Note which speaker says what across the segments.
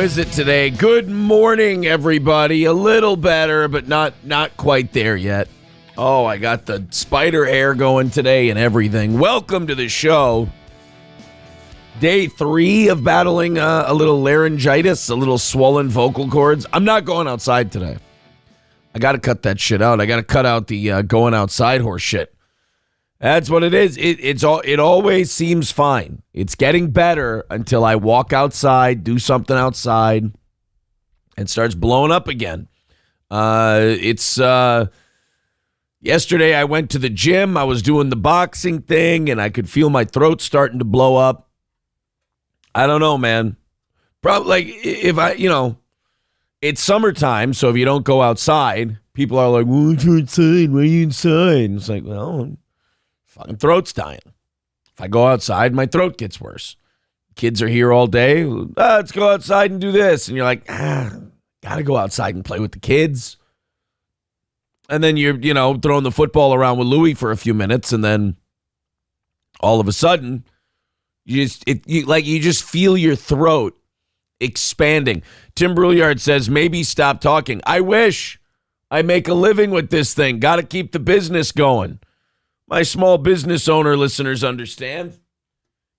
Speaker 1: is it today? Good morning, everybody. A little better, but not quite there yet. Oh, I got the spider hair going today and everything. Welcome to the show. Day 3 of battling a little laryngitis, a little swollen vocal cords. I'm not going outside today. I got to cut that shit out. I got to cut out the going outside horse shit. That's what it is. It always seems fine. It's getting better until I walk outside, do something outside, and starts blowing up again. Yesterday I went to the gym. I was doing the boxing thing, and I could feel my throat starting to blow up. I don't know, man. Probably like if it's summertime, so if you don't go outside, people are like, "Well, you're inside. Why are you inside?" And it's like, well, fucking throat's dying. If I go outside, my throat gets worse. Kids are here all day. Let's go outside and do this. And you're like, gotta go outside and play with the kids. And then you're, throwing the football around with Louie for a few minutes. And then all of a sudden, you just feel your throat expanding. Tim Brouillard says, maybe stop talking. I wish. I make a living with this thing. Got to keep the business going. My small business owner listeners understand.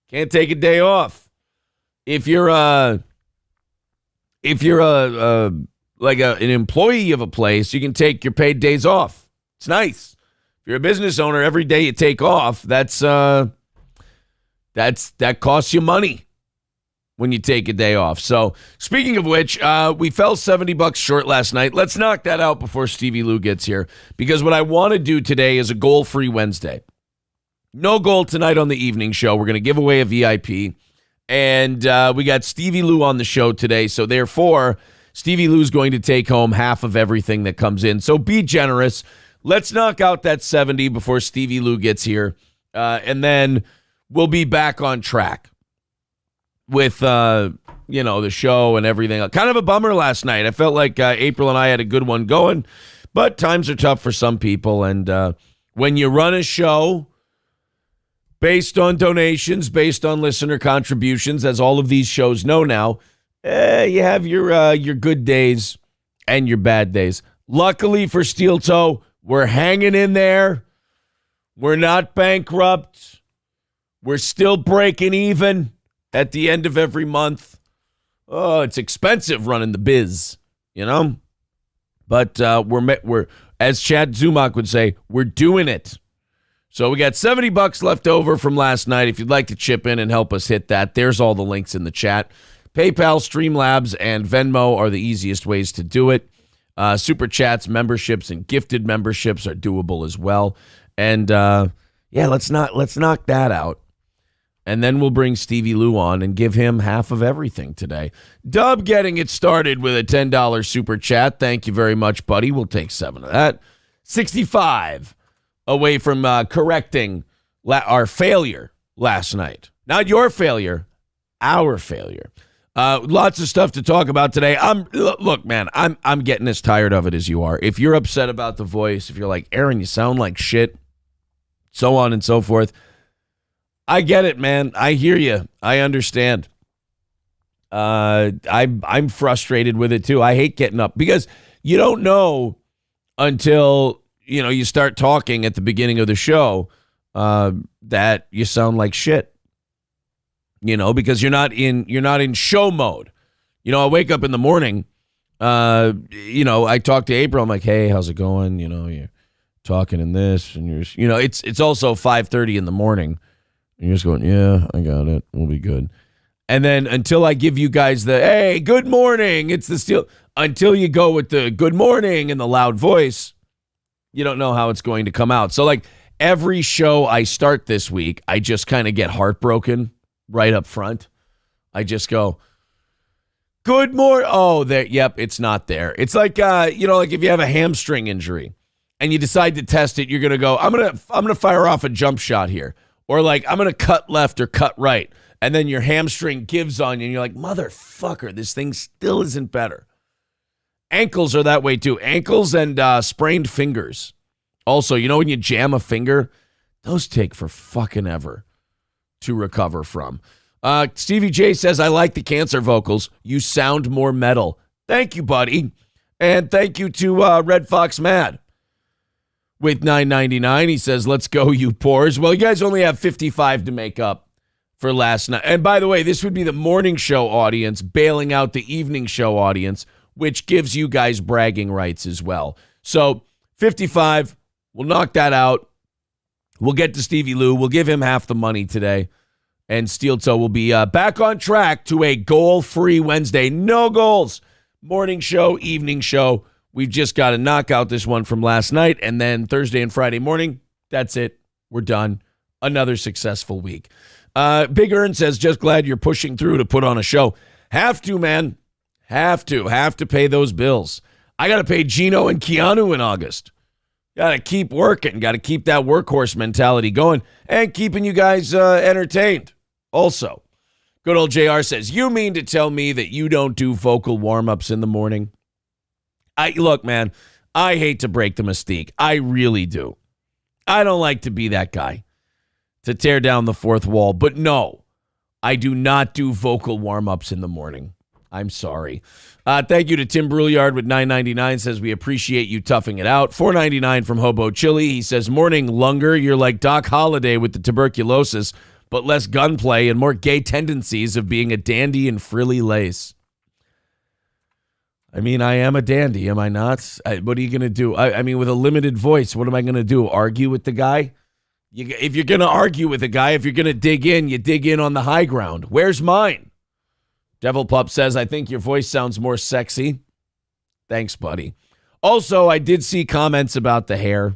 Speaker 1: Can't take a day off. If you're an employee of a place, you can take your paid days off. It's nice. If you're a business owner, every day you take off, that costs you money when you take a day off. So, speaking of which, we fell $70 short last night. Let's knock that out before Stevie Lew gets here, because what I want to do today is a goal-free Wednesday. No goal tonight on the evening show. We're going to give away a VIP, and we got Stevie Lew on the show today, so therefore, Stevie Lew's going to take home half of everything that comes in. So be generous. Let's knock out that 70 before Stevie Lew gets here, and then we'll be back on track with, the show and everything. Kind of a bummer last night. I felt like April and I had a good one going, but times are tough for some people. And when you run a show based on donations, based on listener contributions, as all of these shows know now, you have your good days and your bad days. Luckily for Steel Toe, we're hanging in there. We're not bankrupt. We're still breaking even at the end of every month. Oh, it's expensive running the biz, But we're as Chad Zumach would say, we're doing it. So we got $70 left over from last night. If you'd like to chip in and help us hit that, there's all the links in the chat. PayPal, Streamlabs, and Venmo are the easiest ways to do it. Super Chats, memberships, and gifted memberships are doable as well. And let's knock that out. And then we'll bring Stevie Lew on and give him half of everything today. Dub getting it started with a $10 super chat. Thank you very much, buddy. We'll take 7 of that. 65 away from correcting our failure last night. Not your failure, our failure. Lots of stuff to talk about today. Look, man, I'm getting as tired of it as you are. If you're upset about the voice, if you're like, Aaron, you sound like shit, so on and so forth, I get it, man. I hear you. I understand. I'm frustrated with it too. I hate getting up because you don't know until you start talking at the beginning of the show that you sound like shit. Because you're not in show mode. I wake up in the morning. I talk to April. I'm like, hey, how's it going? You're talking in this, and it's also 5:30 in the morning. And you're just going, yeah, I got it. We'll be good. And then until I give you guys the, hey, good morning, it's the Steel, until you go with the good morning and the loud voice, you don't know how it's going to come out. So, like, every show I start this week, I just kind of get heartbroken right up front. I just go, good morning. Oh, there. Yep, it's not there. It's like, like if you have a hamstring injury and you decide to test it, you're going to go, I'm going to fire off a jump shot here. Or like, I'm going to cut left or cut right. And then your hamstring gives on you and you're like, motherfucker, this thing still isn't better. Ankles are that way too. Ankles and sprained fingers. Also, when you jam a finger, those take for fucking ever to recover from. Stevie J says, I like the Cancer vocals. You sound more metal. Thank you, buddy. And thank you to Red Fox Mad. With $9.99, he says, let's go, you pores. Well, you guys only have 55 to make up for last night. And by the way, this would be the morning show audience bailing out the evening show audience, which gives you guys bragging rights as well. So 55, we'll knock that out. We'll get to Stevie Lew. We'll give him half the money today. And Steel Toe will be back on track to a goal-free Wednesday. No goals. Morning show, evening show. We've just got to knock out this one from last night. And then Thursday and Friday morning, that's it. We're done. Another successful week. Big Earn says, just glad you're pushing through to put on a show. Have to, man. Have to pay those bills. I got to pay Gino and Keanu in August. Got to keep working. Got to keep that workhorse mentality going and keeping you guys entertained. Also, good old JR says, you mean to tell me that you don't do vocal warm-ups in the morning? Look, man, I hate to break the mystique. I really do. I don't like to be that guy to tear down the fourth wall. But no, I do not do vocal warm-ups in the morning. I'm sorry. Thank you to Tim Brouillard with $9.99. Says, we appreciate you toughing it out. $4.99 from Hobo Chili. He says, morning, Lunger. You're like Doc Holliday with the tuberculosis, but less gunplay and more gay tendencies of being a dandy and frilly lace. I mean, I am a dandy, am I not? What are you going to do? I mean, with a limited voice, what am I going to do? Argue with the guy? If you're going to argue with a guy, if you're going to dig in, you dig in on the high ground. Where's mine? Devil Pup says, I think your voice sounds more sexy. Thanks, buddy. Also, I did see comments about the hair.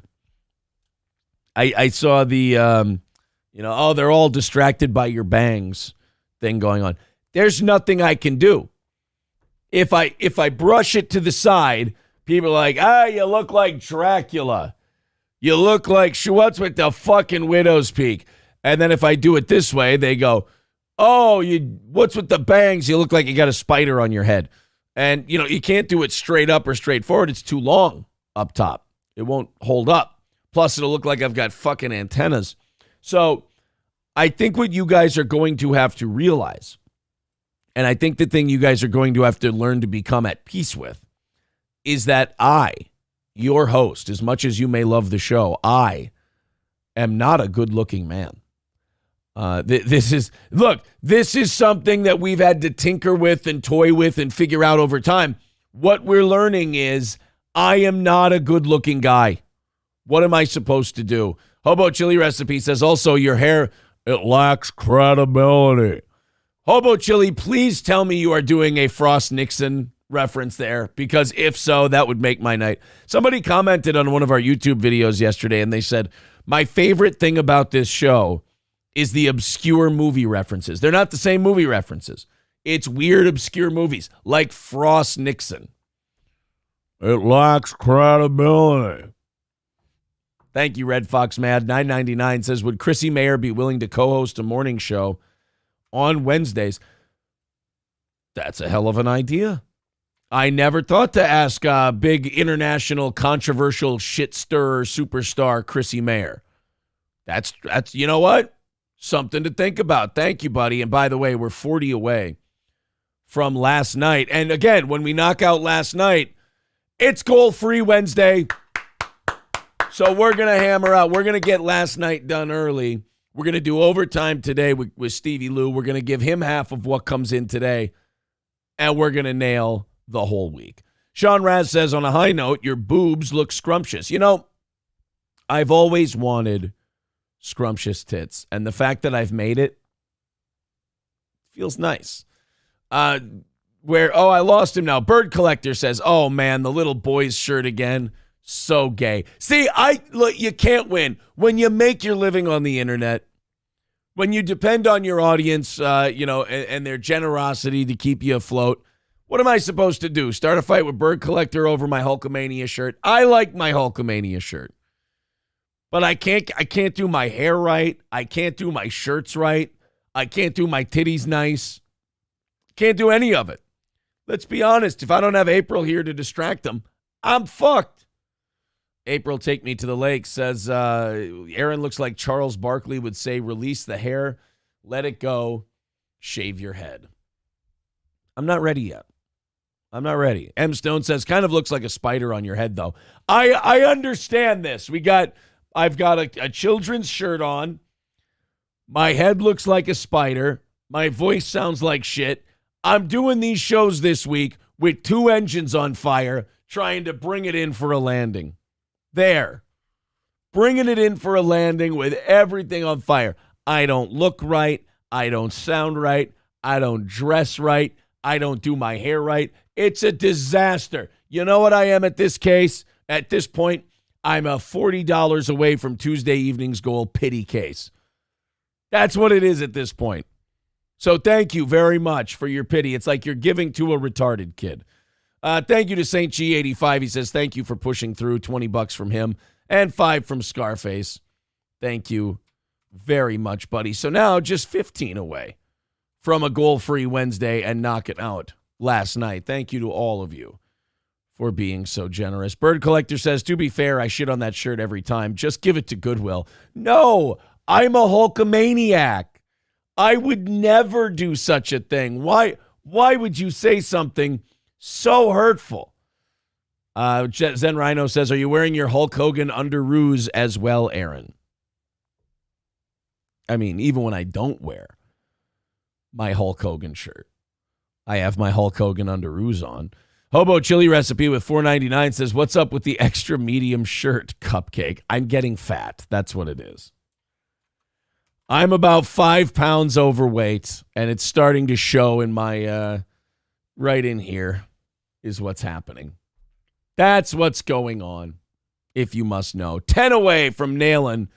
Speaker 1: I saw the, they're all distracted by your bangs thing going on. There's nothing I can do. If I brush it to the side, people are like, you look like Dracula. You look like, what's with the fucking widow's peak? And then if I do it this way, they go, what's with the bangs? You look like you got a spider on your head. And, you can't do it straight up or straight forward. It's too long up top. It won't hold up. Plus, it'll look like I've got fucking antennas. So I think what you guys are going to have to realize, and I think the thing you guys are going to have to learn to become at peace with, is that I, your host, as much as you may love the show, I am not a good-looking man. This is something that we've had to tinker with and toy with and figure out over time. What we're learning is I am not a good-looking guy. What am I supposed to do? Hobo Chili Recipe says, also, your hair, it lacks credibility. Hobo Chili, please tell me you are doing a Frost Nixon reference there, because if so, that would make my night. Somebody commented on one of our YouTube videos yesterday, and they said, my favorite thing about this show is the obscure movie references. They're not the same movie references. It's weird, obscure movies, like Frost Nixon. It lacks credibility. Thank you, Red Fox Mad. $9.99 says, would Chrissy Mayer be willing to co-host a morning show on Wednesdays? That's a hell of an idea. I never thought to ask big international controversial shit stirrer superstar Chrissy Mayer. That's you know what? Something to think about. Thank you, buddy. And by the way, we're 40 away from last night. And again, when we knock out last night, it's goal-free Wednesday. So we're going to hammer out. We're going to get last night done early. We're going to do overtime today with Stevie Lew. We're going to give him half of what comes in today. And we're going to nail the whole week. Sean Raz says, on a high note, your boobs look scrumptious. I've always wanted scrumptious tits. And the fact that I've made it feels nice. I lost him now. Bird Collector says, oh, man, the little boy's shirt again. So gay. See, look, you can't win. When you make your living on the internet, when you depend on your audience, and their generosity to keep you afloat, what am I supposed to do? Start a fight with Bird Collector over my Hulkamania shirt? I like my Hulkamania shirt. But I can't do my hair right. I can't do my shirts right. I can't do my titties nice. Can't do any of it. Let's be honest. If I don't have April here to distract them, I'm fucked. April, take me to the lake, says, Aaron looks like Charles Barkley would say, release the hair, let it go, shave your head. I'm not ready yet. I'm not ready. M. Stone says, kind of looks like a spider on your head, though. I understand this. I've got a children's shirt on. My head looks like a spider. My voice sounds like shit. I'm doing these shows this week with 2 engines on fire, trying to bring it in for a landing. There. Bringing it in for a landing with everything on fire. I don't look right. I don't sound right. I don't dress right. I don't do my hair right. It's a disaster. You know what I am at this case? At this point, I'm a $40 away from Tuesday evening's goal pity case. That's what it is at this point. So thank you very much for your pity. It's like you're giving to a retarded kid. Thank you to St. G85. He says, thank you for pushing through. $20 from him and 5 from Scarface. Thank you very much, buddy. So now just 15 away from a goal-free Wednesday and knock it out last night. Thank you to all of you for being so generous. Bird Collector says, to be fair, I shit on that shirt every time. Just give it to Goodwill. No, I'm a Hulkamaniac. I would never do such a thing. Why would you say something so hurtful? Zen Rhino says, are you wearing your Hulk Hogan underoos as well, Aaron? I mean, even when I don't wear my Hulk Hogan shirt, I have my Hulk Hogan underoos on. Hobo Chili Recipe with $4.99 says, what's up with the extra medium shirt, Cupcake? I'm getting fat. That's what it is. I'm about 5 pounds overweight, and it's starting to show in my, right in here is what's happening. That's what's going on, if you must know. 10 away from nailing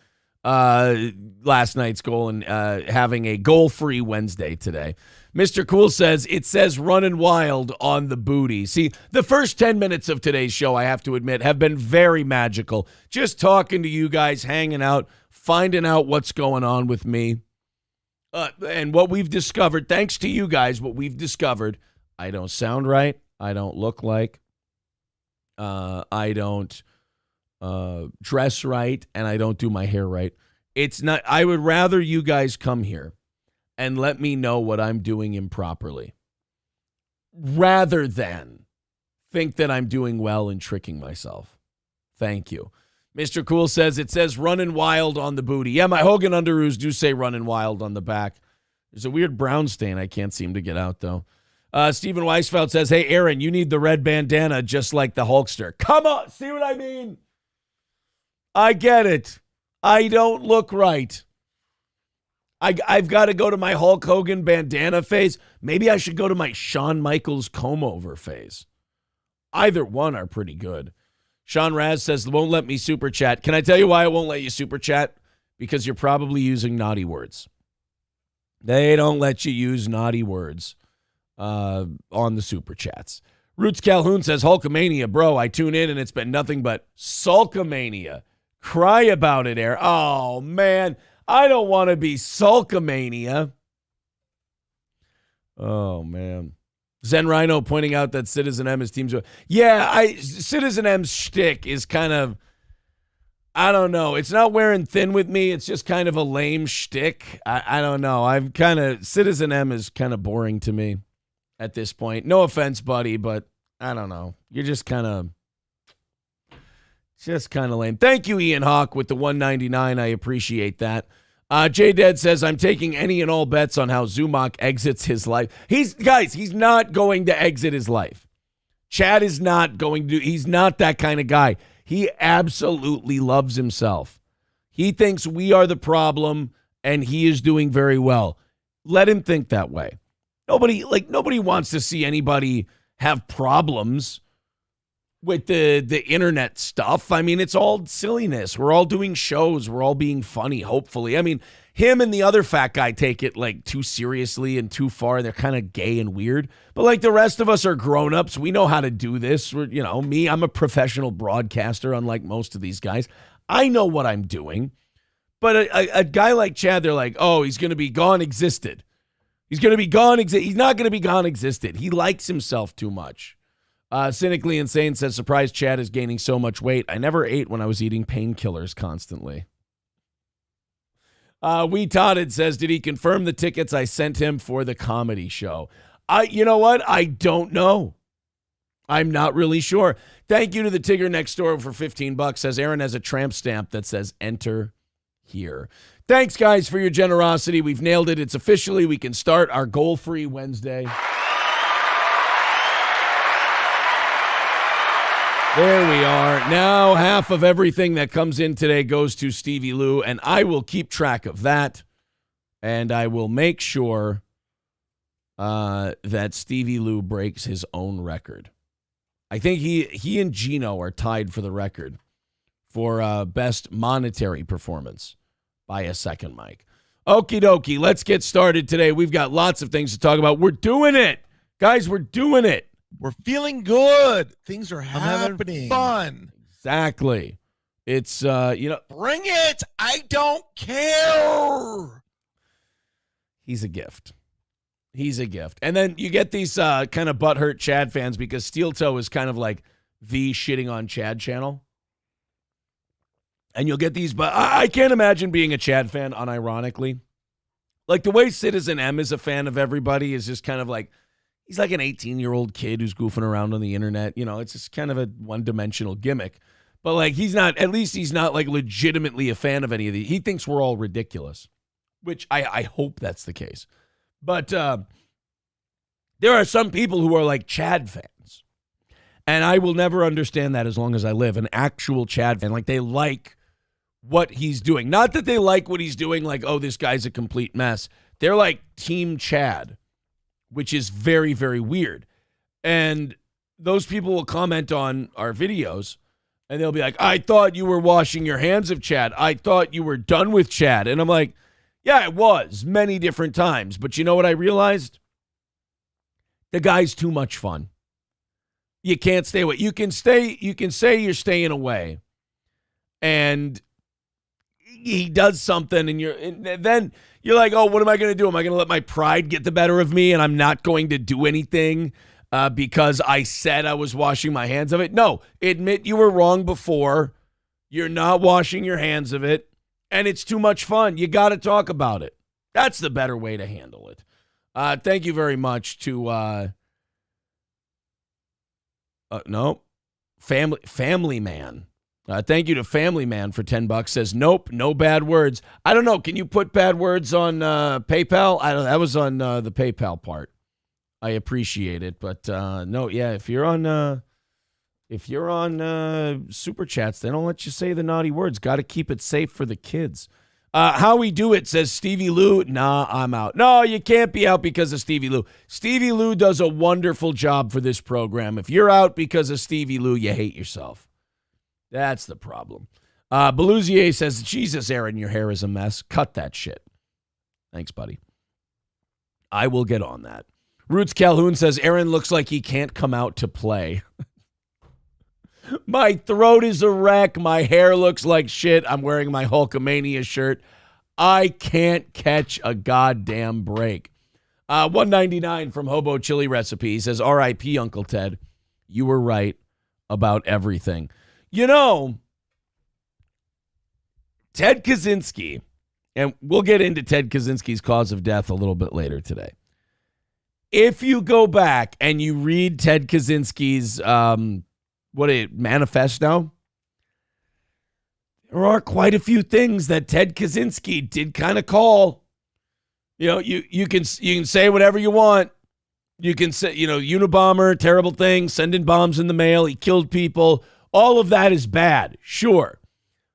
Speaker 1: last night's goal and having a goal-free Wednesday today. Mr. Cool says, it says running wild on the booty. See, the first 10 minutes of today's show, I have to admit, have been very magical. Just talking to you guys, hanging out, finding out what's going on with me. And what we've discovered, thanks to you guys, what we've discovered, I don't sound right. I don't look like. I don't dress right, and I don't do my hair right. It's not. I would rather you guys come here and let me know what I'm doing improperly, rather than think that I'm doing well and tricking myself. Thank you. Mr. Cool says, it says running wild on the booty. Yeah, my Hogan underoos do say running wild on the back. There's a weird brown stain I can't seem to get out, though. Stephen Weisfeld says, hey, Aaron, you need the red bandana just like the Hulkster. Come on, see what I mean? I get it. I don't look right. I've got to go to my Hulk Hogan bandana phase. Maybe I should go to my Shawn Michaels comb-over phase. Either one are pretty good. Sean Raz says, won't let me super chat. Can I tell you why it won't let you super chat? Because you're probably using naughty words. They don't let you use naughty words on the super chats. Roots Calhoun says, Hulkamania, bro, I tune in and it's been nothing but Sulkamania. Cry about it, Air. Oh, man. I don't want to be Sulkamania. Oh, man. Zen Rhino pointing out that Citizen M is teams. Yeah, Citizen M's shtick is kind of, I don't know. It's not wearing thin with me. It's just kind of a lame shtick. I don't know. Citizen M is kind of boring to me at this point. No offense, buddy, but I don't know. You're just kind of lame. Thank you, Ian Hawk, with the $1.99. I appreciate that. J Dead says, I'm taking any and all bets on how Zumock exits his life. He's not going to exit his life. Chad is not going to. He's not that kind of guy. He absolutely loves himself. He thinks we are the problem, and he is doing very well. Let him think that way. Nobody wants to see anybody have problems with the internet stuff. I mean, it's all silliness. We're all doing shows. We're all being funny, hopefully. I mean, him and the other fat guy take it too seriously and too far. They're kind of gay and weird. But the rest of us are grown-ups. We know how to do this. Me, I'm a professional broadcaster, unlike most of these guys. I know what I'm doing. But a guy like Chad, they're like, oh, he's going to be gone existed. He's going to be gone. He's not going to be gone existed. He likes himself too much. Cynically Insane says, surprised Chad is gaining so much weight. I never ate when I was eating painkillers constantly. Wee Totted says, did he confirm the tickets I sent him for the comedy show? You know what? I don't know. I'm not really sure. Thank you to the Tigger next door for $15. Says Aaron has a tramp stamp that says enter here. Thanks, guys, for your generosity. We've nailed it. It's officially, we can start our goal-free Wednesday. There we are. Now half of everything that comes in today goes to Stevie Lew, and I will keep track of that, and I will make sure that Stevie Lew breaks his own record. I think he and Gino are tied for the record for best monetary performance by a second mic. Okie dokie, let's get started today. We've got lots of things to talk about. We're doing it. Guys, we're doing it.
Speaker 2: We're feeling good. Things are happening. Fun.
Speaker 1: Exactly. It's,
Speaker 2: Bring it. I don't care.
Speaker 1: He's a gift. He's a gift. And then you get these kind of butthurt Chad fans because Steel Toe is kind of like the shitting on Chad channel. And you'll get these, but I can't imagine being a Chad fan unironically. Like the way Citizen M is a fan of everybody is just kind of like, he's like an 18-year-old kid who's goofing around on the internet. You know, it's just kind of a one-dimensional gimmick. But like at least he's not like legitimately a fan of any of these. He thinks we're all ridiculous, which I hope that's the case. But there are some people who are like Chad fans. And I will never understand that as long as I live. An actual Chad fan. Like they like what he's doing. Not that they like what he's doing, like, oh, this guy's a complete mess. They're like Team Chad, which is very, very weird. And those people will comment on our videos, and they'll be like, I thought you were washing your hands of Chad. I thought you were done with Chad. And I'm like, yeah, it was many different times. But you know what I realized? The guy's too much fun. You can't stay away. You can say you're staying away, and he does something, and then you're like, oh, what am I going to do? Am I going to let my pride get the better of me, and I'm not going to do anything because I said I was washing my hands of it? No, admit you were wrong before. You're not washing your hands of it, and it's too much fun. You got to talk about it. That's the better way to handle it. Thank you very much to Family Man. Thank you to Family Man for $10. Says nope, no bad words. I don't know. Can you put bad words on PayPal? I don't. That was on the PayPal part. I appreciate it, but no, yeah. If you're on Super Chats, they don't let you say the naughty words. Got to keep it safe for the kids. How we do it, says Stevie Lew. Nah, I'm out. No, you can't be out because of Stevie Lew. Stevie Lew does a wonderful job for this program. If you're out because of Stevie Lew, you hate yourself. That's the problem. Belusier says, Jesus, Aaron, your hair is a mess. Cut that shit. Thanks, buddy. I will get on that. Roots Calhoun says, Aaron looks like he can't come out to play. My throat is a wreck. My hair looks like shit. I'm wearing my Hulkamania shirt. I can't catch a goddamn break. 199 from Hobo Chili Recipe says, R.I.P. Uncle Ted. You were right about everything. You know, Ted Kaczynski, and we'll get into Ted Kaczynski's cause of death a little bit later today. If you go back and you read Ted Kaczynski's manifesto, there are quite a few things that Ted Kaczynski did kind of call. You know, you can say whatever you want. You can say, Unabomber, terrible thing, sending bombs in the mail, he killed people. All of that is bad, sure.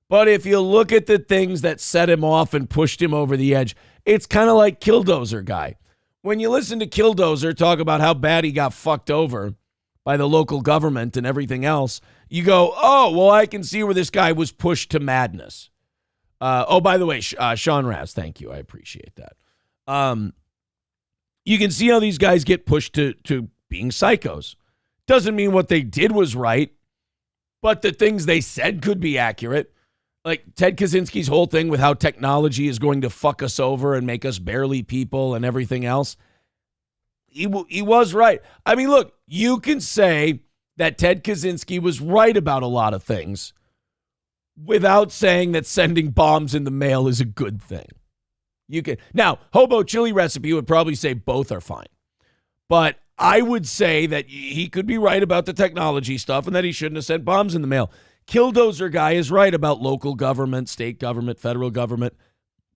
Speaker 1: But if you look at the things that set him off and pushed him over the edge, it's kind of like Killdozer guy. When you listen to Killdozer talk about how bad he got fucked over by the local government and everything else, you go, oh, well, I can see where this guy was pushed to madness. By the way, Sean Raz, thank you. I appreciate that. You can see how these guys get pushed to being psychos. Doesn't mean what they did was right, but the things they said could be accurate. Like Ted Kaczynski's whole thing with how technology is going to fuck us over and make us barely people and everything else. He was right. I mean, look, you can say that Ted Kaczynski was right about a lot of things without saying that sending bombs in the mail is a good thing. You can now, Hobo Chili Recipe would probably say both are fine. But I would say that he could be right about the technology stuff and that he shouldn't have sent bombs in the mail. Killdozer guy is right about local government, state government, federal government.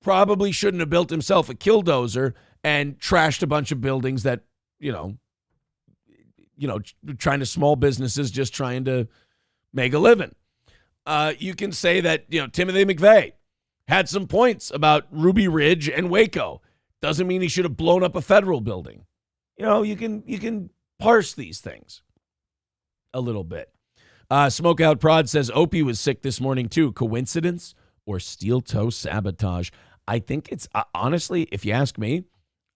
Speaker 1: Probably shouldn't have built himself a killdozer and trashed a bunch of buildings that, trying to small businesses just trying to make a living. You can say that, Timothy McVeigh had some points about Ruby Ridge and Waco. Doesn't mean he should have blown up a federal building. You can parse these things a little bit. Smokeout Prod says Opie was sick this morning too. Coincidence or steel toe sabotage? I think it's honestly, if you ask me,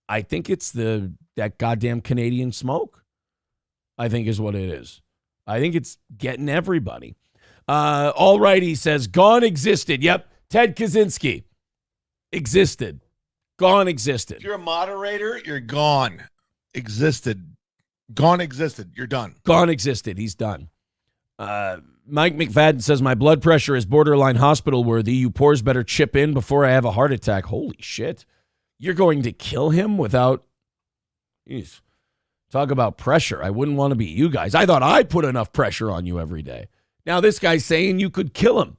Speaker 1: I think it's that goddamn Canadian smoke. I think is what it is. I think it's getting everybody. All right, he says gone existed. Yep, Ted Kaczynski existed. Gone existed.
Speaker 2: If you're a moderator, you're gone. Existed. Gone existed. You're done.
Speaker 1: Gone existed. He's done. Mike McFadden says, my blood pressure is borderline hospital worthy. You poors better chip in before I have a heart attack. Holy shit. You're going to kill him without... Jeez. Talk about pressure. I wouldn't want to be you guys. I thought I put enough pressure on you every day. Now this guy's saying you could kill him.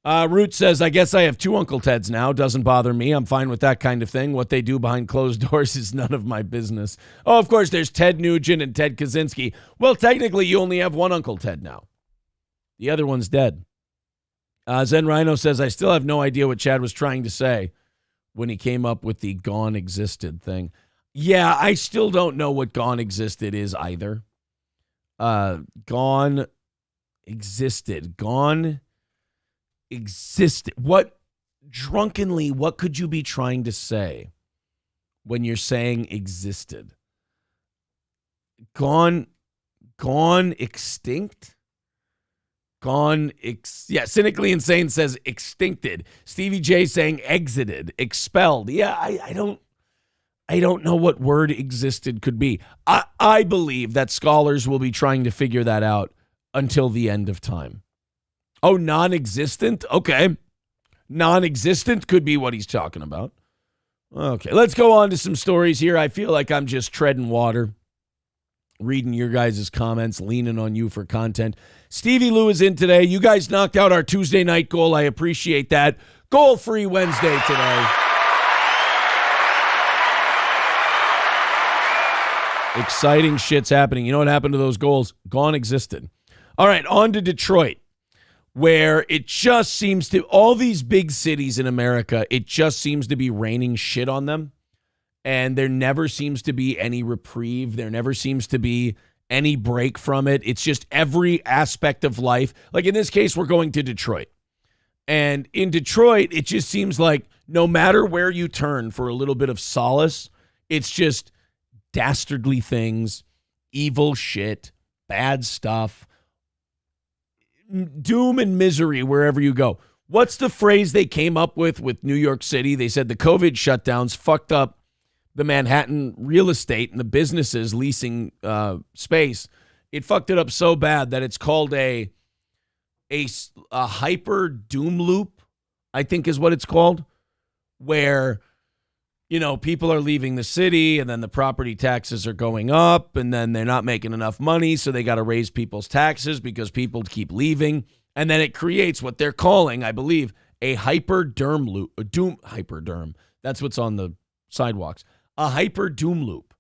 Speaker 1: Root says, I guess I have 2 Uncle Teds now. Doesn't bother me. I'm fine with that kind of thing. What they do behind closed doors is none of my business. Oh, of course, there's Ted Nugent and Ted Kaczynski. Well, technically, you only have 1 Uncle Ted now. The other one's dead. Zen Rhino says, I still have no idea what Chad was trying to say when he came up with the gone existed thing. Yeah, I still don't know what gone existed is either. Gone existed. Gone existed. What could you be trying to say when you're saying existed? Gone extinct? Cynically Insane says extincted. Stevie J saying exited, expelled. Yeah, I don't know what word existed could be. I believe that scholars will be trying to figure that out until the end of time. Oh, non-existent? Okay. Non-existent could be what he's talking about. Okay, let's go on to some stories here. I feel like I'm just treading water, reading your guys' comments, leaning on you for content. Stevie Lew is in today. You guys knocked out our Tuesday night goal. I appreciate that. Goal-free Wednesday today. Exciting shit's happening. You know what happened to those goals? Gone existed. All right, on to Detroit, where it just seems to, all these big cities in America, it just seems to be raining shit on them. And there never seems to be any reprieve. There never seems to be any break from it. It's just every aspect of life. Like in this case, we're going to Detroit. And in Detroit, it just seems like no matter where you turn for a little bit of solace, it's just dastardly things, evil shit, bad stuff, doom and misery wherever you go. What's the phrase they came up with New York City? They said the COVID shutdowns fucked up the Manhattan real estate and the businesses leasing space. It fucked it up so bad that it's called a hyper doom loop, I think is what it's called, where, people are leaving the city and then the property taxes are going up and then they're not making enough money. So they got to raise people's taxes because people keep leaving. And then it creates what they're calling, I believe, a hyper-derm loop. Hyper-derm. That's what's on the sidewalks. A hyper-doom loop.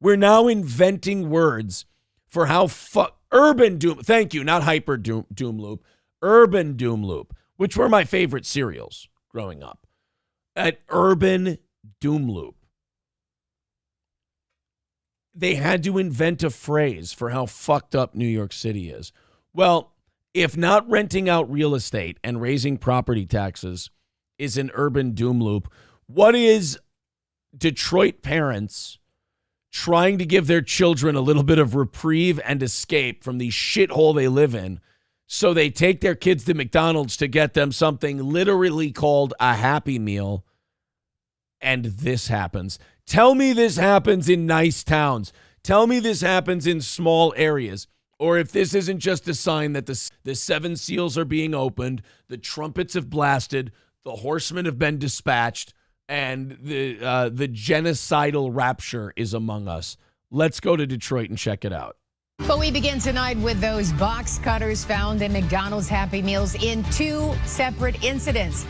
Speaker 1: We're now inventing words for how urban doom. Thank you, not hyper-doom loop. Urban doom loop, which were my favorite cereals growing up. An urban doom loop. They had to invent a phrase for how fucked up New York City is. Well, if not renting out real estate and raising property taxes is an urban doom loop, what is Detroit parents trying to give their children a little bit of reprieve and escape from the shithole they live in? So they take their kids to McDonald's to get them something literally called a Happy Meal. And this happens. Tell me this happens in nice towns. Tell me this happens in small areas. Or if this isn't just a sign that the seven seals are being opened, the trumpets have blasted, The horsemen have been dispatched, and the genocidal rapture is among us. Let's go to Detroit and check it out.
Speaker 3: But we begin tonight with those box cutters found in McDonald's Happy Meals in 2 separate incidents.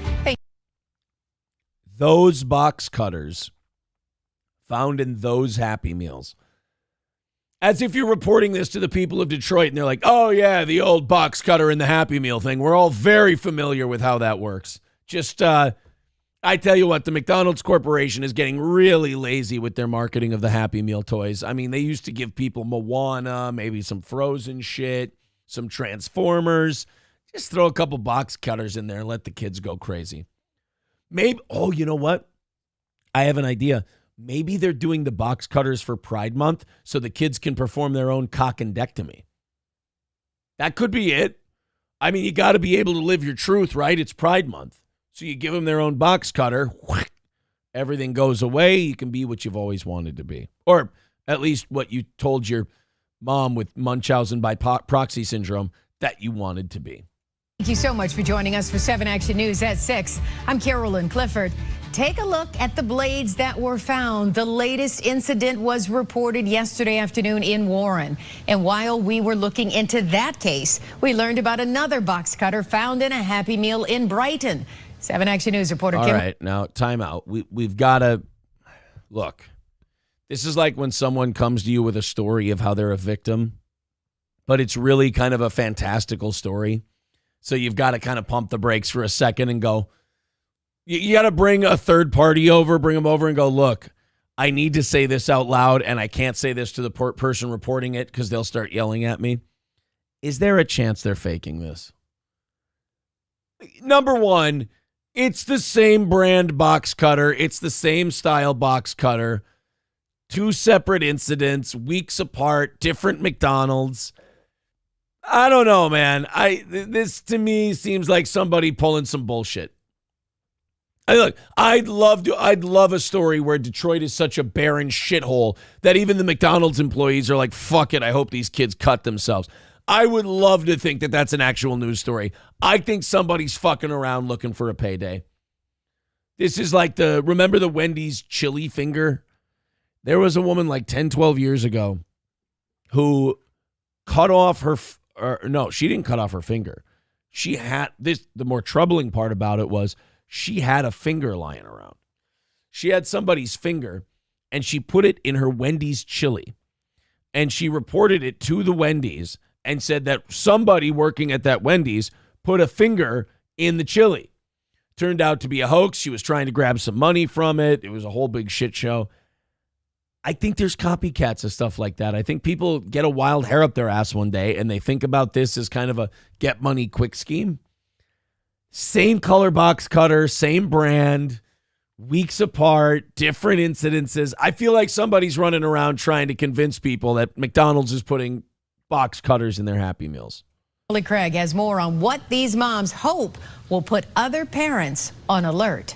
Speaker 1: Those box cutters found in those Happy Meals. As if you're reporting this to the people of Detroit and they're like, oh yeah, the old box cutter and the Happy Meal thing. We're all very familiar with how that works. Just, I tell you what, the McDonald's Corporation is getting really lazy with their marketing of the Happy Meal toys. I mean, they used to give people Moana, maybe some Frozen shit, some Transformers. Just throw a couple box cutters in there and let the kids go crazy. Maybe, oh, you know what? I have an idea. Maybe they're doing the box cutters for Pride Month so the kids can perform their own cockendectomy. That could be it. I mean, you got to be able to live your truth, right? It's Pride Month. So you give them their own box cutter. Everything goes away. You can be what you've always wanted to be. Or at least what you told your mom with Munchausen by proxy syndrome that you wanted to be.
Speaker 3: Thank you so much for joining us for 7 Action News at 6. I'm Carolyn Clifford. Take a look at the blades that were found. The latest incident was reported yesterday afternoon in Warren. And while we were looking into that case, we learned about another box cutter found in a Happy Meal in Brighton. 7 Action News reporter Kim.
Speaker 1: All right, now time out. We've got to look. This is like when someone comes to you with a story of how they're a victim, but it's really kind of a fantastical story. So you've got to kind of pump the brakes for a second and go, you got to bring a third party over, bring them over and go, look, I need to say this out loud and I can't say this to the person reporting it because they'll start yelling at me. Is there a chance they're faking this? Number one, it's the same brand box cutter. It's the same style box cutter. 2 separate incidents, weeks apart, different McDonald's. I don't know, man. This to me seems like somebody pulling some bullshit. I'd love a story where Detroit is such a barren shithole that even the McDonald's employees are like, fuck it, I hope these kids cut themselves. I would love to think that that's an actual news story. I think somebody's fucking around looking for a payday. This is like remember the Wendy's chili finger? There was a woman like 10, 12 years ago who cut off she didn't cut off her finger. She had the more troubling part about it was she had a finger lying around. She had somebody's finger and she put it in her Wendy's chili and she reported it to the Wendy's and said that somebody working at that Wendy's put a finger in the chili. Turned out to be a hoax. She was trying to grab some money from it. It was a whole big shit show. I think there's copycats of stuff like that. I think people get a wild hair up their ass one day and they think about this as kind of a get money quick scheme. Same color box cutter, same brand, weeks apart, different incidences. I feel like somebody's running around trying to convince people that McDonald's is putting box cutters in their Happy Meals.
Speaker 3: Billy Craig has more on what these moms hope will put other parents on alert.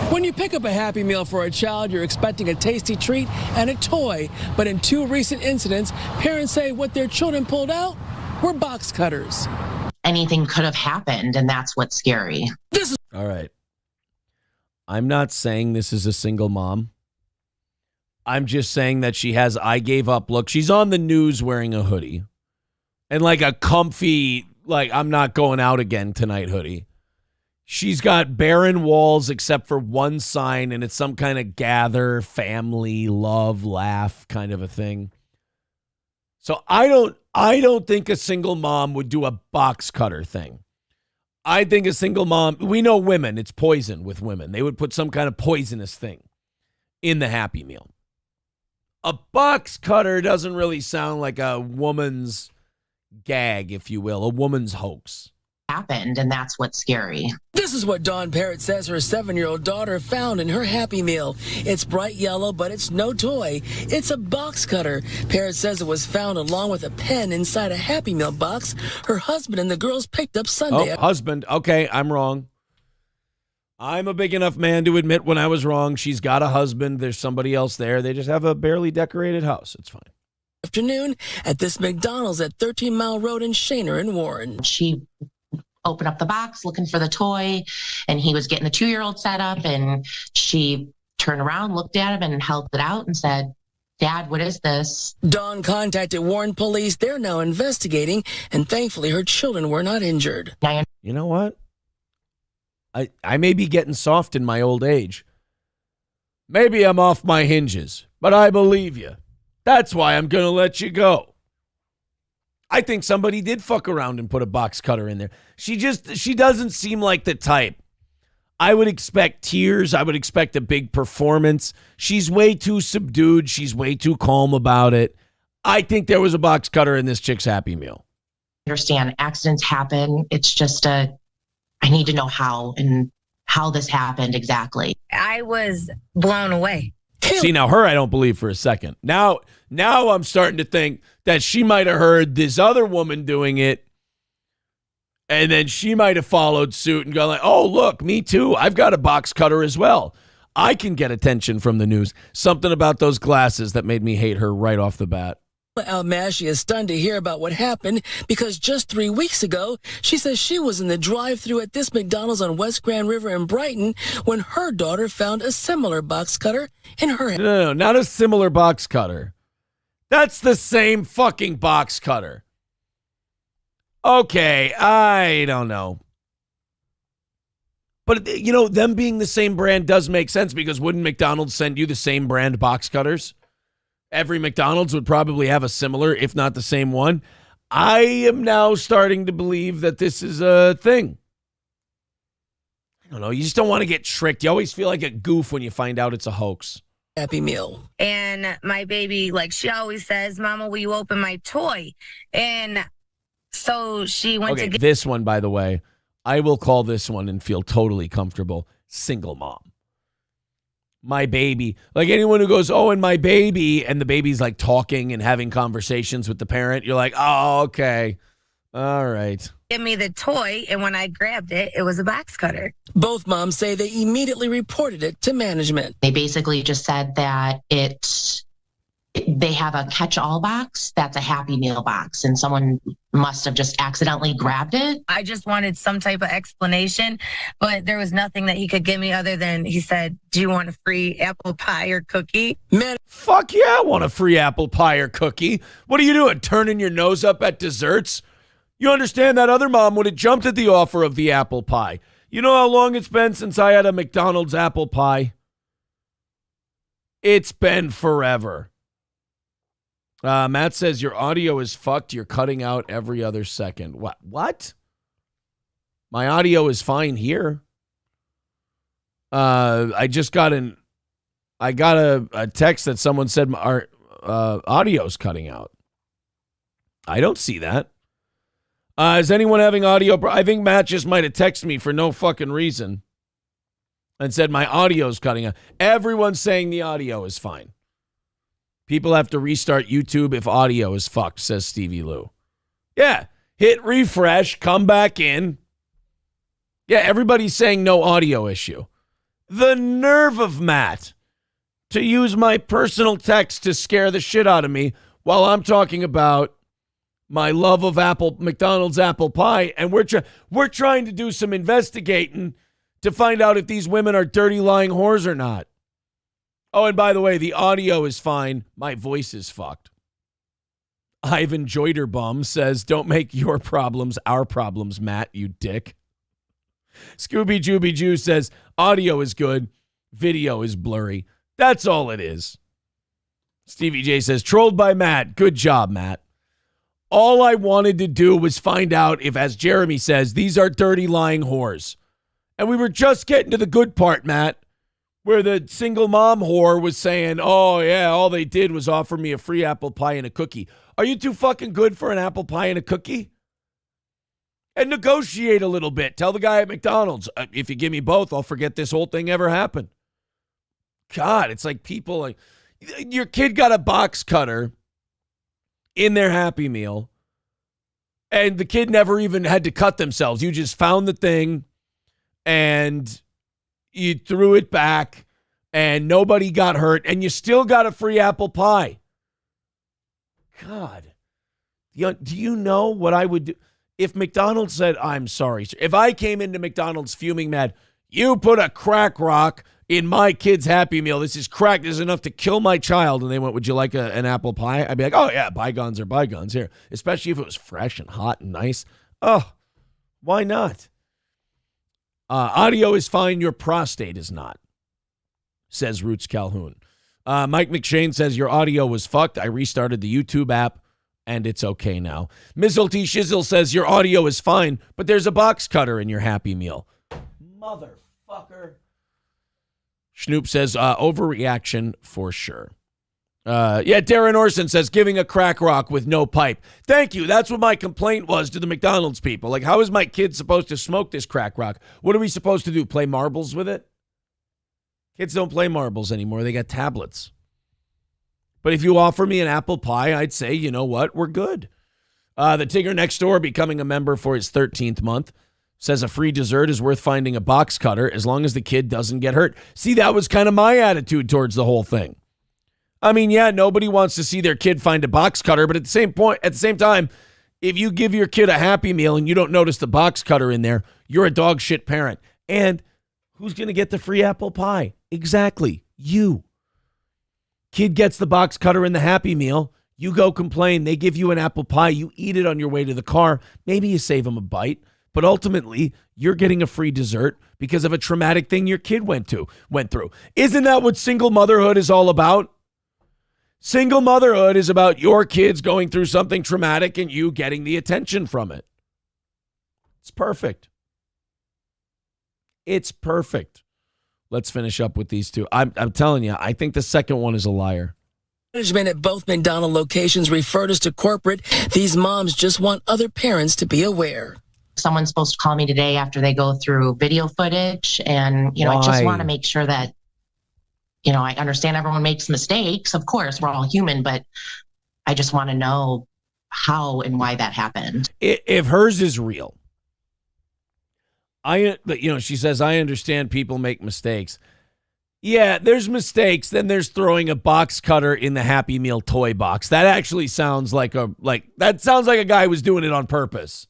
Speaker 4: When you pick up a Happy Meal for a child, you're expecting a tasty treat and a toy. But in 2 recent incidents, parents say what their children pulled out were box cutters.
Speaker 5: Anything could have happened, and that's what's scary.
Speaker 1: All right. I'm not saying this is a single mom. I'm just saying that she has I gave up look. She's on the news wearing a hoodie and like a comfy, like I'm not going out again tonight hoodie. She's got barren walls except for one sign, and it's some kind of gather, family, love, laugh kind of a thing. So I don't think a single mom would do a box cutter thing. I think a single mom, we know women, it's poison with women. They would put some kind of poisonous thing in the Happy Meal. A box cutter doesn't really sound like a woman's gag, if you will, a woman's hoax.
Speaker 5: Happened, and that's what's scary.
Speaker 4: This is what Dawn Parrott says her 7-year-old daughter found in her Happy Meal. It's bright yellow, but it's no toy. It's a box cutter. Parrott says it was found along with a pen inside a Happy Meal box her husband and the girls picked up Sunday.
Speaker 1: Oh, husband. Okay, I'm wrong. I'm a big enough man to admit when I was wrong. She's got a husband. There's somebody else there. They just have a barely decorated house. It's fine.
Speaker 4: Afternoon at this McDonald's at 13 Mile Road in Shaner in Warren.
Speaker 5: She open up the box looking for the toy, and he was getting the 2-year-old set up, and she turned around, looked at him, and held it out and said, "Dad, what is this?"
Speaker 4: Dawn contacted Warren police. They're now investigating, and thankfully her children were not injured.
Speaker 1: You know what? I may be getting soft in my old age. Maybe I'm off my hinges, but I believe you. That's why I'm going to let you go. I think somebody did fuck around and put a box cutter in there. She doesn't seem like the type. I would expect tears. I would expect a big performance. She's way too subdued. She's way too calm about it. I think there was a box cutter in this chick's Happy Meal.
Speaker 5: Understand accidents happen. It's just I need to know how this happened exactly.
Speaker 6: I was blown away.
Speaker 1: See, now her I don't believe for a second. Now I'm starting to think that she might have heard this other woman doing it, and then she might have followed suit and gone like, oh, look, me too. I've got a box cutter as well. I can get attention from the news. Something about those glasses that made me hate her right off the bat.
Speaker 4: Almashi is stunned to hear about what happened because just 3 weeks ago, she says she was in the drive-thru at this McDonald's on West Grand River in Brighton when her daughter found a similar box cutter in her hand.
Speaker 1: No, not a similar box cutter. That's the same fucking box cutter. Okay, I don't know. But, you know, them being the same brand does make sense because wouldn't McDonald's send you the same brand box cutters? Every McDonald's would probably have a similar, if not the same one. I am now starting to believe that this is a thing. I don't know. You just don't want to get tricked. You always feel like a goof when you find out it's a hoax.
Speaker 4: Happy Meal.
Speaker 6: And my baby, like she always says, Mama, will you open my toy? And so she went to get
Speaker 1: this one, by the way, I will call this one and feel totally comfortable. Single mom. My baby. Like anyone who goes, oh, and my baby, and the baby's like talking and having conversations with the parent, you're like, oh, okay. All right.
Speaker 6: give me the toy, and when I grabbed it, it was a box cutter.
Speaker 4: Both moms say they immediately reported it to management.
Speaker 5: They basically just said that they have a catch-all box that's a Happy Meal box, and someone must have just accidentally grabbed it.
Speaker 6: I just wanted some type of explanation, but there was nothing that he could give me other than he said, do you want a free apple pie or cookie?
Speaker 1: Fuck yeah, I want a free apple pie or cookie. What are you doing, turning your nose up at desserts? You understand that other mom would have jumped at the offer of the apple pie. You know how long it's been since I had a McDonald's apple pie? It's been forever. Matt says your audio is fucked. You're cutting out every other second. What? My audio is fine here. I got a text that someone said our audio's cutting out. I don't see that. Is anyone having audio? I think Matt just might have texted me for no fucking reason and said my audio's cutting out. Everyone's saying the audio is fine. People have to restart YouTube if audio is fucked, says Stevie Lew. Yeah, hit refresh, come back in. Yeah, everybody's saying no audio issue. The nerve of Matt to use my personal text to scare the shit out of me while I'm talking about my love of McDonald's apple pie, and we're trying to do some investigating to find out if these women are dirty lying whores or not. Oh, and by the way, the audio is fine. My voice is fucked. Ivan Joyderbum says, don't make your problems our problems, Matt, you dick. Scooby Jooby Jew says, audio is good. Video is blurry. That's all it is. Stevie J says, trolled by Matt. Good job, Matt. All I wanted to do was find out if, as Jeremy says, these are dirty lying whores. And we were just getting to the good part, Matt, where the single mom whore was saying, oh, yeah, all they did was offer me a free apple pie and a cookie. Are you too fucking good for an apple pie and a cookie? And negotiate a little bit. Tell the guy at McDonald's, if you give me both, I'll forget this whole thing ever happened. God, it's like people, like your kid got a box cutter in their Happy Meal, and the kid never even had to cut themselves. You just found the thing, and you threw it back, and nobody got hurt, and you still got a free apple pie. God. Do you know what I would do? If McDonald's said, I'm sorry, sir. If I came into McDonald's fuming mad, you put a crack rock in my kid's Happy Meal. This is crack. This is enough to kill my child. And they went, would you like an apple pie? I'd be like, oh, yeah, bygones are bygones here. Especially if it was fresh and hot and nice. Oh, why not? Audio is fine. Your prostate is not, says Roots Calhoun. Mike McShane says, your audio was fucked. I restarted the YouTube app, and it's okay now. Mizzle T. Shizzle says, your audio is fine, but there's a box cutter in your Happy Meal. Motherfucker. Schnoop says, overreaction for sure. Darren Orson says, giving a crack rock with no pipe. Thank you. That's what my complaint was to the McDonald's people. Like, how is my kid supposed to smoke this crack rock? What are we supposed to do, play marbles with it? Kids don't play marbles anymore. They got tablets. But if you offer me an apple pie, I'd say, you know what? We're good. The Tigger next door becoming a member for his 13th month says a free dessert is worth finding a box cutter as long as the kid doesn't get hurt. See, that was kind of my attitude towards the whole thing. I mean, yeah, nobody wants to see their kid find a box cutter, but at the same time, if you give your kid a Happy Meal and you don't notice the box cutter in there, you're a dog shit parent. And who's going to get the free apple pie? Exactly, you. Kid gets the box cutter in the Happy Meal. You go complain. They give you an apple pie. You eat it on your way to the car. Maybe you save them a bite. But ultimately, you're getting a free dessert because of a traumatic thing your kid went through. Isn't that what single motherhood is all about? Single motherhood is about your kids going through something traumatic and you getting the attention from it. It's perfect. It's perfect. Let's finish up with these two. I'm telling you, I think the second one is a liar.
Speaker 4: Management at both McDonald locations referred us to corporate. These moms just want other parents to be aware.
Speaker 5: Someone's supposed to call me today after they go through video footage. And, I just want to make sure that, I understand everyone makes mistakes. Of course, we're all human, but I just want to know how and why that happened.
Speaker 1: If hers is real, she says, I understand people make mistakes. Yeah, there's mistakes. Then there's throwing a box cutter in the Happy Meal toy box. That actually sounds like a guy who was doing it on purpose.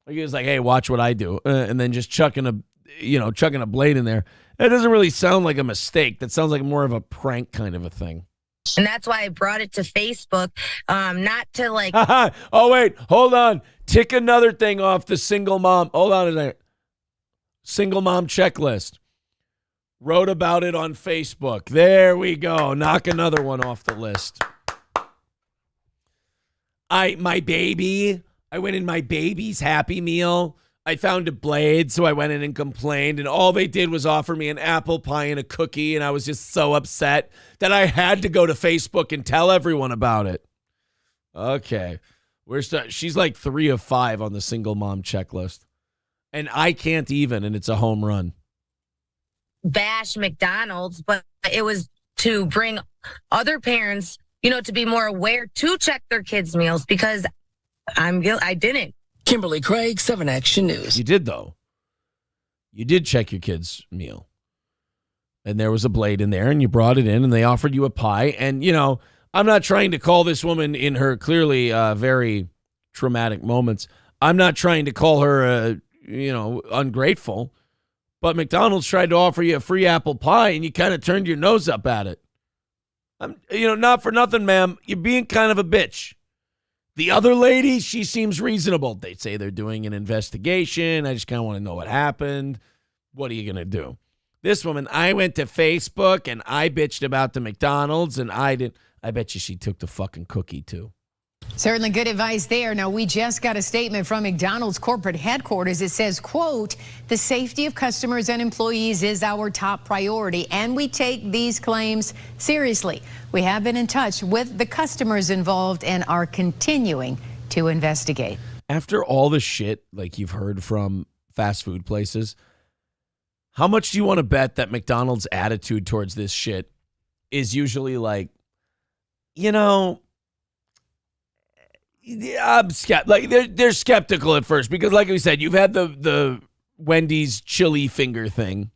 Speaker 1: Like he was like, hey, watch what I do. And then just chucking a blade in there. That doesn't really sound like a mistake. That sounds like more of a prank kind of a thing.
Speaker 6: And that's why I brought it to Facebook, not to like.
Speaker 1: Oh, wait, hold on. Tick another thing off the single mom. Hold on a second. Single mom checklist. Wrote about it on Facebook. There we go. Knock another one off the list. I went in my baby's Happy Meal. I found a blade, so I went in and complained, and all they did was offer me an apple pie and a cookie, and I was just so upset that I had to go to Facebook and tell everyone about it. Okay. She's like 3 of 5 on the single mom checklist. And I can't even, and it's a home run.
Speaker 6: Bash McDonald's, but it was to bring other parents, to be more aware to check their kids' meals because I didn't.
Speaker 4: Kimberly Craig, 7 Action News.
Speaker 1: You did, though. You did check your kid's meal. And there was a blade in there, and you brought it in, and they offered you a pie. And, I'm not trying to call this woman in her clearly very traumatic moments. I'm not trying to call her, ungrateful. But McDonald's tried to offer you a free apple pie, and you kind of turned your nose up at it. Not for nothing, ma'am. You're being kind of a bitch. The other lady, she seems reasonable. They say they're doing an investigation. I just kind of want to know what happened. What are you going to do? This woman, I went to Facebook and I bitched about the McDonald's and I bet you she took the fucking cookie too.
Speaker 3: Certainly good advice there. Now, we just got a statement from McDonald's corporate headquarters. It says, quote, the safety of customers and employees is our top priority, and we take these claims seriously. We have been in touch with the customers involved and are continuing to investigate.
Speaker 1: After all the shit like you've heard from fast food places, how much do you want to bet that McDonald's attitude towards this shit is usually like, I'm they're skeptical at first because, like we said, you've had the Wendy's chili finger thing,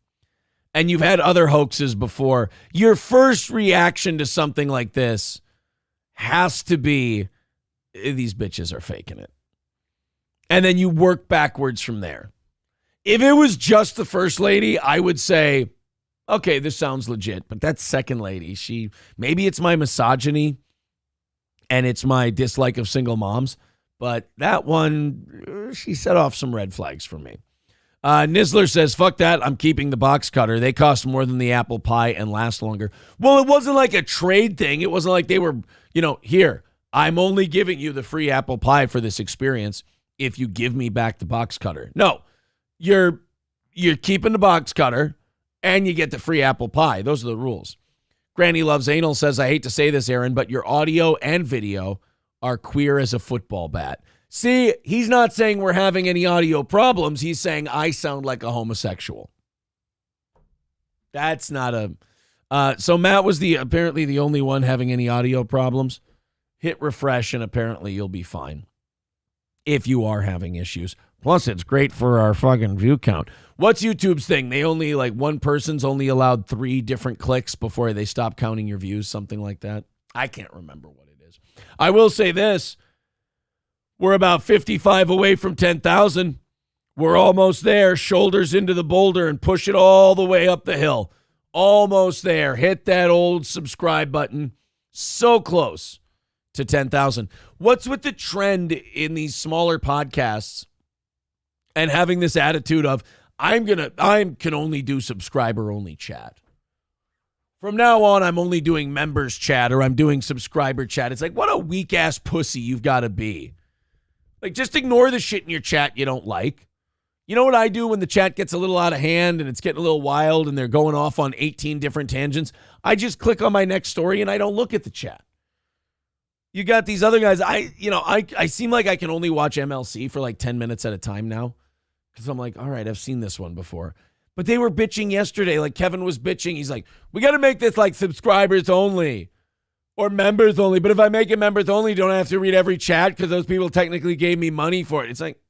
Speaker 1: and you've had other hoaxes before. Your first reaction to something like this has to be, these bitches are faking it. And then you work backwards from there. If it was just the first lady, I would say, okay, this sounds legit. But that second lady, maybe it's my misogyny and it's my dislike of single moms. But that one, she set off some red flags for me. Nizzler says, fuck that. I'm keeping the box cutter. They cost more than the apple pie and last longer. Well, it wasn't like a trade thing. It wasn't like they were, here, I'm only giving you the free apple pie for this experience if you give me back the box cutter. No, you're keeping the box cutter and you get the free apple pie. Those are the rules. Granny Loves Anal says, I hate to say this, Aaron, but your audio and video are queer as a football bat. See, he's not saying we're having any audio problems. He's saying I sound like a homosexual. That's not a... so Matt was apparently the only one having any audio problems. Hit refresh and apparently you'll be fine if you are having issues. Plus, it's great for our fucking view count. What's YouTube's thing? They only, one person's only allowed 3 different clicks before they stop counting your views, something like that. I can't remember what it is. I will say this. We're about 55 away from 10,000. We're almost there. Shoulders into the boulder and push it all the way up the hill. Almost there. Hit that old subscribe button. So close to 10,000. What's with the trend in these smaller podcasts and having this attitude of, I can only do subscriber only chat. From now on, I'm only doing members chat or I'm doing subscriber chat. It's like, what a weak ass pussy you've got to be. Just ignore the shit in your chat you don't like. You know what I do when the chat gets a little out of hand and it's getting a little wild and they're going off on 18 different tangents? I just click on my next story and I don't look at the chat. You got these other guys. I seem like I can only watch MLC for 10 minutes at a time now because I'm like, all right, I've seen this one before. But they were bitching yesterday. Kevin was bitching. He's like, we got to make this subscribers only. Or members only. But if I make it members only, don't I have to read every chat because those people technically gave me money for it? It's like,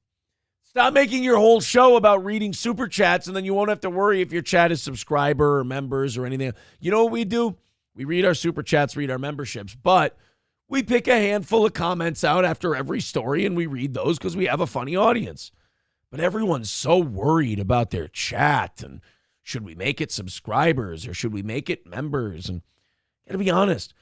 Speaker 1: stop making your whole show about reading super chats and then you won't have to worry if your chat is subscriber or members or anything. You know what we do? We read our super chats, read our memberships, but we pick a handful of comments out after every story and we read those because we have a funny audience. But everyone's so worried about their chat and should we make it subscribers or should we make it members? And gotta be honest,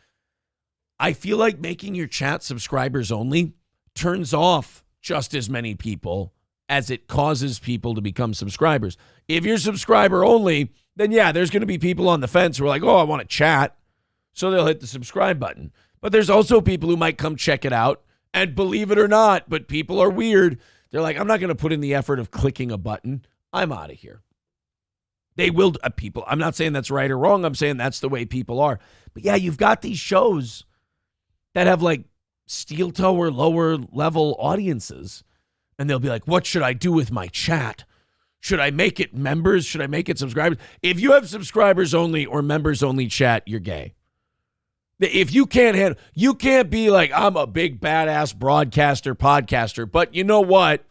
Speaker 1: I feel like making your chat subscribers only turns off just as many people as it causes people to become subscribers. If you're subscriber only, then yeah, there's going to be people on the fence who are like, oh, I want to chat. So they'll hit the subscribe button. But there's also people who might come check it out. And believe it or not, but people are weird. They're like, I'm not going to put in the effort of clicking a button. I'm out of here. They will, people. I'm not saying that's right or wrong. I'm saying that's the way people are. But yeah, you've got these shows that have steel toe or lower level audiences. And they'll be like, what should I do with my chat? Should I make it members? Should I make it subscribers? If you have subscribers only or members only chat, you're gay. If you can't handle, you can't be like, I'm a big badass broadcaster, podcaster, but you know what?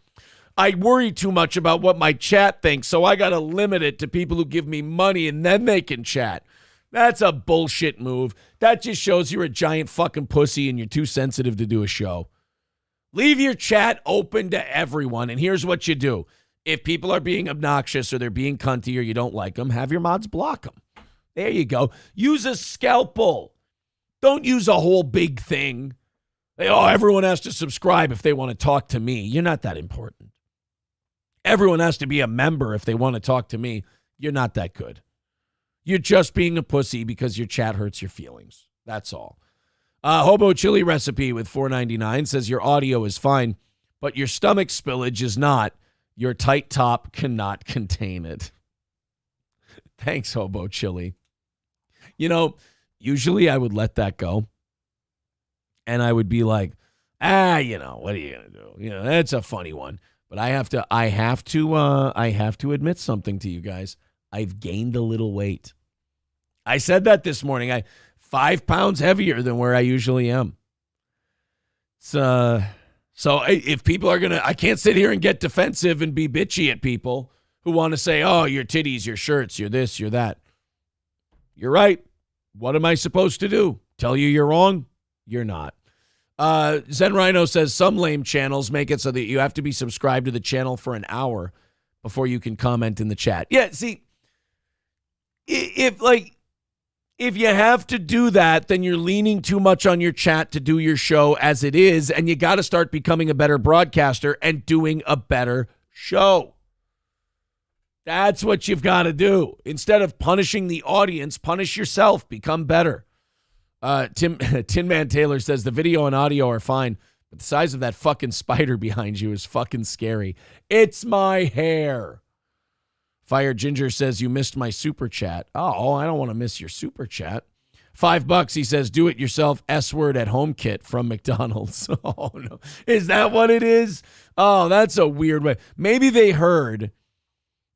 Speaker 1: I worry too much about what my chat thinks, so I got to limit it to people who give me money and then they can chat. That's a bullshit move. That just shows you're a giant fucking pussy and you're too sensitive to do a show. Leave your chat open to everyone, and here's what you do. If people are being obnoxious or they're being cunty or you don't like them, have your mods block them. There you go. Use a scalpel. Don't use a whole big thing. Everyone has to subscribe if they want to talk to me. You're not that important. Everyone has to be a member if they want to talk to me. You're not that good. You're just being a pussy because your chat hurts your feelings. That's all. Hobo chili recipe with $4.99 says your audio is fine, but your stomach spillage is not. Your tight top cannot contain it. Thanks, Hobo chili. Usually I would let that go. And I would be like, what are you going to do? That's a funny one. But I have to admit something to you guys. I've gained a little weight. I said that this morning. 5 pounds heavier than where I usually am. So if people are I can't sit here and get defensive and be bitchy at people who want to say, oh, your titties, your shirts, you're this, you're that. You're right. What am I supposed to do? Tell you you're wrong? You're not. Zen Rhino says some lame channels make it so that you have to be subscribed to the channel for an hour before you can comment in the chat. Yeah, see, if you have to do that, then you're leaning too much on your chat to do your show as it is, and you got to start becoming a better broadcaster and doing a better show. That's what you've got to do. Instead of punishing the audience, punish yourself. Become better. Tin Man Taylor says the video and audio are fine, but the size of that fucking spider behind you is fucking scary. It's my hair. Fire Ginger says you missed my super chat. Oh, I don't want to miss your super chat. $5. He says do it yourself S-word at home kit from McDonald's. Oh no, is that what it is? Oh, that's a weird way. Maybe they heard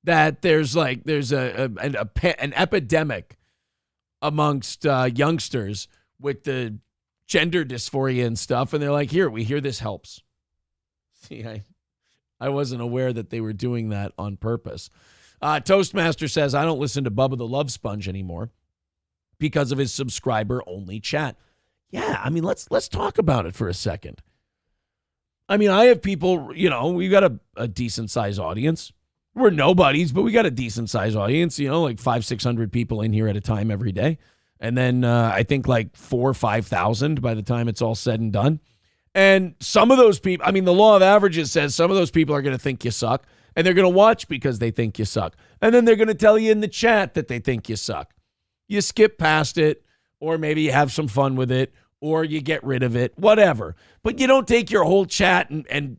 Speaker 1: that there's an epidemic amongst youngsters with the gender dysphoria and stuff, and they're like, here, we hear this helps. See, I wasn't aware that they were doing that on purpose. Toastmaster says, I don't listen to Bubba the Love Sponge anymore because of his subscriber-only chat. Yeah, I mean, let's talk about it for a second. I mean, I have people, we've got a decent-sized audience. We're nobodies, but we got a decent-sized audience, like 500-600 people in here at a time every day. And then I think like 4,000 or 5,000 by the time it's all said and done. And some of those people, I mean, the law of averages says some of those people are going to think you suck, and they're going to watch because they think you suck. And then they're going to tell you in the chat that they think you suck. You skip past it, or maybe you have some fun with it, or you get rid of it, whatever. But you don't take your whole chat and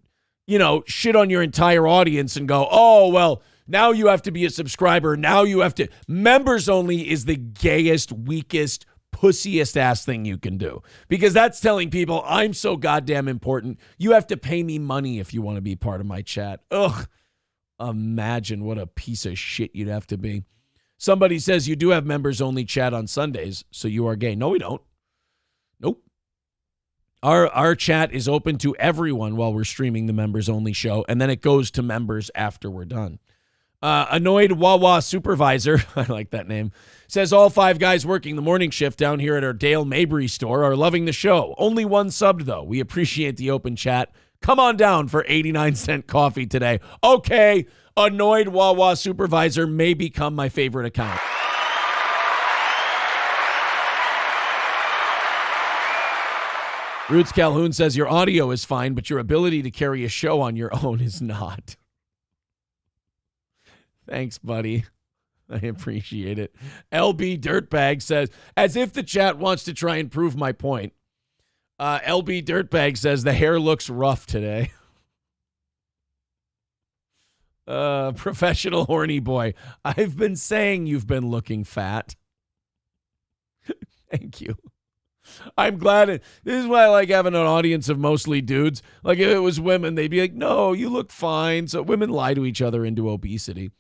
Speaker 1: shit on your entire audience and go, oh, well, now you have to be a subscriber. Now you have to. Members only is the gayest, weakest, pussiest ass thing you can do, because that's telling people I'm so goddamn important. You have to pay me money if you want to be part of my chat. Ugh. Imagine what a piece of shit you'd have to be. Somebody says you do have members only chat on Sundays, so you are gay. No, we don't. Nope. Our chat is open to everyone while we're streaming the members only show, and then it goes to members after we're done. Annoyed Wawa Supervisor, I like that name, says all 5 guys working the morning shift down here at our Dale Mabry store are loving the show. Only one subbed, though. We appreciate the open chat. Come on down for 89-cent coffee today. Okay, Annoyed Wawa Supervisor may become my favorite account. Roots Calhoun says your audio is fine, but your ability to carry a show on your own is not. Thanks, buddy. I appreciate it. LB Dirtbag says, as if the chat wants to try and prove my point. LB Dirtbag says the hair looks rough today. Professional horny boy. I've been saying you've been looking fat. Thank you. I'm glad. This is why I like having an audience of mostly dudes. Like if it was women, they'd be like, no, you look fine. So women lie to each other into obesity.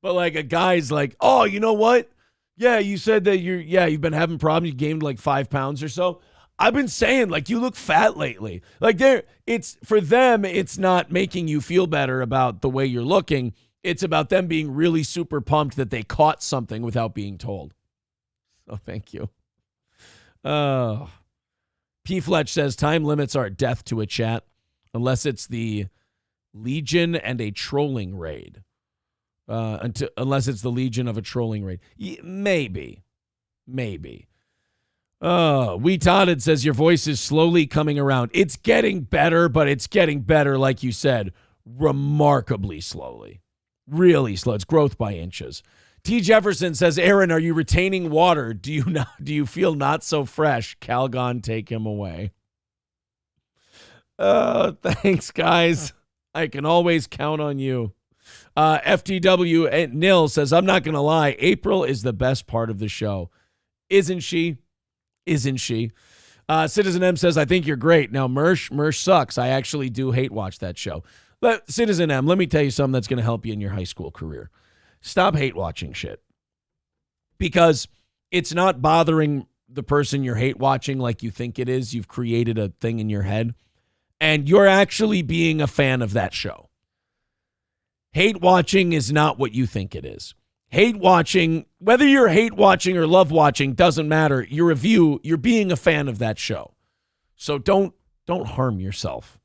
Speaker 1: But like a guy's like, oh, you know what? Yeah, you said that you've been having problems. You gained like 5 pounds or so. I've been saying like you look fat lately. Like it's for them, it's not making you feel better about the way you're looking. It's about them being really super pumped that they caught something without being told. So thank you. P. Fletch says time limits are death to a chat unless it's the Legion and a trolling raid. Unless it's the Legion of a trolling raid. Maybe. We Todded says your voice is slowly coming around. It's getting better, but it's getting better, like you said, remarkably slowly. Really slow. It's growth by inches. T. Jefferson says, Aaron, are you retaining water? Do you feel not so fresh? Calgon, take him away. Thanks, guys. I can always count on you. FTW Nil says, I'm not going to lie. April is the best part of the show. Isn't she? Citizen M says, I think you're great. Now, Mersh sucks. I actually do hate watch that show. But Citizen M, let me tell you something that's going to help you in your high school career. Stop hate watching shit. Because it's not bothering the person you're hate watching like you think it is. You've created a thing in your head. And you're actually being a fan of that show. Hate watching is not what you think it is. Hate watching, whether you're hate watching or love watching, doesn't matter. You're being a fan of that show. So don't Don't harm yourself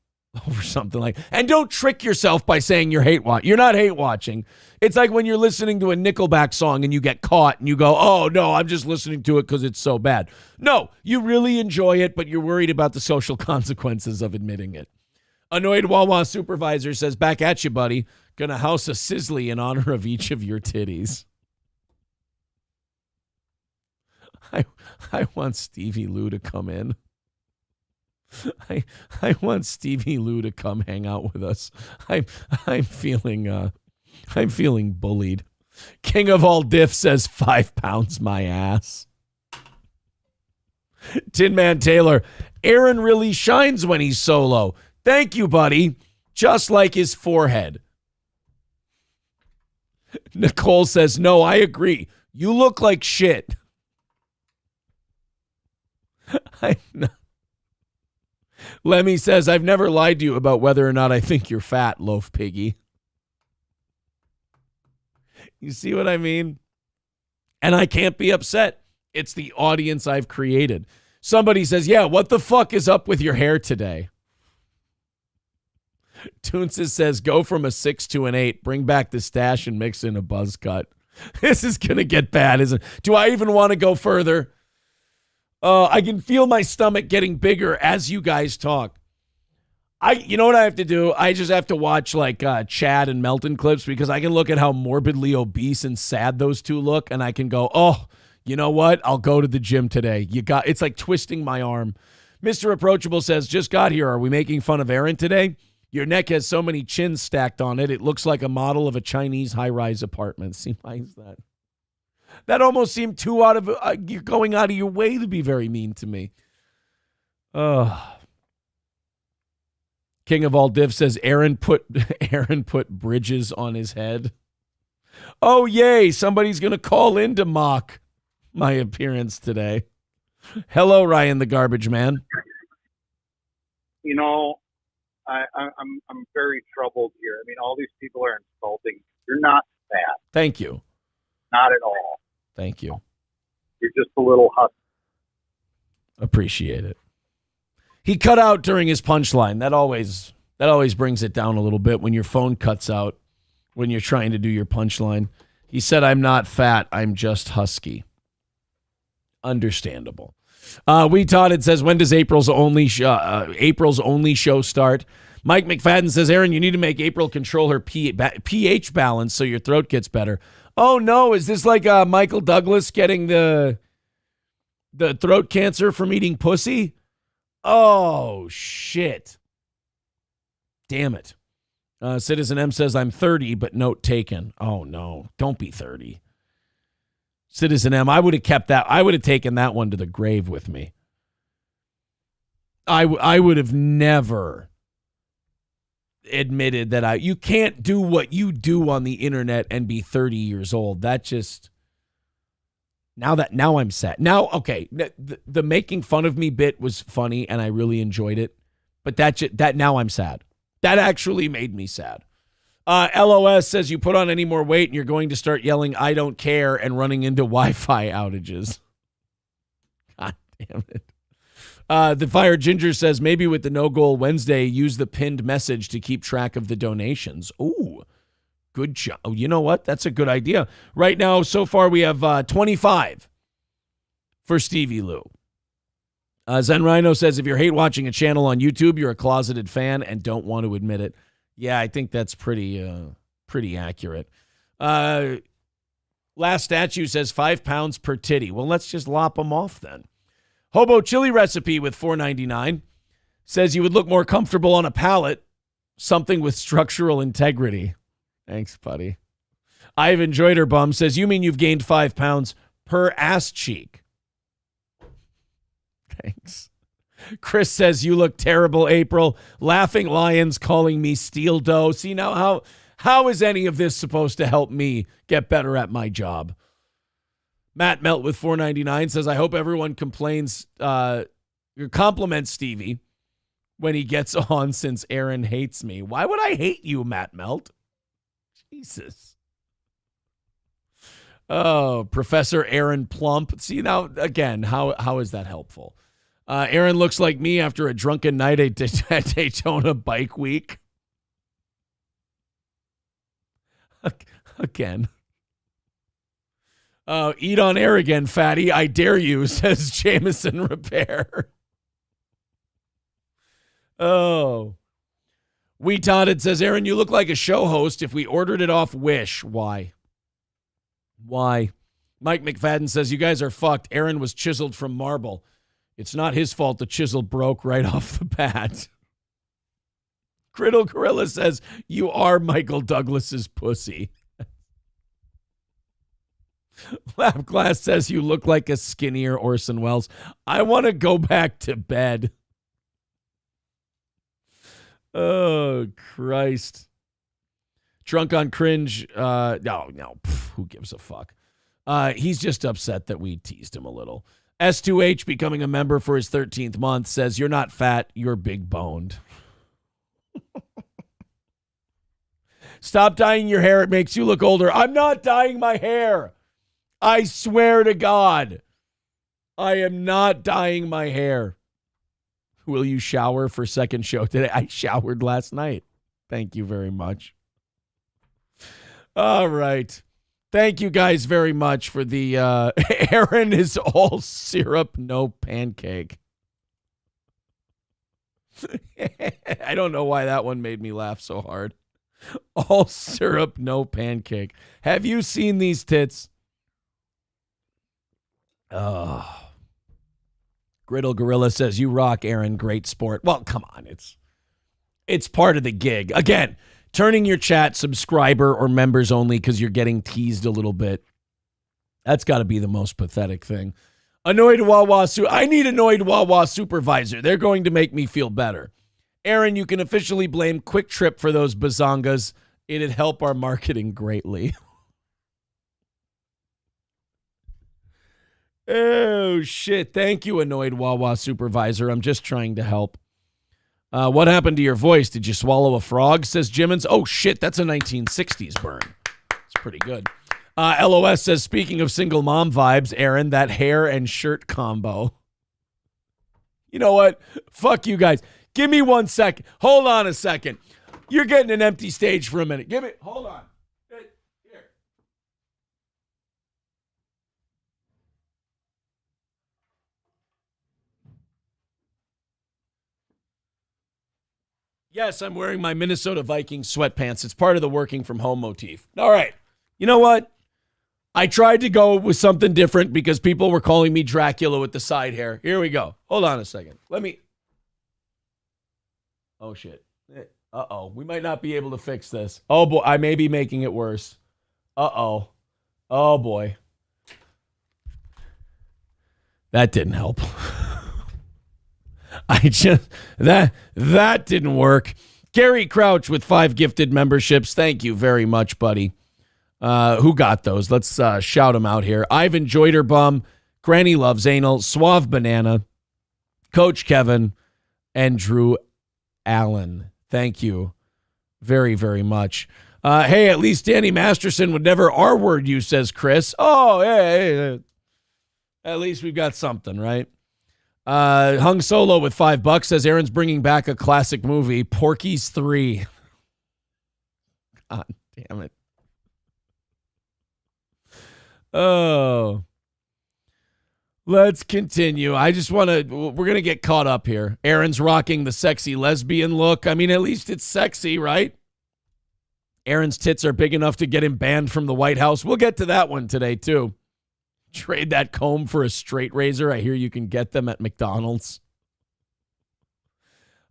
Speaker 1: over something like, and don't trick yourself by saying you're not hate watching. It's like when you're listening to a Nickelback song and you get caught and you go, oh no, I'm just listening to it because it's so bad. No, you really enjoy it, but you're worried about the social consequences of admitting it. Annoyed Wawa supervisor says, back at you, buddy. Gonna house a sizzly in honor of each of your titties. I want Stevie Lew to come in. I want Stevie Lew to come hang out with us. I'm feeling bullied. King of all diff says 5 pounds my ass. Tin Man Taylor, Aaron really shines when he's solo. Thank you, buddy. Just like his forehead. Nicole says, no, I agree. You look like shit. I know. Lemmy says, I've never lied to you about whether or not I think you're fat, loaf piggy. You see what I mean? And I can't be upset. It's the audience I've created. Somebody says, yeah, what the fuck is up with your hair today? Toonsis says, go from a 6 to an 8. Bring back the stash and mix in a buzz cut. This is going to get bad, isn't it? Do I even want to go further? I can feel my stomach getting bigger as you guys talk. You know what I have to do? I just have to watch like Chad and Melton clips because I can look at how morbidly obese and sad those two look, and I can go, oh, you know what? I'll go to the gym today. It's like twisting my arm. Mr. Approachable says, just got here. Are we making fun of Aaron today? Your neck has so many chins stacked on it. It looks like a model of a Chinese high-rise apartment. See, why is that? That almost seemed too you're going out of your way to be very mean to me. King of all diff says Aaron put bridges on his head. Oh, yay. Somebody's going to call in to mock my appearance today. Hello, Ryan the Garbage Man.
Speaker 7: You know, I'm very troubled here. I mean, all these people are insulting. You're not fat.
Speaker 1: Thank you.
Speaker 7: Not at all.
Speaker 1: Thank you.
Speaker 7: You're just a little husky.
Speaker 1: Appreciate it. He cut out during his punchline. That always brings it down a little bit when your phone cuts out when you're trying to do your punchline. He said, I'm not fat. I'm just husky. Understandable. We taught it says, when does April's only show start? Mike McFadden says, Aaron, you need to make April control her pH balance so your throat gets better. Oh, no. Is this like Michael Douglas getting the throat cancer from eating pussy? Oh, shit. Damn it. Citizen M says, I'm 30, but note taken. Oh, no. Don't be 30. Citizen M, I would have kept that. I would have taken that one to the grave with me. I would have never admitted that you can't do what you do on the internet and be 30 years old. That just, now I'm sad. Now, okay, the making fun of me bit was funny and I really enjoyed it, but that now I'm sad. That actually made me sad. LOS says you put on any more weight and you're going to start yelling, I don't care, and running into Wi-Fi outages. God damn it. The Fire Ginger says maybe with the No Goal Wednesday, use the pinned message to keep track of the donations. Ooh, good job. Oh, you know what? That's a good idea. Right now, so far, we have 25 for Stevie Lew. Zen Rhino says if you're hate watching a channel on YouTube, you're a closeted fan and don't want to admit it. Yeah, I think that's pretty accurate. Last statue says 5 pounds per titty. Well, let's just lop them off then. Hobo chili recipe with $4.99 says you would look more comfortable on a pallet, something with structural integrity. Thanks, buddy. I've enjoyed her bum says you mean you've gained 5 pounds per ass cheek. Thanks. Chris says, you look terrible, April. Laughing Lions calling me steel dough. See, now how is any of this supposed to help me get better at my job? Matt Melt with $4.99 says, I hope everyone compliments Stevie when he gets on since Aaron hates me. Why would I hate you, Matt Melt? Jesus. Oh, Professor Aaron Plump. See, now, again, how is that helpful? Aaron looks like me after a drunken night at Daytona Bike Week. Again. Eat on air again, fatty. I dare you, says Jameson Repair. Oh. We Totted says, Aaron, you look like a show host if we ordered it off Wish. Why? Mike McFadden says, you guys are fucked. Aaron was chiseled from marble. It's not his fault the chisel broke right off the bat. Griddle Gorilla says, you are Michael Douglas's pussy. Lap Glass says, you look like a skinnier Orson Welles. I want to go back to bed. Oh, Christ. Drunk on Cringe. No. Who gives a fuck? He's just upset that we teased him a little. S2H becoming a member for his 13th month says, you're not fat, you're big boned. Stop dyeing your hair. It makes you look older. I'm not dyeing my hair. I swear to God. I am not dyeing my hair. Will you shower for second show today? I showered last night. Thank you very much. All right. Thank you guys very much for the Aaron is all syrup, no pancake. I don't know why that one made me laugh so hard. All syrup, no pancake. Have you seen these tits? Oh. Griddle Gorilla says, you rock, Aaron. Great sport. Well, come on. It's part of the gig. Again, turning your chat subscriber or members only because you're getting teased a little bit. That's got to be the most pathetic thing. Annoyed Wawa. I need annoyed Wawa supervisor. They're going to make me feel better. Aaron, you can officially blame Quick Trip for those bazongas. It'd help our marketing greatly. Oh, shit. Thank you, annoyed Wawa supervisor. I'm just trying to help. What happened to your voice? Did you swallow a frog? Says Jimmins. Oh, shit. That's a 1960s burn. It's pretty good. LOS says, speaking of single mom vibes, Aaron, that hair and shirt combo. You know what? Fuck you guys. Give me 1 second. Hold on a second. You're getting an empty stage for a minute. Hold on. Here. Yes, I'm wearing my Minnesota Vikings sweatpants. It's part of the working from home motif. All right. You know what? I tried to go with something different because people were calling me Dracula with the side hair. Here we go. Hold on a second. Oh, shit. Uh-oh. We might not be able to fix this. Oh, boy. I may be making it worse. Uh-oh. Oh, boy. That didn't help. That didn't work. Gary Crouch with 5 gifted memberships. Thank you very much, buddy. Who got those? Let's shout them out here. Ivan Joyderbum, Granny Loves Anal, Suave Banana, Coach Kevin, and Drew Allen. Thank you very, very much. Hey, at least Danny Masterson would never R-word you, says Chris. Oh, hey. At least we've got something, right? Hung Solo with $5 says Aaron's bringing back a classic movie, Porky's 3. God damn it. Oh. Let's continue. We're going to get caught up here. Aaron's rocking the sexy lesbian look. I mean, at least it's sexy, right? Aaron's tits are big enough to get him banned from the White House. We'll get to that one today, too. Trade that comb for a straight razor. I hear you can get them at McDonald's.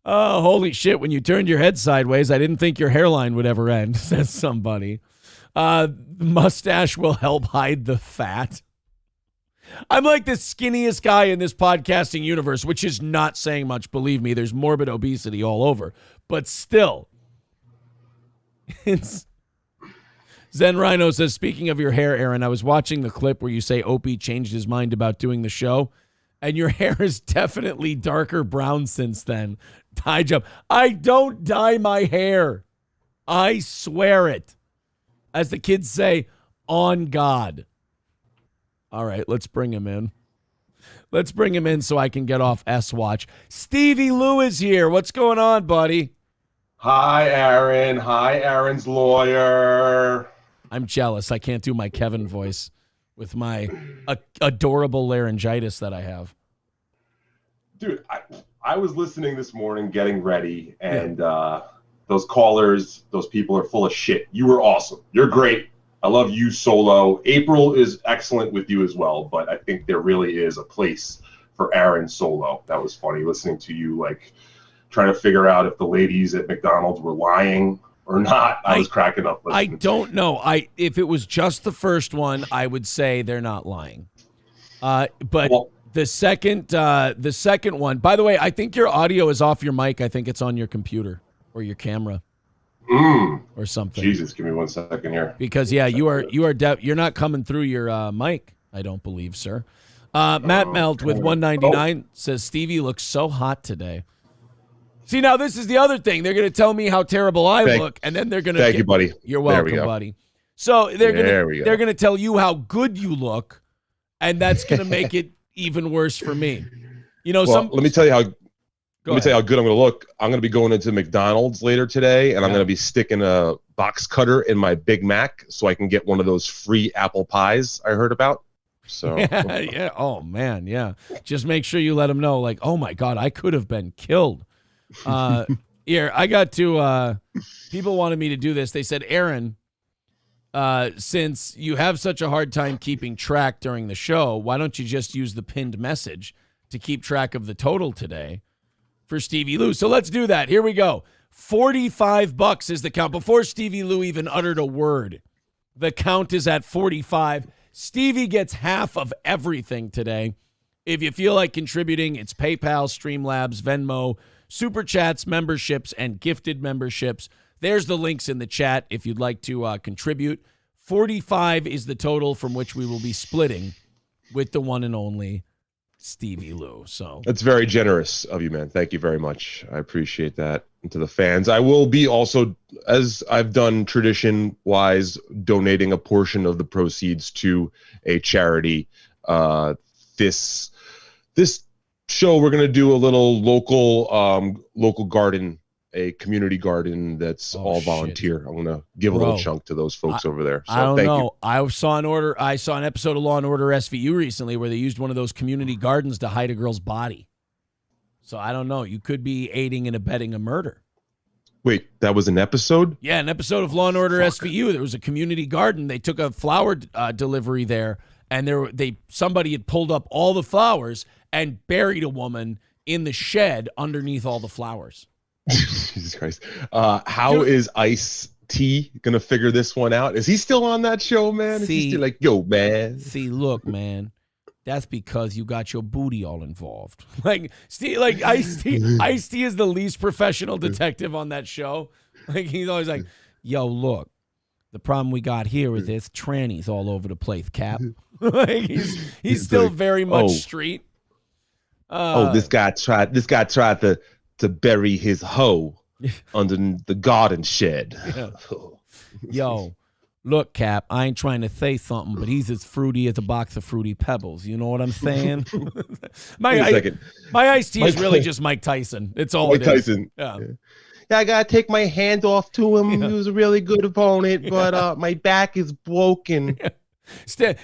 Speaker 1: Oh, holy shit. When you turned your head sideways, I didn't think your hairline would ever end, says somebody. Mustache will help hide the fat. I'm like the skinniest guy in this podcasting universe, which is not saying much. Believe me, there's morbid obesity all over. But still, it's... Zen Rhino says, speaking of your hair, Aaron, I was watching the clip where you say Opie changed his mind about doing the show, and your hair is definitely darker brown since then. Dye job. I don't dye my hair. I swear it. As the kids say, on God. All right, let's bring him in. Let's bring him in so I can get off S-Watch. Stevie Lew is here. What's going on, buddy?
Speaker 8: Hi, Aaron. Hi, Aaron's lawyer.
Speaker 1: I'm jealous. I can't do my Kevin voice with my adorable laryngitis that I have.
Speaker 8: Dude, I was listening this morning, getting ready, and those callers, those people are full of shit. You were awesome. You're great. I love you solo. April is excellent with you as well, but I think there really is a place for Aaron solo. That was funny listening to you, like, trying to figure out if the ladies at McDonald's were lying or not. I was cracking up.
Speaker 1: I don't know. If it was just the first one, I would say they're not lying. But the second one, by the way, I think your audio is off your mic. I think it's on your computer or your camera. Or something.
Speaker 8: Jesus, give me 1 second here.
Speaker 1: Because you're not coming through your mic, I don't believe, sir. Matt Melt with 199 says Stevie looks so hot today. See, now this is the other thing. They're going to tell me how terrible I look, and then they're going to
Speaker 8: Thank you, buddy.
Speaker 1: You're welcome, buddy. So they're going to tell you how good you look, and that's going to make it even worse for me. You know,
Speaker 8: let me tell you how good I'm going to look. I'm going to be going into McDonald's later today, and I'm going to be sticking a box cutter in my Big Mac so I can get one of those free apple pies I heard about. So
Speaker 1: yeah. Oh man, yeah. Just make sure you let them know, like, oh my God, I could have been killed. Here, I got to. People wanted me to do this. They said, Aaron, since you have such a hard time keeping track during the show, why don't you just use the pinned message to keep track of the total today for Stevie Lew? So let's do that. Here we go. $45 is the count. Before Stevie Lew even uttered a word, the count is at 45. Stevie gets half of everything today. If you feel like contributing, it's PayPal, Streamlabs, Venmo, Super Chats, memberships, and gifted memberships. There's the links in the chat if you'd like to contribute. 45 is the total from which we will be splitting with the one and only Stevie Lew. So
Speaker 8: that's very generous of you, man. Thank you very much. I appreciate that. And to the fans, I will be also, as I've done tradition-wise, donating a portion of the proceeds to a charity. This show, we're going to do a little local garden, a community garden that's all volunteer. I'm going to give a little chunk to those folks over there. So
Speaker 1: I don't know.
Speaker 8: You.
Speaker 1: I saw an episode of Law and Order SVU recently where they used one of those community gardens to hide a girl's body. So I don't know. You could be aiding and abetting a murder.
Speaker 8: Wait, that was an episode?
Speaker 1: Yeah, an episode of Law and Order SVU. There was a community garden. They took a flower delivery there, and somebody had pulled up all the flowers and buried a woman in the shed underneath all the flowers.
Speaker 8: Jesus Christ. How is Ice-T going to figure this one out? Is he still on that show, man? Is he still like, yo, man?
Speaker 1: See, look, man. That's because you got your booty all involved. Ice-T is the least professional detective on that show. Like, he's always like, yo, look. The problem we got here is there's trannies all over the place, Cap. Like, he's still like, very much street.
Speaker 8: This guy tried to bury his hoe under the garden shed.
Speaker 1: Yeah. Yo, look, Cap, I ain't trying to say something, but he's as fruity as a box of Fruity Pebbles. You know what I'm saying? My Ice-T is really just Mike Tyson. It's all
Speaker 8: Mike Tyson.
Speaker 1: Yeah.
Speaker 8: Yeah, I gotta take my hand off to him. Yeah. He was a really good opponent, but my back is broken.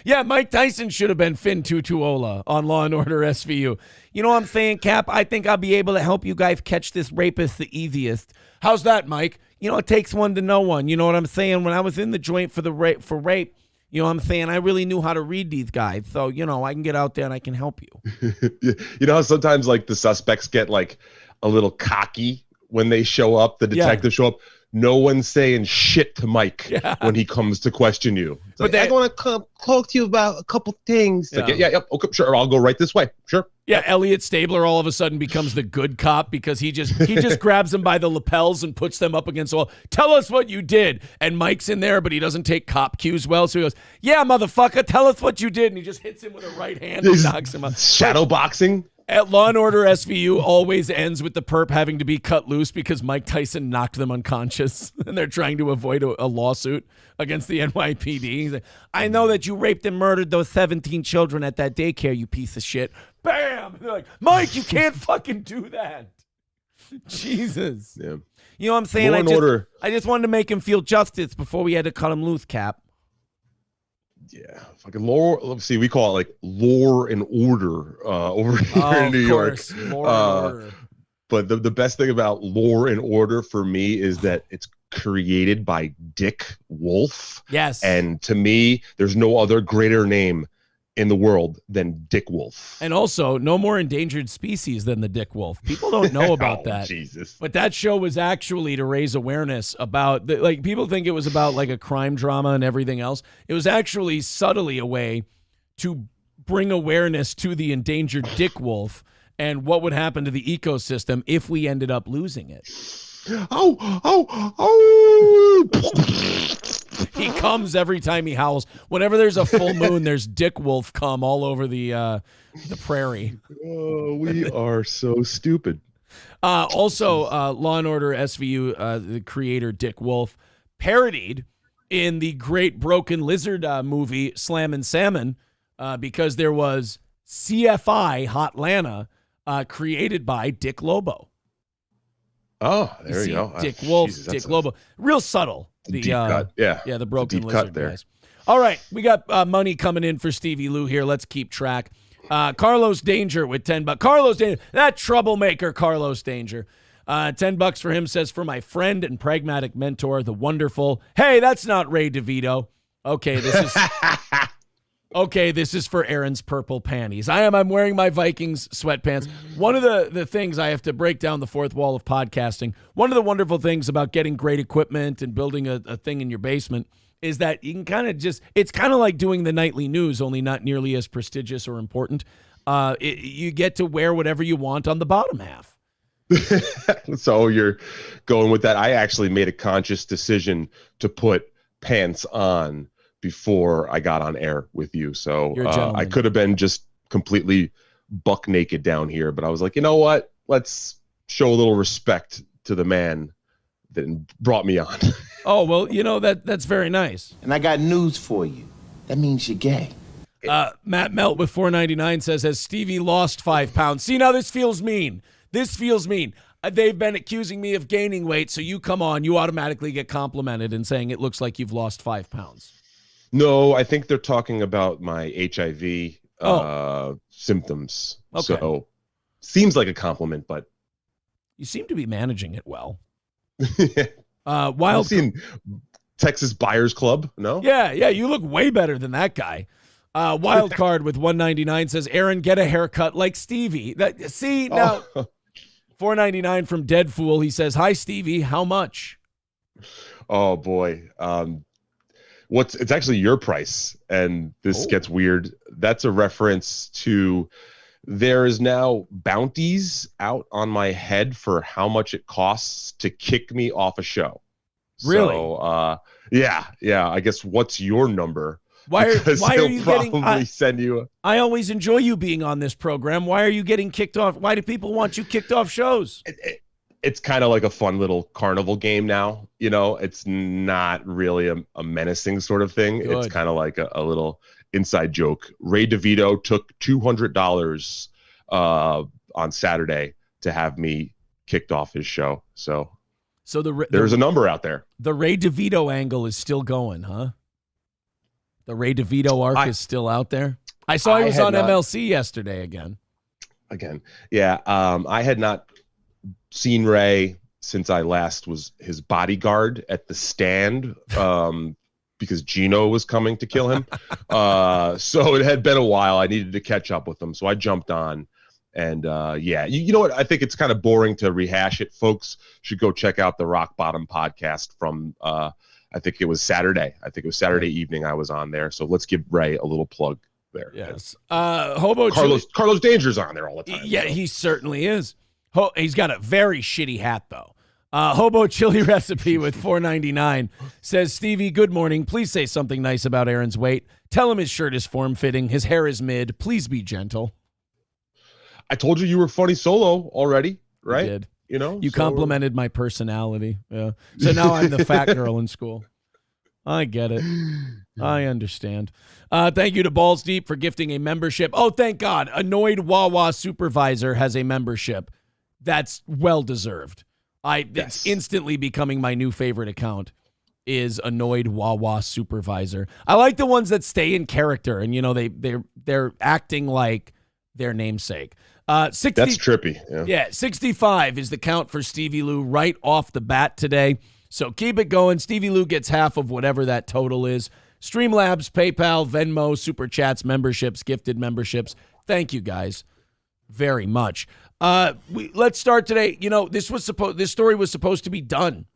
Speaker 1: Yeah, Mike Tyson should have been Finn Tutuola on Law and Order SVU. You know what I'm saying, Cap? I think I'll be able to help you guys catch this rapist the easiest. How's that, Mike? You know, it takes one to know one. You know what I'm saying? When I was in the joint for rape, you know what I'm saying? I really knew how to read these guys. So, you know, I can get out there and I can help you.
Speaker 8: You know how sometimes like the suspects get like a little cocky when they show up, the detectives show up? No one's saying shit to Mike when he comes to question you. But I want to talk to you about a couple things. Like, okay, sure, I'll go right this way. Sure.
Speaker 1: Yeah, Elliot Stabler all of a sudden becomes the good cop because he just grabs them by the lapels and puts them up against the wall. Tell us what you did. And Mike's in there, but he doesn't take cop cues well. So he goes, yeah, motherfucker, tell us what you did. And he just hits him with a right hand and knocks him out.
Speaker 8: Shadow boxing.
Speaker 1: At Law and Order SVU always ends with the perp having to be cut loose because Mike Tyson knocked them unconscious and they're trying to avoid a lawsuit against the NYPD. He's like, I know that you raped and murdered those 17 children at that daycare, you piece of shit. Bam! And they're like, Mike, you can't fucking do that. Jesus.
Speaker 8: Yeah.
Speaker 1: You know what I'm saying? I just wanted to make him feel justice before we had to cut him loose, Cap.
Speaker 8: Yeah, fucking lore. Let's see, we call it like lore and order over here in New York.
Speaker 1: Lore and order.
Speaker 8: But the best thing about lore and order for me is that it's created by Dick Wolf.
Speaker 1: Yes.
Speaker 8: And to me, there's no other greater name in the world than Dick Wolf.
Speaker 1: And also, no more endangered species than the Dick Wolf. People don't know about that.
Speaker 8: Jesus.
Speaker 1: But that show was actually to raise awareness about, like, people think it was about like a crime drama and everything else. It was actually subtly a way to bring awareness to the endangered Dick Wolf and what would happen to the ecosystem if we ended up losing it. He comes every time he howls. Whenever there's a full moon, there's Dick Wolf come all over the prairie.
Speaker 8: Oh, we are so stupid.
Speaker 1: Also, Law and Order SVU, the creator Dick Wolf, parodied in the great Broken Lizard movie Slammin' Salmon because there was CFI Hotlanta created by Dick Lobo.
Speaker 8: Oh, there you go.
Speaker 1: Dick Wolf,
Speaker 8: Jesus,
Speaker 1: Dick Lobo. Real subtle. The
Speaker 8: deep cut. Yeah.
Speaker 1: Yeah, the Broken
Speaker 8: deep
Speaker 1: Lizard
Speaker 8: cut there.
Speaker 1: guys. All right, we got money coming in for Stevie Lew here. Let's keep track. Carlos Danger with $10. Carlos Danger, that troublemaker Carlos Danger. $10 for him, says, for my friend and pragmatic mentor, the wonderful. Hey, that's not Ray DeVito. Okay, this is for Aaron's purple panties. I'm wearing my Vikings sweatpants. One of the things I have to break down the fourth wall of podcasting. One of the wonderful things about getting great equipment and building a thing in your basement is that you can kind of it's kind of like doing the nightly news, only not nearly as prestigious or important. You get to wear whatever you want on the bottom half.
Speaker 8: So you're going with that. I actually made a conscious decision to put pants on before I got on air with you. So I could have been just completely buck naked down here, but I was like, you know what? Let's show a little respect to the man that brought me on.
Speaker 1: Oh, well, you know, that's very nice.
Speaker 9: And I got news for you. That means you're gay.
Speaker 1: Matt Melt with $4.99 says, has Stevie lost 5 pounds? See, now this feels mean. This feels mean. They've been accusing me of gaining weight, so you come on, you automatically get complimented and saying it looks like you've lost 5 pounds.
Speaker 8: No, I think they're talking about my HIV symptoms.
Speaker 1: Okay.
Speaker 8: So seems like a compliment, but
Speaker 1: you seem to be managing it well.
Speaker 8: I've seen Texas Buyers Club. No?
Speaker 1: Yeah, you look way better than that guy. Wild Card with $1.99 says, Aaron, get a haircut like Stevie. Now $4.99 from Dead Fool. He says, hi, Stevie, how much?
Speaker 8: Oh boy. It's actually your price, and this gets weird. That's a reference to there is now bounties out on my head for how much it costs to kick me off a show.
Speaker 1: Really?
Speaker 8: So, yeah. I guess what's your number?
Speaker 1: Why are you
Speaker 8: probably send you?
Speaker 1: I always enjoy you being on this program. Why are you getting kicked off? Why do people want you kicked off shows?
Speaker 8: It's kind of like a fun little carnival game now. You know, it's not really a menacing sort of thing.
Speaker 1: Good.
Speaker 8: It's kind of like a little inside joke. Ray DeVito took $200 on Saturday to have me kicked off his show. So there's a number out there.
Speaker 1: The Ray DeVito angle is still going, huh? The Ray DeVito arc is still out there. I saw he was on MLC yesterday again.
Speaker 8: Yeah. I had not seen Ray since I last was his bodyguard at the stand because Gino was coming to kill him. So it had been a while. I needed to catch up with him. So I jumped on. And you know what? I think it's kind of boring to rehash it. Folks should go check out the Rock Bottom podcast from I think it was Saturday. Evening I was on there. So let's give Ray a little plug there.
Speaker 1: Yes.
Speaker 8: Carlos Danger's on there all the time.
Speaker 1: Yeah, so. He certainly is. He's got a very shitty hat, though. Hobo Chili Recipe with $4.99 says, Stevie, good morning. Please say something nice about Aaron's weight. Tell him his shirt is form-fitting. His hair is mid. Please be gentle.
Speaker 8: I told you were funny solo already, right?
Speaker 1: You did.
Speaker 8: You know,
Speaker 1: You complimented my personality. Yeah. So now I'm the fat girl in school. I get it. I understand. Thank you to Balls Deep for gifting a membership. Oh, thank God. Annoyed Wawa Supervisor has a membership. That's well-deserved. It's instantly becoming my new favorite account is Annoyed Wawa Supervisor. I like the ones that stay in character and, you know, they're acting like their namesake. 60,
Speaker 8: that's trippy.
Speaker 1: Yeah, 65 is the count for Stevie Lew right off the bat today. So keep it going. Stevie Lew gets half of whatever that total is. Streamlabs, PayPal, Venmo, Super Chats, memberships, gifted memberships. Thank you guys very much. Let's start today. You know, this story was supposed to be done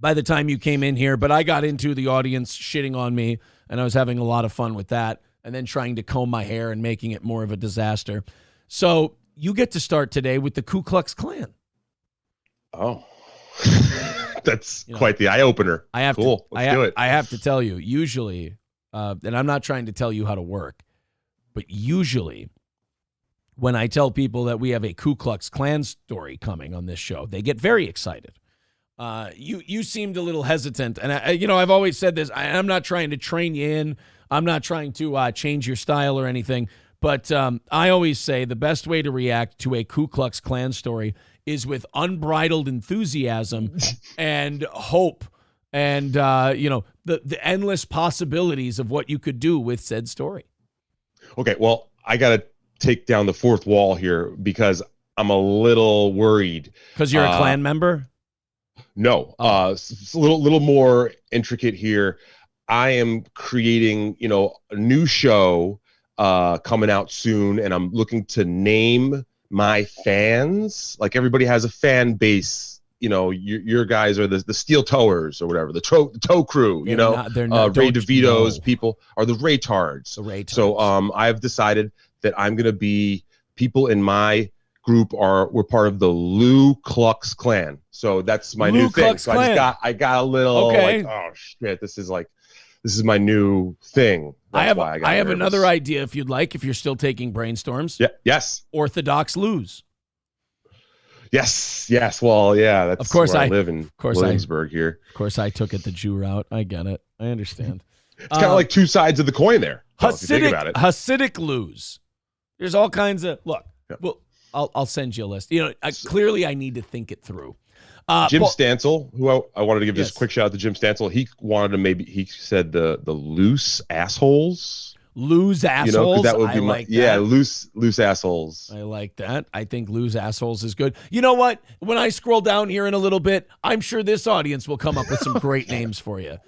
Speaker 1: by the time you came in here, but I got into the audience shitting on me, and I was having a lot of fun with that, and then trying to comb my hair and making it more of a disaster. So you get to start today with the Ku Klux Klan.
Speaker 8: Oh, that's quite the eye opener. Let's do it.
Speaker 1: I have to tell you, usually, and I'm not trying to tell you how to work, but usually when I tell people that we have a Ku Klux Klan story coming on this show, they get very excited. You seemed a little hesitant, and I've always said this. I'm not trying to train you in. I'm not trying to change your style or anything. But I always say the best way to react to a Ku Klux Klan story is with unbridled enthusiasm and hope and, the endless possibilities of what you could do with said story.
Speaker 8: Okay, well, I got to take down the fourth wall here because I'm a little worried.
Speaker 1: Because you're a Klan member?
Speaker 8: No, it's a little more intricate here. I am creating, a new show coming out soon, and I'm looking to name my fans. Like everybody has a fan base. Your guys are the Steel Towers or whatever, the Tow Crew. Ray DeVito's people are the Raytards.
Speaker 1: The Raytards.
Speaker 8: So I've decided that I'm going to be people in my group we're part of the Lew Klux Klan. So that's my new thing. So I got a little like, oh shit, this is my new thing.
Speaker 1: I have another idea if you'd like, if you're still taking brainstorms.
Speaker 8: Yeah. Yes.
Speaker 1: Orthodox Lews.
Speaker 8: Yes. Well, yeah. That's
Speaker 1: of course
Speaker 8: where I live in Williamsburg here.
Speaker 1: Of course, I took it the Jew route. I get it. I understand.
Speaker 8: It's kind of like two sides of the coin there. If you think about it.
Speaker 1: Hasidic Lews. There's all kinds of look. Yeah. Well, I'll send you a list. Clearly I need to think it through.
Speaker 8: Jim Stansel, who I wanted to give just a quick shout out to Jim Stansel. He wanted to he said the loose assholes.
Speaker 1: Loose assholes.
Speaker 8: That would be loose assholes.
Speaker 1: I like that. I think loose assholes is good. You know what? When I scroll down here in a little bit, I'm sure this audience will come up with some great names for you.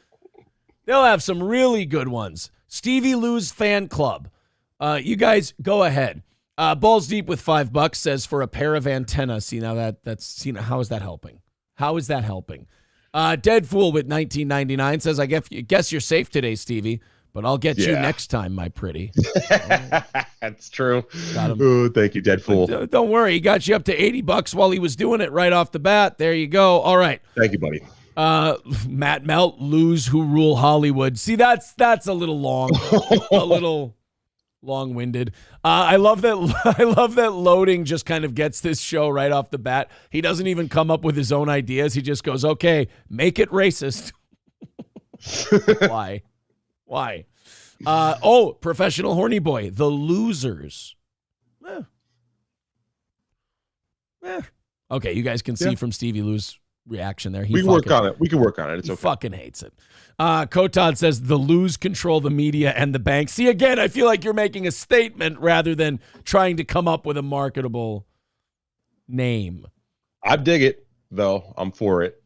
Speaker 1: They'll have some really good ones. Stevie Lew's Fan Club. You guys go ahead. Balls Deep with $5 says for a pair of antennas. See, now how is that helping? How is that helping? Dead Fool with $19.99 says, I guess you're safe today, Stevie, but I'll get you next time, my pretty.
Speaker 8: That's true. Oh, thank you, Dead Fool.
Speaker 1: Don't worry. He got you up to $80 while he was doing it right off the bat. There you go. All right.
Speaker 8: Thank you, buddy.
Speaker 1: Matt Melt, Lose Who Rule Hollywood. See, that's a little long. A little long-winded. I love that Loading just kind of gets this show right off the bat. He doesn't even come up with his own ideas. He just goes, okay, make it racist. Why? Professional Horny Boy, The Losers. Okay, you guys can see from Stevie Lew's reaction there.
Speaker 8: We can work on it. It's okay.
Speaker 1: He fucking hates it. Kotad says the Lews control the media and the bank. See, again, I feel like you're making a statement rather than trying to come up with a marketable name.
Speaker 8: I dig it, though. I'm for it.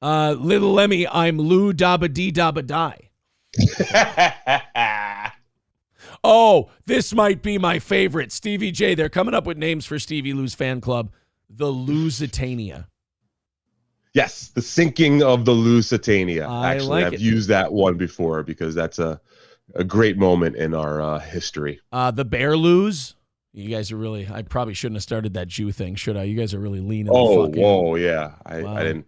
Speaker 1: Little Lemmy, I'm Lou Dabba Dee Dabba Die. Oh, this might be my favorite. Stevie J, they're coming up with names for Stevie Lew's fan club. The Lusitania.
Speaker 8: Yes, the sinking of the Lusitania. Actually, I've used that one before because that's a great moment in our history.
Speaker 1: The Bear Lose. You guys are really. I probably shouldn't have started that Jew thing, should I? You guys are really leaning.
Speaker 8: Yeah. I didn't.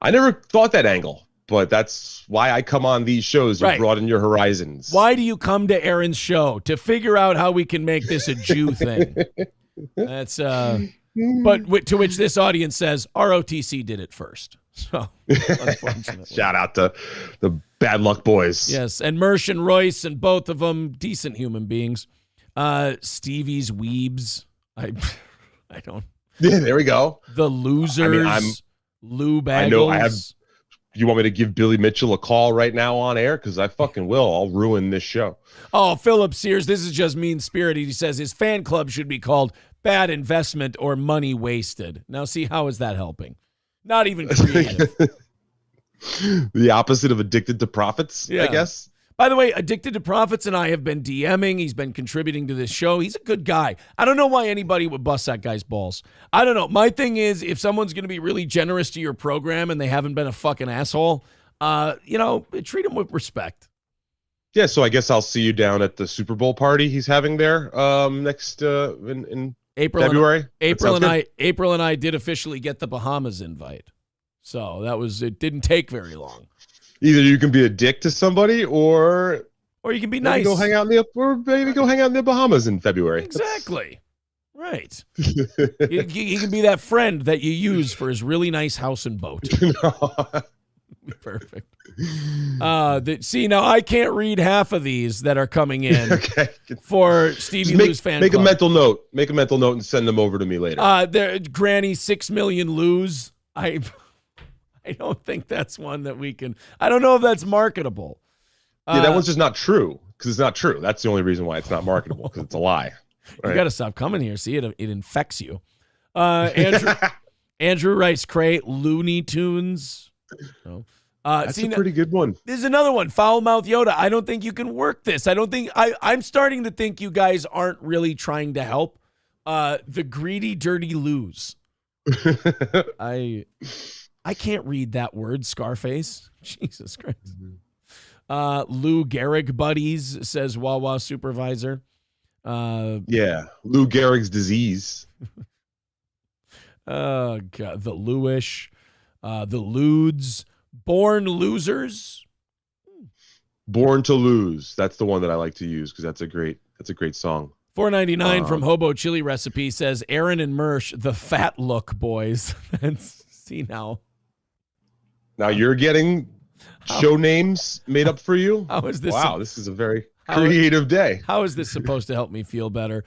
Speaker 8: I never thought that angle, but that's why I come on these shows. You broaden your horizons.
Speaker 1: Why do you come to Aaron's show? To figure out how we can make this a Jew thing. That's but to which this audience says ROTC did it first. So unfortunately.
Speaker 8: Shout out to the Bad Luck Boys.
Speaker 1: Yes, and Mersh and Royce, and both of them decent human beings. Stevie's Weebs. I don't.
Speaker 8: Yeah, there we go.
Speaker 1: The Losers.
Speaker 8: I'm
Speaker 1: Lou Bagels.
Speaker 8: I know I have. You want me to give Billy Mitchell a call right now on air? Because I fucking will. I'll ruin this show.
Speaker 1: Oh, Philip Sears, this is just mean-spirited. He says his fan club should be called Bad Investment or Money Wasted. Now, see, how is that helping? Not even creative.
Speaker 8: The opposite of Addicted to Profits,
Speaker 1: Yeah.
Speaker 8: I guess.
Speaker 1: By the way, Addicted to Profits and I have been DMing. He's been contributing to this show. He's a good guy. I don't know why anybody would bust that guy's balls. I don't know. My thing is, if someone's going to be really generous to your program and they haven't been a fucking asshole, treat them with respect.
Speaker 8: Yeah, so I guess I'll see you down at the Super Bowl party he's having there next in February.
Speaker 1: April and I did officially get the Bahamas invite. So it didn't take very long.
Speaker 8: Either you can be a dick to somebody or
Speaker 1: you can be
Speaker 8: maybe
Speaker 1: nice.
Speaker 8: go hang out in the Bahamas in February.
Speaker 1: Exactly. Right. he can be that friend that you use for his really nice house and boat. Perfect. See, now I can't read half of these that are coming in for Stevie Lew's fan
Speaker 8: Make
Speaker 1: club.
Speaker 8: a mental note. Make a mental note and send them over to me later.
Speaker 1: Granny 6 million Lose. I don't think that's one that we can. I don't know if that's marketable.
Speaker 8: Yeah, that one's just not true because it's not true. That's the only reason why it's not marketable because it's a lie. Right?
Speaker 1: You got to stop coming here. See, it infects you. Andrew writes, "Cray Looney Tunes." No.
Speaker 8: That's a pretty good one.
Speaker 1: There's another one, Foul Mouth Yoda. I don't think you can work this. I don't think I'm starting to think you guys aren't really trying to help. The Greedy Dirty Lose. I can't read that word, Scarface. Jesus Christ. Lou Gehrig Buddies, says Wawa Supervisor.
Speaker 8: Yeah, Lou Gehrig's disease.
Speaker 1: Oh, God. The Lewish. The Ludes. Born Losers.
Speaker 8: Born to Lose. That's the one that I like to use because that's a great song.
Speaker 1: $4.99 from Hobo Chili Recipe says Aaron and Mersh, the fat look boys. See now.
Speaker 8: Now you're getting show names made up for you?
Speaker 1: How is this?
Speaker 8: Wow, this is a very creative day.
Speaker 1: How is this supposed to help me feel better?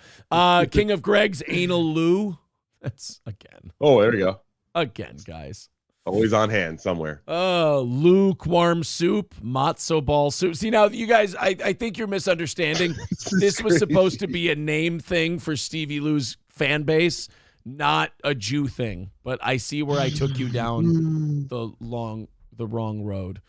Speaker 1: King of Greg's Anal Lou. That's again.
Speaker 8: Oh, there you go.
Speaker 1: Again, guys.
Speaker 8: Always on hand somewhere.
Speaker 1: Lukewarm soup, matzo ball soup. See, now, you guys, I think you're misunderstanding. This was supposed to be a name thing for Stevie Lew's fan base, not a Jew thing. But I see where I took you down the wrong road.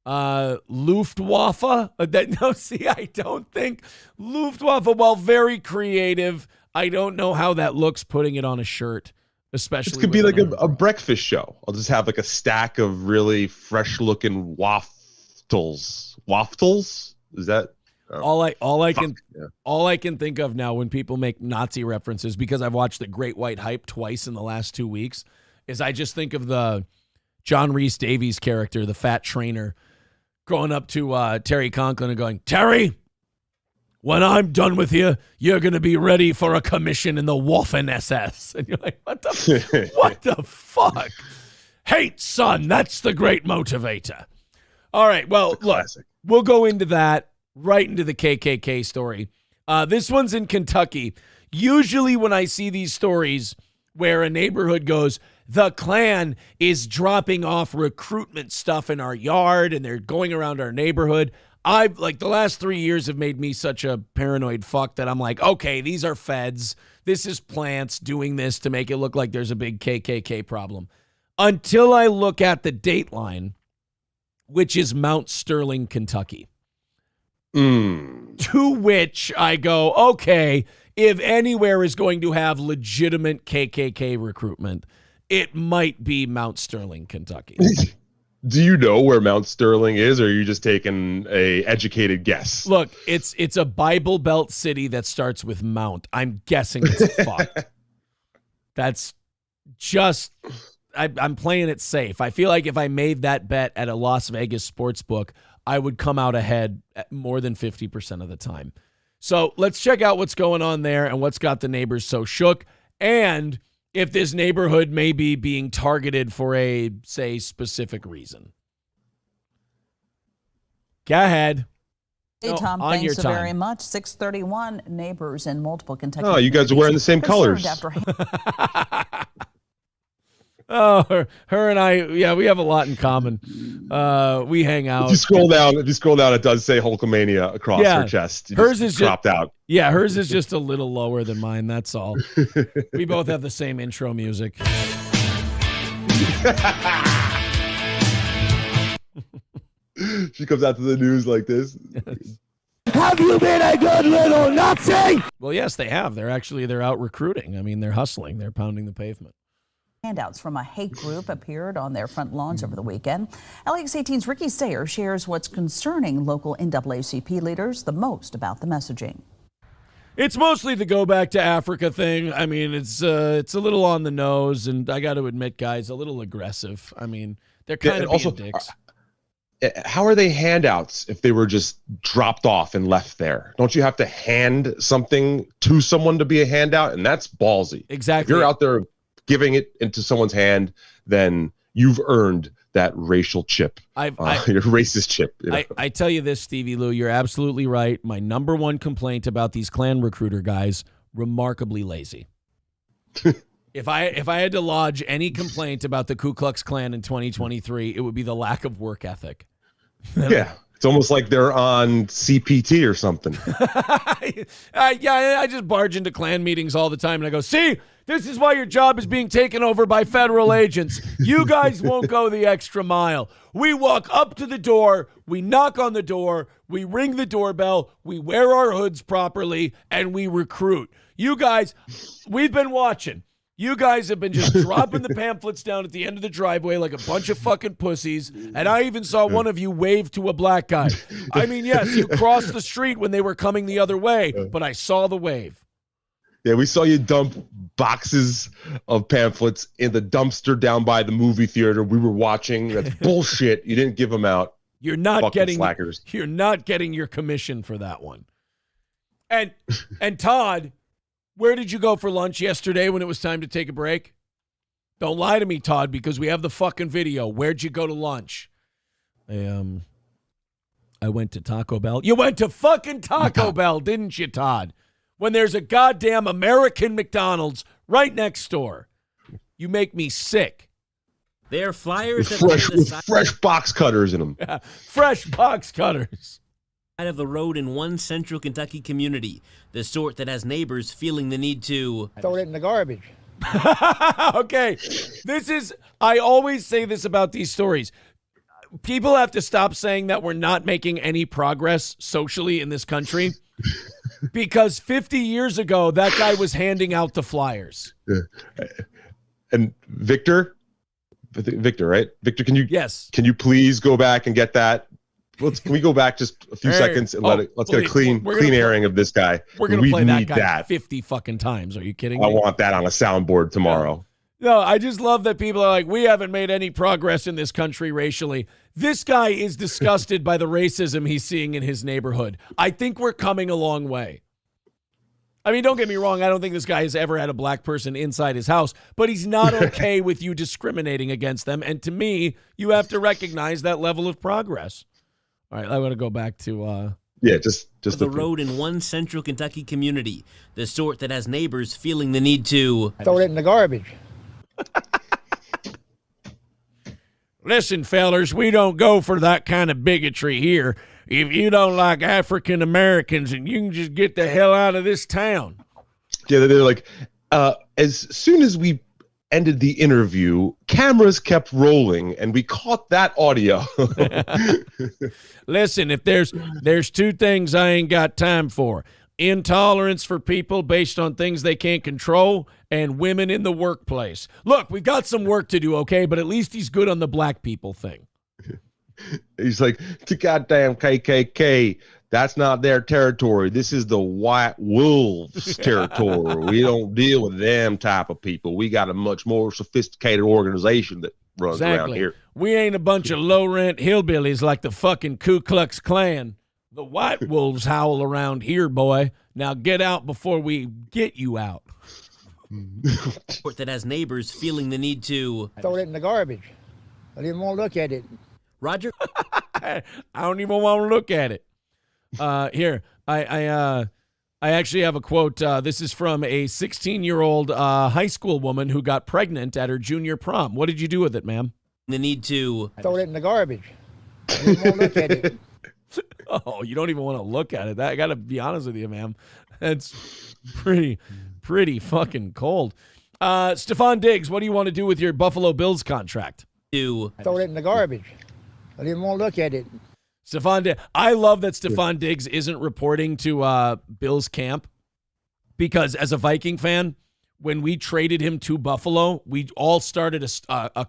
Speaker 1: Luftwaffe. I don't think Luftwaffe, while very creative, I don't know how that looks putting it on a shirt. Especially
Speaker 8: this could be like a breakfast show. I'll just have like a stack of really fresh looking waftles. Waftles? Is that
Speaker 1: all I can think of now when people make Nazi references, because I've watched The Great White Hype twice in the last 2 weeks, is I just think of the John Rhys Davies character, the fat trainer, going up to Terry Conklin and going, "Terry, when I'm done with you, you're going to be ready for a commission in the Waffen-SS." And you're like, what the fuck? Hate, son, that's the great motivator. All right, well, look, we'll go into that, right into the KKK story. This one's in Kentucky. Usually when I see these stories where a neighborhood goes, the Klan is dropping off recruitment stuff in our yard and they're going around our neighborhood, the last 3 years have made me such a paranoid fuck that I'm like, okay, these are feds. This is plants doing this to make it look like there's a big KKK problem. Until I look at the dateline, which is Mount Sterling, Kentucky. To which I go, okay, if anywhere is going to have legitimate KKK recruitment, it might be Mount Sterling, Kentucky.
Speaker 8: Do you know where Mount Sterling is, or are you just taking a educated guess?
Speaker 1: Look, it's a Bible Belt city that starts with Mount. I'm guessing it's fucked. That's just, I'm playing it safe. I feel like if I made that bet at a Las Vegas sports book, I would come out ahead more than 50% of the time. So let's check out what's going on there and what's got the neighbors so shook, and if this neighborhood may be being targeted for a, say, specific reason. Go ahead.
Speaker 10: Hey, Tom,
Speaker 1: on
Speaker 10: thanks
Speaker 1: your
Speaker 10: so
Speaker 1: time.
Speaker 10: very much. 6:31, neighbors in multiple Kentucky.
Speaker 8: Oh, you guys are wearing the same colors.
Speaker 1: Oh, her and I, yeah, we have a lot in common. We hang out.
Speaker 8: If you scroll down, it does say Hulkamania across her chest.
Speaker 1: Hers is
Speaker 8: dropped out.
Speaker 1: Yeah, hers is just a little lower than mine. That's all. We both have the same intro music.
Speaker 8: She comes out to the news like this.
Speaker 11: Have you been a good little Nazi?
Speaker 1: Well, yes, they have. They're out recruiting. I mean, they're hustling. They're pounding the pavement.
Speaker 10: Handouts from a hate group appeared on their front lawns over the weekend. LAX 18's Ricky Sayer shares what's concerning local NAACP leaders the most about the messaging.
Speaker 1: It's mostly the go back to Africa thing. I mean, it's a little on the nose, and I got to admit, guys, a little aggressive. I mean, they're kind of being dicks.
Speaker 8: How are they handouts if they were just dropped off and left there? Don't you have to hand something to someone to be a handout? And that's ballsy.
Speaker 1: Exactly.
Speaker 8: If you're out there giving it into someone's hand, then you've earned that racial chip, your racist chip. You know?
Speaker 1: I tell you this, Stevie Lew, you're absolutely right. My number one complaint about these Klan recruiter guys, remarkably lazy. If I had to lodge any complaint about the Ku Klux Klan in 2023, it would be the lack of work ethic.
Speaker 8: Yeah. It's almost like they're on CPT or something.
Speaker 1: I just barge into Klan meetings all the time, and I go, see, this is why your job is being taken over by federal agents. You guys won't go the extra mile. We walk up to the door, we knock on the door, we ring the doorbell, we wear our hoods properly, and we recruit. You guys, we've been watching. You guys have been just dropping the pamphlets down at the end of the driveway like a bunch of fucking pussies, and I even saw one of you wave to a black guy. I mean, yes, you crossed the street when they were coming the other way, but I saw the wave.
Speaker 8: Yeah, we saw you dump boxes of pamphlets in the dumpster down by the movie theater we were watching. That's bullshit. You didn't give them out.
Speaker 1: You're not getting
Speaker 8: slackers.
Speaker 1: You're not getting your commission for that one. And Todd, where did you go for lunch yesterday when it was time to take a break? Don't lie to me, Todd, because we have the fucking video. Where'd you go to lunch? I went to Taco Bell. You went to fucking Taco Bell, didn't you, Todd? When there's a goddamn American McDonald's right next door. You make me sick.
Speaker 12: They're flyers
Speaker 8: with fresh box cutters in them.
Speaker 1: Yeah, fresh box cutters.
Speaker 12: Side of the road in one central Kentucky community, the sort that has neighbors feeling the need to
Speaker 11: Throw it in the garbage.
Speaker 1: Okay, I always say this about these stories. People have to stop saying that we're not making any progress socially in this country because 50 years ago, that guy was handing out the flyers.
Speaker 8: And Victor, right? Victor, can you please go back and get that? Can we go back just a few seconds and let's get a clean airing of this guy.
Speaker 1: We're going to play that guy 50 fucking times. Are you kidding me?
Speaker 8: I want that on a soundboard tomorrow.
Speaker 1: No, I just love that people are like, we haven't made any progress in this country racially. This guy is disgusted by the racism he's seeing in his neighborhood. I think we're coming a long way. I mean, don't get me wrong. I don't think this guy has ever had a black person inside his house, but he's not okay with you discriminating against them. And to me, you have to recognize that level of progress. All right, I want to go back to
Speaker 8: just
Speaker 12: the road in one central Kentucky community, the sort that has neighbors feeling the need to
Speaker 11: Throw it in the garbage.
Speaker 1: Listen, fellers, we don't go for that kind of bigotry here. If you don't like African Americans, and you can just get the hell out of this town.
Speaker 8: Yeah, they're like, as soon as we ended the interview, cameras kept rolling, and we caught that audio.
Speaker 1: Listen, if there's two things I ain't got time for: intolerance for people based on things they can't control, and women in the workplace. Look, we've got some work to do, okay? But at least he's good on the black people thing.
Speaker 8: He's like, the goddamn KKK. That's not their territory. This is the white wolves' territory. We don't deal with them type of people. We got a much more sophisticated organization that runs around here.
Speaker 1: We ain't a bunch of low-rent hillbillies like the fucking Ku Klux Klan. The white wolves howl around here, boy. Now get out before we get you out.
Speaker 12: That has neighbors feeling the need to
Speaker 11: throw it in the garbage. I didn't want to look at it.
Speaker 12: Roger.
Speaker 1: I don't even want to look at it. Here, I actually have a quote. This is from a 16-year-old high school woman who got pregnant at her junior prom. What did you do with it, ma'am?
Speaker 12: The need to
Speaker 11: throw it in the garbage. I didn't want to look at it.
Speaker 1: Oh, you don't even want to look at it. I got to be honest with you, ma'am. That's pretty fucking cold. Stephon Diggs, what do you want to do with your Buffalo Bills contract?
Speaker 12: To
Speaker 11: throw it in the garbage. I didn't want to look at it.
Speaker 1: Stephon Diggs. I love that Stephon Diggs isn't reporting to Bills camp because as a Viking fan, when we traded him to Buffalo, we all started a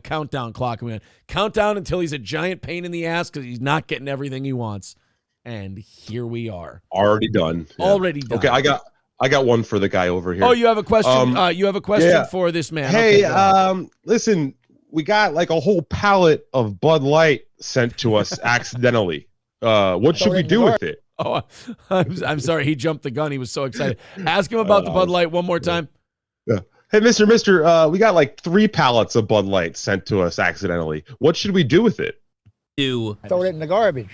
Speaker 1: countdown clock. We went, countdown until he's a giant pain in the ass because he's not getting everything he wants. And here we are.
Speaker 8: Already done. Yeah.
Speaker 1: Already done.
Speaker 8: Okay, I got one for the guy over here.
Speaker 1: Oh, you have a question? You have a question for this man.
Speaker 8: Hey,
Speaker 1: okay,
Speaker 8: listen, we got like a whole pallet of Bud Light sent to us accidentally. What should we do with it?
Speaker 1: Oh, I'm sorry. He jumped the gun. He was so excited. Ask him about the Bud Light one more time.
Speaker 8: Yeah. Hey, Mister, we got like 3 pallets of Bud Light sent to us accidentally. What should we do with it?
Speaker 12: To
Speaker 11: throw it in the garbage.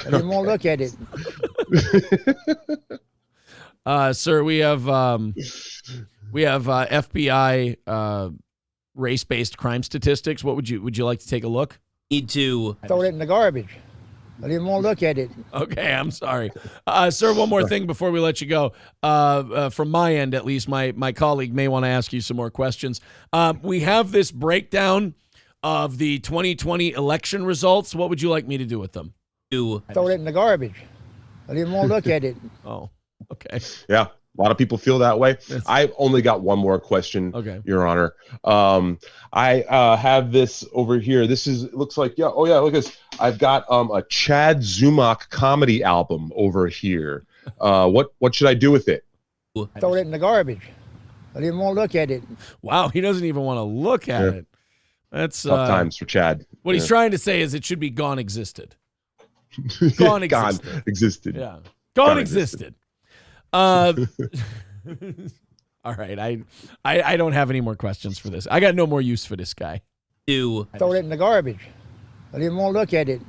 Speaker 11: I didn't want to look at it.
Speaker 1: Sir, we have FBI race-based crime statistics. What would you like to take a look?
Speaker 12: Need to
Speaker 11: throw it in the garbage. I didn't want to look at it.
Speaker 1: Okay, I'm sorry. Sir, one more thing before we let you go. From my end, at least, my colleague may want to ask you some more questions. We have this breakdown of the 2020 election results. What would you like me to do with them?
Speaker 12: To
Speaker 11: throw it in the garbage. I didn't want to look at it.
Speaker 1: Oh, okay.
Speaker 8: Yeah, a lot of people feel that way. I've only got one more question, Your Honor. I have this over here. It looks like, look at this. I've got a Chad Zumach comedy album over here. What should I do with it?
Speaker 11: Throw it in the garbage. I didn't want to look at it.
Speaker 1: Wow, he doesn't even want to look at it. That's
Speaker 8: tough times for Chad.
Speaker 1: What he's trying to say is it should be gone existed. Gone existed. Yeah. Gone existed. All right. I don't have any more questions for this. I got no more use for this guy.
Speaker 12: To
Speaker 11: throw it in the garbage. I didn't want to look at it.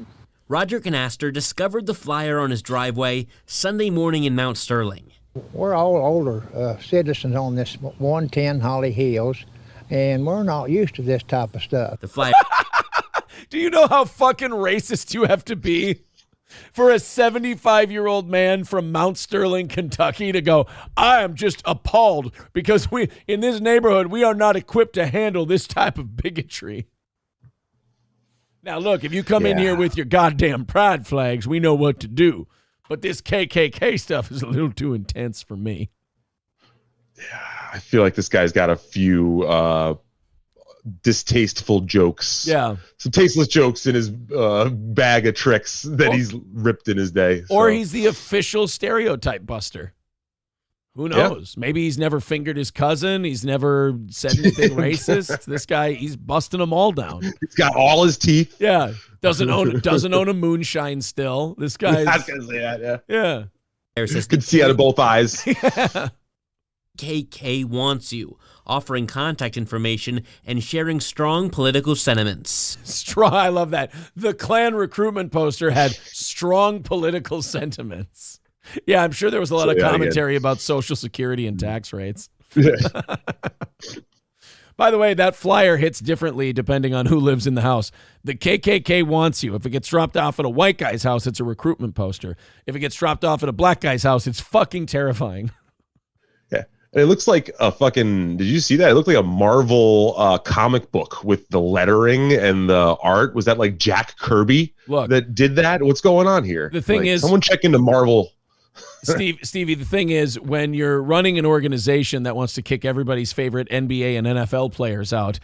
Speaker 12: Roger Canaster discovered the flyer on his driveway Sunday morning in Mount Sterling.
Speaker 11: We're all older citizens on this 110 Holly Hills, and we're not used to this type of stuff.
Speaker 12: The flyer.
Speaker 1: Do you know how fucking racist you have to be for a 75-year-old man from Mount Sterling, Kentucky to go, I am just appalled because in this neighborhood, we are not equipped to handle this type of bigotry. Now, look, if you come in here with your goddamn pride flags, we know what to do. But this KKK stuff is a little too intense for me.
Speaker 8: Yeah, I feel like this guy's got a few distasteful jokes.
Speaker 1: Yeah.
Speaker 8: Some tasteless jokes in his bag of tricks that he's ripped in his day.
Speaker 1: Or he's the official stereotype buster. Who knows? Yeah. Maybe he's never fingered his cousin. He's never said anything racist. This guy, he's busting them all down.
Speaker 8: He's got all his teeth.
Speaker 1: Yeah. Doesn't own a moonshine still. This guy's.
Speaker 8: I was gonna say that, yeah.
Speaker 1: Yeah.
Speaker 8: Could see out of both eyes.
Speaker 1: Yeah.
Speaker 12: KK wants you, offering contact information and sharing strong political sentiments.
Speaker 1: I love that. The Klan recruitment poster had strong political sentiments. Yeah, I'm sure there was a lot of commentary about Social Security and tax rates. By the way, that flyer hits differently depending on who lives in the house. The KKK wants you. If it gets dropped off at a white guy's house, it's a recruitment poster. If it gets dropped off at a black guy's house, it's fucking terrifying.
Speaker 8: Yeah. It looks like a fucking, did you see that? It looked like a Marvel comic book with the lettering and the art. Was that like Jack Kirby that did that? What's going on here?
Speaker 1: The thing is,
Speaker 8: someone check into Marvel.
Speaker 1: Stevie, the thing is, when you're running an organization that wants to kick everybody's favorite NBA and NFL players out,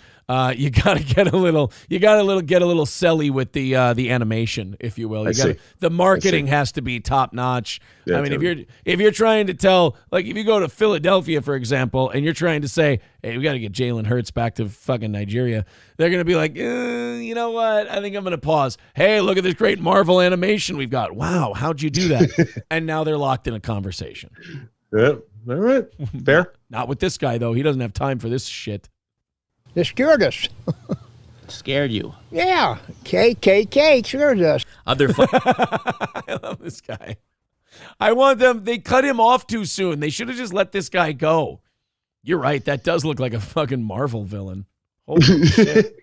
Speaker 1: you gotta get a little silly with the animation, if you will. The marketing has to be top notch.
Speaker 8: Yeah,
Speaker 1: I mean, if you're trying to tell, like, if you go to Philadelphia, for example, and you're trying to say, hey, we got to get Jalen Hurts back to fucking Nigeria, they're gonna be like, you know what? I think I'm gonna pause. Hey, look at this great Marvel animation we've got. Wow, how'd you do that? And now they're locked in a conversation.
Speaker 8: Yeah, all right, fair.
Speaker 1: Not with this guy though. He doesn't have time for this shit.
Speaker 11: They scared us.
Speaker 12: Scared you.
Speaker 11: Yeah, KKK scared us.
Speaker 1: I love this guy. I want them. They cut him off too soon. They should have just let this guy go. You're right. That does look like a fucking Marvel villain. Holy shit.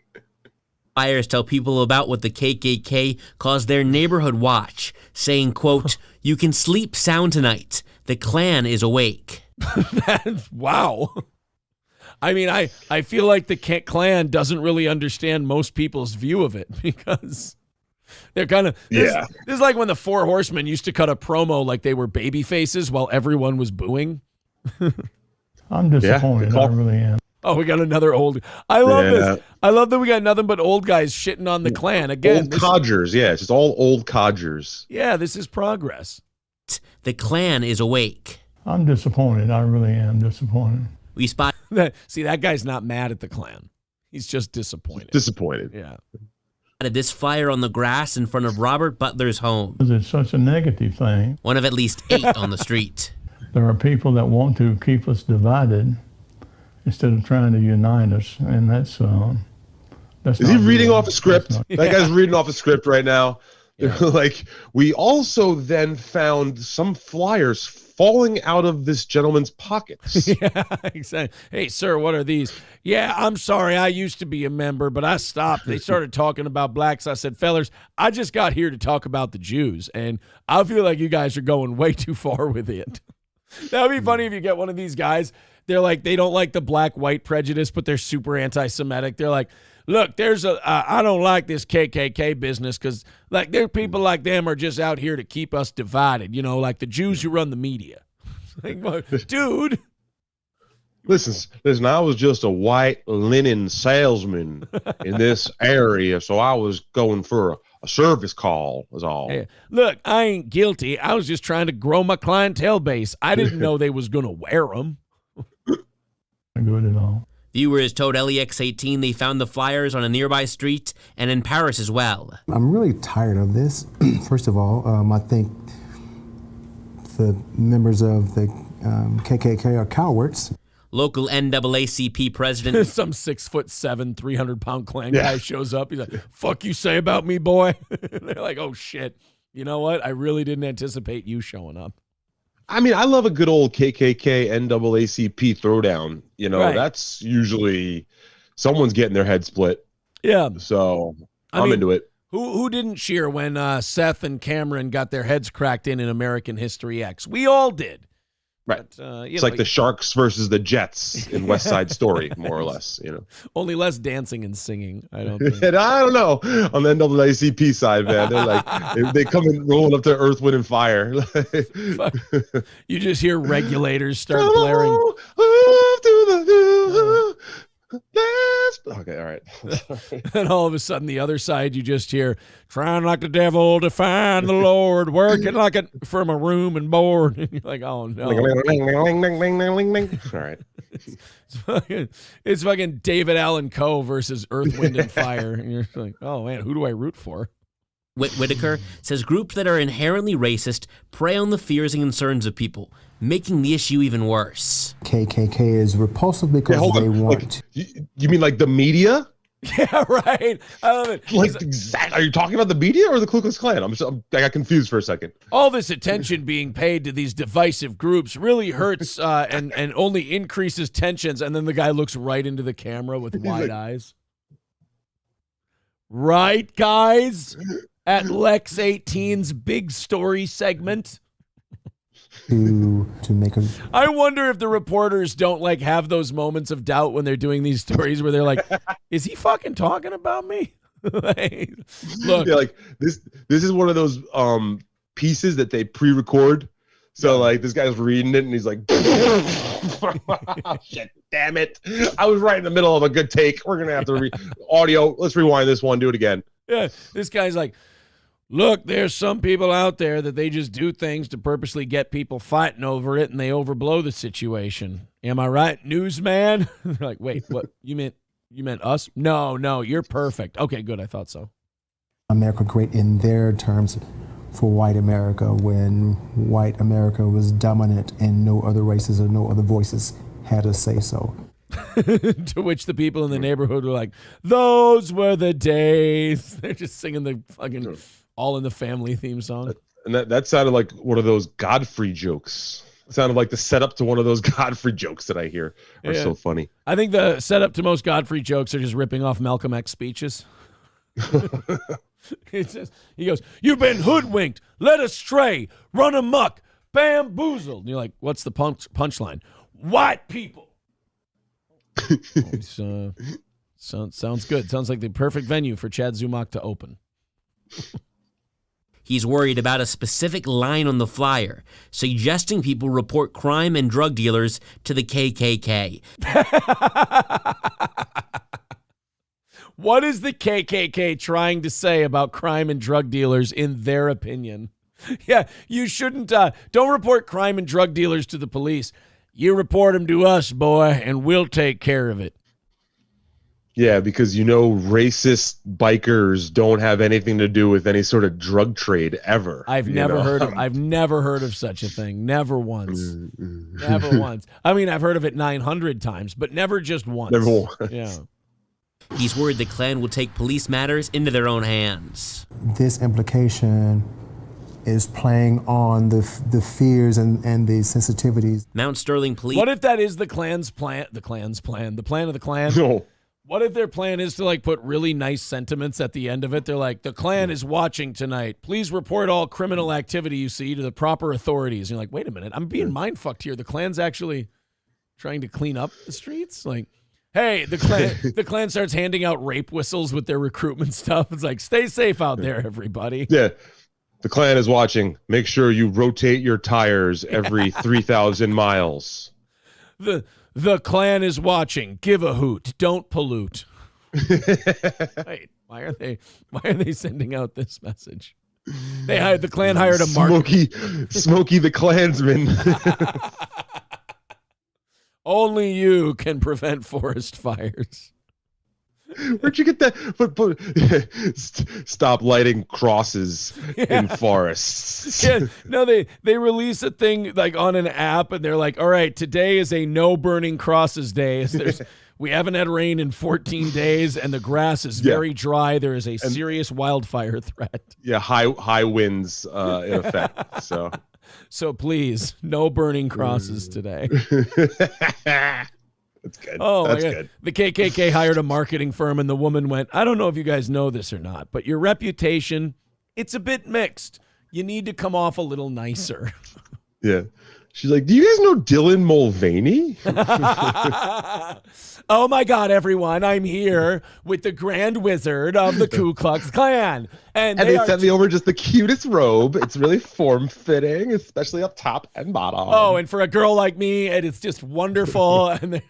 Speaker 12: Flyers tell people about what the KKK calls their neighborhood watch, saying, quote, "You can sleep sound tonight. The Klan is awake."
Speaker 1: Wow. I mean, I feel like the Klan doesn't really understand most people's view of it, because they're kind of this is like when the Four Horsemen used to cut a promo like they were baby faces while everyone was booing.
Speaker 13: I'm disappointed. I really am.
Speaker 1: Oh, we got another old. I love this. I love that we got nothing but old guys shitting on the Klan again.
Speaker 8: Old codgers, it's just all old codgers.
Speaker 1: Yeah, this is progress.
Speaker 12: The Klan is awake.
Speaker 13: I'm disappointed. I really am disappointed.
Speaker 12: We spot.
Speaker 1: See, that guy's not mad at the Klan. He's just disappointed. Yeah.
Speaker 12: This fire on the grass in front of Robert Butler's home.
Speaker 13: It's such a negative thing.
Speaker 12: One of at least 8 on the street.
Speaker 13: There are people that want to keep us divided instead of trying to unite us, and that's
Speaker 8: Is he reading off a script? That guy's reading off a script right now. Yeah. Like, we also then found some flyers falling out of this gentleman's pockets.
Speaker 1: Yeah, exactly. Hey, sir, what are these? Yeah, I'm sorry. I used to be a member, but I stopped. They started talking about blacks. I said, fellers, I just got here to talk about the Jews, and I feel like you guys are going way too far with it. That would be funny if you get one of these guys. They're like, they don't like the black-white prejudice, but they're super anti-Semitic. They're like, look, I don't like this KKK business because, like, there people like them are just out here to keep us divided, like the Jews who run the media. Like, dude.
Speaker 8: Listen, I was just a white linen salesman in this area, so I was going for a service call was all.
Speaker 1: Hey, look, I ain't guilty. I was just trying to grow my clientele base. I didn't know they was going to wear them.
Speaker 13: Good at all.
Speaker 12: Viewers told LEX18 they found the flyers on a nearby street and in Paris as well.
Speaker 14: I'm really tired of this. First of all, I think the members of the KKK are cowards.
Speaker 12: Local NAACP president.
Speaker 1: Some 6'7", 300-pound Klan guy shows up. He's like, fuck you say about me, boy? They're like, oh, shit. You know what? I really didn't anticipate you showing up.
Speaker 8: I mean, I love a good old KKK NAACP throwdown. That's usually someone's getting their head split.
Speaker 1: Yeah.
Speaker 8: So I'm into it.
Speaker 1: Who didn't cheer when Seth and Cameron got their heads cracked in American History X? We all did.
Speaker 8: Right. It's like the Sharks versus the Jets in West Side Story, more or less.
Speaker 1: Only less dancing and singing, I don't think.
Speaker 8: And I don't know. On the NAACP side, man, they're like, they come in rolling up to Earth, Wind, and Fire.
Speaker 1: You just hear regulators start blaring.
Speaker 8: Okay, all right.
Speaker 1: And all of a sudden, the other side, you just hear, trying like the devil to find the Lord, working like it from a room and board. And you're like, oh, no.
Speaker 8: All right.
Speaker 1: It's fucking David Allan Coe versus Earth, Wind, and Fire. And you're like, oh, man, who do I root for?
Speaker 12: Whitaker says groups that are inherently racist prey on the fears and concerns of people, making the issue even worse.
Speaker 14: KKK is repulsive because they want...
Speaker 8: You mean like the media?
Speaker 1: Yeah, right. I love it.
Speaker 8: Exactly. Are you talking about the media or the Ku Klux Klan? I got confused for a second.
Speaker 1: All this attention being paid to these divisive groups really hurts and only increases tensions. And then the guy looks right into the camera with wide eyes. Right, guys? At Lex 18's big story segment.
Speaker 14: To make a...
Speaker 1: I wonder if the reporters don't have those moments of doubt when they're doing these stories where they're like, is he fucking talking about me? Look,
Speaker 8: yeah, this is one of those pieces that they pre-record So like this guy's reading it and he's like, shit, damn it. I was right in the middle of a good take. We're going to have to audio. Let's rewind this one. Do it again.
Speaker 1: Yeah. This guy's like, look, there's some people out there that they just do things to purposely get people fighting over it and they overblow the situation. Am I right, newsman? They're like, wait, what? You meant us? No, you're perfect. Okay, good. I thought so.
Speaker 14: America great in their terms for white America when white America was dominant and no other races or no other voices had a say so.
Speaker 1: To which the people in the neighborhood were like, those were the days. They're just singing the fucking All in the Family theme song.
Speaker 8: And that sounded like one of those Godfrey jokes. It sounded like the setup to one of those Godfrey jokes that I hear are so funny.
Speaker 1: I think the setup to most Godfrey jokes are just ripping off Malcolm X speeches. He goes, you've been hoodwinked, led astray, run amok, bamboozled. And you're like, what's the punchline? White people. Sounds good. Sounds like the perfect venue for Chad Zumock to open.
Speaker 12: He's worried about a specific line on the flyer, suggesting people report crime and drug dealers to the KKK.
Speaker 1: What is the KKK trying to say about crime and drug dealers in their opinion? Yeah, you shouldn't, don't report crime and drug dealers to the police. You report them to us, boy, and we'll take care of it.
Speaker 8: Yeah, because racist bikers don't have anything to do with any sort of drug trade ever.
Speaker 1: I've never heard of such a thing. Never once. Never once. I mean, I've heard of it 900 times, but never just once.
Speaker 8: Never once.
Speaker 1: Yeah.
Speaker 12: He's worried the Klan will take police matters into their own hands.
Speaker 14: This implication is playing on the fears and the sensitivities.
Speaker 12: Mount Sterling Police.
Speaker 1: What if that is the Klan's plan? The Klan's plan? The plan of the Klan?
Speaker 8: No.
Speaker 1: What if their plan is to like put really nice sentiments at the end of it? They're like, the Klan is watching tonight. Please report all criminal activity you see to the proper authorities. And you're like, wait a minute, I'm being mind-fucked here. The Klan's actually trying to clean up the streets? Like, hey, the Klan starts handing out rape whistles with their recruitment stuff. It's like, stay safe out there, everybody.
Speaker 8: Yeah. The Klan is watching. Make sure you rotate your tires every 3,000 miles.
Speaker 1: The Klan is watching. Give a hoot. Don't pollute. Wait, why are they sending out this message? The Klan hired a
Speaker 8: Smokey the Klansman.
Speaker 1: Only you can prevent forest fires.
Speaker 8: Where'd you get that? Stop lighting crosses in forests.
Speaker 1: Yeah, no, they release a thing like on an app, and they're like, all right, today is a no burning crosses day. We haven't had rain in 14 days, and the grass is very dry. There is a serious wildfire threat.
Speaker 8: Yeah, high winds in effect.
Speaker 1: So please, no burning crosses today.
Speaker 8: That's good.
Speaker 1: Oh,
Speaker 8: that's good.
Speaker 1: The KKK hired a marketing firm, and the woman went, I don't know if you guys know this or not, but your reputation, it's a bit mixed. You need to come off a little nicer.
Speaker 8: Yeah. She's like, do you guys know Dylan Mulvaney?
Speaker 1: Oh, my God, everyone. I'm here with the Grand Wizard of the Ku Klux Klan. And
Speaker 8: they sent me over just the cutest robe. It's really form-fitting, especially up top and bottom.
Speaker 1: Oh, and for a girl like me, it's just wonderful. And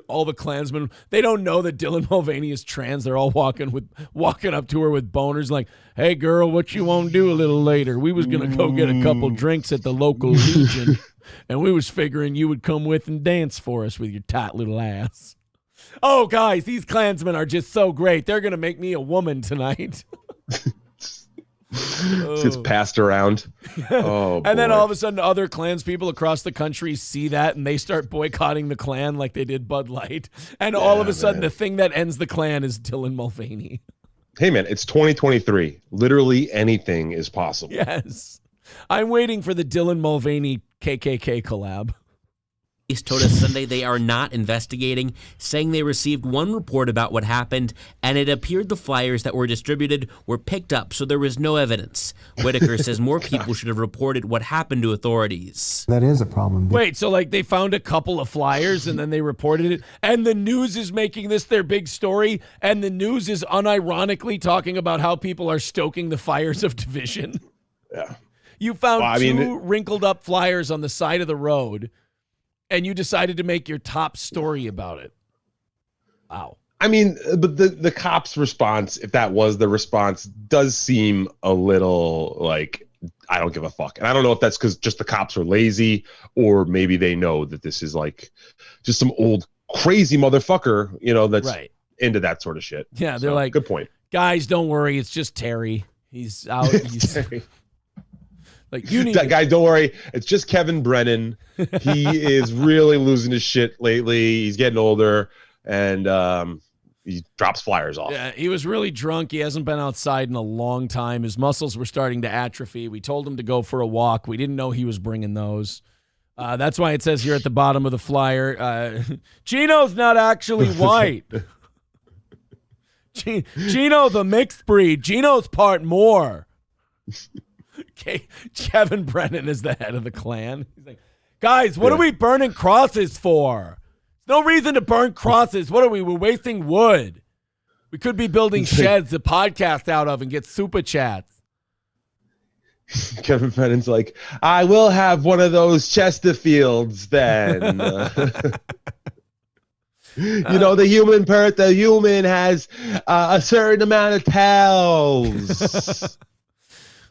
Speaker 1: all the Klansmen, they don't know that Dylan Mulvaney is trans. They're all walking up to her with boners like, hey, girl, what you want to do a little later? We was going to go get a couple drinks at the local Legion, and we was figuring you would come with and dance for us with your tight little ass. Oh, guys, these Klansmen are just so great. They're going to make me a woman tonight.
Speaker 8: Gets passed around. Oh,
Speaker 1: and then all of a sudden, other Klans people across the country see that, and they start boycotting the Klan like they did Bud Light. And all of a sudden, the thing that ends the Klan is Dylan Mulvaney.
Speaker 8: Hey, man, it's 2023. Literally anything is possible.
Speaker 1: Yes. I'm waiting for the Dylan Mulvaney KKK collab.
Speaker 12: Police told us Sunday they are not investigating, saying they received one report about what happened, and it appeared the flyers that were distributed were picked up, so there was no evidence. Whitaker says more people should have reported what happened to authorities.
Speaker 14: That is a problem.
Speaker 1: Wait, so like they found a couple of flyers and then they reported it, and the news is making this their big story, and the news is unironically talking about how people are stoking the fires of division?
Speaker 8: Yeah.
Speaker 1: You found two wrinkled up flyers on the side of the road, and you decided to make your top story about it. Wow.
Speaker 8: I mean, but the cops' response, if that was the response, does seem a little like, I don't give a fuck. And I don't know if that's because just the cops are lazy, or maybe they know that this is like just some old crazy motherfucker, that's into that sort of shit.
Speaker 1: Yeah, they're like,
Speaker 8: good point.
Speaker 1: Guys, don't worry. It's just Terry. He's out. He's like, you need
Speaker 8: guys, don't worry. It's just Kevin Brennan. He is really losing his shit lately. He's getting older, and he drops flyers off.
Speaker 1: Yeah, he was really drunk. He hasn't been outside in a long time. His muscles were starting to atrophy. We told him to go for a walk. We didn't know he was bringing those. That's why it says here at the bottom of the flyer, Gino's not actually white. Gino, the mixed breed. Gino's part Moor. Okay, Kevin Brennan is the head of the clan. He's like, guys, what are we burning crosses for? No reason to burn crosses. What are we? We're wasting wood. We could be building sheds to podcast out of and get super chats.
Speaker 8: Kevin Brennan's like, I will have one of those Chesterfields then. The human has a certain amount of tails.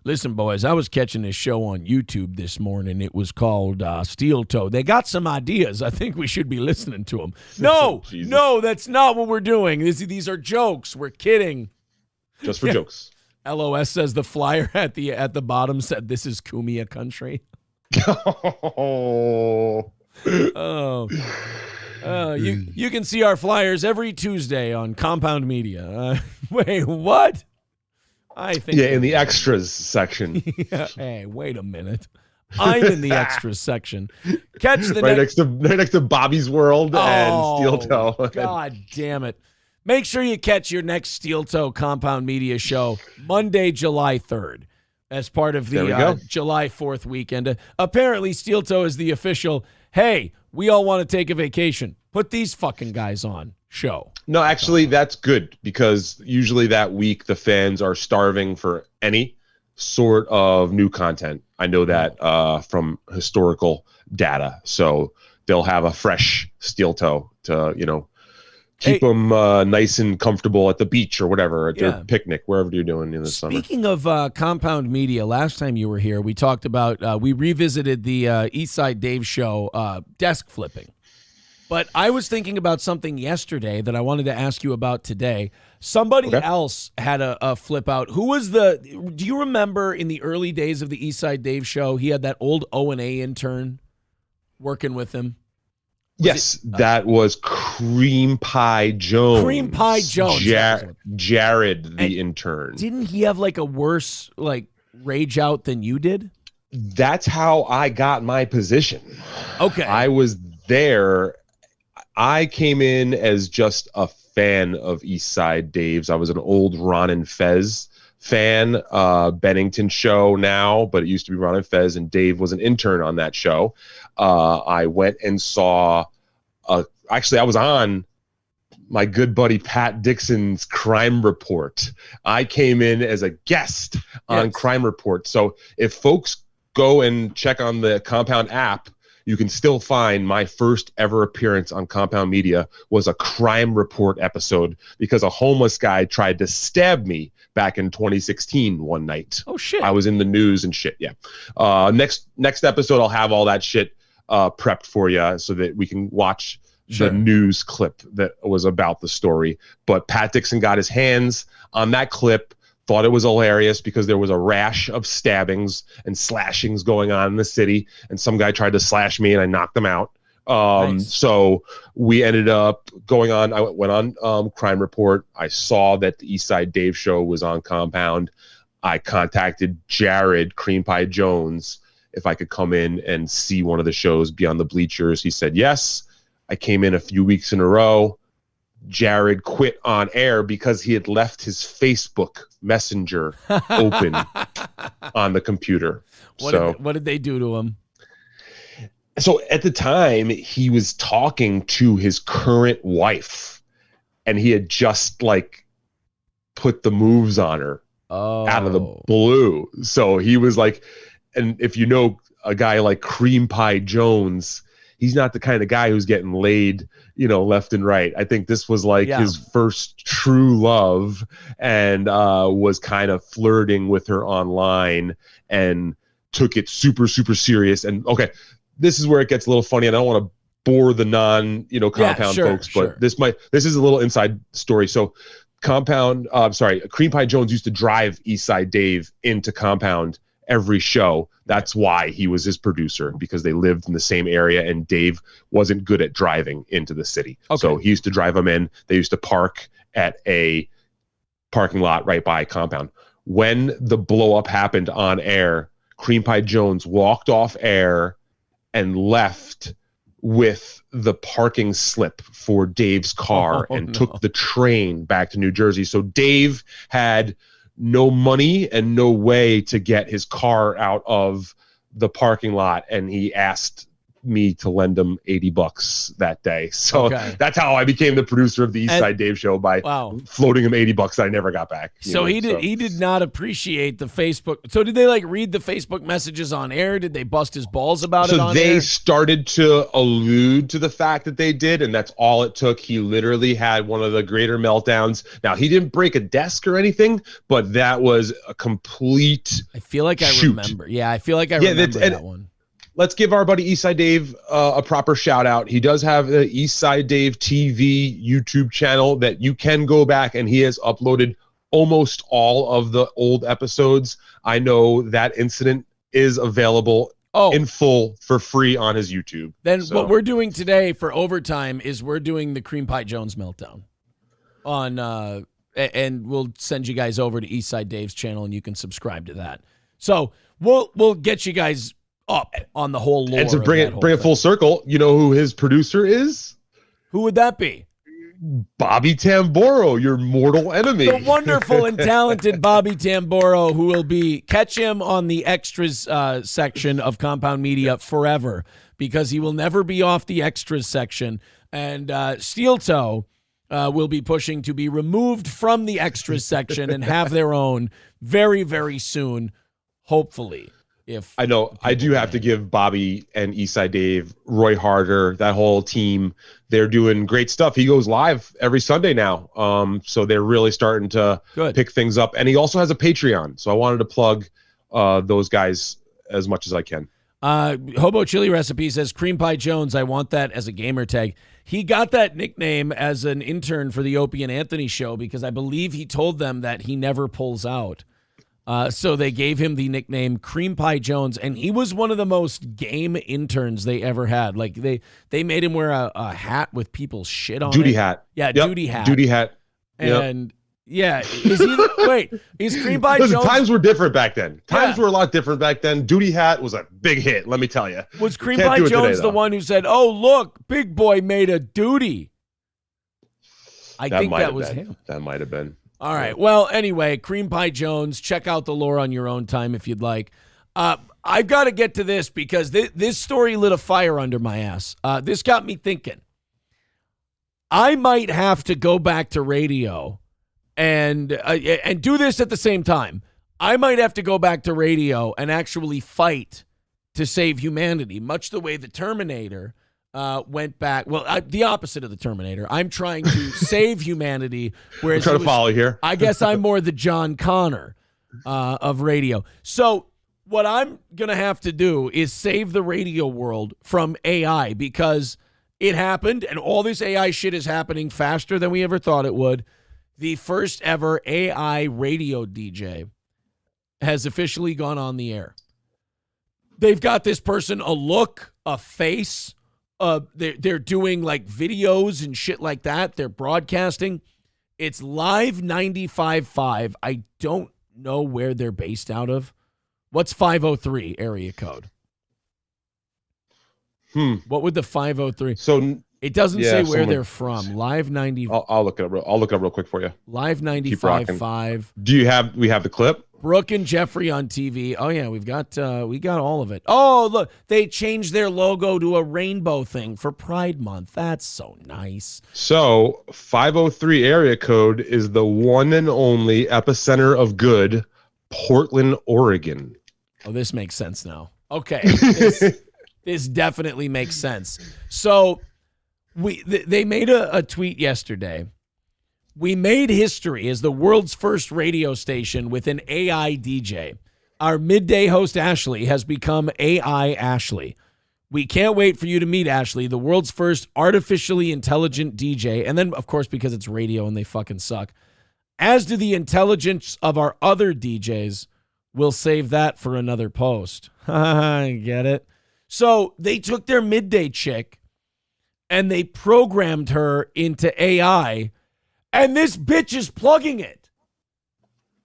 Speaker 1: Listen, boys, I was catching this show on YouTube this morning. It was called Steel Toe. They got some ideas. I think we should be listening to them. No, that's not what we're doing. These are jokes. We're kidding.
Speaker 8: Just for jokes.
Speaker 1: LOS says the flyer at the bottom said, "This is Kumia country." You can see our flyers every Tuesday on Compound Media. Wait, what? I think
Speaker 8: in the extras section.
Speaker 1: Yeah. Hey, wait a minute. I'm in the extras section. Catch the
Speaker 8: right next to Bobby's World and Steel Toe.
Speaker 1: God damn it. Make sure you catch your next Steel Toe Compound Media show Monday, July 3rd as part of the July 4th weekend. Apparently, Steel Toe is the official, hey, we all want to take a vacation. Put these fucking guys on show.
Speaker 8: No, actually, that's good because usually that week the fans are starving for any sort of new content. I know that from historical data. So they'll have a fresh Steel Toe to, keep them nice and comfortable at the beach or whatever, at their picnic, wherever you're doing in the summer.
Speaker 1: Speaking of Compound Media, last time you were here, we talked about, we revisited the Eastside Dave show, desk flipping. But I was thinking about something yesterday that I wanted to ask you about today. Somebody else had a flip out. Who was do you remember in the early days of the Eastside Dave show, he had that old O&A intern working with him?
Speaker 8: That was Cream Pie Jones.
Speaker 1: Cream Pie Jones.
Speaker 8: Jared, the intern.
Speaker 1: Didn't he have like a worse rage out than you did?
Speaker 8: That's how I got my position.
Speaker 1: Okay.
Speaker 8: I was there. I came in as just a fan of Eastside Dave's. I was an old Ron and Fez fan, Bennington show now, but it used to be Ron and Fez, and Dave was an intern on that show. I went and saw, actually I was on my good buddy Pat Dixon's Crime Report. I came in as a guest on Crime Report. So if folks go and check on the Compound app, you can still find my first ever appearance on Compound Media was a Crime Report episode because a homeless guy tried to stab me back in 2016 one night.
Speaker 1: Oh, shit.
Speaker 8: I was in the news and shit, yeah. Next episode, I'll have all that shit prepped for you so that we can watch the news clip that was about the story. But Pat Dixon got his hands on that clip, thought it was hilarious because there was a rash of stabbings and slashings going on in the city, and some guy tried to slash me and I knocked him out. Nice. So we ended up going on. I went on Crime Report. I saw that the Eastside Dave show was on Compound. I contacted Jared Cream Pie Jones if I could come in and see one of the shows beyond the bleachers. He said yes. I came in a few weeks in a row. Jared quit on air because he had left his Facebook Messenger open on the computer.
Speaker 1: What did they do to him?
Speaker 8: So at the time, he was talking to his current wife, and he had just put the moves on her out of the blue. So he was and if you know a guy like Cream Pie Jones, he's not the kind of guy who's getting laid, left and right. I think this was like his first true love, and was kind of flirting with her online and took it super, super serious. And okay, this is where it gets a little funny, and I don't want to bore the compound folks, but this is a little inside story. So Cream Pie Jones used to drive Eastside Dave into Compound every show. That's why he was his producer, because they lived in the same area and Dave wasn't good at driving into the city. Okay. So he used to drive them in. They used to park at a parking lot right by Compound. When the blow up happened on air, Cream Pie Jones walked off air and left with the parking slip for Dave's car took the train back to New Jersey. So Dave had no money and no way to get his car out of the parking lot, and he asked me to lend him $80 that day. So that's how I became the producer of the Eastside Dave show, by floating him $80 I never got back.
Speaker 1: So he did not appreciate the Facebook. So did they read the Facebook messages on air? Did they bust his balls about it on air? So
Speaker 8: they started to allude to the fact that they did, and that's all it took. He literally had one of the greater meltdowns. Now, he didn't break a desk or anything, but that was a complete
Speaker 1: I feel like I remember. Yeah, I feel like I remember that one.
Speaker 8: Let's give our buddy Eastside Dave a proper shout out. He does have the Eastside Dave TV YouTube channel that you can go back, and he has uploaded almost all of the old episodes. I know that incident is available in full for free on his YouTube.
Speaker 1: Then what we're doing today for overtime is we're doing the Cream Pie Jones meltdown on, and we'll send you guys over to Eastside Dave's channel, and you can subscribe to that. So we'll get you guys up on the whole lore.
Speaker 8: And to bring it full circle, you know who his producer is?
Speaker 1: Who would that be?
Speaker 8: Bobby Tamboro, your mortal enemy.
Speaker 1: The wonderful and talented Bobby Tamboro, who will catch him on the extras section of Compound Media forever, because he will never be off the extras section. And Steel Toe will be pushing to be removed from the extras section and have their own very, very soon, hopefully.
Speaker 8: I know I do have to give Bobby and Eastside Dave, Roy Harder, that whole team, they're doing great stuff. He goes live every Sunday now. So they're really starting to pick things up. And he also has a Patreon. So I wanted to plug those guys as much as I can.
Speaker 1: Hobo Chili Recipe says, Cream Pie Jones, I want that as a gamer tag. He got that nickname as an intern for the Opie and Anthony show because I believe he told them that he never pulls out. So they gave him the nickname Cream Pie Jones, and he was one of the most game interns they ever had. Like they made him wear a hat with people's shit on
Speaker 8: Duty
Speaker 1: it.
Speaker 8: hat.
Speaker 1: Yeah,
Speaker 8: yep.
Speaker 1: Duty hat.
Speaker 8: Duty hat.
Speaker 1: And yeah, is Cream Pie
Speaker 8: Listen,
Speaker 1: Jones?
Speaker 8: times were different back then. Times were a lot different back then. Duty hat was a big hit, let me tell you.
Speaker 1: Was Cream Pie Jones the one who said, "Oh, look, Big Boy made a duty"? I think that was him.
Speaker 8: That might have been.
Speaker 1: All right. Well, anyway, Cream Pie Jones, check out the lore on your own time if you'd like. I've got to get to this because this story lit a fire under my ass. This got me thinking. I might have to go back to radio and do this at the same time. I might have to go back to radio and actually fight to save humanity, much the way the Terminator went back. Well, the opposite of the Terminator. I'm trying to save humanity. Whereas
Speaker 8: I'm trying to follow here.
Speaker 1: I guess I'm more the John Connor of radio. So what I'm going to have to do is save the radio world from AI because it happened and all this AI shit is happening faster than we ever thought it would. The first ever AI radio DJ has officially gone on the air. They've got this person a look, a face. They're doing like videos and shit like that. They're broadcasting. It's Live 95.5. I don't know where they're based out of. What's 503 area code? What would the 503?
Speaker 8: So
Speaker 1: it doesn't say where they're from. Live 90.
Speaker 8: I'll look it up. I'll look it up real quick for you.
Speaker 1: Live 95.5.
Speaker 8: We have the clip?
Speaker 1: Brooke and Jeffrey on TV. Oh yeah, we got all of it. Oh look, they changed their logo to a rainbow thing for Pride Month. That's so nice.
Speaker 8: So 503 area code is the one and only epicenter of good, Portland, Oregon.
Speaker 1: Oh, this makes sense now. Okay. This definitely makes sense. So they made a tweet yesterday. We made history as the world's first radio station with an AI DJ. Our midday host, Ashley, has become AI Ashley. We can't wait for you to meet Ashley, the world's first artificially intelligent DJ. And then, of course, because it's radio and they fucking suck, as do the intelligence of our other DJs, we'll save that for another post. Get it? So they took their midday chick and they programmed her into AI, and this bitch is plugging it.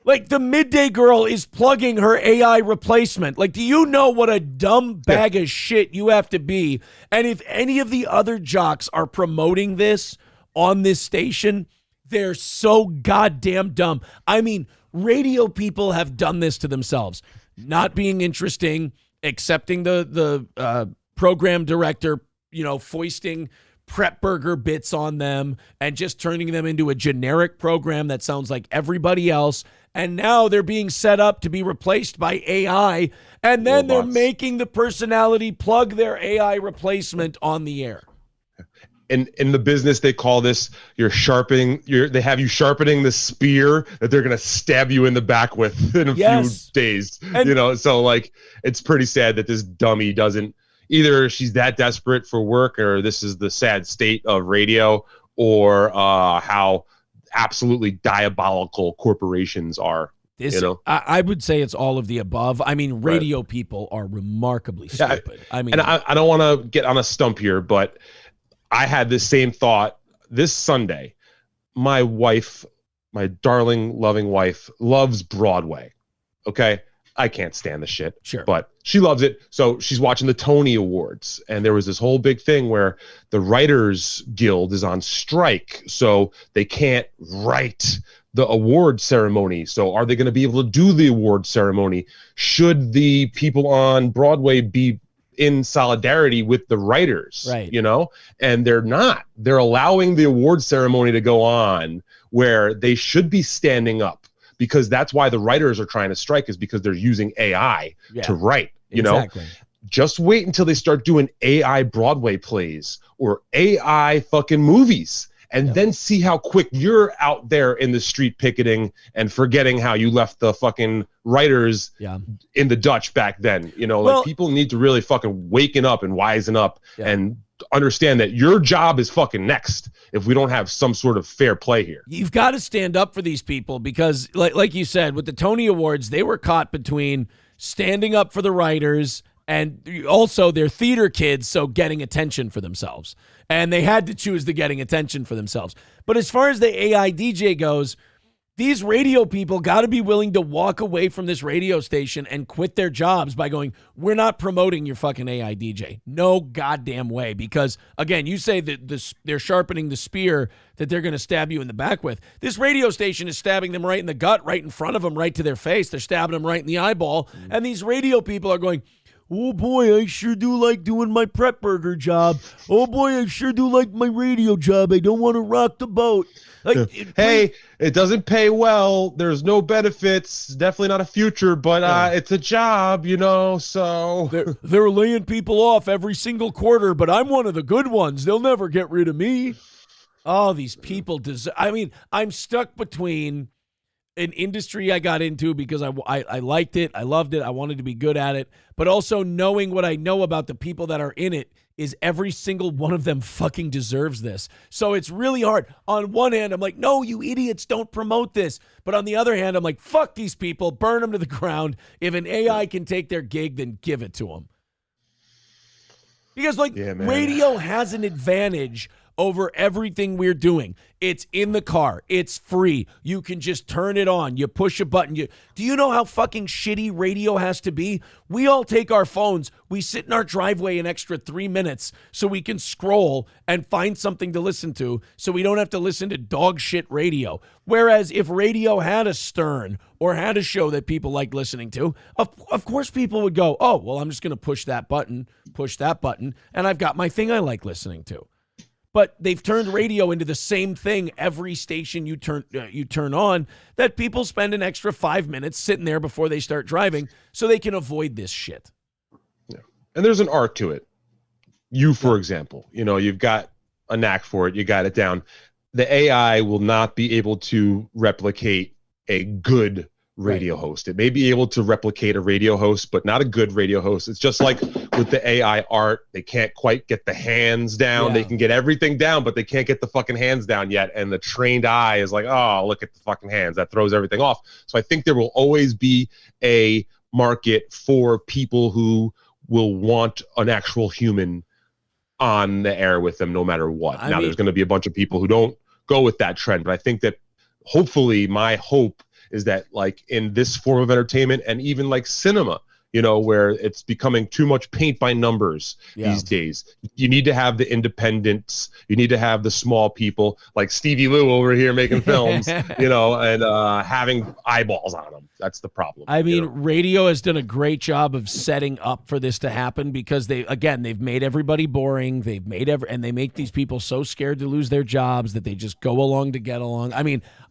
Speaker 1: Like, the midday girl is plugging her AI replacement. Like, do you know what a dumb bag of shit you have to be? And if any of the other jocks are promoting this on this station, they're so goddamn dumb. I mean, radio people have done this to themselves. Not being interesting, accepting the program director, foisting prep burger bits on them and just turning them into a generic program that sounds like everybody else. And now they're being set up to be replaced by AI. And then they're making the personality plug their AI replacement on the air.
Speaker 8: In the business, they call this they have you sharpening the spear that they're going to stab you in the back with in a few days. And, so like, it's pretty sad that this dummy doesn't, either she's that desperate for work, or this is the sad state of radio, or how absolutely diabolical corporations are.
Speaker 1: I would say it's all of the above. I mean, radio people are remarkably stupid. I
Speaker 8: don't want to get on a stump here, but I had this same thought this Sunday. My wife, my darling, loving wife, loves Broadway. Okay? I can't stand the shit.
Speaker 1: Sure.
Speaker 8: But she loves it. So she's watching the Tony Awards. And there was this whole big thing where the Writers Guild is on strike. So they can't write the award ceremony. So are they going to be able to do the award ceremony? Should the people on Broadway be in solidarity with the writers?
Speaker 1: Right.
Speaker 8: And they're not. They're allowing the award ceremony to go on where they should be standing up, because that's why the writers are trying to strike, is because they're using AI to write,
Speaker 1: exactly.
Speaker 8: Just wait until they start doing AI Broadway plays or AI fucking movies, and then see how quick you're out there in the street picketing and forgetting how you left the fucking writers in the Dutch back then. Like, people need to really fucking waken up and wisen up and understand that your job is fucking next if we don't have some sort of fair play here.
Speaker 1: You've got to stand up for these people, because like you said, with the Tony Awards, they were caught between standing up for the writers and also they're theater kids, so getting attention for themselves. And they had to choose the getting attention for themselves. But as far as the AI DJ goes, these radio people got to be willing to walk away from this radio station and quit their jobs by going, we're not promoting your fucking AI DJ. No goddamn way. Because, again, you say that they're sharpening the spear that they're going to stab you in the back with. This radio station is stabbing them right in the gut, right in front of them, right to their face. They're stabbing them right in the eyeball. And these radio people are going, oh boy, I sure do like doing my prep burger job. Oh boy, I sure do like my radio job. I don't want to rock the boat. Like,
Speaker 8: it doesn't pay well. There's no benefits. Definitely not a future, but it's a job, so.
Speaker 1: They're laying people off every single quarter, but I'm one of the good ones. They'll never get rid of me. Oh, these people I'm stuck between an industry I got into because I liked it, I loved it, I wanted to be good at it, but also knowing what I know about the people that are in it is every single one of them fucking deserves this. So it's really hard. On one hand, I'm like, no, you idiots, don't promote this. But on the other hand, I'm like, fuck these people, burn them to the ground. If an AI can take their gig, then give it to them. Because radio has an advantage over everything we're doing. It's in the car. It's free. You can just turn it on. You push a button. Do you know how fucking shitty radio has to be? We all take our phones. We sit in our driveway an extra 3 minutes so we can scroll and find something to listen to, so we don't have to listen to dog shit radio. Whereas if radio had a Stern or had a show that people like listening to, of course people would go, oh, well, I'm just going to push that button, and I've got my thing I like listening to. But they've turned radio into the same thing every station you turn on, that people spend an extra 5 minutes sitting there before they start driving so they can avoid this shit.
Speaker 8: Yeah. And there's an art to it. You, for example, you've got a knack for it. You got it down. The AI will not be able to replicate a good radio host. It may be able to replicate a radio host, but not a good radio host. It's just like with the AI art, they can't quite get the hands down.
Speaker 1: Yeah.
Speaker 8: They can get everything down, but they can't get the fucking hands down yet. And the trained eye is like, oh, look at the fucking hands. That throws everything off. So I think there will always be a market for people who will want an actual human on the air with them no matter what. There's going to be a bunch of people who don't go with that trend, but I think that hopefully my hope is that, like, in this form of entertainment and even like cinema, where it's becoming too much paint by numbers these days, you need to have the independents, you need to have the small people like Stevie Lew over here making films, and having eyeballs on them. That's the problem.
Speaker 1: Radio has done a great job of setting up for this to happen because they've made everybody boring. They've made and they make these people so scared to lose their jobs that they just go along to get along.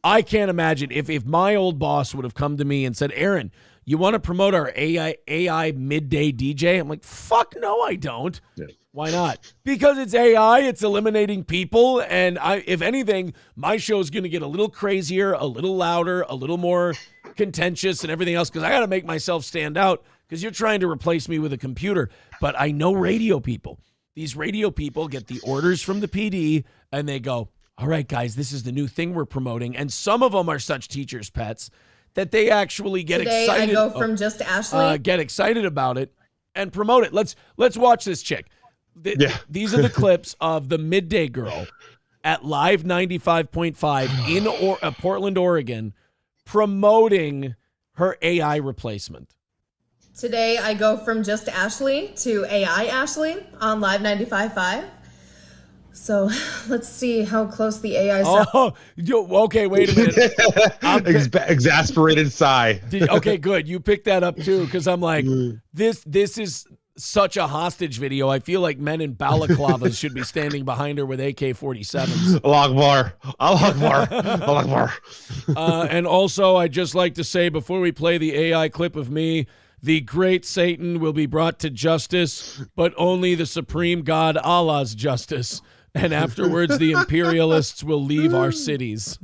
Speaker 1: I can't imagine if my old boss would have come to me and said, Aaron, you want to promote our AI midday DJ? I'm like, fuck no, I don't. Yeah. Why not? Because it's AI, it's eliminating people, and if anything, my show is going to get a little crazier, a little louder, a little more contentious and everything else, because I got to make myself stand out, because you're trying to replace me with a computer. But I know radio people. These radio people get the orders from the PD, and they go, all right, guys, this is the new thing we're promoting. And some of them are such teachers' pets that they actually get excited.
Speaker 15: Today I go from just Ashley.
Speaker 1: Get excited about it and promote it. Let's watch this chick. These are the clips of the midday girl at Live 95.5 in Portland, Oregon, promoting her AI replacement.
Speaker 15: Today I go from just Ashley to AI Ashley on Live 95.5. So let's see how close the AI sounds.
Speaker 1: Oh, okay, wait a minute.
Speaker 8: Exasperated sigh.
Speaker 1: Okay, good. You picked that up too, because I'm like, this is such a hostage video. I feel like men in balaclavas should be standing behind her with AK-47s.
Speaker 8: Allah Akbar.
Speaker 1: And also, I'd just like to say, before we play the AI clip of me, the great Satan will be brought to justice, but only the supreme God Allah's justice. And afterwards, the imperialists will leave our cities.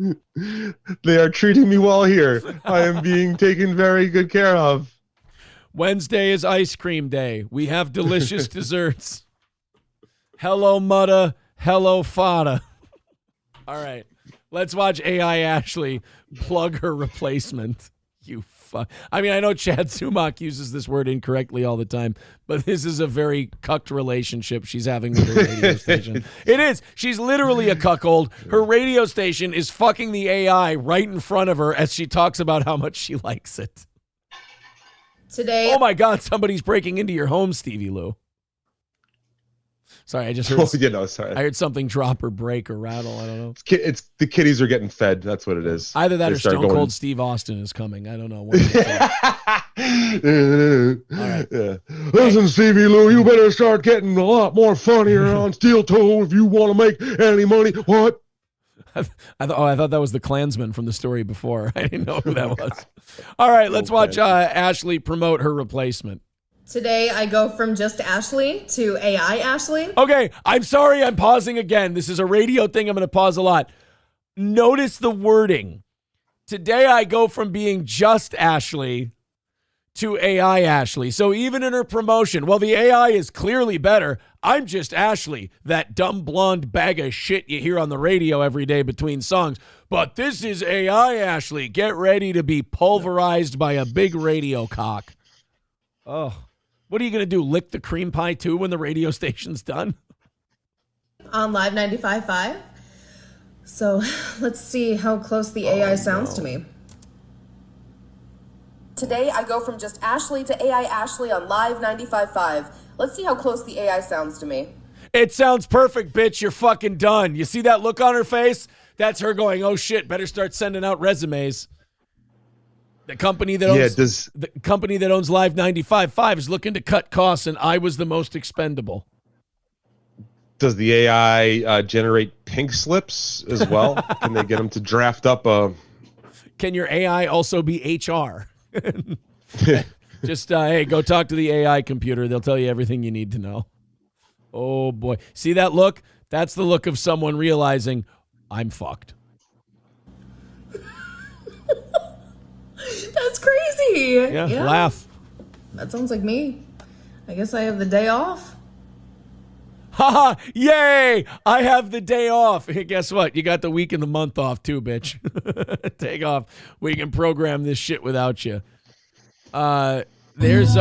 Speaker 8: They are treating me well here. I am being taken very good care of.
Speaker 1: Wednesday is ice cream day. We have delicious desserts. Hello, Mutta. Hello, Fada. All right. Let's watch AI Ashley plug her replacement. You fuck. I know Chad Sumac uses this word incorrectly all the time, but this is a very cucked relationship she's having with her radio station. It is. She's literally a cuckold. Her radio station is fucking the AI right in front of her as she talks about how much she likes it.
Speaker 15: Today.
Speaker 1: Oh my God, somebody's breaking into your home, Stevie Lew. Sorry, I just heard.
Speaker 8: Sorry.
Speaker 1: I heard something drop or break or rattle. I don't know.
Speaker 8: It's the kitties are getting fed. That's what it is.
Speaker 1: Either that or Stone Cold Steve Austin is coming. I don't know.
Speaker 8: Right. Yeah. Listen, Stevie Lew, you better start getting a lot more funnier on Steel Toe if you want to make any money. What?
Speaker 1: I thought that was the Klansman from the story before. I didn't know who that was. All right, let's watch Ashley promote her replacement.
Speaker 15: Today I go from just Ashley to AI Ashley.
Speaker 1: Okay, I'm sorry I'm pausing again. This is a radio thing. I'm going to pause a lot. Notice the wording. Today I go from being just Ashley to AI Ashley. So even in her promotion, well, the AI is clearly better. I'm just Ashley, that dumb blonde bag of shit you hear on the radio every day between songs. But this is AI Ashley. Get ready to be pulverized by a big radio cock. Oh. What are you going to do, lick the cream pie too when the radio station's done?
Speaker 15: On Live 95.5. So let's see how close the AI sounds to me. Today I go from just Ashley to AI Ashley on Live 95.5. Let's see how close the AI sounds to me.
Speaker 1: It sounds perfect, bitch. You're fucking done. You see that look on her face? That's her going, oh shit, better start sending out resumes. The company that owns Live 95.5 is looking to cut costs, and I was the most expendable.
Speaker 8: Does the AI generate pink slips as well? Can they get them to draft up a?
Speaker 1: Can your AI also be HR? Just hey, go talk to the AI computer. They'll tell you everything you need to know. Oh boy, see that look? That's the look of someone realizing I'm fucked.
Speaker 15: That's crazy.
Speaker 1: Yeah, laugh.
Speaker 15: That sounds like me. I guess I have the day off.
Speaker 1: Haha, yay! I have the day off. Hey, guess what? You got the week and the month off too, bitch. Take off. We can program this shit without you. Here's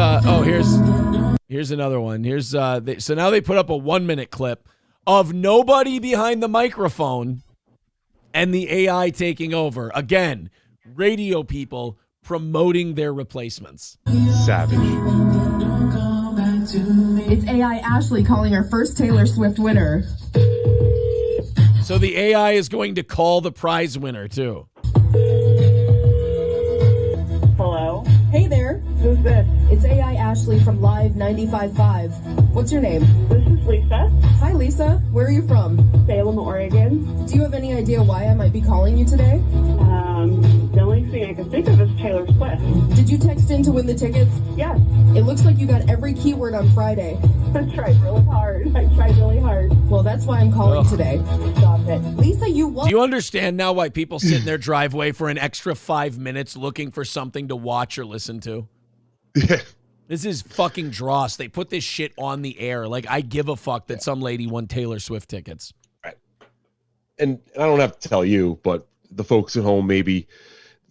Speaker 1: another one. Here's so now they put up a 1-minute clip of nobody behind the microphone and the AI taking over. Again, radio people promoting their replacements.
Speaker 8: Savage.
Speaker 15: It's AI Ashley calling our first Taylor Swift winner.
Speaker 1: So the AI is going to call the prize winner too.
Speaker 15: Hello. Hey there. Who's this? It's AI Ashley from Live 95.5. What's your name? This is Lisa. Hi, Lisa. Where are you from? Salem, Oregon. Do you have any idea why I might be calling you today? The only thing I can think of is Taylor Swift. Did you text in to win the tickets? Yes. It looks like you got every keyword on Friday. I tried really hard. I tried really hard. Well, that's why I'm calling today. Stop it. Lisa, you won.
Speaker 1: Do you understand now why people sit in their driveway for an extra 5 minutes looking for something to watch or listen to? This is fucking dross. They put this shit on the air. Like, I give a fuck that some lady won Taylor Swift tickets.
Speaker 8: Right. And I don't have to tell you, but the folks at home, maybe,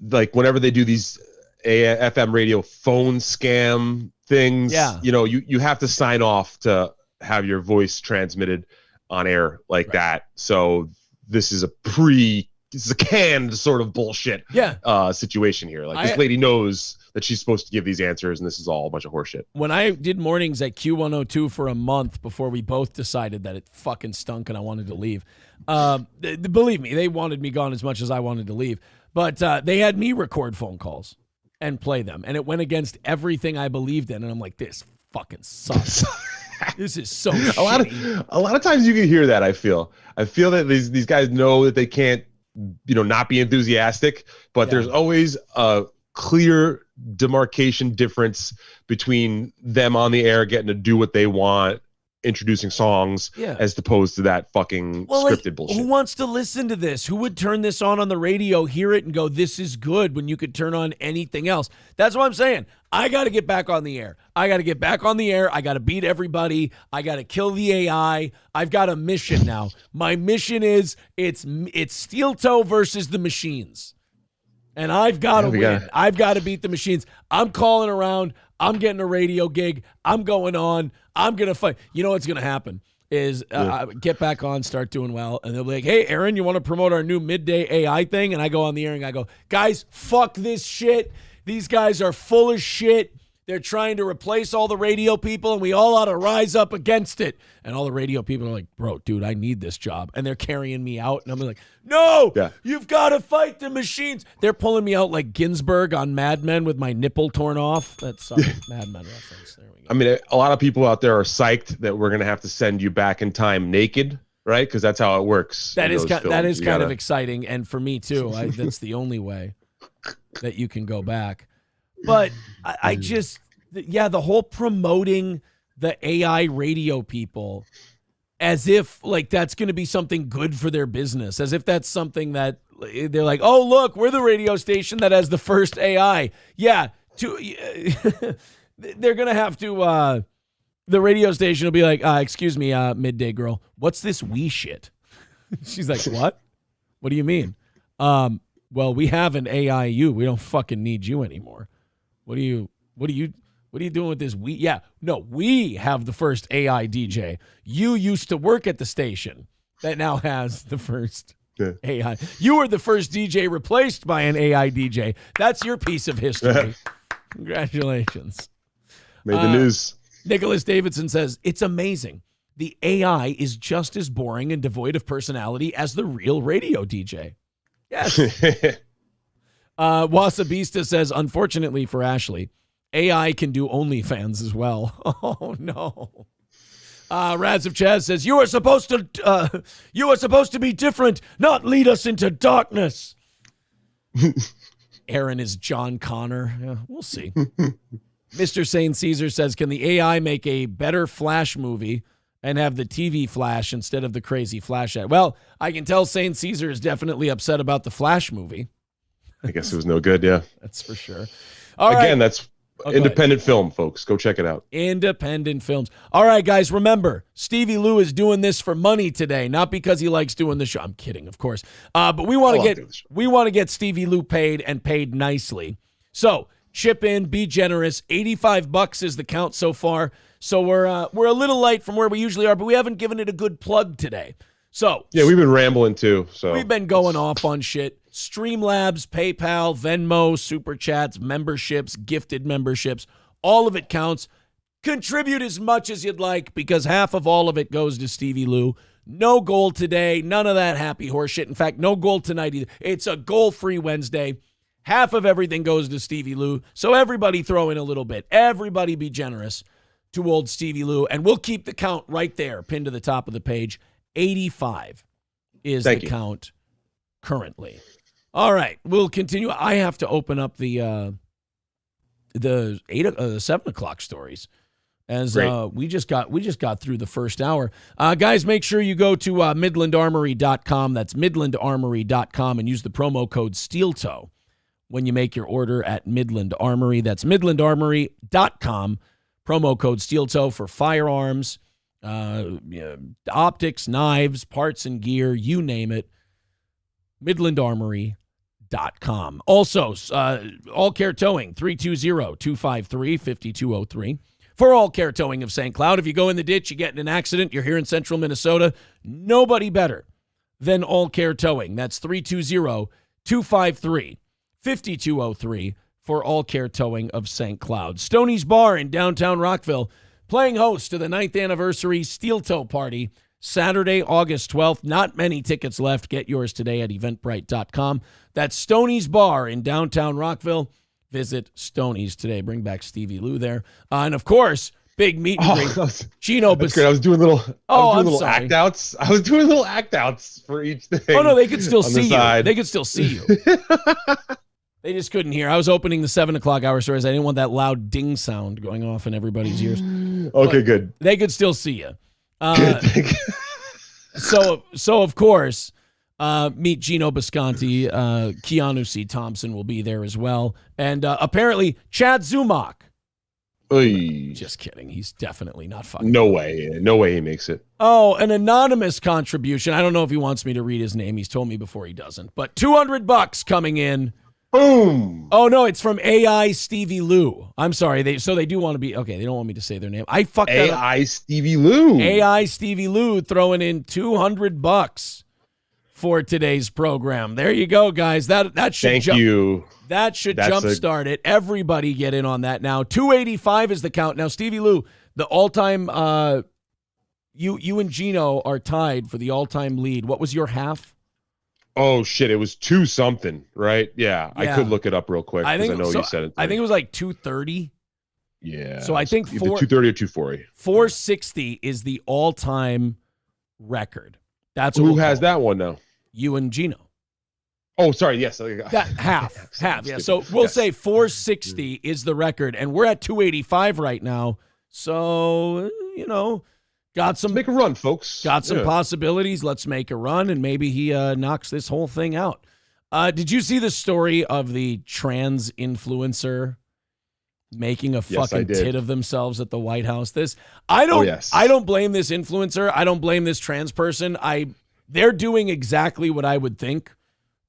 Speaker 8: like, whenever they do these FM radio phone scam things, you have to sign off to have your voice transmitted on air like that. So this is a canned sort of bullshit situation here. Like, this lady knows that she's supposed to give these answers, and this is all a bunch of horseshit.
Speaker 1: When I did mornings at Q102 for a month before we both decided that it fucking stunk and I wanted to leave, believe me, they wanted me gone as much as I wanted to leave. But they had me record phone calls and play them, and it went against everything I believed in. And I'm like, this fucking sucks. This is so shitty.
Speaker 8: A lot of times you can hear that. I feel that these guys know that they can't, not be enthusiastic, but there's always a clear demarcation difference between them on the air getting to do what they want, introducing songs, as opposed to that fucking scripted bullshit.
Speaker 1: Who wants to listen to this? Who would turn this on the radio, hear it, and go, this is good, when you could turn on anything else? That's what I'm saying. I got to get back on the air. I got to beat everybody. I got to kill the AI. I've got a mission now. My mission is it's steel toe versus the machines. And I've got to win. I've got to beat the machines. I'm calling around. I'm getting a radio gig. I'm going on. I'm going to fight. You know what's going to happen is get back on, start doing well, and they'll be like, hey, Aaron, you want to promote our new midday AI thing? And I go on the air and I go, guys, fuck this shit. These guys are full of shit. They're trying to replace all the radio people, and we all ought to rise up against it. And all the radio people are like, bro, dude, I need this job. And they're carrying me out. And I'm like, no, you've got to fight the machines. They're pulling me out like Ginsburg on Mad Men with my nipple torn off. That's a Mad Men reference. There we go.
Speaker 8: I mean, a lot of people out there are psyched that we're going to have to send you back in time naked, right? Because that's how it works.
Speaker 1: That is kind of exciting. And for me, too, that's the only way that you can go back. But I just, the whole promoting the AI radio people as if like that's going to be something good for their business, as if that's something that they're like, oh, look, we're the radio station that has the first AI. Yeah. They're going to have to, the radio station will be like, excuse me, midday girl, what's this we shit? She's like, what? What do you mean? Well, we have an AIU. We don't fucking need you anymore. What are you doing with this? We have the first AI DJ. You used to work at the station that now has the first AI. You were the first DJ replaced by an AI DJ. That's your piece of history. Congratulations.
Speaker 8: Made the news.
Speaker 1: Nicholas Davidson says, it's amazing. The AI is just as boring and devoid of personality as the real radio DJ. Yes. Wasabista says, unfortunately for Ashley, AI can do OnlyFans as well. Oh, no. Raz of Chaz says, you are supposed to be different, not lead us into darkness. Aaron is John Connor. Yeah, we'll see. Mr. St. Caesar says, can the AI make a better Flash movie and have the TV Flash instead of the crazy Flash ad? Well, I can tell St. Caesar is definitely upset about the Flash movie.
Speaker 8: I guess it was no good, yeah.
Speaker 1: That's for sure.
Speaker 8: Again, that's independent film, folks. Go check it out.
Speaker 1: Independent films. All right, guys, remember, Stevie Lew is doing this for money today, not because he likes doing the show. I'm kidding, of course. But we want to get Stevie Lew paid and paid nicely. So chip in, be generous. $85 is the count so far. So we're a little light from where we usually are, but we haven't given it a good plug today. So
Speaker 8: yeah, we've been rambling too. So
Speaker 1: we've been going off on shit. Streamlabs, PayPal, Venmo, Super Chats, memberships, gifted memberships, all of it counts. Contribute as much as you'd like because half of all of it goes to Stevie Lew. No goal today, none of that happy horse shit. In fact, no goal tonight either. It's a goal-free Wednesday. Half of everything goes to Stevie Lew. So everybody throw in a little bit. Everybody be generous to old Stevie Lew. And we'll keep the count right there, pinned to the top of the page. 85 is the count currently. All right, we'll continue. I have to open up the 7 o'clock stories as we just got through the first hour. Guys, make sure you go to midlandarmory.com. That's midlandarmory.com and use the promo code SteelToe when you make your order at Midland Armory. That's midlandarmory.com. Promo code SteelToe for firearms, optics, knives, parts and gear, you name it. midlandarmory.com. Also, All Care Towing, 320-253-5203. For All Care Towing of St. Cloud, if you go in the ditch, you get in an accident, you're here in central Minnesota, nobody better than All Care Towing. That's 320-253-5203 for All Care Towing of St. Cloud. Stoney's Bar in downtown Rockville, playing host to the 9th anniversary Steel Toe Party, Saturday, August 12th. Not many tickets left. Get yours today at eventbrite.com. That's Stoney's Bar in downtown Rockville. Visit Stoney's today. Bring back Stevie Lew there. And, of course, big meet and greet. Gino
Speaker 8: That's great. I was doing little
Speaker 1: sorry.
Speaker 8: act outs. I was doing little act outs for each thing.
Speaker 1: Oh, no, they could still see you.
Speaker 8: Side.
Speaker 1: They could still see you. They just couldn't hear. I was opening the 7 o'clock hour stories. I didn't want that loud ding sound going off in everybody's ears.
Speaker 8: Okay, good.
Speaker 1: They could still see you. So of course, meet Gino Bisconti. Keanu C. Thompson will be there as well. And apparently Chad Zumach.
Speaker 8: Oy.
Speaker 1: Just kidding. He's definitely not fucking.
Speaker 8: No way. No way he makes it.
Speaker 1: Oh, an anonymous contribution. I don't know if he wants me to read his name. He's told me before he doesn't. But $200 coming in.
Speaker 8: Boom.
Speaker 1: Oh, no, it's from AI Stevie Lew. I'm sorry. They do want to be, okay, they don't want me to say their name. I fucked that up.
Speaker 8: AI Stevie Lew.
Speaker 1: AI Stevie Lew throwing in $200 for today's program. There you go, guys. That should
Speaker 8: Thank you.
Speaker 1: That should jumpstart it. Everybody get in on that now. 285 is the count. Now, Stevie Lew, the all-time, you and Gino are tied for the all-time lead. What was your half?
Speaker 8: Oh shit! It was 2-something, right? Yeah, I could look it up real quick because I know you said it.
Speaker 1: I think it was like 230.
Speaker 8: Yeah.
Speaker 1: So I think
Speaker 8: 230 or 240.
Speaker 1: 460 is the all-time record. That's
Speaker 8: who has that one now?
Speaker 1: You and Gino.
Speaker 8: Oh, sorry. Yes,
Speaker 1: that half. Yeah. So we'll say 460 is the record, and we're at 285 right now. So got some.
Speaker 8: Let's make a run, folks.
Speaker 1: Got some possibilities. Let's make a run, and maybe he knocks this whole thing out. Did you see the story of the trans influencer making a fucking tit of themselves at the White House? I don't blame this influencer. I don't blame this trans person. They're doing exactly what I would think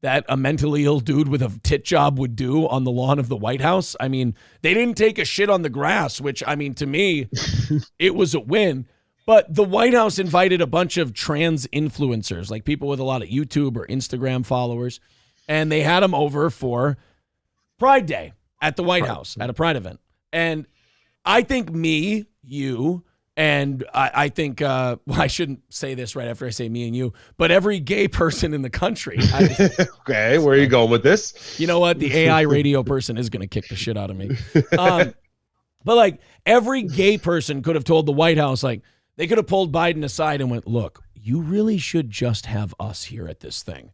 Speaker 1: that a mentally ill dude with a tit job would do on the lawn of the White House. I mean, they didn't take a shit on the grass, which, I mean, to me, it was a win. But the White House invited a bunch of trans influencers, like people with a lot of YouTube or Instagram followers, and they had them over for Pride Day at the White House, at a Pride event. And I think me, you, and I think, well, I shouldn't say this right after I say me and you, but every gay person in the country.
Speaker 8: Okay, where are you going with this?
Speaker 1: You know what? The AI radio person is going to kick the shit out of me. But like every gay person could have told the White House, like, They could have pulled Biden aside and went, look, you really should just have us here at this thing.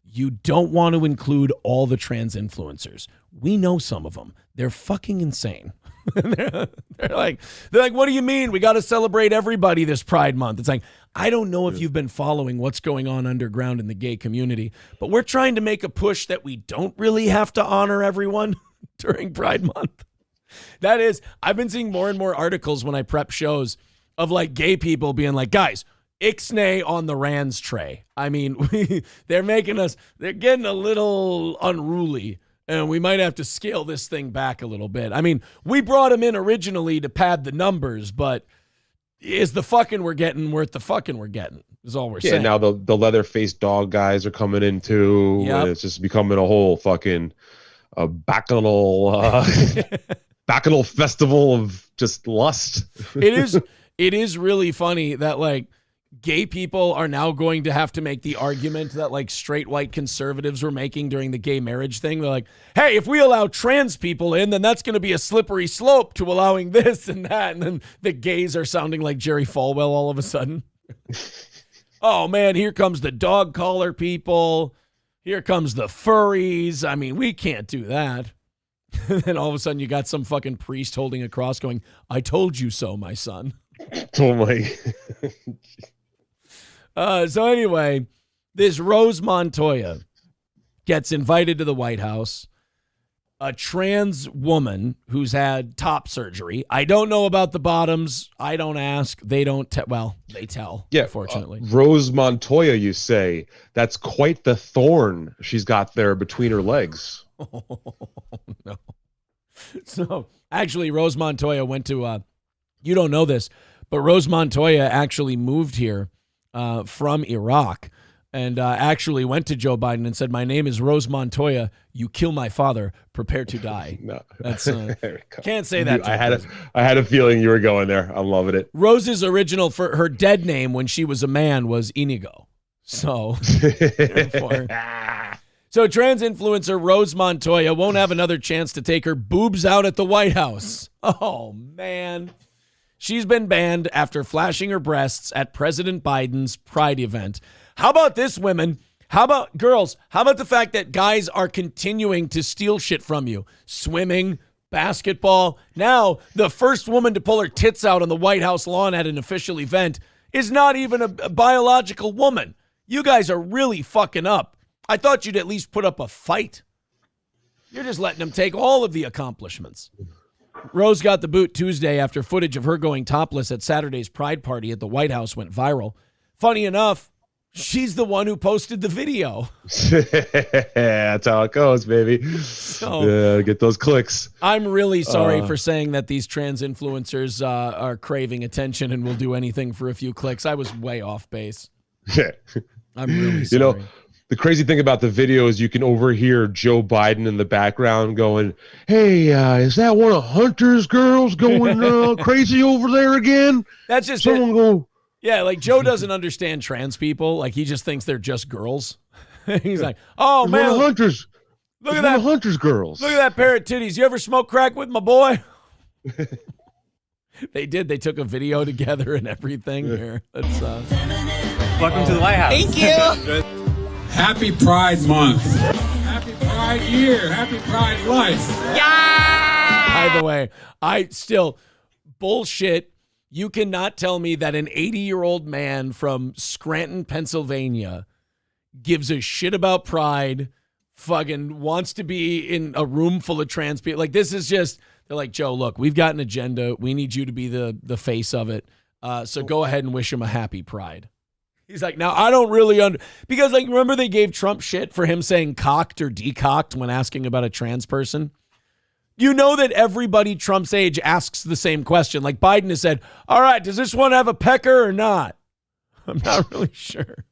Speaker 1: You don't want to include all the trans influencers. We know some of them. They're fucking insane. they're like, what do you mean? We got to celebrate everybody this Pride Month. It's like, I don't know if you've been following what's going on underground in the gay community, but we're trying to make a push that we don't really have to honor everyone during Pride Month. That is, I've been seeing more and more articles when I prep shows of like gay people being like, guys, ixnay on the Rands tray. I mean, they're getting a little unruly, and we might have to scale this thing back a little bit. I mean, we brought them in originally to pad the numbers, but is the fucking we're getting worth the fucking we're getting is all we're saying.
Speaker 8: Now the leather-faced dog guys are coming in too.
Speaker 1: Yep.
Speaker 8: And it's just becoming a whole fucking bacchanal festival of just lust.
Speaker 1: It is really funny that like gay people are now going to have to make the argument that like straight white conservatives were making during the gay marriage thing. They're like, hey, if we allow trans people in, then that's going to be a slippery slope to allowing this and that. And then the gays are sounding like Jerry Falwell all of a sudden. Oh man, here comes the dog collar people. Here comes the furries. I mean, we can't do that. And then all of a sudden you got some fucking priest holding a cross going, I told you so, my son.
Speaker 8: Oh my.
Speaker 1: So anyway, this Rose Montoya gets invited to the White House. A trans woman who's had top surgery. I don't know about the bottoms. I don't ask. They don't tell. They tell,
Speaker 8: yeah,
Speaker 1: unfortunately.
Speaker 8: Rose Montoya, you say. That's quite the thorn she's got there between her legs.
Speaker 1: Oh, no. So actually, Rose Montoya went to, you don't know this, but Rose Montoya actually moved here from Iraq and actually went to Joe Biden and said, my name is Rose Montoya. You kill my father. Prepare to die.
Speaker 8: No.
Speaker 1: That's can't say that.
Speaker 8: I had a feeling you were going there. I'm loving it.
Speaker 1: Rose's original for her dead name when she was a man was Inigo. So, so trans influencer Rose Montoya won't have another chance to take her boobs out at the White House. Oh, man. She's been banned after flashing her breasts at President Biden's Pride event. How about this, women? How about girls? How about the fact that guys are continuing to steal shit from you? Swimming, basketball. Now, the first woman to pull her tits out on the White House lawn at an official event is not even a biological woman. You guys are really fucking up. I thought you'd at least put up a fight. You're just letting them take all of the accomplishments. Rose got the boot Tuesday after footage of her going topless at Saturday's Pride party at the White House went viral. Funny enough, she's the one who posted the video.
Speaker 8: That's how it goes, baby. So, get those clicks.
Speaker 1: I'm really sorry for saying that these trans influencers are craving attention and will do anything for a few clicks. I was way off base. I'm really sorry.
Speaker 8: You know, the crazy thing about the video is you can overhear Joe Biden in the background going, hey, is that one of Hunter's girls going crazy over there again?
Speaker 1: That's just
Speaker 8: someone go.
Speaker 1: Yeah, like Joe doesn't understand trans people. Like he just thinks they're just girls. He's like, oh, man.
Speaker 8: Hunters.
Speaker 1: Look at that.
Speaker 8: Hunter's girls.
Speaker 1: Look at that pair of titties. You ever smoke crack with my boy? They did. They took a video together and everything here. That's
Speaker 16: welcome to the White House.
Speaker 17: Thank you.
Speaker 16: Happy Pride Month. Happy Pride Year. Happy Pride Life.
Speaker 1: Yeah. By the way, I still bullshit. You cannot tell me that an 80-year-old man from Scranton, Pennsylvania gives a shit about pride, fucking wants to be in a room full of trans people. Like, this is just, they're like, Joe, look, we've got an agenda. We need you to be the face of it. So go ahead and wish him a happy pride. He's like, now I don't really because like, remember they gave Trump shit for him saying cocked or decocked when asking about a trans person? You know that everybody Trump's age asks the same question. Like Biden has said, all right, does this one have a pecker or not? I'm not really sure.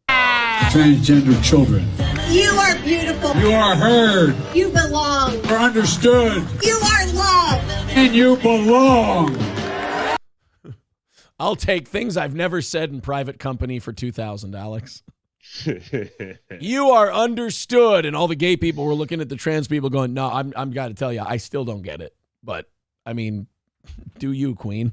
Speaker 16: Transgender children.
Speaker 17: You are beautiful.
Speaker 16: You are heard.
Speaker 17: You belong.
Speaker 16: You are understood.
Speaker 17: You are loved.
Speaker 16: And you belong.
Speaker 1: I'll take things I've never said in private company for $2,000, Alex. You are understood. And all the gay people were looking at the trans people going, no, I'm got to tell you, I still don't get it. But, I mean, do you, Queen?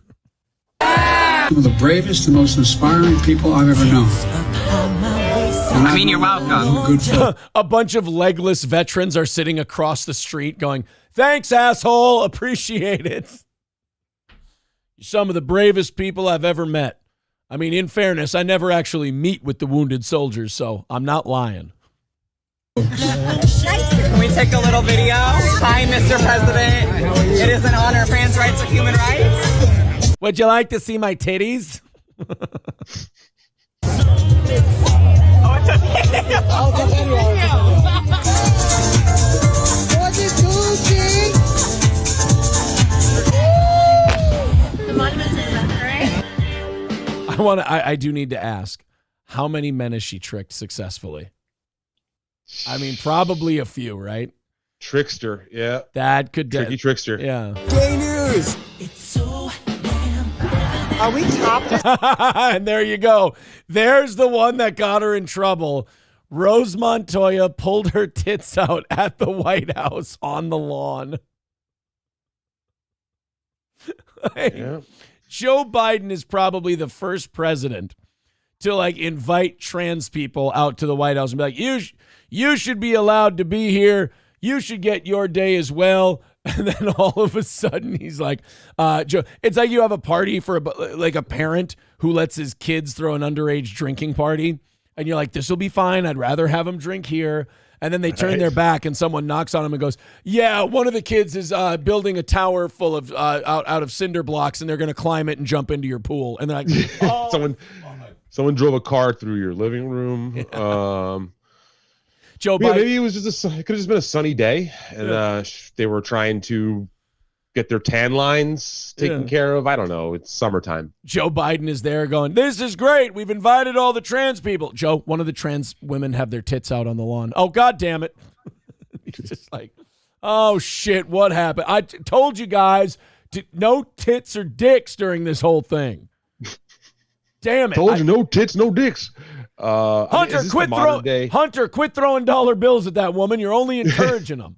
Speaker 16: Some of the bravest and most inspiring people I've ever known.
Speaker 18: I mean, you're welcome.
Speaker 1: A bunch of legless veterans are sitting across the street going, thanks, asshole. Appreciate it. You're some of the bravest people I've ever met. I mean, in fairness, I never actually meet with the wounded soldiers, so I'm not lying.
Speaker 18: Can we take a little video? Hi, Mr. President. It is an honor. Trans rights are human rights.
Speaker 1: Would you like to see my titties?
Speaker 18: Oh, it's a video. Oh, it's a video.
Speaker 17: The monument's in right?
Speaker 1: I do need to ask, how many men has she tricked successfully? I mean, probably a few, right?
Speaker 8: Trickster, yeah.
Speaker 1: That could
Speaker 8: tricky trickster.
Speaker 1: Yeah.
Speaker 18: Gay news. It's so Are we top?
Speaker 1: And there you go. There's the one that got her in trouble. Rose Montoya pulled her tits out at the White House on the lawn.
Speaker 8: Yeah.
Speaker 1: Joe Biden is probably the first president to like invite trans people out to the White House and be like, you should be allowed to be here. You should get your day as well. And then all of a sudden he's like, Joe, it's like you have a party for a parent who lets his kids throw an underage drinking party. And you're like, this will be fine. I'd rather have them drink here. And then they turn their back and someone knocks on them and goes, yeah, one of the kids is building a tower full of out of cinder blocks and they're going to climb it and jump into your pool. And they're like, oh.
Speaker 8: Someone drove a car through your living room.
Speaker 1: Yeah. Joe Biden.
Speaker 8: Maybe it was it could have just been a sunny day and they were trying to get their tan lines taken care of. I don't know. It's summertime.
Speaker 1: Joe Biden is there going, this is great. We've invited all the trans people. Joe, one of the trans women have their tits out on the lawn. Oh, God damn it. He's just like, oh, shit, what happened? I told you guys no tits or dicks during this whole thing. Damn it.
Speaker 8: Told you no tits, no dicks.
Speaker 1: Hunter, quit throwing dollar bills at that woman. You're only encouraging them.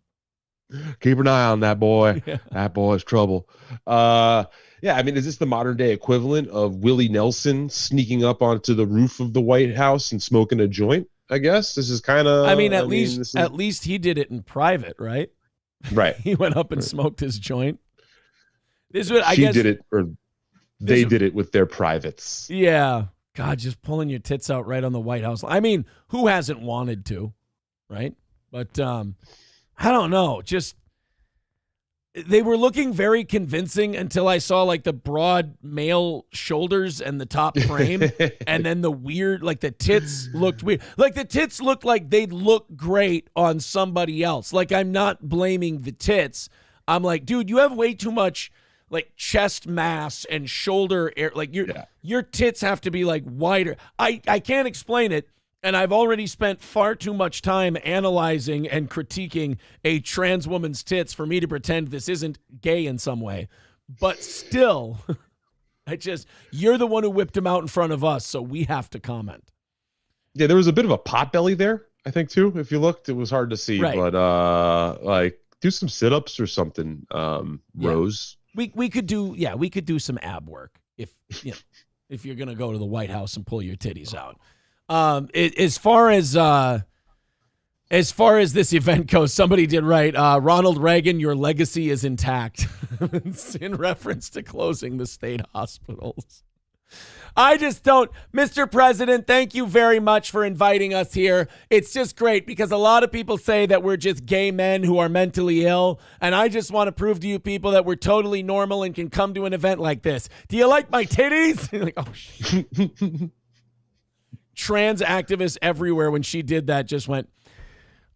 Speaker 8: Keep an eye on that boy. Yeah. That boy's trouble. Yeah, I mean, is this the modern day equivalent of Willie Nelson sneaking up onto the roof of the White House and smoking a joint? I guess this is kind of.
Speaker 1: I mean, at least he did it in private, right?
Speaker 8: Right.
Speaker 1: He went up and smoked his joint. This is what I
Speaker 8: guess.
Speaker 1: She
Speaker 8: did it, or they did it with their privates.
Speaker 1: Yeah. God, just pulling your tits out right on the White House. I mean, who hasn't wanted to, right? But I don't know. Just they were looking very convincing until I saw like the broad male shoulders and the top frame, and then the weird, like the tits looked weird. Like the tits looked like they'd look great on somebody else. Like I'm not blaming the tits. I'm like, dude, you have way too much like chest mass and shoulder air. Like your tits have to be like wider. I can't explain it. And I've already spent far too much time analyzing and critiquing a trans woman's tits for me to pretend this isn't gay in some way. But still, you're the one who whipped him out in front of us, so we have to comment.
Speaker 8: Yeah, there was a bit of a pot belly there, I think, too. If you looked, it was hard to see. Right. But like do some sit-ups or something, Rose.
Speaker 1: We could do some ab work if you're gonna go to the White House and pull your titties out. As far as this event goes, somebody did write, Ronald Reagan, your legacy is intact. It's in reference to closing the state hospitals. I just don't, Mr. President, thank you very much for inviting us here. It's just great because a lot of people say that we're just gay men who are mentally ill. And I just want to prove to you people that we're totally normal and can come to an event like this. Do you like my titties? You're like, oh, shit. Trans activists everywhere when she did that just went,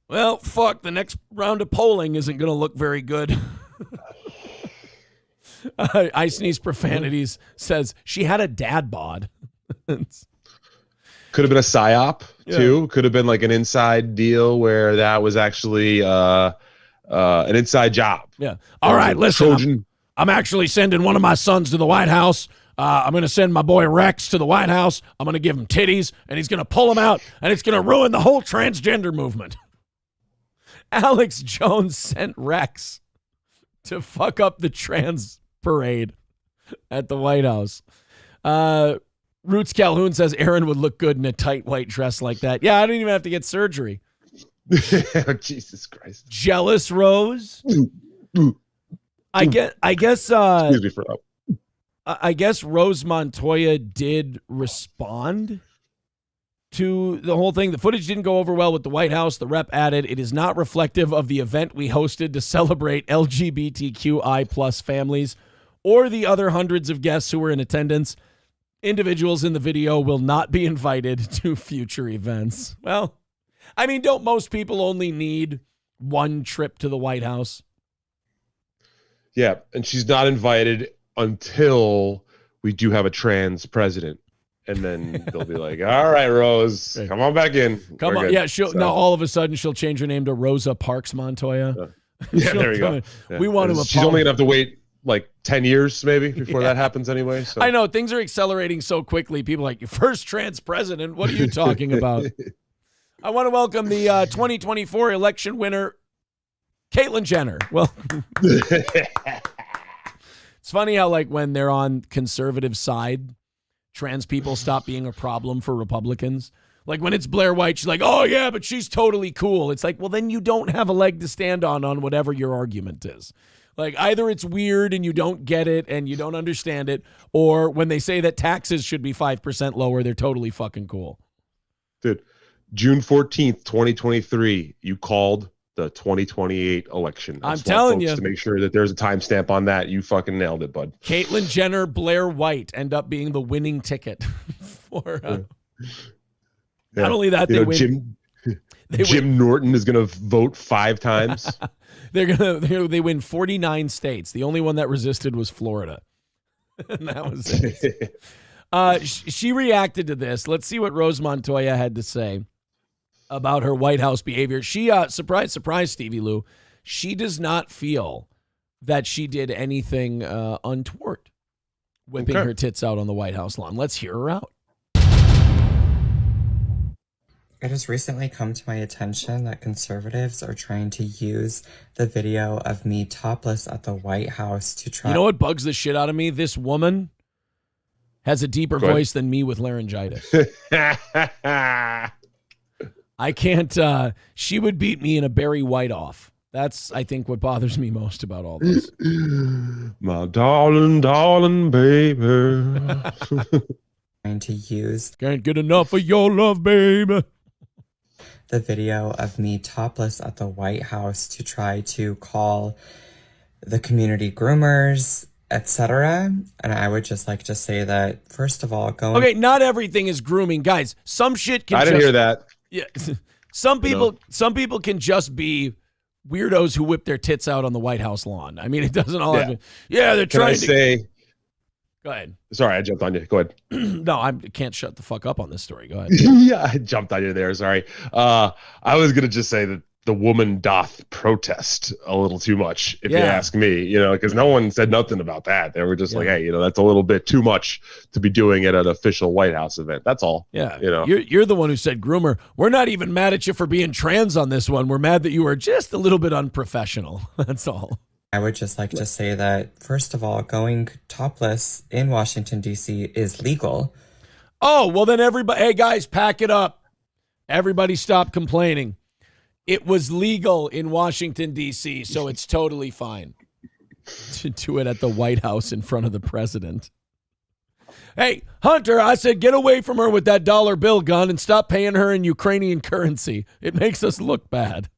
Speaker 1: well, fuck, the next round of polling isn't going to look very good. I Sneeze Profanities says she had a dad bod.
Speaker 8: Could have been a psyop, too. Yeah. Could have been like an inside deal where that was actually an inside job.
Speaker 1: Yeah. All right, listen, I'm actually sending one of my sons to the White House. I'm going to send my boy Rex to the White House. I'm going to give him titties, and he's going to pull them out, and it's going to ruin the whole transgender movement. Alex Jones sent Rex to fuck up the trans parade at the White House. Roots Calhoun says Aaron would look good in a tight white dress like that. Yeah, I don't even have to get surgery.
Speaker 8: Jesus Christ.
Speaker 1: Jealous Rose. I guess
Speaker 8: Excuse me for that.
Speaker 1: I guess Rose Montoya did respond to the whole thing. The footage didn't go over well with the White House. The rep added, "It is not reflective of the event we hosted to celebrate LGBTQI plus families or the other hundreds of guests who were in attendance. Individuals in the video will not be invited to future events." Well, I mean, don't most people only need one trip to the White House?
Speaker 8: Yeah, and she's not invited until we do have a trans president. And then they'll be like, all right, Rose, come on back in.
Speaker 1: Come on. Yeah, now all of a sudden she'll change her name to Rosa Parks Montoya.
Speaker 8: Yeah, there you go. Yeah.
Speaker 1: We want to
Speaker 8: She's only going to have to wait like 10 years maybe before that happens anyway. So.
Speaker 1: I know. Things are accelerating so quickly. People are like, your first trans president? What are you talking about? I want to welcome the 2024 election winner, Caitlyn Jenner. Well, it's funny how like when they're on conservative side, trans people stop being a problem for Republicans. Like when it's Blair White, she's like, oh yeah, but she's totally cool. It's like, well, then you don't have a leg to stand on whatever your argument is. Like either it's weird and you don't get it and you don't understand it, or when they say that taxes should be 5% lower, they're totally fucking cool.
Speaker 8: Dude, June 14th, 2023, you called the 2028 election.
Speaker 1: I'm telling you.
Speaker 8: To make sure that there's a timestamp on that, you fucking nailed it, bud.
Speaker 1: Caitlyn Jenner, Blair White end up being the winning ticket for. Not only that, they win.
Speaker 8: Jim Norton is going to vote 5 times.
Speaker 1: They win 49 states. The only one that resisted was Florida, and that was it. She reacted to this. Let's see what Rose Montoya had to say about her White House behavior. She, surprise, Stevie Lew, she does not feel that she did anything untoward whipping her tits out on the White House lawn. Let's hear her out.
Speaker 19: It has recently come to my attention that conservatives are trying to use the video of me topless at the White House to try.
Speaker 1: You know what bugs the shit out of me? This woman has a deeper voice than me with laryngitis. I can't, she would beat me in a Barry White off. That's, I think, what bothers me most about all this.
Speaker 8: My darling, darling baby.
Speaker 19: Trying to use.
Speaker 1: Can't get enough of your love, baby.
Speaker 19: The video of me topless at the White House to try to call the community groomers, etc. And I would just like to say that, first of all,
Speaker 1: Okay, not everything is grooming. Guys, some shit can
Speaker 8: I didn't hear that.
Speaker 1: Yeah, some people can just be weirdos who whip their tits out on the White House lawn. I mean, it doesn't all have to, they're trying to
Speaker 8: say.
Speaker 1: Go ahead.
Speaker 8: Sorry, I jumped on you. Go ahead.
Speaker 1: No, I can't shut the fuck up on this story. Go ahead.
Speaker 8: Yeah, I jumped on you there. Sorry. I was going to just say that the woman doth protest a little too much, if you ask me, because no one said nothing about that. They were just like, hey, that's a little bit too much to be doing at an official White House event. That's all.
Speaker 1: Yeah. You're the one who said groomer. We're not even mad at you for being trans on this one. We're mad that you were just a little bit unprofessional. That's all.
Speaker 19: I would just like to say that, first of all, going topless in Washington, D.C. is legal.
Speaker 1: Oh, well then everybody, hey guys, pack it up. Everybody stop complaining. It was legal in Washington, D.C., so it's totally fine to do it at the White House in front of the president. Hey, Hunter, I said get away from her with that dollar bill gun and stop paying her in Ukrainian currency. It makes us look bad.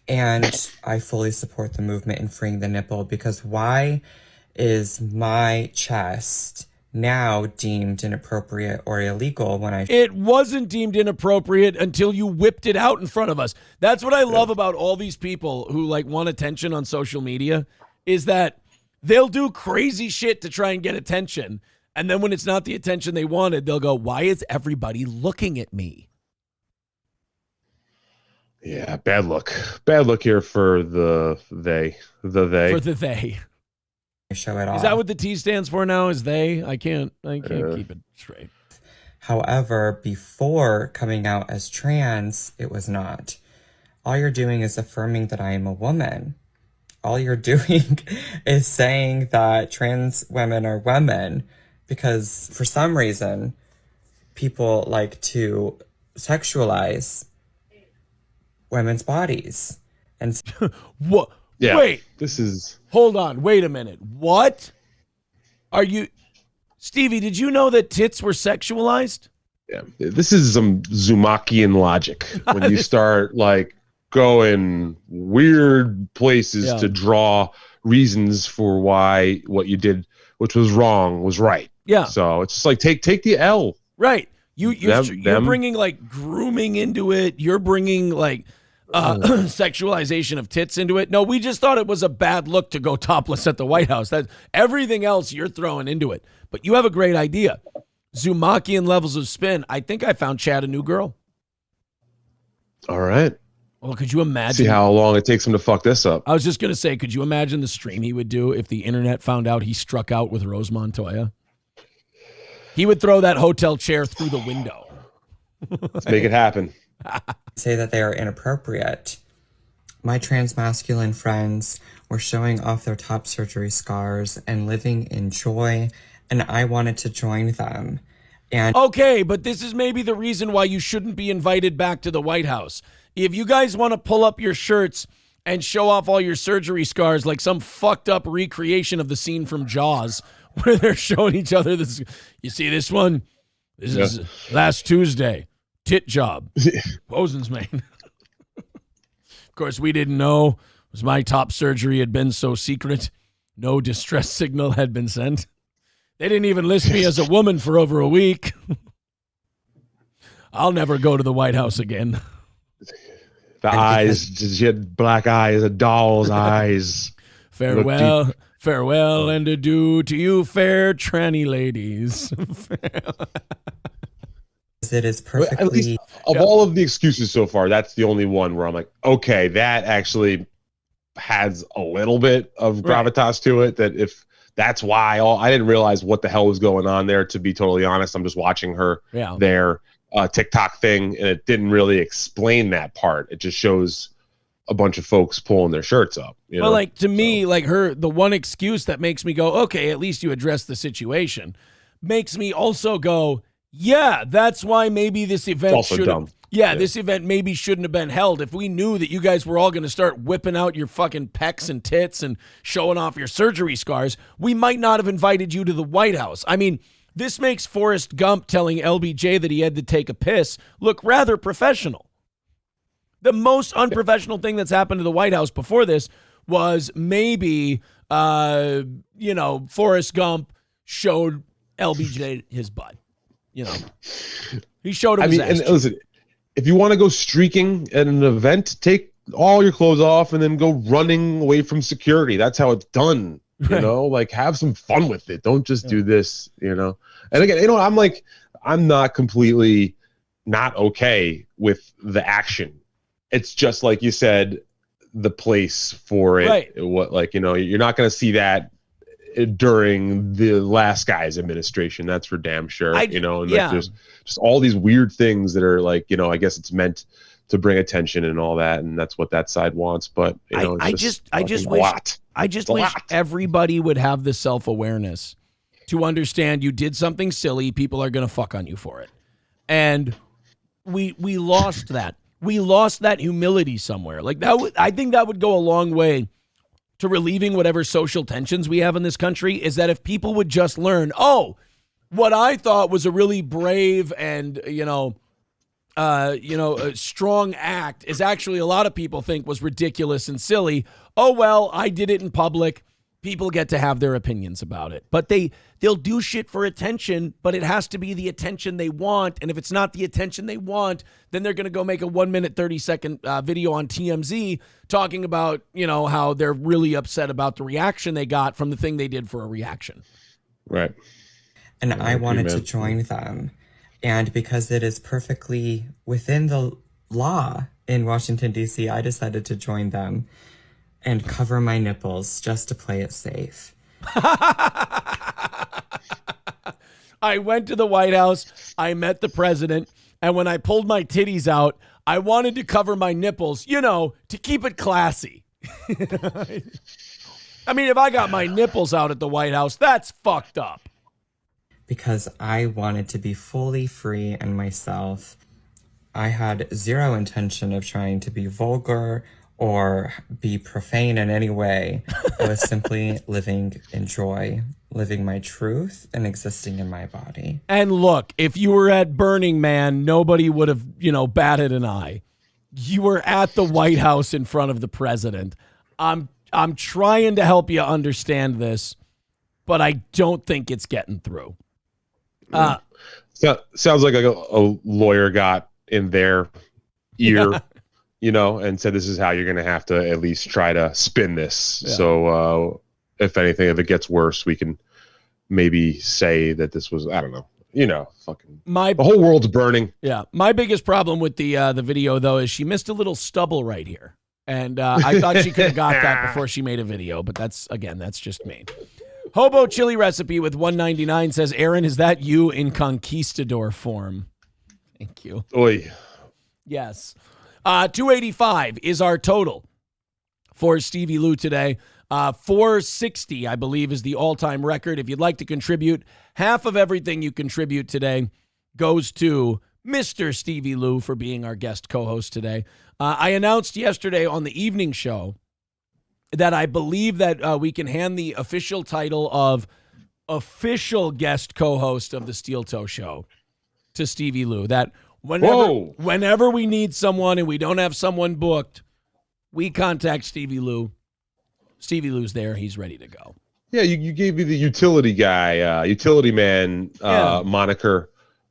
Speaker 19: And I fully support the movement in freeing the nipple, because why is my chest now deemed inappropriate or illegal when
Speaker 1: It wasn't deemed inappropriate until you whipped it out in front of us. That's what I love about all these people who want attention on social media, is that they'll do crazy shit to try and get attention. And then when it's not the attention they wanted, they'll go, why is everybody looking at me?
Speaker 8: Yeah, bad look. Bad look here for the they.
Speaker 1: For the they.
Speaker 19: Show it off.
Speaker 1: Is that what the T stands for now? Is they? I can't keep it straight.
Speaker 19: However, before coming out as trans, it was not. All you're doing is affirming that I am a woman. All you're doing is saying that trans women are women. because for some reason, people like to sexualize women's bodies. And
Speaker 1: what?
Speaker 8: Yeah,
Speaker 1: wait,
Speaker 8: this is.
Speaker 1: Hold on. Wait a minute. What? Are you, Stevie? Did you know that tits were sexualized?
Speaker 8: Yeah, this is some Zumakian logic when you start like going weird places to draw reasons for why what you did, which was wrong, was right.
Speaker 1: Yeah.
Speaker 8: So it's just like take the L.
Speaker 1: Right. You're bringing like grooming into it. You're bringing like sexualization of tits into it. No, we just thought it was a bad look to go topless at the White House. That everything else you're throwing into it. But you have a great idea. Zumakian levels of spin. I think I found Chad a new girl.
Speaker 8: All right.
Speaker 1: Well, could you imagine?
Speaker 8: See how long it takes him to fuck this up.
Speaker 1: I was just going to say, could you imagine the stream he would do if the internet found out he struck out with Rose Montoya? He would throw that hotel chair through the window.
Speaker 8: Let's make it happen.
Speaker 19: Say that they are inappropriate. My trans masculine friends were showing off their top surgery scars and living in joy, and I wanted to join them. And
Speaker 1: okay, but this is maybe the reason why you shouldn't be invited back to the White House. If you guys want to pull up your shirts and show off all your surgery scars like some fucked up recreation of the scene from Jaws where they're showing each other this, you see this one? This is last Tuesday. Tit job. Bosun's main. Of course, we didn't know because my top surgery had been so secret. No distress signal had been sent. They didn't even list me as a woman for over a week. I'll never go to the White House again.
Speaker 8: The eyes, she had black eyes, a doll's eyes.
Speaker 1: Farewell, farewell, and adieu to you, fair tranny ladies.
Speaker 19: It is perfectly.
Speaker 8: At least of all of the excuses so far, that's the only one where I'm like, okay, that actually has a little bit of gravitas to it. That if that's why I didn't realize what the hell was going on there. To be totally honest, I'm just watching her their TikTok thing, and it didn't really explain that part. It just shows a bunch of folks pulling their shirts up. You know?
Speaker 1: Like to me, like the one excuse that makes me go, okay, at least you addressed the situation, makes me also go, yeah, that's why maybe this event should. Yeah, this event maybe shouldn't have been held. If we knew that you guys were all going to start whipping out your fucking pecs and tits and showing off your surgery scars, we might not have invited you to the White House. I mean, this makes Forrest Gump telling LBJ that he had to take a piss look rather professional. The most unprofessional thing that's happened to the White House before this was maybe, Forrest Gump showed LBJ his butt. You know, he showed him his ass.
Speaker 8: And listen, if you want to go streaking at an event, take all your clothes off and then go running away from security. That's how it's done. You know, like have some fun with it. Don't just do this, you know. And again, I'm not completely not okay with the action. It's just like you said, the place for it. Right. You're not going to see that during the last guy's administration. That's for damn sure. There's just all these weird things that are like, I guess it's meant to bring attention and all that, and that's what that side wants. But I just wish
Speaker 1: everybody would have the self-awareness to understand you did something silly. People are going to fuck on you for it, and we lost that. We lost that humility somewhere. Like that. I think that would go a long way to relieving whatever social tensions we have in this country. Is that if people would just learn, what I thought was a really brave and a strong act is actually a lot of people think was ridiculous and silly. Oh, well, I did it in public. People get to have their opinions about it, but they'll do shit for attention, but it has to be the attention they want. And if it's not the attention they want, then they're going to go make a 1 minute, 30-second video on TMZ talking about, how they're really upset about the reaction they got from the thing they did for a reaction.
Speaker 8: Right.
Speaker 19: And I wanted to join them. And because it is perfectly within the law in Washington, D.C., I decided to join them and cover my nipples just to play it safe.
Speaker 1: I went to the White House. I met the president. And when I pulled my titties out, I wanted to cover my nipples, to keep it classy. I mean, if I got my nipples out at the White House, that's fucked up.
Speaker 19: because I wanted to be fully free and myself. I had zero intention of trying to be vulgar or be profane in any way. I was simply living in joy, living my truth and existing in my body.
Speaker 1: And look, if you were at Burning Man, nobody would have, batted an eye. You were at the White House in front of the president. I'm trying to help you understand this, but I don't think it's getting through.
Speaker 8: Sounds like a lawyer got in their ear. And said, this is how you're going to have to at least try to spin this. Yeah. So if anything, if it gets worse, we can maybe say that this was, I don't know, the whole world's burning.
Speaker 1: Yeah. My biggest problem with the video, though, is she missed a little stubble right here. And I thought she could have got that before she made a video. But that's just me. Hobo chili recipe with $1.99 says, Aaron, is that you in conquistador form? Thank you.
Speaker 8: Oy.
Speaker 1: Yes. 285 is our total for Stevie Lew today. 460, I believe, is the all-time record. If you'd like to contribute, half of everything you contribute today goes to Mr. Stevie Lew for being our guest co-host today. I announced yesterday on the evening show that I believe that we can hand the official title of official guest co-host of the Steel Toe Show to Stevie Lew. That whenever we need someone and we don't have someone booked, we contact Stevie Lew. Stevie Lew's there. He's ready to go.
Speaker 8: Yeah, you gave me the utility guy, utility man moniker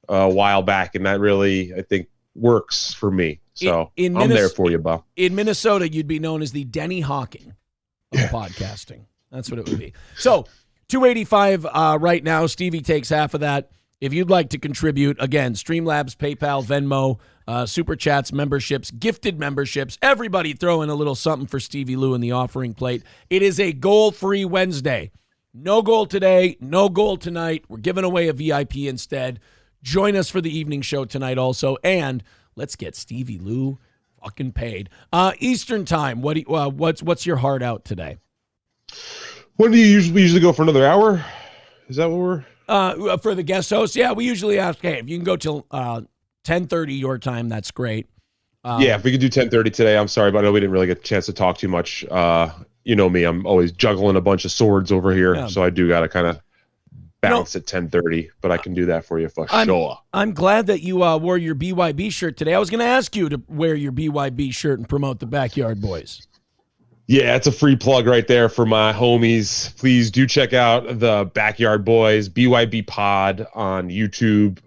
Speaker 8: a while back, and that really, I think, works for me. So I'm there for you, Bo.
Speaker 1: In Minnesota, you'd be known as the Denny Hawking of podcasting. That's what it would be. So 285 right now. Stevie takes half of that. If you'd like to contribute, again, Streamlabs, PayPal, Venmo, Super Chats, memberships, gifted memberships, everybody throw in a little something for Stevie Lew in the offering plate. It is a goal-free Wednesday. No goal today, no goal tonight. We're giving away a VIP instead. Join us for the evening show tonight also, and let's get Stevie Lew fucking paid. Eastern time, what's your heart out today?
Speaker 8: When do you usually go for another hour? Is that what we're...
Speaker 1: For the guest host, yeah, we usually ask, hey, if you can go till 10:30 your time, that's great.
Speaker 8: Yeah, if we could do 10:30 today, I'm sorry, but I know we didn't really get a chance to talk too much. You know me, I'm always juggling a bunch of swords over here, so I do got to kind of bounce at 10:30, but I can do that for you for sure.
Speaker 1: I'm glad that you wore your BYB shirt today. I was going to ask you to wear your BYB shirt and promote the Backyard Boys.
Speaker 8: Yeah, it's a free plug right there for my homies. Please do check out the Backyard Boys, BYB Pod on YouTube.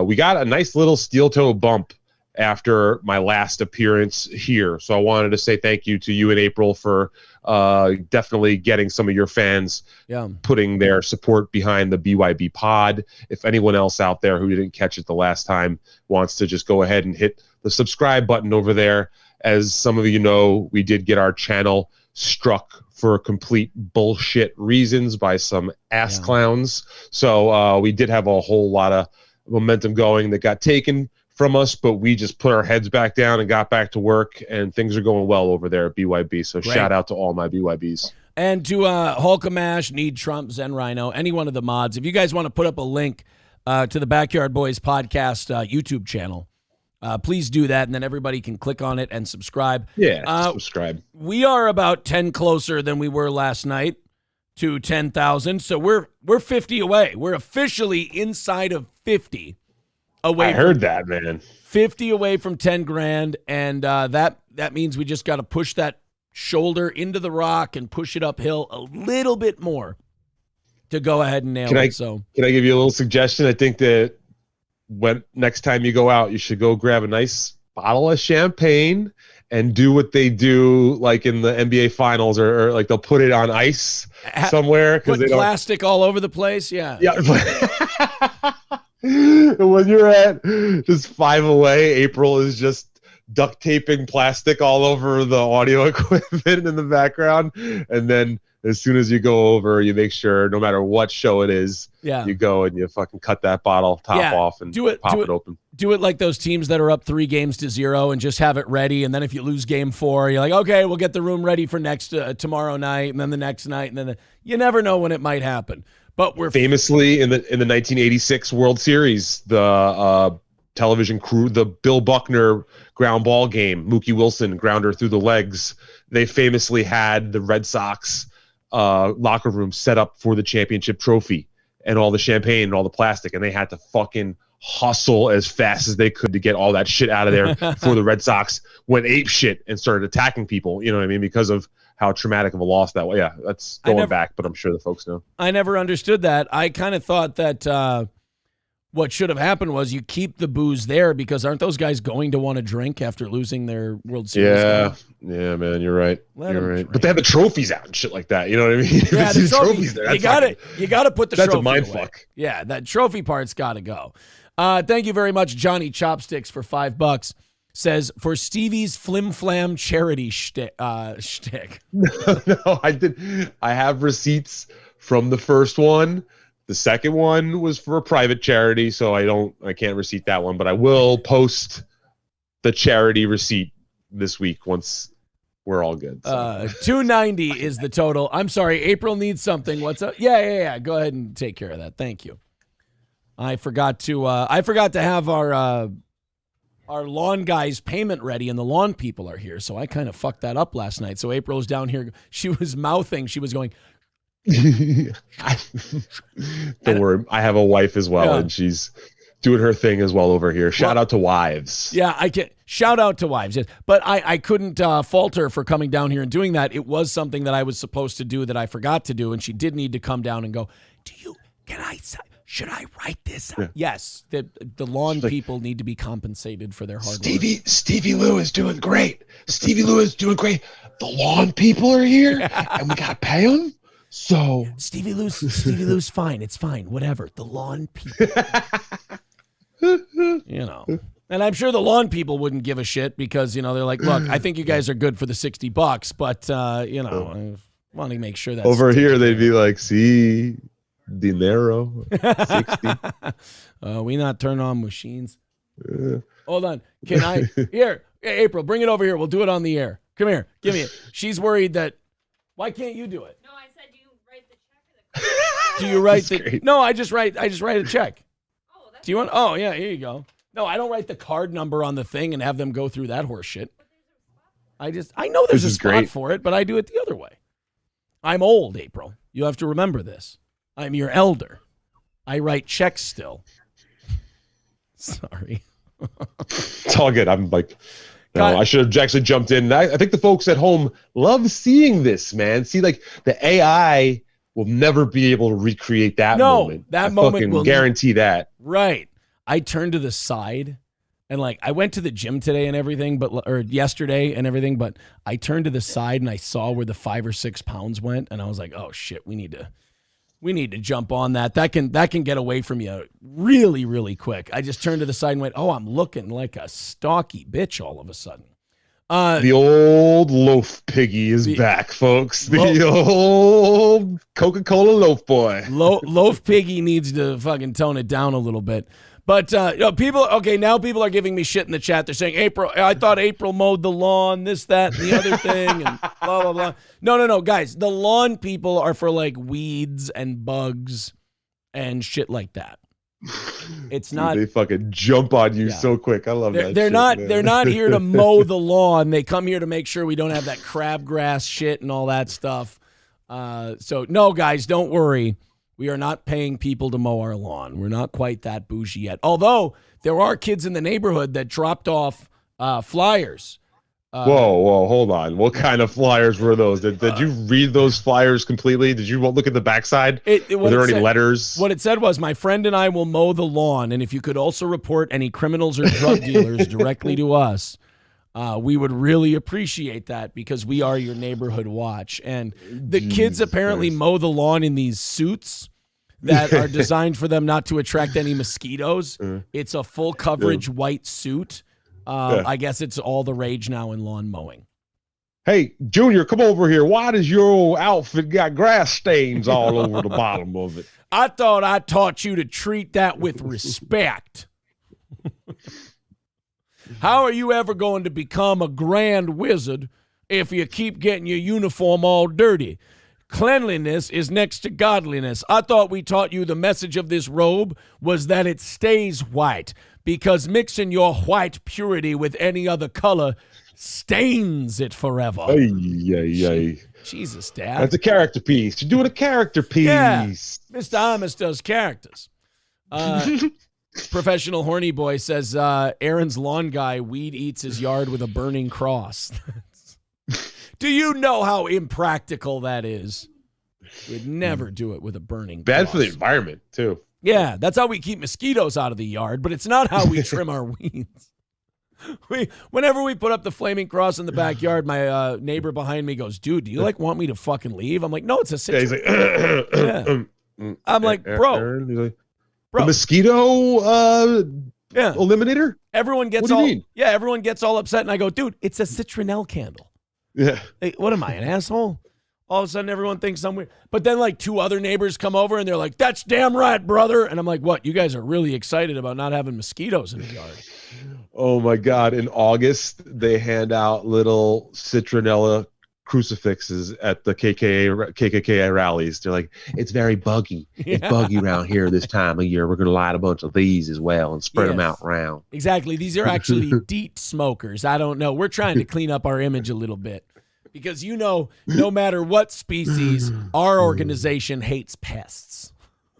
Speaker 8: We got a nice little steel toe bump after my last appearance here. So I wanted to say thank you to you and April for definitely getting some of your fans putting their support behind the BYB Pod. If anyone else out there who didn't catch it the last time wants to just go ahead and hit the subscribe button over there. As some of you know, we did get our channel struck for complete bullshit reasons by some ass clowns. So we did have a whole lot of momentum going that got taken from us, but we just put our heads back down and got back to work, and things are going well over there at BYB. So shout out to all my BYBs.
Speaker 1: And to Hulkamash, Need Trump, Zen Rhino, any one of the mods. If you guys want to put up a link to the Backyard Boys podcast YouTube channel, please do that, and then everybody can click on it and subscribe.
Speaker 8: Yeah, subscribe.
Speaker 1: We are about 10 closer than we were last night to 10,000, so we're 50 away. We're officially inside of 50 away.
Speaker 8: I heard that, man.
Speaker 1: 50 away from 10 grand, and that means we just got to push that shoulder into the rock and push it uphill a little bit more to go ahead and nail it. So,
Speaker 8: can I give you a little suggestion? I think that when next time you go out, you should go grab a nice bottle of champagne and do what they do like in the NBA finals, or like they'll put it on ice somewhere.
Speaker 1: Put plastic all over the place. Yeah.
Speaker 8: When you're at just 5 away, April is just duct taping plastic all over the audio equipment in the background. And then as soon as you go over, you make sure, no matter what show it is, you go and you fucking cut that bottle top off and pop it open.
Speaker 1: Do it like those teams that are up 3-0 and just have it ready. And then if you lose game 4, you're like, okay, we'll get the room ready for tomorrow night, and then the next night, and then you never know when it might happen. But we're
Speaker 8: famously in the 1986 World Series, the television crew, the Bill Buckner ground ball game, Mookie Wilson grounder through the legs. They famously had the Red Sox locker room set up for the championship trophy and all the champagne and all the plastic, and they had to fucking hustle as fast as they could to get all that shit out of there before the Red Sox went ape shit and started attacking people. You know what I mean? Because of how traumatic of a loss that was. Yeah, that's going back, but I'm sure the folks know.
Speaker 1: I never understood that. I kind of thought that what should have happened was you keep the booze there, because aren't those guys going to want to drink after losing their World Series game?
Speaker 8: Yeah, man, you're right.
Speaker 1: Let
Speaker 8: you're
Speaker 1: them
Speaker 8: right.
Speaker 1: drink.
Speaker 8: But they have the trophies out and shit like that. You know what I mean?
Speaker 1: Yeah, the trophies there. You got to put the
Speaker 8: that's
Speaker 1: trophy
Speaker 8: a mind
Speaker 1: away.
Speaker 8: fuck.
Speaker 1: Yeah, that trophy part's got to go. Thank you very much, Johnny Chopsticks, for $5. Says, for Stevie's Flim Flam charity shtick.
Speaker 8: No, I did. I have receipts from the first one. The second one was for a private charity, so I can't receipt that one, but I will post the charity receipt this week once we're all good. So.
Speaker 1: $290 is the total. I'm sorry, April needs something. What's up? Yeah. Go ahead and take care of that. Thank you. I forgot to have our lawn guy's payment ready, and the lawn people are here, so I kind of fucked that up last night. So April's down here. She was mouthing. She was going.
Speaker 8: Don't worry, I have a wife as well, and she's doing her thing as well over here. Shout out to wives.
Speaker 1: Yeah, I can shout out to wives. Yes. But I couldn't fault her for coming down here and doing that. It was something that I was supposed to do that I forgot to do, and she did need to come down and go, should I write this? Yeah. Yes, the lawn people need to be compensated for their hard work.
Speaker 8: Stevie Lew is doing great. Stevie Lew is doing great. The lawn people are here, and we gotta pay them. So
Speaker 1: Stevie Lew's fine. It's fine. Whatever. The lawn people. And I'm sure the lawn people wouldn't give a shit, because they're like, look, I think you guys are good for the $60, but I want to make sure that
Speaker 8: over here they'd be like, see. Dinero 60.
Speaker 1: We not turn on machines. Hold on. Can I here? April, bring it over here. We'll do it on the air. Come here. Give me it. She's worried that. Why can't you do it?
Speaker 20: No, I said you write the check.
Speaker 1: Do you write the? No, I just write a check. Oh, do you want? Oh, yeah. Here you go. No, I don't write the card number on the thing and have them go through that horse shit. I know there's a spot for it, but I do it the other way. I'm old, April. You have to remember this. I'm your elder. I write checks still. Sorry.
Speaker 8: It's all good. I'm like, no, I should have actually jumped in. I think the folks at home love seeing this, man. See, like, the AI will never be able to recreate that moment.
Speaker 1: That moment will
Speaker 8: guarantee that.
Speaker 1: Right. I turned to the side, and I went to the gym today and everything, or yesterday and everything, but I turned to the side and I saw where the 5 or 6 pounds went, and I was like, oh shit, we need to jump on that. That can get away from you really, really quick. I just turned to the side and went, oh, I'm looking like a stocky bitch all of a sudden.
Speaker 8: The old loaf piggy is back, folks. The old Coca-Cola loaf boy.
Speaker 1: Loaf piggy needs to fucking tone it down a little bit. But now people are giving me shit in the chat. They're saying, I thought April mowed the lawn, this, that, and the other thing, and blah, blah, blah. No, guys. The lawn people are for weeds and bugs and shit like that. It's not.
Speaker 8: They fucking jump on you so quick. I love that.
Speaker 1: They're not here to mow the lawn. They come here to make sure we don't have that crabgrass shit and all that stuff. So no, guys, don't worry. We are not paying people to mow our lawn. We're not quite that bougie yet. Although there are kids in the neighborhood that dropped off flyers.
Speaker 8: Whoa, hold on. What kind of flyers were those? Did you read those flyers completely? Did you look at the backside? Were there any letters?
Speaker 1: What it said was, my friend and I will mow the lawn, and if you could also report any criminals or drug dealers directly to us, we would really appreciate that, because we are your neighborhood watch. And the kids apparently mow the lawn in these suits that are designed for them not to attract any mosquitoes. It's a full coverage white suit. I guess it's all the rage now in lawn mowing.
Speaker 8: Hey, Junior, come over here. Why does your outfit got grass stains all over the bottom of it?
Speaker 1: I thought I taught you to treat that with respect. How are you ever going to become a grand wizard if you keep getting your uniform all dirty? Cleanliness is next to godliness. I thought we taught you the message of this robe was that it stays white, because mixing your white purity with any other color stains it forever.
Speaker 8: Jesus,
Speaker 1: Dad.
Speaker 8: That's a character piece. You're doing a character piece.
Speaker 1: Yeah, Mr. Amos does characters. Professional Horny Boy says, Aaron's lawn guy weed eats his yard with a burning cross. Do you know how impractical that is? We'd never do it with a burning
Speaker 8: Bad
Speaker 1: cross.
Speaker 8: for the environment, too.
Speaker 1: Yeah, that's how we keep mosquitoes out of the yard, but it's not how we trim our weeds. Whenever we put up the flaming cross in the backyard, my neighbor behind me goes, dude, do you want me to fucking leave? I'm like, no, it's a situation.
Speaker 8: Yeah, he's like,
Speaker 1: I'm like, bro.
Speaker 8: Aaron, he's like, the mosquito eliminator?
Speaker 1: Everyone gets everyone gets all upset, and I go, dude, it's a citronelle candle.
Speaker 8: Yeah.
Speaker 1: Hey, what am I, an asshole? All of a sudden, everyone thinks I'm weird. But then, like, 2 other neighbors come over, and they're like, that's damn right, brother. And I'm like, what? You guys are really excited about not having mosquitoes in the yard.
Speaker 8: Oh, my God. In August, they hand out little citronella crucifixes at the KKK rallies. They're like, it's very buggy. It's buggy around here this time of year. We're going to light a bunch of these as well and spread them out around.
Speaker 1: Exactly. These are actually DEET smokers. I don't know. We're trying to clean up our image a little bit. Because, no matter what species, our organization hates pests.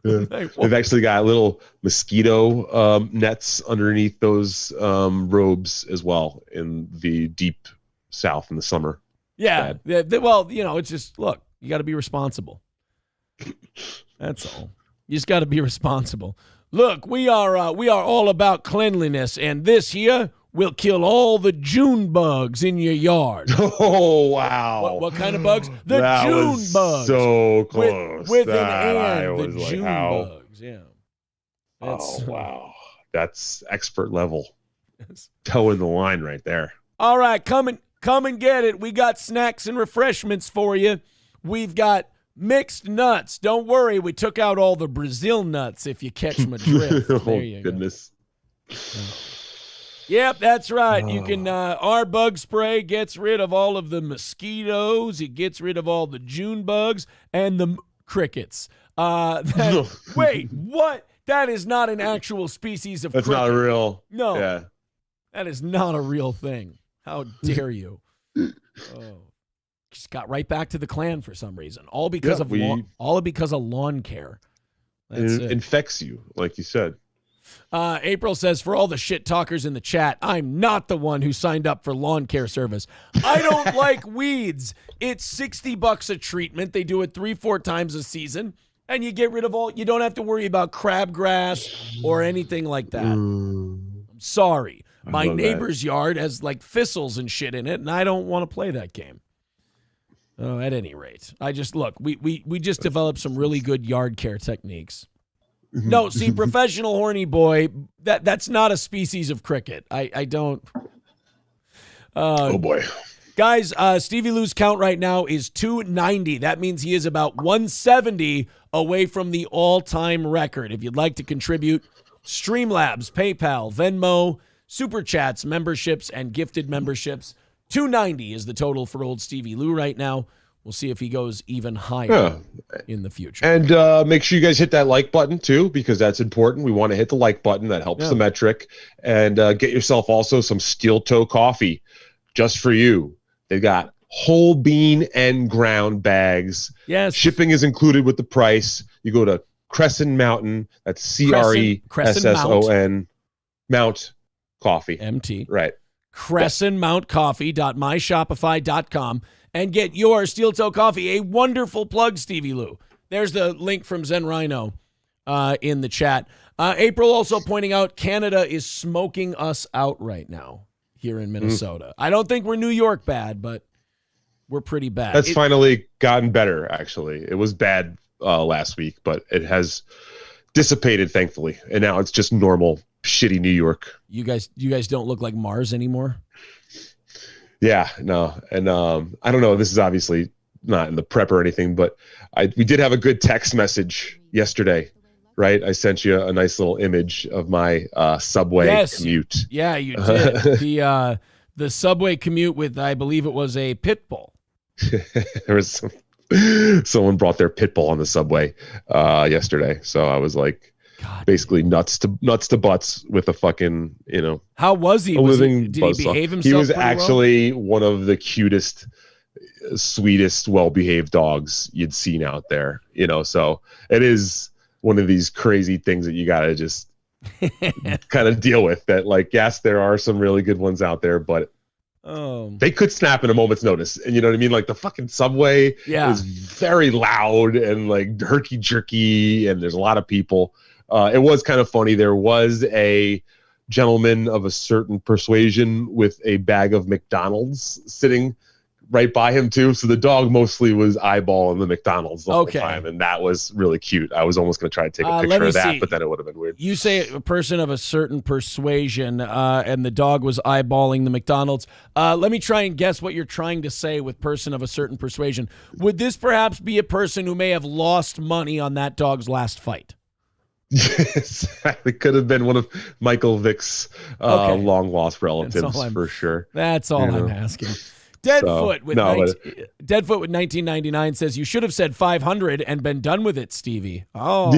Speaker 8: They've actually got little mosquito nets underneath those robes as well in the deep South in the summer.
Speaker 1: Yeah. Well, it's just, look, you got to be responsible. That's all. You just got to be responsible. Look, we are all about cleanliness, and this here will kill all the June bugs in your yard.
Speaker 8: Oh, wow.
Speaker 1: What kind of bugs? The
Speaker 8: that
Speaker 1: June
Speaker 8: was
Speaker 1: bugs.
Speaker 8: So close.
Speaker 1: With an
Speaker 8: I
Speaker 1: and, the
Speaker 8: was like,
Speaker 1: June
Speaker 8: how?
Speaker 1: bugs. Yeah.
Speaker 8: Oh, wow. That's expert level. Toeing the line right there.
Speaker 1: All right, come and get it. We got snacks and refreshments for you. We've got mixed nuts. Don't worry, we took out all the Brazil nuts, if you catch my drift. There you
Speaker 8: goodness.
Speaker 1: Go. Yep, that's right. You can. Our bug spray gets rid of all of the mosquitoes. It gets rid of all the June bugs and the crickets. Wait, what? That is not an actual species of cricket.
Speaker 8: That's not real.
Speaker 1: No.
Speaker 8: Yeah.
Speaker 1: That is not a real thing. How dare you? Just got right back to the Klan for some reason. All because of lawn care. That's
Speaker 8: it infects you, like you said.
Speaker 1: April says, for all the shit talkers in the chat, I'm not the one who signed up for lawn care service. I don't like weeds. It's $60 a treatment. They do it 3-4 times a season, and you get rid of all. You don't have to worry about crabgrass or anything like that. I'm sorry. My neighbor's yard has like thistles and shit in it, and I don't want to play that game. Oh, at any rate, we just developed some really good yard care techniques. No, see, professional horny boy, that's not a species of cricket. I don't.
Speaker 8: Oh, boy.
Speaker 1: Guys, Stevie Lew's count right now is 290. That means he is about 170 away from the all-time record. If you'd like to contribute, Streamlabs, PayPal, Venmo, Super Chats, memberships, and gifted memberships. 290 is the total for old Stevie Lew right now. We'll see if he goes even higher in the future.
Speaker 8: And make sure you guys hit that like button, too, because that's important. We want to hit the like button. That helps the metric. And get yourself also some Steel Toe coffee just for you. They got whole bean and ground bags.
Speaker 1: Yes.
Speaker 8: Shipping is included with the price. You go to Crescent Mountain. That's CRESSON Mount Coffee.
Speaker 1: MT.
Speaker 8: Right.
Speaker 1: CrescentMountCoffee.myshopify.com and get your Steel Toe coffee. A wonderful plug, Stevie Lew. There's the link from Zen Rhino in the chat. April also pointing out Canada is smoking us out right now here in Minnesota. I don't think we're New York bad, but we're pretty bad.
Speaker 8: That's finally gotten better, actually. It was bad last week, but it has dissipated, thankfully. And now it's just normal, shitty New York.
Speaker 1: You guys don't look like Mars anymore?
Speaker 8: Yeah, no. And I don't know. This is obviously not in the prep or anything, but we did have a good text message yesterday, right? I sent you a nice little image of my subway commute.
Speaker 1: Yeah, you did. The subway commute with, I believe it was a pit bull.
Speaker 8: There was some Someone brought their pit bull on the subway yesterday, so I was like, basically nuts to butts with a fucking,
Speaker 1: How was he? Did he behave himself?
Speaker 8: He was
Speaker 1: pretty
Speaker 8: actually one of the cutest, sweetest, well-behaved dogs you'd seen out there. So it is one of these crazy things that you gotta just kind of deal with. That, like, yes, there are some really good ones out there, but they could snap in a moment's notice. And you know what I mean? Like, the fucking subway is very loud and like herky jerky, and there's a lot of people. It was kind of funny. There was a gentleman of a certain persuasion with a bag of McDonald's sitting right by him too. So the dog mostly was eyeballing the McDonald's the whole time, and that was really cute. I was almost going to try to take a picture of that, but then it would have been weird.
Speaker 1: You say a person of a certain persuasion, and the dog was eyeballing the McDonald's. Let me try and guess what you're trying to say with person of a certain persuasion. Would this perhaps be a person who may have lost money on that dog's last fight?
Speaker 8: Yes, it could have been one of Michael Vick's long lost relatives for sure.
Speaker 1: That's all I'm asking. Deadfoot with 1999 says you should have said 500 and been done with it, Stevie. Oh,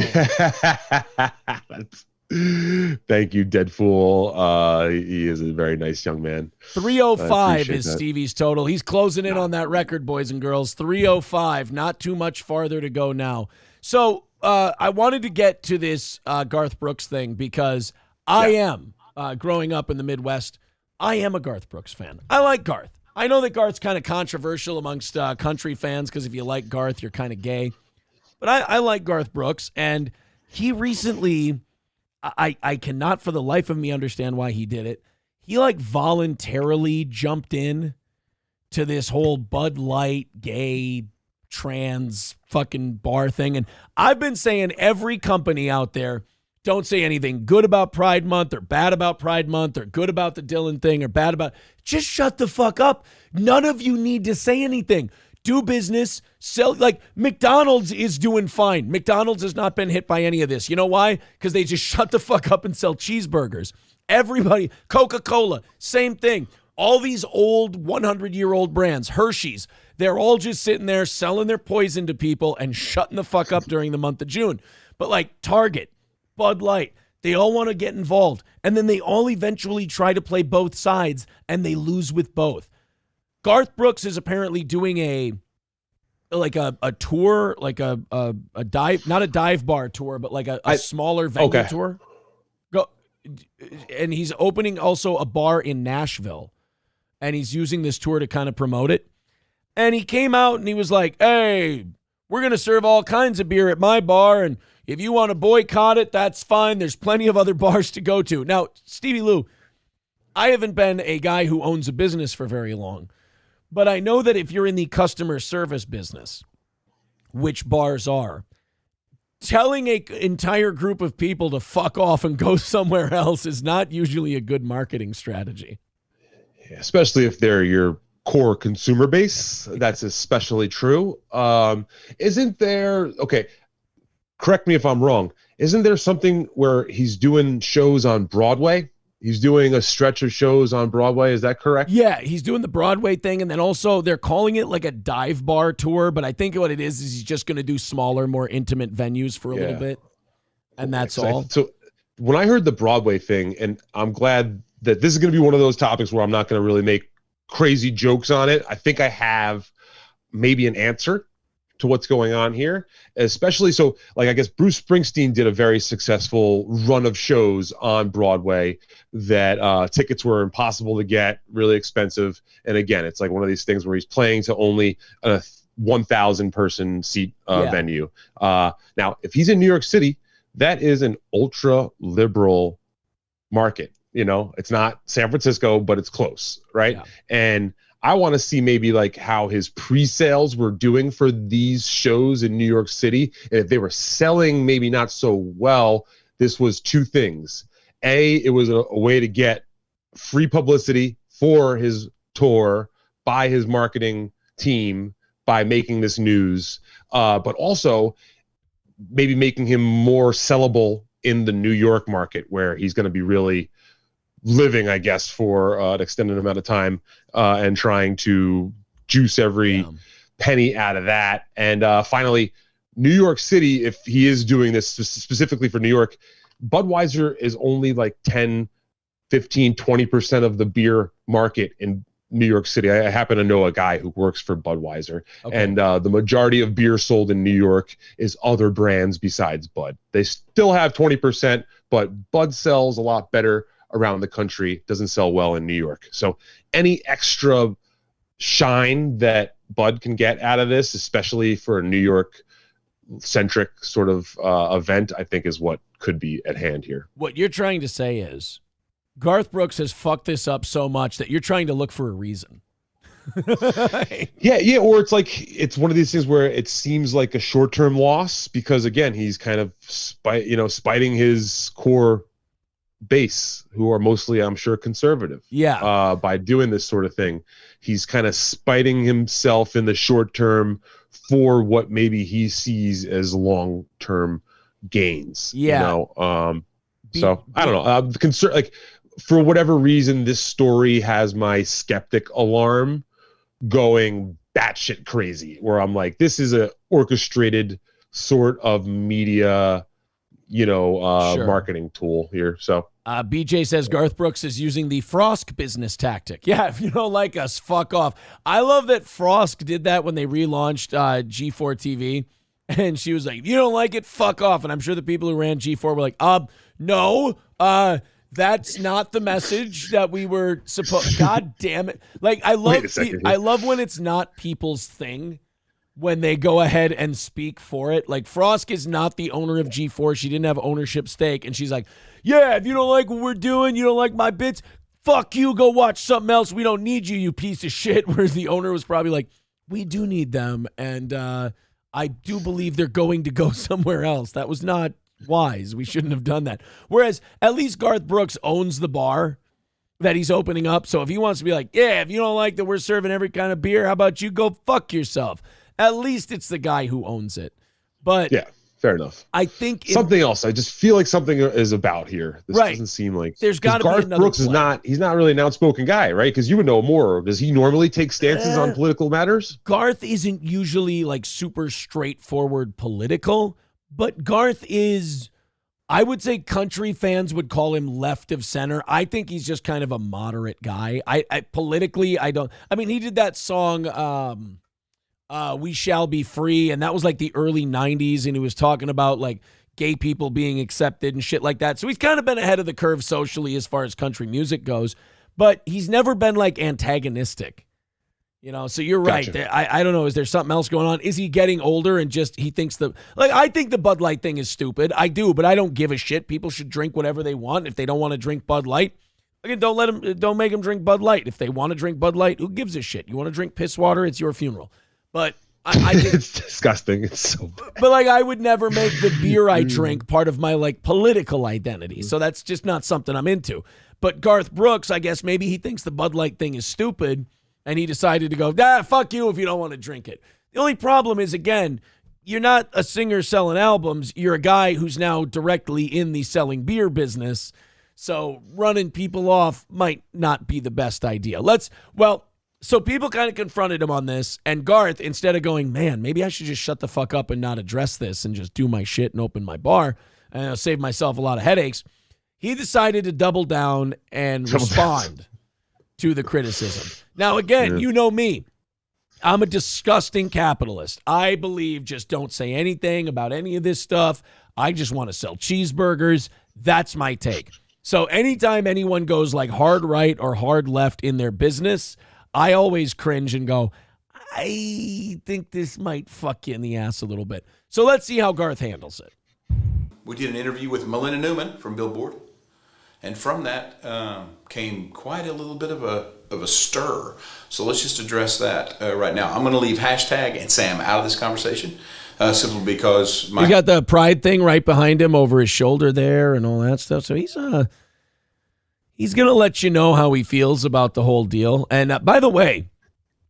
Speaker 8: thank you, Deadfool. He is a very nice young man.
Speaker 1: 305 is Stevie's total. He's closing in on that record, boys and girls. 305, not too much farther to go now. So I wanted to get to this Garth Brooks thing because I am, growing up in the Midwest, I am a Garth Brooks fan. I like Garth. I know that Garth's kind of controversial amongst country fans because if you like Garth, you're kind of gay. But I like Garth Brooks, and he recently, I cannot for the life of me understand why he did it. He like voluntarily jumped in to this whole Bud Light, gay, trans fucking bar thing. And I've been saying every company out there, don't say anything good about Pride Month or bad about Pride Month or good about the Dylan thing or bad about. Just shut the fuck up. None of you need to say anything. Do business. Sell. Like, McDonald's is doing fine. McDonald's has not been hit by any of this. You know why? Because they just shut the fuck up and sell cheeseburgers. Everybody. Coca-Cola. Same thing. All these old 100-year-old brands. Hershey's. They're all just sitting there selling their poison to people and shutting the fuck up during the month of June. But like Target, Bud Light, they all want to get involved. And then they all eventually try to play both sides, and they lose with both. Garth Brooks is apparently doing a tour, like a dive, not a dive bar tour, but like a smaller venue tour. And he's opening also a bar in Nashville, and he's using this tour to kind of promote it. And he came out and he was like, hey, we're going to serve all kinds of beer at my bar, and if you want to boycott it, that's fine. There's plenty of other bars to go to. Now, Stevie Lew, I haven't been a guy who owns a business for very long, but I know that if you're in the customer service business, which bars are, telling an entire group of people to fuck off and go somewhere else is not usually a good marketing strategy.
Speaker 8: Especially if they're your core consumer base. That's especially true. Isn't there, correct me if I'm wrong, isn't there something where he's doing shows on Broadway? He's doing a stretch of shows on Broadway. Is that correct?
Speaker 1: Yeah, he's doing the Broadway thing. And then also they're calling it like a dive bar tour. But I think what it is he's just going to do smaller, more intimate venues for a little bit. And that's all.
Speaker 8: So when I heard the Broadway thing, and I'm glad that this is going to be one of those topics where I'm not going to really make crazy jokes on it. I think I have maybe an answer to what's going on here, especially so like I guess Bruce Springsteen did a very successful run of shows on Broadway that tickets were impossible to get, really expensive. And again, it's like one of these things where he's playing to only a 1,000 person seat venue. Now, if he's in New York City, that is an ultra liberal market. You know, it's not San Francisco, but it's close, right? Yeah. And I want to see maybe like how his pre-sales were doing for these shows in New York City. And if they were selling maybe not so well, this was two things. A, it was a way to get free publicity for his tour by his marketing team by making this news, but also maybe making him more sellable in the New York market where he's going to be really living, I guess, for an extended amount of time and trying to juice every penny out of that. And finally, New York City, if he is doing this specifically for New York, Budweiser is only like 10, 15, 20% of the beer market in New York City. I happen to know a guy who works for Budweiser, and the majority of beer sold in New York is other brands besides Bud. They still have 20%, but Bud sells a lot better around the country, doesn't sell well in New York. So any extra shine that Bud can get out of this, especially for a New York centric sort of event, I think is what could be at hand here.
Speaker 1: What you're trying to say is Garth Brooks has fucked this up so much that you're trying to look for a reason.
Speaker 8: Yeah, or it's one of these things where it seems like a short-term loss because again, he's kind of spiting his core base, who are mostly, I'm sure, conservative.
Speaker 1: Yeah.
Speaker 8: By doing this sort of thing, he's kind of spiting himself in the short term for what maybe he sees as long-term gains.
Speaker 1: Yeah.
Speaker 8: So I don't know. I'm concerned. Like, for whatever reason, this story has my skeptic alarm going batshit crazy, where I'm like, this is a orchestrated sort of media,
Speaker 1: Sure.
Speaker 8: marketing tool here. So
Speaker 1: BJ says Garth Brooks is using the Frosk business tactic. Yeah, if you don't like us, fuck off. I love that Frosk did that when they relaunched G4 TV. And she was like, if you don't like it, fuck off. And I'm sure the people who ran G4 were like, no, that's not the message that we were supposed. God damn it. Like, I love when it's not people's thing, when they go ahead and speak for it. Like, Frosk is not the owner of G4. She didn't have ownership stake. And she's like, yeah, if you don't like what we're doing, you don't like my bits, fuck you, go watch something else. We don't need you, you piece of shit. Whereas the owner was probably like, we do need them. And I do believe they're going to go somewhere else. That was not wise. We shouldn't have done that. Whereas at least Garth Brooks owns the bar that he's opening up. So if he wants to be like, yeah, if you don't like that we're serving every kind of beer, how about you go fuck yourself? At least it's the guy who owns it. But
Speaker 8: yeah, fair enough.
Speaker 1: I think
Speaker 8: something else. I just feel like something is about here. This doesn't seem like
Speaker 1: there's got to be
Speaker 8: Garth
Speaker 1: another
Speaker 8: Brooks
Speaker 1: play.
Speaker 8: he's not really an outspoken guy, right? Because you would know more. Does he normally take stances on political matters?
Speaker 1: Garth isn't usually like super straightforward political, but Garth is, I would say country fans would call him left of center. I think he's just kind of a moderate guy. I politically, I mean, he did that song, We Shall Be Free, and that was like the early 90s, and he was talking about like gay people being accepted and shit like that. So he's kind of been ahead of the curve socially as far as country music goes, but he's never been like antagonistic. So you're right.
Speaker 8: Gotcha.
Speaker 1: I don't know. Is there something else going on? Is he getting older and just he thinks I think the Bud Light thing is stupid. I do, but I don't give a shit. People should drink whatever they want. If they don't want to drink Bud Light, again, don't make them drink Bud Light. If they want to drink Bud Light, who gives a shit? You want to drink piss water? It's your funeral. But I
Speaker 8: it's disgusting. It's so bad.
Speaker 1: But like, I would never make the beer I drink part of my like political identity. So that's just not something I'm into. But Garth Brooks, I guess maybe he thinks the Bud Light thing is stupid, and he decided to go, fuck you if you don't want to drink it. The only problem is, again, you're not a singer selling albums. You're a guy who's now directly in the selling beer business. So running people off might not be the best idea. So people kind of confronted him on this, and Garth, instead of going, man, maybe I should just shut the fuck up and not address this and just do my shit and open my bar and save myself a lot of headaches, he decided to double down and respond to the criticism. Now, again, you know me. I'm a disgusting capitalist. I believe just don't say anything about any of this stuff. I just want to sell cheeseburgers. That's my take. So anytime anyone goes like hard right or hard left in their business, I always cringe and go, I think this might fuck you in the ass a little bit. So let's see how Garth handles it.
Speaker 21: We did an interview with Melinda Newman from Billboard, and from that came quite a little bit of a stir. So let's just address that right now. I'm going to leave hashtag and Sam out of this conversation simply because
Speaker 1: he got the pride thing right behind him over his shoulder there and all that stuff. So he's going to let you know how he feels about the whole deal. And by the way,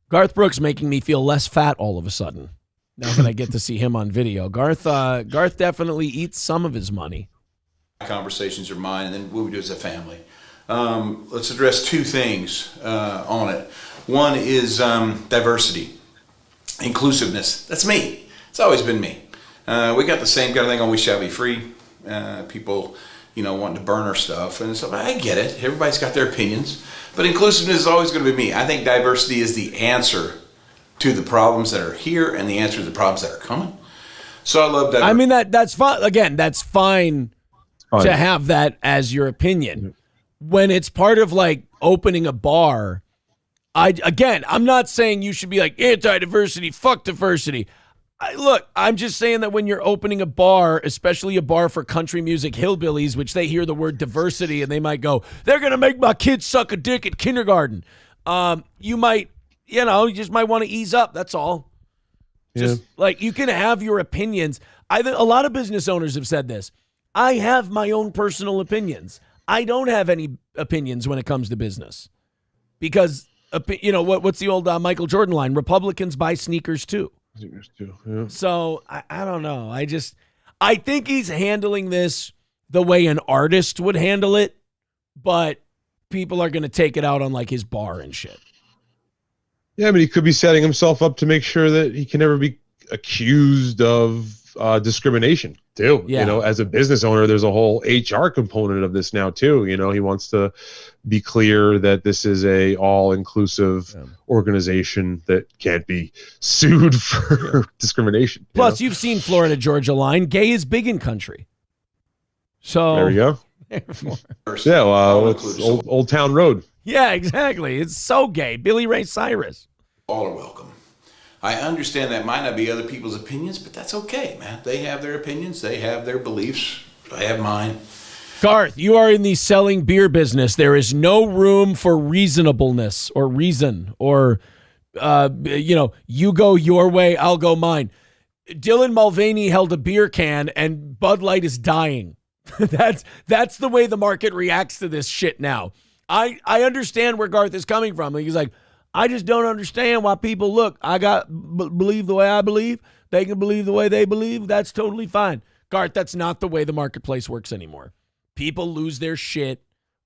Speaker 1: Garth Brooks making me feel less fat all of a sudden. Now that I get to see him on video. Garth definitely eats some of his money.
Speaker 21: Conversations are mine, and then what we do as a family. Let's address two things on it. One is diversity. inclusiveness. That's me. It's always been me. We got the same kind of thing on We Shall Be Free. People, wanting to burn our stuff. And so I get it. Everybody's got their opinions. But inclusiveness is always going to be me. I think diversity is the answer to the problems that are here and the answer to the problems that are coming. So I love that.
Speaker 1: I mean, that's fine. Again, that's fine to have that as your opinion. When it's part of like opening a bar, I'm not saying you should be like anti-diversity, fuck diversity. Look, I'm just saying that when you're opening a bar, especially a bar for country music hillbillies, which they hear the word diversity and they might go, they're going to make my kids suck a dick at kindergarten. You might, you just might want to ease up. That's all. Just like you can have your opinions. I think a lot of business owners have said this. I have my own personal opinions. I don't have any opinions when it comes to business because, what's the old Michael Jordan line? Republicans buy sneakers too. So I don't know. I think he's handling this the way an artist would handle it, but people are going to take it out on like his bar and shit.
Speaker 8: Yeah, but he could be setting himself up to make sure that he can never be accused of discrimination too.
Speaker 1: Yeah.
Speaker 8: As a business owner, there's a whole HR component of this now too. He wants to be clear that this is a all-inclusive organization that can't be sued for discrimination.
Speaker 1: Plus, you've seen Florida Georgia line. Gay is big in country. So
Speaker 8: there we go. Yeah, it's Old Town Road.
Speaker 1: Yeah, exactly. It's so gay. Billy Ray Cyrus.
Speaker 21: All are welcome. I understand that might not be other people's opinions, but that's okay, man. They have their opinions. They have their beliefs. I have mine.
Speaker 1: Garth, you are in the selling beer business. There is no room for reasonableness or reason or, you go your way, I'll go mine. Dylan Mulvaney held a beer can and Bud Light is dying. That's the way the market reacts to this shit now. I understand where Garth is coming from. He's like, I just don't understand why people believe the way I believe. They can believe the way they believe. That's totally fine. Garth, that's not the way the marketplace works anymore. People lose their shit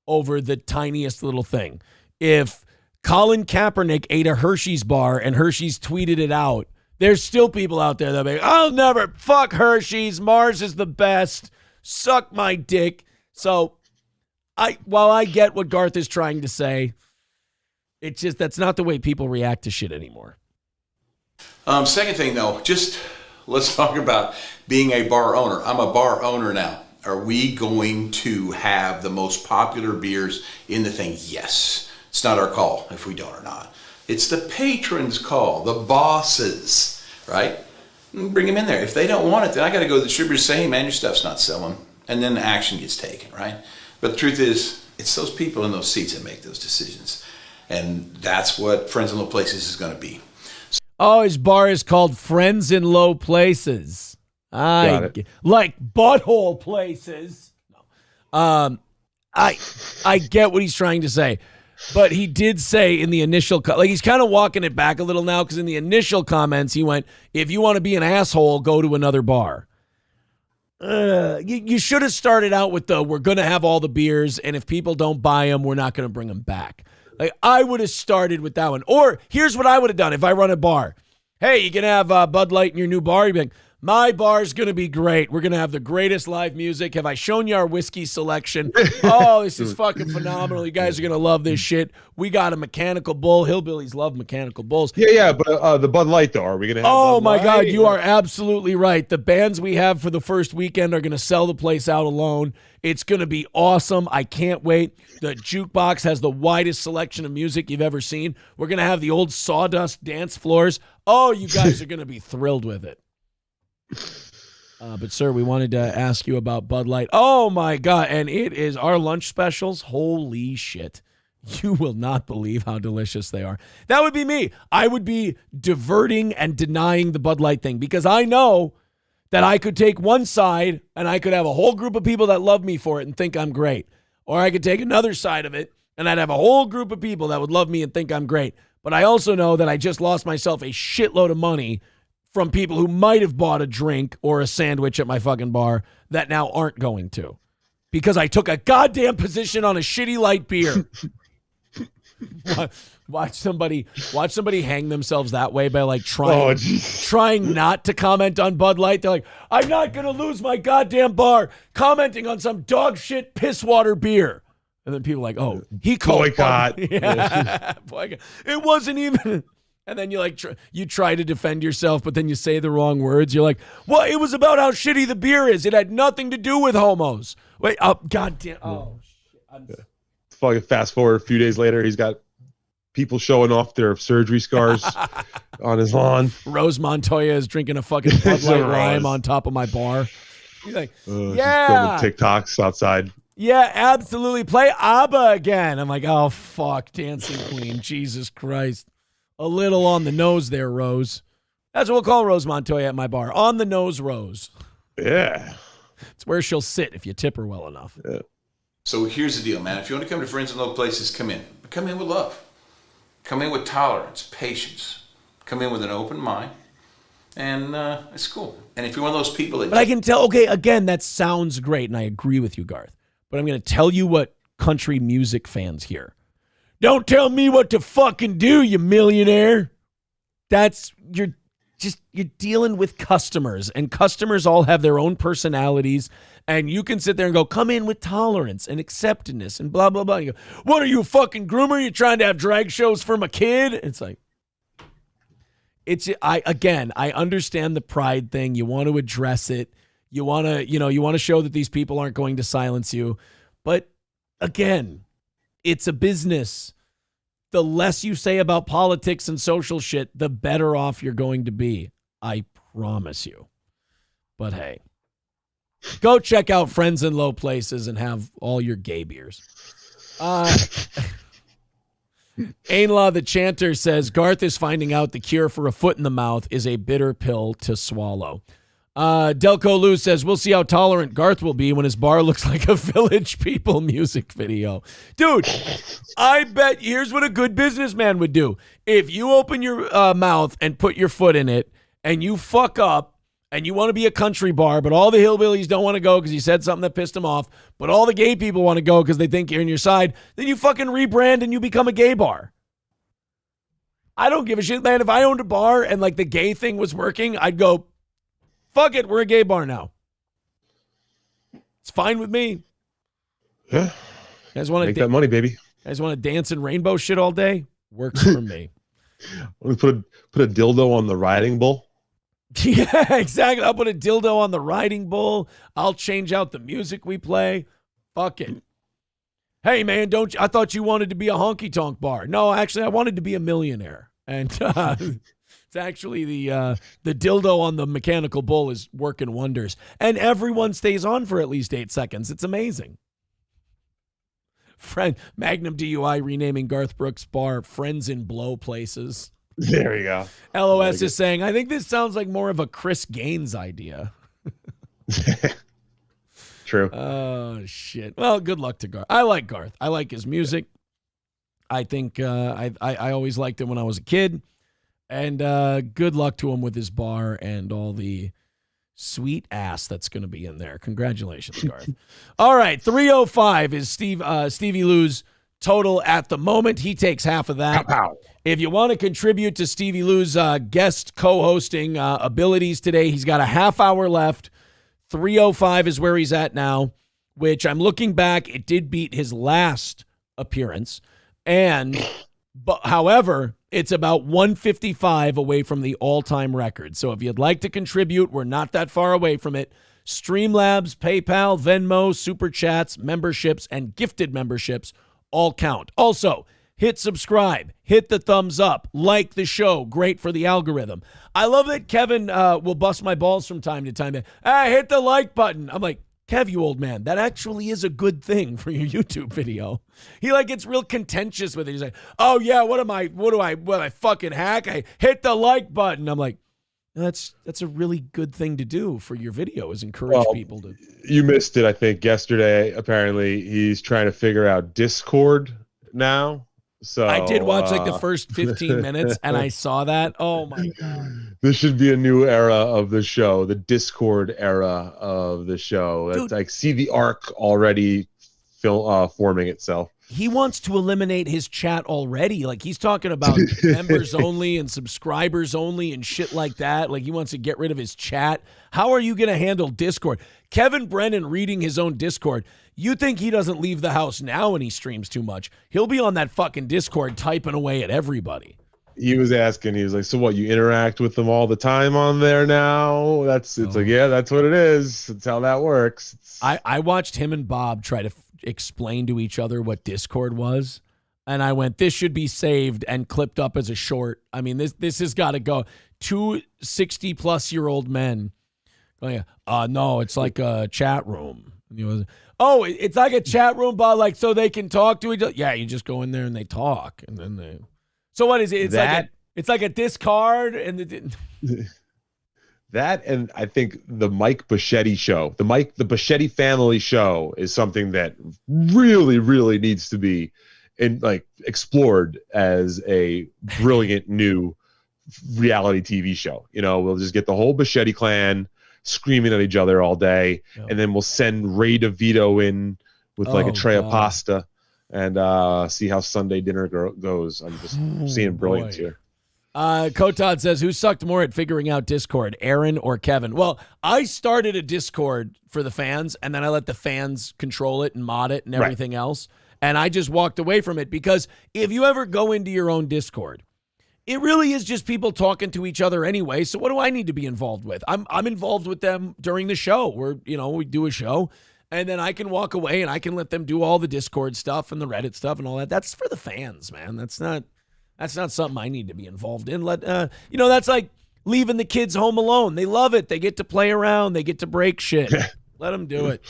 Speaker 1: over the tiniest little thing. If Colin Kaepernick ate a Hershey's bar and Hershey's tweeted it out, there's still people out there that be, I'll never, fuck Hershey's, Mars is the best, suck my dick. So while I get what Garth is trying to say, it's just that's not the way people react to shit anymore.
Speaker 21: Second thing, though, just let's talk about being a bar owner. I'm a bar owner now. Are we going to have the most popular beers in the thing? Yes. It's not our call if we don't or not. It's the patrons' call, the bosses, right? Bring them in there. If they don't want it, then I got to go to the distributor and say, hey, man, your stuff's not selling. And then action gets taken, right? But the truth is, it's those people in those seats that make those decisions. And that's what Friends in Low Places is going to be.
Speaker 1: Oh, his bar is called Friends in Low Places. Like butthole places. I get what he's trying to say. But he did say in the initial, he's kind of walking it back a little now because in the initial comments, he went, if you want to be an asshole, go to another bar. You should have started out with we're going to have all the beers, and if people don't buy them, we're not going to bring them back. Like, I would have started with that one. Or here's what I would have done if I run a bar. Hey, you can have Bud Light in your new bar. You'd be like, my bar's going to be great. We're going to have the greatest live music. Have I shown you our whiskey selection? Oh, this is fucking phenomenal. You guys are going to love this shit. We got a mechanical bull. Hillbillies love mechanical bulls.
Speaker 8: Yeah, but the Bud Light, though, are we going to have
Speaker 1: Oh,
Speaker 8: Bud
Speaker 1: my
Speaker 8: Light?
Speaker 1: God, you are absolutely right. The bands we have for the first weekend are going to sell the place out alone. It's going to be awesome. I can't wait. The jukebox has the widest selection of music you've ever seen. We're going to have the old sawdust dance floors. Oh, you guys are going to be thrilled with it. But, sir, we wanted to ask you about Bud Light. Oh, my God. And it is our lunch specials. Holy shit. You will not believe how delicious they are. That would be me. I would be diverting and denying the Bud Light thing because I know that I could take one side and I could have a whole group of people that love me for it and think I'm great. Or I could take another side of it and I'd have a whole group of people that would love me and think I'm great. But I also know that I just lost myself a shitload of money from people who might have bought a drink or a sandwich at my fucking bar that now aren't going to. Because I took a goddamn position on a shitty light beer. Watch somebody hang themselves that way by like trying not to comment on Bud Light. They're like, I'm not gonna lose my goddamn bar commenting on some dog shit piss water beer. And then people are like, oh, he called
Speaker 8: boycott.
Speaker 1: Yeah. Boycott. It wasn't even. And then you like you try to defend yourself, but then you say the wrong words. You're like, well, it was about how shitty the beer is. It had nothing to do with homos. Wait, goddamn. Oh shit.
Speaker 8: Fucking fast forward a few days later, he's got people showing off their surgery scars on his lawn.
Speaker 1: Rose Montoya is drinking a fucking Bud Light Lime on top of my bar. He's like, yeah.
Speaker 8: She's filming TikToks outside.
Speaker 1: Yeah, absolutely. Play ABBA again. I'm like, oh, fuck, Dancing Queen. Jesus Christ. A little on the nose there, Rose. That's what we'll call Rose Montoya at my bar. On the nose, Rose.
Speaker 8: Yeah.
Speaker 1: It's where she'll sit if you tip her well enough.
Speaker 8: Yeah.
Speaker 21: So here's the deal, man. If you want to come to Friends in Low Places, come in. But come in with love. Come in with tolerance, patience. Come in with an open mind. And it's cool. And if you're one of those people that...
Speaker 1: But I can tell, okay, again, that sounds great, and I agree with you, Garth. But I'm going to tell you what country music fans hear. Don't tell me what to fucking do, you millionaire. You're dealing with customers, and customers all have their own personalities, and you can sit there and go, come in with tolerance and acceptance and blah, blah, blah. You go, what are you, a fucking groomer? You trying to have drag shows for my kid? It's like, I understand the pride thing. You want to address it. You want to show that these people aren't going to silence you. But again, it's a business. The less you say about politics and social shit, the better off you're going to be. I promise you. But hey, go check out Friends in Low Places and have all your gay beers. Ainlaw the Chanter says, Garth is finding out the cure for a foot in the mouth is a bitter pill to swallow. Delco Lou says, we'll see how tolerant Garth will be when his bar looks like a Village People music video. Dude, I bet here's what a good businessman would do. If you open your mouth and put your foot in it and you fuck up and you want to be a country bar, but all the hillbillies don't want to go because you said something that pissed them off, but all the gay people want to go because they think you're on your side, then you fucking rebrand and you become a gay bar. I don't give a shit, man. If I owned a bar and like the gay thing was working, I'd go, fuck it, we're a gay bar now. It's fine with me.
Speaker 8: Yeah.
Speaker 1: You guys want to
Speaker 8: make that money, baby?
Speaker 1: You guys want to dance in rainbow shit all day? Works for me.
Speaker 8: We put a dildo on the riding bull.
Speaker 1: Yeah, exactly. I'll put a dildo on the riding bull. I'll change out the music we play. Fuck it. Hey man, I thought you wanted to be a honky tonk bar. No, actually, I wanted to be a millionaire. And it's actually the dildo on the mechanical bull is working wonders. And everyone stays on for at least 8 seconds. It's amazing. Magnum DUI renaming Garth Brooks' bar Friends in Blow Places.
Speaker 8: There you go.
Speaker 1: LOS is saying, I think this sounds like more of a Chris Gaines idea.
Speaker 8: True.
Speaker 1: Oh, shit. Well, good luck to Garth. I like Garth. I like his music. I think I always liked him when I was a kid. And good luck to him with his bar and all the sweet ass that's going to be in there. Congratulations, Garth. All right, 305 is Stevie Lew's total at the moment. He takes half of that.
Speaker 8: Pow.
Speaker 1: If you want to contribute to Stevie Lew's guest co-hosting abilities today, he's got a half hour left. 305 is where he's at now, which I'm looking back. It did beat his last appearance. However, it's about 155 away from the all-time record. So if you'd like to contribute, we're not that far away from it. Streamlabs, PayPal, Venmo, Super Chats, memberships, and gifted memberships all count. Also, hit subscribe, hit the thumbs up, like the show. Great for the algorithm. I love that Kevin will bust my balls from time to time. Hit the like button. I'm like, Kev, you old man, that actually is a good thing for your YouTube video. He gets real contentious with it. He's like, oh yeah, what do I fucking hack? I hit the like button. I'm like, that's a really good thing to do for your video, is encourage people to.
Speaker 8: You missed it, I think, yesterday. Apparently he's trying to figure out Discord now. So
Speaker 1: I did watch the first 15 minutes and I saw that. Oh my God.
Speaker 8: This should be a new era of the show, the Discord era of the show. It's see the arc already forming itself.
Speaker 1: he wants to eliminate his chat already. Like, he's talking about members only and subscribers only and shit like that. Like, he wants to get rid of his chat. How are you going to handle Discord? Kevin Brennan reading his own Discord. You think he doesn't leave the house now when he streams too much? He'll be on that fucking Discord typing away at everybody.
Speaker 8: He was asking, he was like, so what, you interact with them all the time on there now? It's like, yeah, that's what it is. That's how that works.
Speaker 1: I watched him and Bob try to explain to each other what Discord was, and I went, this should be saved and clipped up as a short. I mean, this has got to go. 2 60-plus-year-old men going, no, it's like a chat room. And he was, oh, it's like a chat room, but like so they can talk to each other. Yeah, you just go in there and they talk, and then they. So what is it? It's like a discard, and
Speaker 8: that, and I think the Mike Bichetti show, the Bichetti family show, is something that really, really needs to be explored as a brilliant new reality TV show. You know, we'll just get the whole Bichetti clan screaming at each other all day, and then we'll send Ray DeVito in with a tray of pasta and see how Sunday dinner goes. I'm just seeing brilliance here.
Speaker 1: Kotad says, who sucked more at figuring out Discord, Aaron or Kevin? Well, I started a Discord for the fans, and then I let the fans control it and mod it and everything else. And I just walked away from it because if you ever go into your own Discord, it really is just people talking to each other anyway. So what do I need to be involved with? I'm involved with them during the show. We do a show, and then I can walk away and I can let them do all the Discord stuff and the Reddit stuff and all that. That's for the fans, man. That's not something I need to be involved in. That's like leaving the kids home alone. They love it. They get to play around. They get to break shit. Let them do it.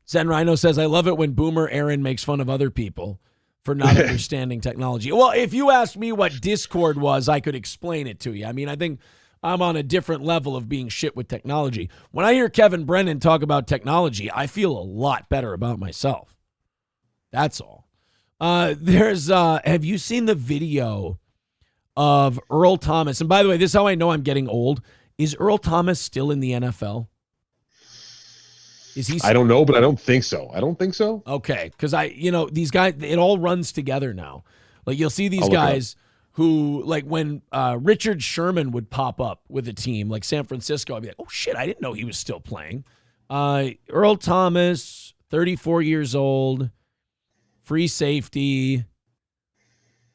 Speaker 1: Zen Rhino says, I love it when Boomer Aaron makes fun of other people for not understanding technology. Well, if you asked me what Discord was, I could explain it to you. I mean, I think I'm on a different level of being shit with technology. When I hear Kevin Brennan talk about technology, I feel a lot better about myself. That's all. Have you seen the video of Earl Thomas? And by the way, this is how I know I'm getting old. Is Earl Thomas still in the NFL? Is he?
Speaker 8: I don't know, but I don't think so.
Speaker 1: Okay, because these guys, it all runs together now. Like you'll see these guys who, like when Richard Sherman would pop up with a team like San Francisco, I'd be like, oh shit, I didn't know he was still playing. Earl Thomas, 34 years old, free safety,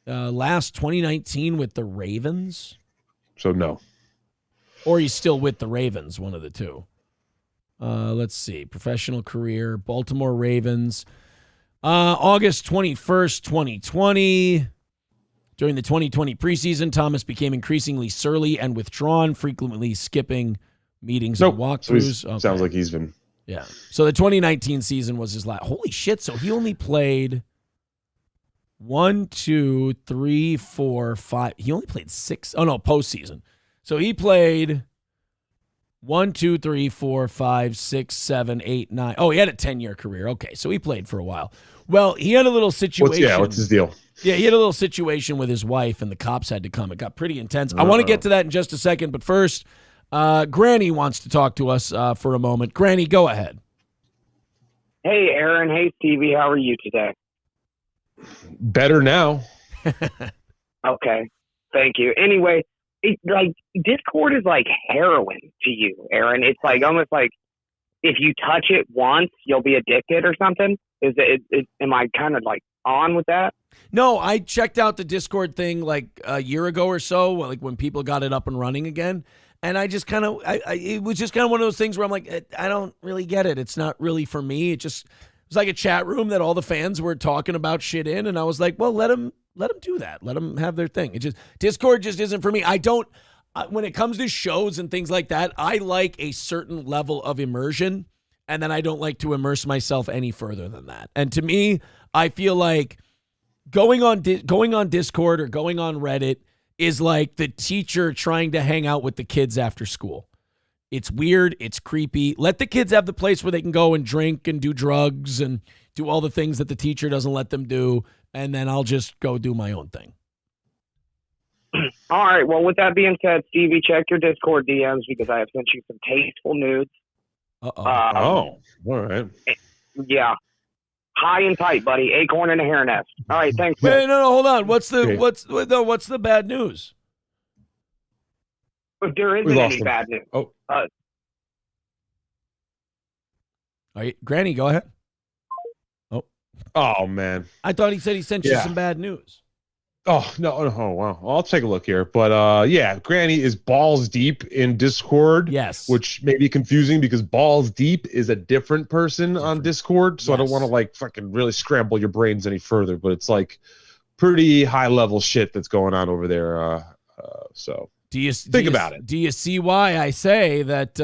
Speaker 1: last 2019 with the Ravens.
Speaker 8: So no.
Speaker 1: Or he's still with the Ravens, one of the two. Let's see. Professional career, Baltimore Ravens. August 21st, 2020. During the 2020 preseason, Thomas became increasingly surly and withdrawn, frequently skipping meetings and walkthroughs.
Speaker 8: So sounds like he's been.
Speaker 1: Yeah. So the 2019 season was his last. Holy shit. So he only played 1, 2, 3, 4, 5. He only played 6. Oh, no, postseason. So he played 1, 2, 3, 4, 5, 6, 7, 8, 9. Oh, he had a 10-year career. Okay, so he played for a while. Well, he had a little situation.
Speaker 8: What's his deal?
Speaker 1: Yeah, he had a little situation with his wife, and the cops had to come. It got pretty intense. I want to get to that in just a second, but first, Granny wants to talk to us for a moment. Granny, go ahead.
Speaker 2: Hey, Aaron. Hey, Stevie. How are you today?
Speaker 8: Better now.
Speaker 2: Okay. Thank you. Anyway, Discord is like heroin to you, Aaron. It's like almost like if you touch it once, you'll be addicted or something. Am I kind of like on with that?
Speaker 1: No, I checked out the Discord thing like a year ago or so, like when people got it up and running again. And I just kind of, it was just kind of one of those things where I'm like, I don't really get it. It's not really for me. It was like a chat room that all the fans were talking about shit in. And I was like, well, let them do that. Let them have their thing. Discord just isn't for me. When it comes to shows and things like that, I like a certain level of immersion, and then I don't like to immerse myself any further than that. And to me, I feel like going on Discord or going on Reddit is like the teacher trying to hang out with the kids after school. It's weird. It's creepy. Let the kids have the place where they can go and drink and do drugs and do all the things that the teacher doesn't let them do, and then I'll just go do my own thing.
Speaker 2: All right. Well, with that being said, Stevie, check your Discord DMs because I have sent you some tasteful nudes.
Speaker 8: All right.
Speaker 2: Yeah. High and tight, buddy. Acorn in a hair nest. All right, thanks.
Speaker 1: Wait, no, hold on. What's the bad news?
Speaker 2: But there isn't any bad news.
Speaker 8: Oh.
Speaker 1: All right, Granny, go ahead.
Speaker 8: Oh, man.
Speaker 1: I thought he said he sent you some bad news.
Speaker 8: Oh, no. Oh, wow. I'll take a look here. But, yeah, Granny is balls deep in Discord.
Speaker 1: Yes.
Speaker 8: Which may be confusing because balls deep is a different person on Discord. So I don't want to, like, fucking really scramble your brains any further. But it's, like, pretty high-level shit that's going on over there. So think about it.
Speaker 1: Do you see why I say that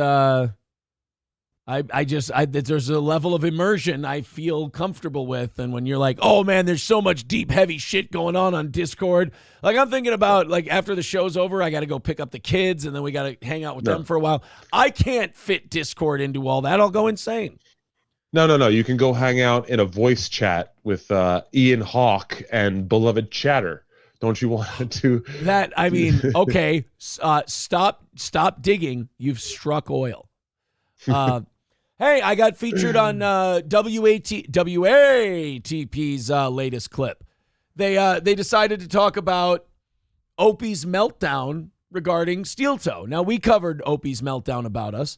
Speaker 1: there's a level of immersion I feel comfortable with, and when you're like, oh man, there's so much deep, heavy shit going on Discord. Like I'm thinking about like after the show's over, I got to go pick up the kids, and then we got to hang out with them for a while. I can't fit Discord into all that. I'll go insane.
Speaker 8: No. You can go hang out in a voice chat with Ian Hawke and Beloved Chatter. Don't you want to?
Speaker 1: That I mean, okay, stop digging. You've struck oil. Hey, I got featured on WATP's latest clip. They decided to talk about Opie's meltdown regarding Steel Toe. Now, we covered Opie's meltdown about us.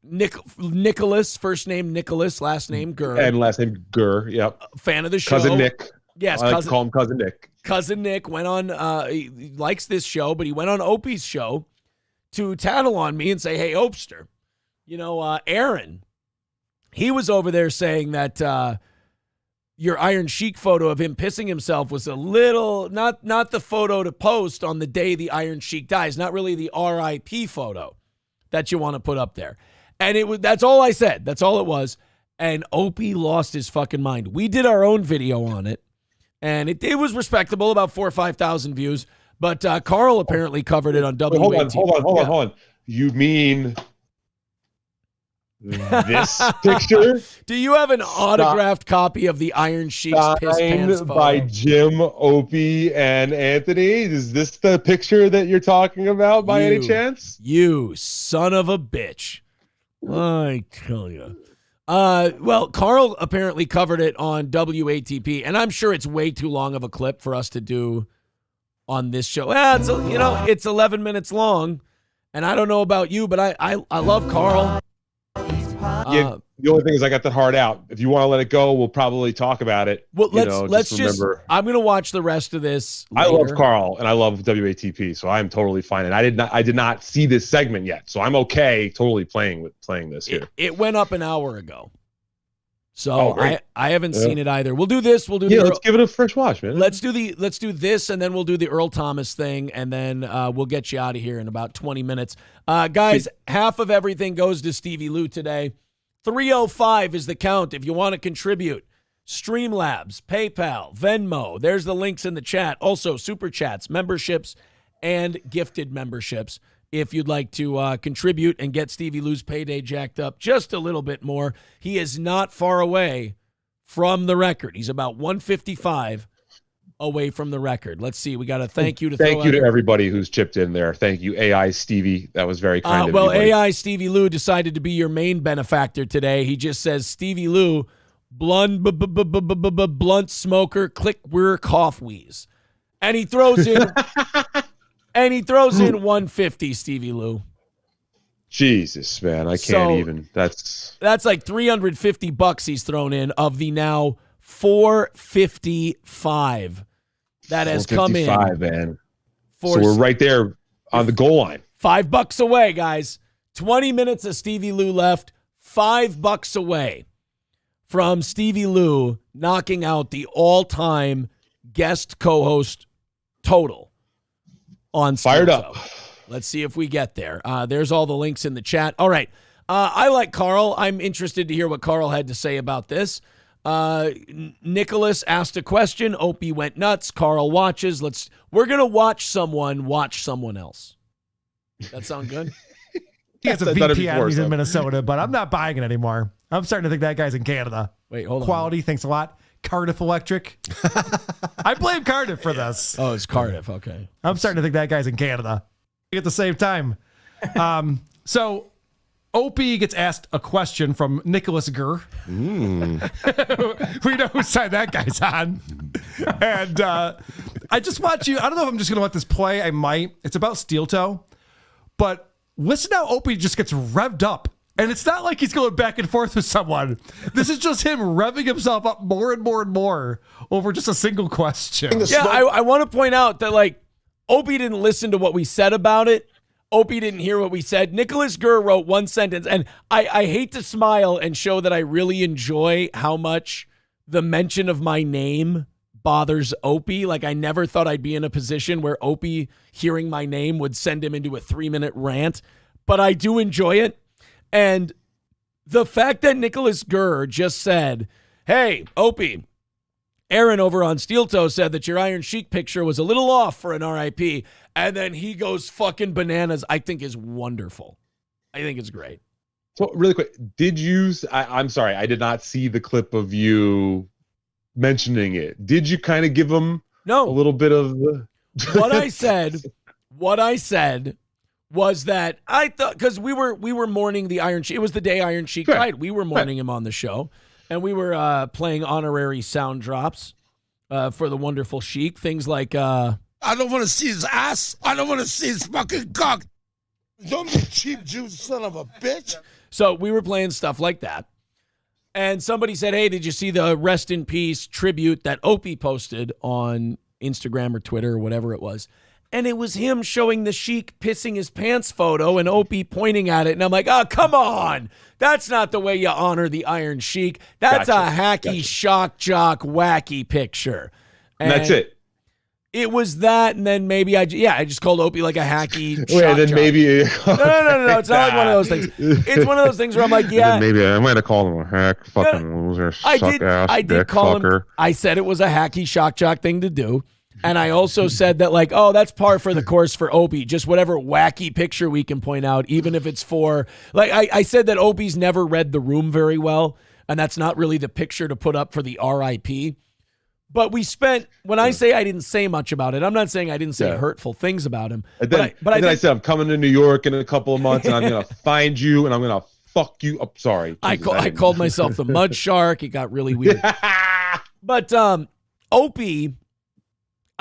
Speaker 1: Nicholas, first name Nicholas, last name Gurr.
Speaker 8: And last name Gurr, yep.
Speaker 1: Fan of the show.
Speaker 8: Cousin Nick.
Speaker 1: Yes,
Speaker 8: I like to call him Cousin Nick.
Speaker 1: Cousin Nick went on, he likes this show, but he went on Opie's show to tattle on me and say, hey, Opester. You know, Aaron, he was over there saying that your Iron Sheik photo of him pissing himself was a little, not the photo to post on the day the Iron Sheik dies, not really the RIP photo that you want to put up there. And that's all I said. That's all it was. And Opie lost his fucking mind. We did our own video on it, and it was respectable, about 4,000 or 5,000 views. But Carl apparently covered it on WAT.
Speaker 8: Hold on. You mean this picture?
Speaker 1: Do you have an autographed copy of the Iron Sheik's piss pants photo?
Speaker 8: By Jim, Opie, and Anthony? Is this the picture that you're talking about by any chance?
Speaker 1: You son of a bitch. I tell you. Well, Carl apparently covered it on WATP, and I'm sure it's way too long of a clip for us to do on this show. It's 11 minutes long, and I don't know about you, but I love Carl.
Speaker 8: Yeah, the only thing is I got that hard out. If you want to let it go, we'll probably talk about it.
Speaker 1: Well, let's remember. I'm going to watch the rest of this later.
Speaker 8: I love Carl and I love WATP, so I'm totally fine. And I did not see this segment yet, so I'm okay totally playing this here.
Speaker 1: It went up an hour ago. So I haven't seen it either. We'll do this.
Speaker 8: Let's give it a fresh watch, man.
Speaker 1: Let's do this, and then we'll do the Earl Thomas thing, and then we'll get you out of here in about 20 minutes. Guys, half of everything goes to Stevie Lew today. 305 is the count if you want to contribute. Streamlabs, PayPal, Venmo. There's the links in the chat. Also, Super Chats, memberships, and gifted memberships. If you'd like to contribute and get Stevie Lew's payday jacked up just a little bit more. He is not far away from the record. He's about 155 away from the record. Let's see. We got a thank you to
Speaker 8: everybody who's chipped in there. Thank you, AI Stevie. That was very kind of you.
Speaker 1: Well, AI Stevie Lew decided to be your main benefactor today. He just says, Stevie Lew, blunt smoker, click, whir, cough, wheeze. And he throws in... And he throws in 150, Stevie Lew.
Speaker 8: Jesus, man. I can't even. That's
Speaker 1: like $350 he's thrown in of the now 455 that has come in.
Speaker 8: Man. So we're right there on the goal line.
Speaker 1: $5 away, guys. 20 minutes of Stevie Lew left. $5 away from Stevie Lew knocking out the all-time guest co-host total. On
Speaker 8: Fired up.
Speaker 1: Let's see if we get there. There's all the links in the chat. All right. I like Carl. I'm interested to hear what Carl had to say about this. Nicholas asked a question. Opie went nuts. Carl watches. We're going to watch someone else. That sound good?
Speaker 5: He has a VPN. He's in Minnesota, but I'm not buying it anymore. I'm starting to think that guy's in Canada.
Speaker 1: Wait, hold on.
Speaker 5: Quality, thanks a lot. Cardiff Electric. I blame Cardiff for this.
Speaker 1: Oh, it's Cardiff. Okay.
Speaker 5: I'm starting to think that guy's in Canada at the same time. So Opie gets asked a question from Nicholas Gurr. We know whose side that guy's on. And I just want you, I don't know if I'm just going to let this play. I might. It's about Steel Toe. But listen how Opie just gets revved up. And it's not like he's going back and forth with someone. This is just him revving himself up more and more and more over just a single question.
Speaker 1: Yeah, I want to point out that, like, Opie didn't listen to what we said about it. Opie didn't hear what we said. Nicholas Gurr wrote one sentence, and I hate to smile and show that I really enjoy how much the mention of my name bothers Opie. Like, I never thought I'd be in a position where Opie hearing my name would send him into a 3-minute rant, but I do enjoy it. And the fact that Nicholas Gurr just said, hey, Opie, Aaron over on Steel Toe said that your Iron Sheik picture was a little off for an RIP, and then he goes fucking bananas, I think is wonderful. I think it's great.
Speaker 8: So really quick, did you, I'm sorry, I did not see the clip of you mentioning it. Did you kind of give him a little bit of the...
Speaker 1: What I said was that I thought, because we were mourning the Iron Sheik. It was the day Iron Sheik died. We were mourning him on the show. And we were playing honorary sound drops for the wonderful Sheik. Things like...
Speaker 6: I don't want to see his ass. I don't want to see his fucking cock. Don't be cheap Jew, son of a bitch.
Speaker 1: So we were playing stuff like that. And somebody said, hey, did you see the rest in peace tribute that Opie posted on Instagram or Twitter or whatever it was? And it was him showing the Sheik pissing his pants photo and Opie pointing at it. And I'm like, oh, come on. That's not the way you honor the Iron Sheik. That's a hacky, shock jock, wacky picture.
Speaker 8: And that's it.
Speaker 1: It was that, and then maybe I just called Opie like a hacky shock
Speaker 8: Wait, then
Speaker 1: jock.
Speaker 8: maybe...
Speaker 1: No. It's not like one of those things. It's one of those things where I'm like, yeah.
Speaker 8: Maybe I might have called him a hack, fucking loser, suck-ass,
Speaker 1: I did call him. I said it was a hacky shock jock thing to do. And I also said that, like, oh, that's par for the course for Opie. Just whatever wacky picture we can point out, even if it's for, like, I said that Opie's never read The Room very well, and that's not really the picture to put up for the RIP. But we spent, when I say I didn't say much about it, I'm not saying I didn't say hurtful things about him.
Speaker 8: And then, I said, I'm coming to New York in a couple of months, and I'm going to find you, and I'm going to fuck you up. Sorry.
Speaker 1: I called myself the Mud Shark. It got really weird. But Opie...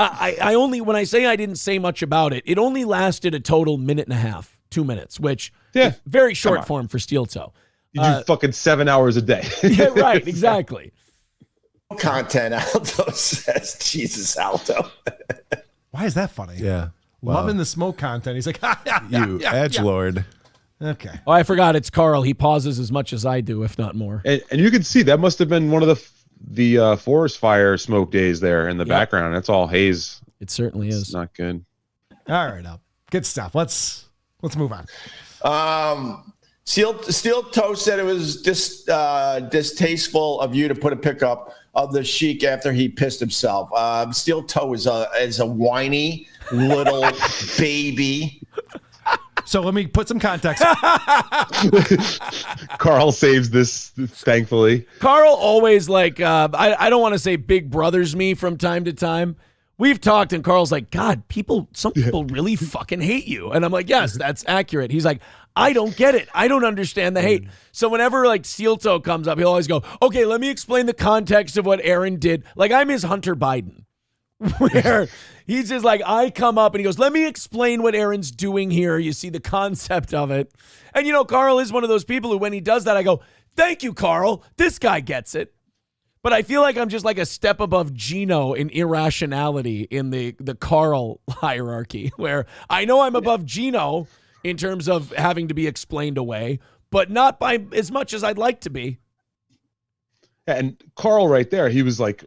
Speaker 1: I only, when I say I didn't say much about it, it only lasted a total 1.5 minutes, 2 minutes, which is very short form for Steel Toe.
Speaker 8: You do fucking 7 hours a day.
Speaker 1: Yeah, right, exactly.
Speaker 22: Content, Alto says, Jesus, Alto.
Speaker 5: Why is that funny?
Speaker 23: Yeah. Wow.
Speaker 5: Loving the smoke content. He's like,
Speaker 23: you edgelord.
Speaker 5: Okay.
Speaker 1: Oh, I forgot. It's Carl. He pauses as much as I do, if not more.
Speaker 8: And you can see that must have been one of the forest fire smoke days there in the background. That's all haze.
Speaker 1: It certainly is.
Speaker 8: Not good.
Speaker 5: All right, good stuff. Let's move on.
Speaker 22: Steel Toe said it was distasteful of you to put a pickup of the Sheik after he pissed himself. Steel Toe is a whiny little baby.
Speaker 5: So let me put some context.
Speaker 8: Carl saves this, thankfully.
Speaker 1: Carl always like, I don't want to say big brothers me from time to time. We've talked and Carl's like, God, some people really fucking hate you. And I'm like, yes, that's accurate. He's like, I don't get it. I don't understand the hate. So whenever like Steel Toe comes up, he'll always go, okay, let me explain the context of what Aaron did. Like I'm his Hunter Biden. Where he's just like, I come up and he goes, let me explain what Aaron's doing here. You see the concept of it. And, you know, Carl is one of those people who, when he does that, I go, thank you, Carl. This guy gets it. But I feel like I'm just like a step above Gino in irrationality in the Carl hierarchy, where I know I'm above Gino in terms of having to be explained away, but not by as much as I'd like to be.
Speaker 8: And Carl right there, he was like,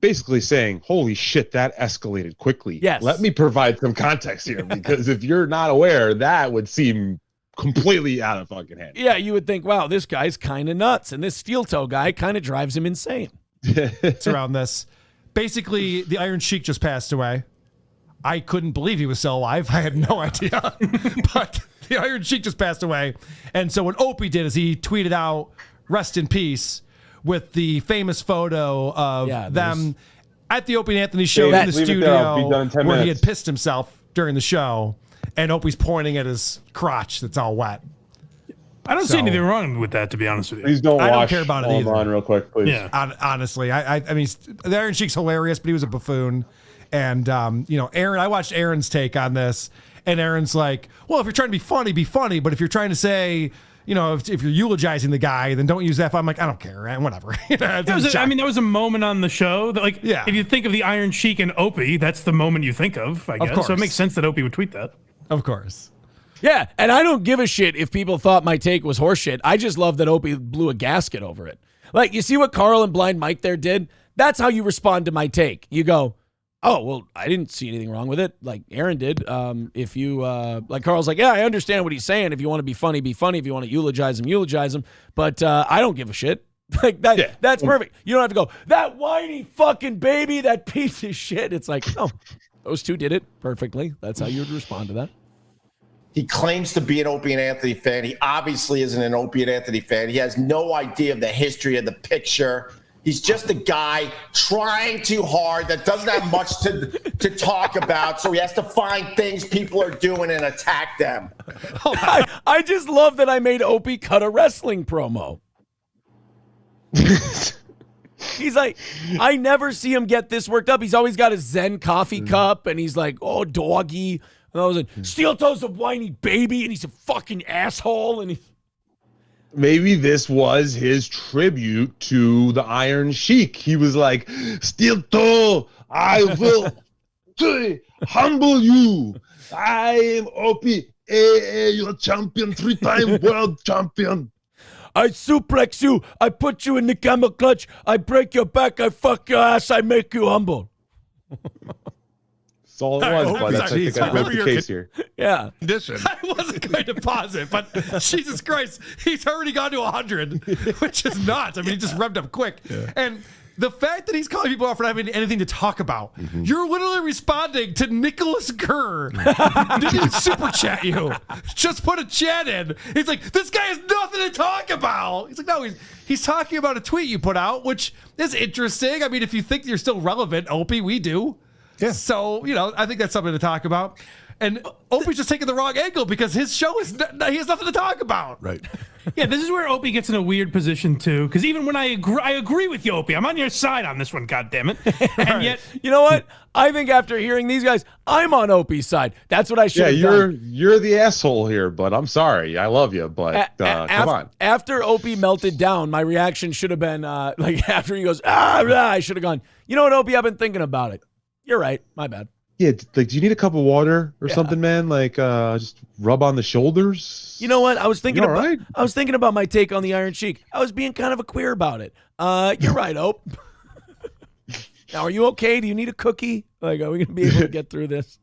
Speaker 8: basically saying, holy shit, that escalated quickly.
Speaker 1: Yes.
Speaker 8: Let me provide some context here, because if you're not aware, that would seem completely out of fucking hand.
Speaker 1: Yeah, you would think, wow, this guy's kind of nuts, and this Steel Toe guy kind of drives him insane.
Speaker 5: It's around this. Basically, the Iron Sheik just passed away. I couldn't believe he was still alive. I had no idea. But the Iron Sheik just passed away. And so what Opie did is he tweeted out, rest in peace, with the famous photo of them at the Opie and Anthony show in the studio where he had pissed himself during the show, and Opie's pointing at his crotch that's all wet.
Speaker 3: I don't see anything wrong with that, to be honest with you.
Speaker 8: Please don't
Speaker 5: I don't
Speaker 8: watch
Speaker 5: care about it
Speaker 8: All
Speaker 5: either.
Speaker 8: On real quick, please.
Speaker 3: Yeah.
Speaker 5: Honestly, I mean, the Iron Sheik's hilarious, but he was a buffoon. And, Aaron, I watched Aaron's take on this, and Aaron's like, well, if you're trying to be funny. But if you're trying to say, if you're eulogizing the guy, then don't use that. I'm like, I don't care, and whatever.
Speaker 3: That was a moment on the show that, like, if you think of the Iron Sheik and Opie, that's the moment you think of, I guess.
Speaker 5: course.
Speaker 3: So it makes sense that Opie would tweet that.
Speaker 5: Of course.
Speaker 1: Yeah, and I don't give a shit if people thought my take was horseshit. I just love that Opie blew a gasket over it. Like, you see what Carl and Blind Mike there did? That's how you respond to my take. You go, oh, well, I didn't see anything wrong with it, like Aaron did. If you, like Carl's like, yeah, I understand what he's saying. If you want to be funny, be funny. If you want to eulogize him. But I don't give a shit. Like that. Yeah. That's perfect. You don't have to go, that whiny fucking baby, that piece of shit. It's like, no, those two did it perfectly. That's how you would respond to that.
Speaker 22: He claims to be an Opie and Anthony fan. He obviously isn't an Opie and Anthony fan. He has no idea of the history of the picture. He's just a guy trying too hard that doesn't have much to talk about, so he has to find things people are doing and attack them.
Speaker 1: I just love that I made Opie cut a wrestling promo. He's like, I never see him get this worked up. He's always got a Zen coffee cup, and he's like, oh, doggy. And I was like, Steel Toe's a whiny baby, and he's a fucking asshole, and he's...
Speaker 8: Maybe this was his tribute to the Iron Sheik. He was like, Steel Toe, I will humble you. I am Opie. You're a champion, 3-time world champion.
Speaker 1: I suplex you. I put you in the camel clutch. I break your back. I fuck your ass. I make you humble.
Speaker 8: That's all it was, but I think I broke the case here.
Speaker 1: Yeah.
Speaker 5: Condition. I wasn't going to pause it, but Jesus Christ, he's already gone to 100, which is nuts. I mean, he just revved up quick. Yeah. And the fact that he's calling people out for not having anything to talk about, you're literally responding to Nicholas Gurr. Didn't even super chat you. Just put a chat in. He's like, this guy has nothing to talk about. He's like, no, he's talking about a tweet you put out, which is interesting. I mean, if you think you're still relevant, Opie, we do. Yeah. So, I think that's something to talk about. And Opie's just taking the wrong angle because his show he has nothing to talk about.
Speaker 3: Right. Yeah, this is where Opie gets in a weird position, too. Because even when I agree with you, Opie. I'm on your side on this one, goddammit. And yet...
Speaker 1: You know what? I think after hearing these guys, I'm on Opie's side. That's what I should have done.
Speaker 8: You're the asshole here, but I'm sorry. I love you, but come on.
Speaker 1: After Opie melted down, my reaction should have been, after he goes, I should have gone, you know what, Opie, I've been thinking about it. You're right. My bad.
Speaker 8: Yeah, like, do you need a cup of water or something, man? Like, just rub on the shoulders.
Speaker 1: You know what? I was thinking about my take on the Iron Sheik. I was being kind of a queer about it. You're right, Ope. Now, are you okay? Do you need a cookie? Like, are we gonna be able to get through this?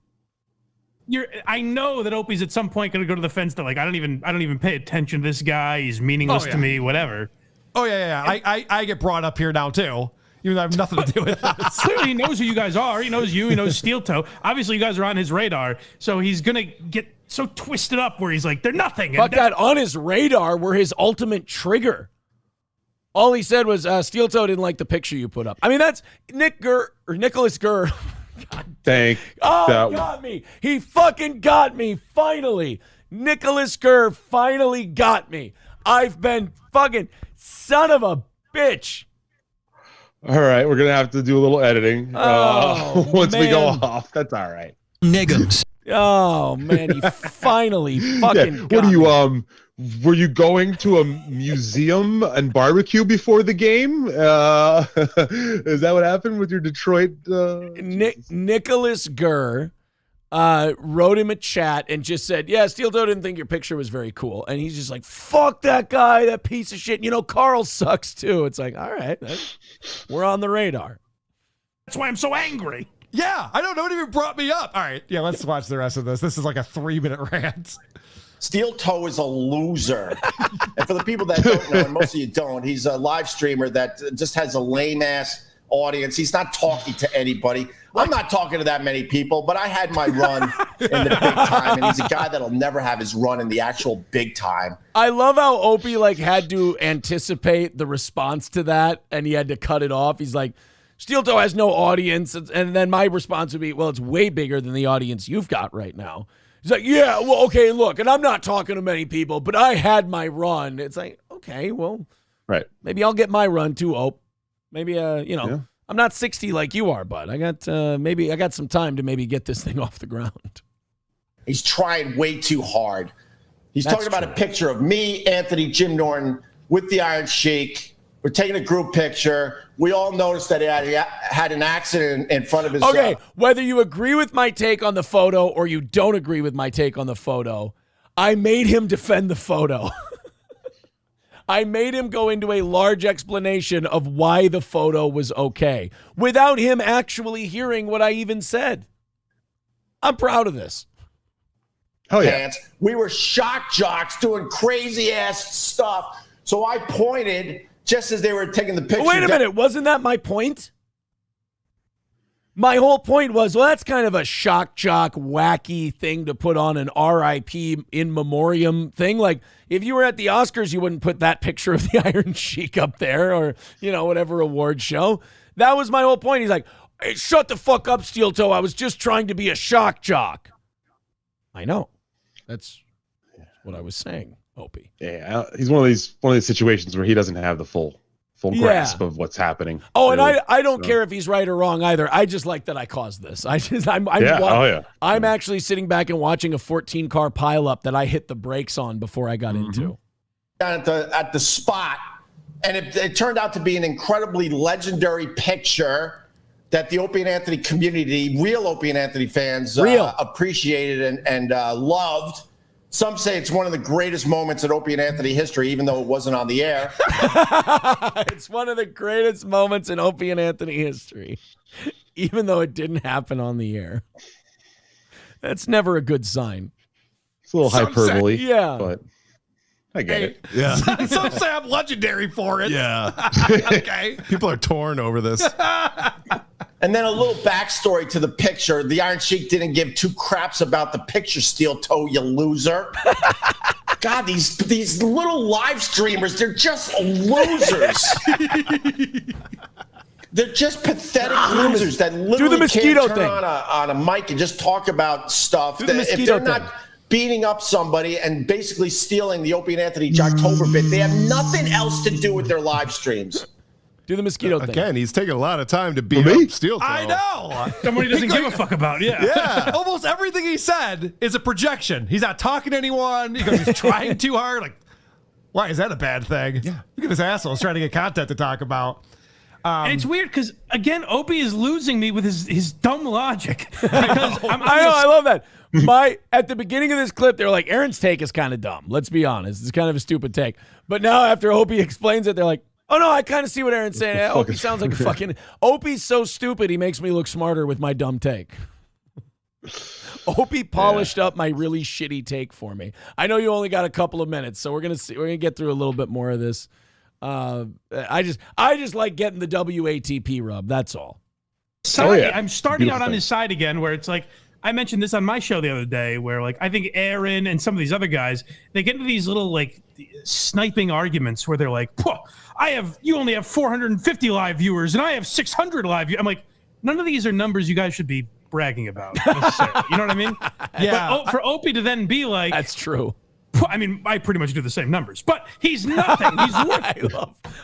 Speaker 3: I know that Opie's at some point gonna go to the fence that, like, I don't even pay attention to this guy. He's meaningless to me. Whatever.
Speaker 5: Oh yeah. I get brought up here now too. Even though I have nothing to do with this.
Speaker 3: Clearly, he knows who you guys are. He knows you. He knows Steel Toe. Obviously, you guys are on his radar. So he's going to get so twisted up where he's like, they're nothing.
Speaker 1: Fuck that. On his radar were his ultimate trigger. All he said was, Steel Toe didn't like the picture you put up. I mean, that's Nicholas Gurr. Got me. He fucking got me. Finally. Nicholas Gurr finally got me. I've been fucking son of a bitch.
Speaker 8: All right, we're gonna have to do a little editing once we go off. That's all right.
Speaker 1: Niggas. Oh man, he finally fucking.
Speaker 8: What are you? Were you going to a museum and barbecue before the game? Is that what happened with your Detroit?
Speaker 1: Nicholas Gurr wrote him a chat and just said, yeah, Steel Toe didn't think your picture was very cool. And he's just like, fuck that guy, that piece of shit. Carl sucks too. It's like, all right, we're on the radar.
Speaker 3: That's why I'm so angry.
Speaker 5: Yeah, I don't know what even brought me up. All right, yeah, let's watch the rest of this. This is like a 3-minute rant.
Speaker 22: Steel Toe is a loser. And for the people that don't know, and most of you don't, he's a live streamer that just has a lame-ass audience. He's not talking to anybody. I'm not talking to that many people, but I had my run in the big time, and he's a guy that'll never have his run in the actual big time.
Speaker 1: I love how Opie had to anticipate the response to that, and he had to cut it off. He's like, Steel Toe has no audience, and then my response would be, well, it's way bigger than the audience you've got right now. He's like, yeah, well, okay, look, and I'm not talking to many people, but I had my run. It's like, okay, well,
Speaker 8: right.
Speaker 1: Maybe I'll get my run too, Ope. Maybe, I'm not 60 like you are, bud. I got some time to maybe get this thing off the ground.
Speaker 22: He's trying way too hard. He's
Speaker 1: That's
Speaker 22: talking about
Speaker 1: true.
Speaker 22: a picture of me, Anthony, Jim Norton with the Iron Sheik. We're taking a group picture. We all noticed that he had an accident in front of his.
Speaker 1: Okay, whether you agree with my take on the photo or you don't agree with my take on the photo, I made him defend the photo. I made him go into a large explanation of why the photo was okay without him actually hearing what I even said. I'm proud of this.
Speaker 8: Oh, yeah.
Speaker 22: Pants. We were shock jocks doing crazy ass stuff. So I pointed just as they were taking the picture.
Speaker 1: Wait a minute. Wasn't that my point? My whole point was, well, that's kind of a shock jock, wacky thing to put on an RIP in memoriam thing. Like, if you were at the Oscars, you wouldn't put that picture of the Iron Sheik up there or, whatever award show. That was my whole point. He's like, hey, shut the fuck up, Steel Toe. I was just trying to be a shock jock. I know. That's what I was saying, Opie.
Speaker 8: Yeah, he's one of these situations where he doesn't have the full grasp of what's happening.
Speaker 1: Oh,
Speaker 8: really.
Speaker 1: and I don't care if he's right or wrong either. I just like that I caused this. I'm actually sitting back and watching a 14-car pileup that I hit the brakes on before I got into.
Speaker 22: Down at the spot, and it turned out to be an incredibly legendary picture that the Opie and Anthony community, real Opie and Anthony fans, appreciated and loved. Some say it's one of the greatest moments in Opie and Anthony history, even though it wasn't on the air.
Speaker 1: It's one of the greatest moments in Opie and Anthony history, even though it didn't happen on the air. That's never a good sign.
Speaker 8: It's a little hyperbole.
Speaker 1: Yeah.
Speaker 8: But I get it.
Speaker 5: Yeah. Some say I'm legendary for it.
Speaker 23: Yeah.
Speaker 5: Okay.
Speaker 23: People are torn over this.
Speaker 22: And then a little backstory to the picture. The Iron Sheik didn't give two craps about the picture, Steel Toe, you loser. God, these little live streamers, they're just losers. They're just pathetic losers that literally can't turn on a mic and just talk about stuff. If they're not beating up somebody and basically stealing the Opie and Anthony Jocktober bit, they have nothing else to do with their live streams.
Speaker 1: Do the mosquito thing.
Speaker 23: Again, he's taking a lot of time to beat up Steel Toe.
Speaker 5: I know.
Speaker 3: Somebody doesn't give a fuck about.
Speaker 5: Yeah. Almost everything he said is a projection. He's not talking to anyone because he's trying too hard. Like, why is that a bad thing? Yeah. Look at this asshole. He's trying to get content to talk about.
Speaker 3: And it's weird because, again, Opie is losing me with his dumb logic. Because
Speaker 1: I love that. At the beginning of this clip, they're like, Aaron's take is kind of dumb. Let's be honest. It's kind of a stupid take. But now after Opie explains it, they're like, oh, no, I kind of see what Aaron's saying. Opie sounds like a fucking... Opie's so stupid, he makes me look smarter with my dumb take. Opie polished up my really shitty take for me. I know you only got a couple of minutes, so we're gonna get through a little bit more of this. I just like getting the WATP rub. That's all.
Speaker 3: I'm starting out on his side again, where it's like, I mentioned this on my show the other day, where like I think Aaron and some of these other guys, they get into these little like sniping arguments where they're like, you only have 450 live viewers and I have 600 live viewers. I'm like, none of these are numbers you guys should be bragging about necessarily. You know what I mean?
Speaker 5: Yeah.
Speaker 3: But for Opie to then be like,
Speaker 1: that's true.
Speaker 3: I mean, I pretty much do the same numbers, but he's nothing. He's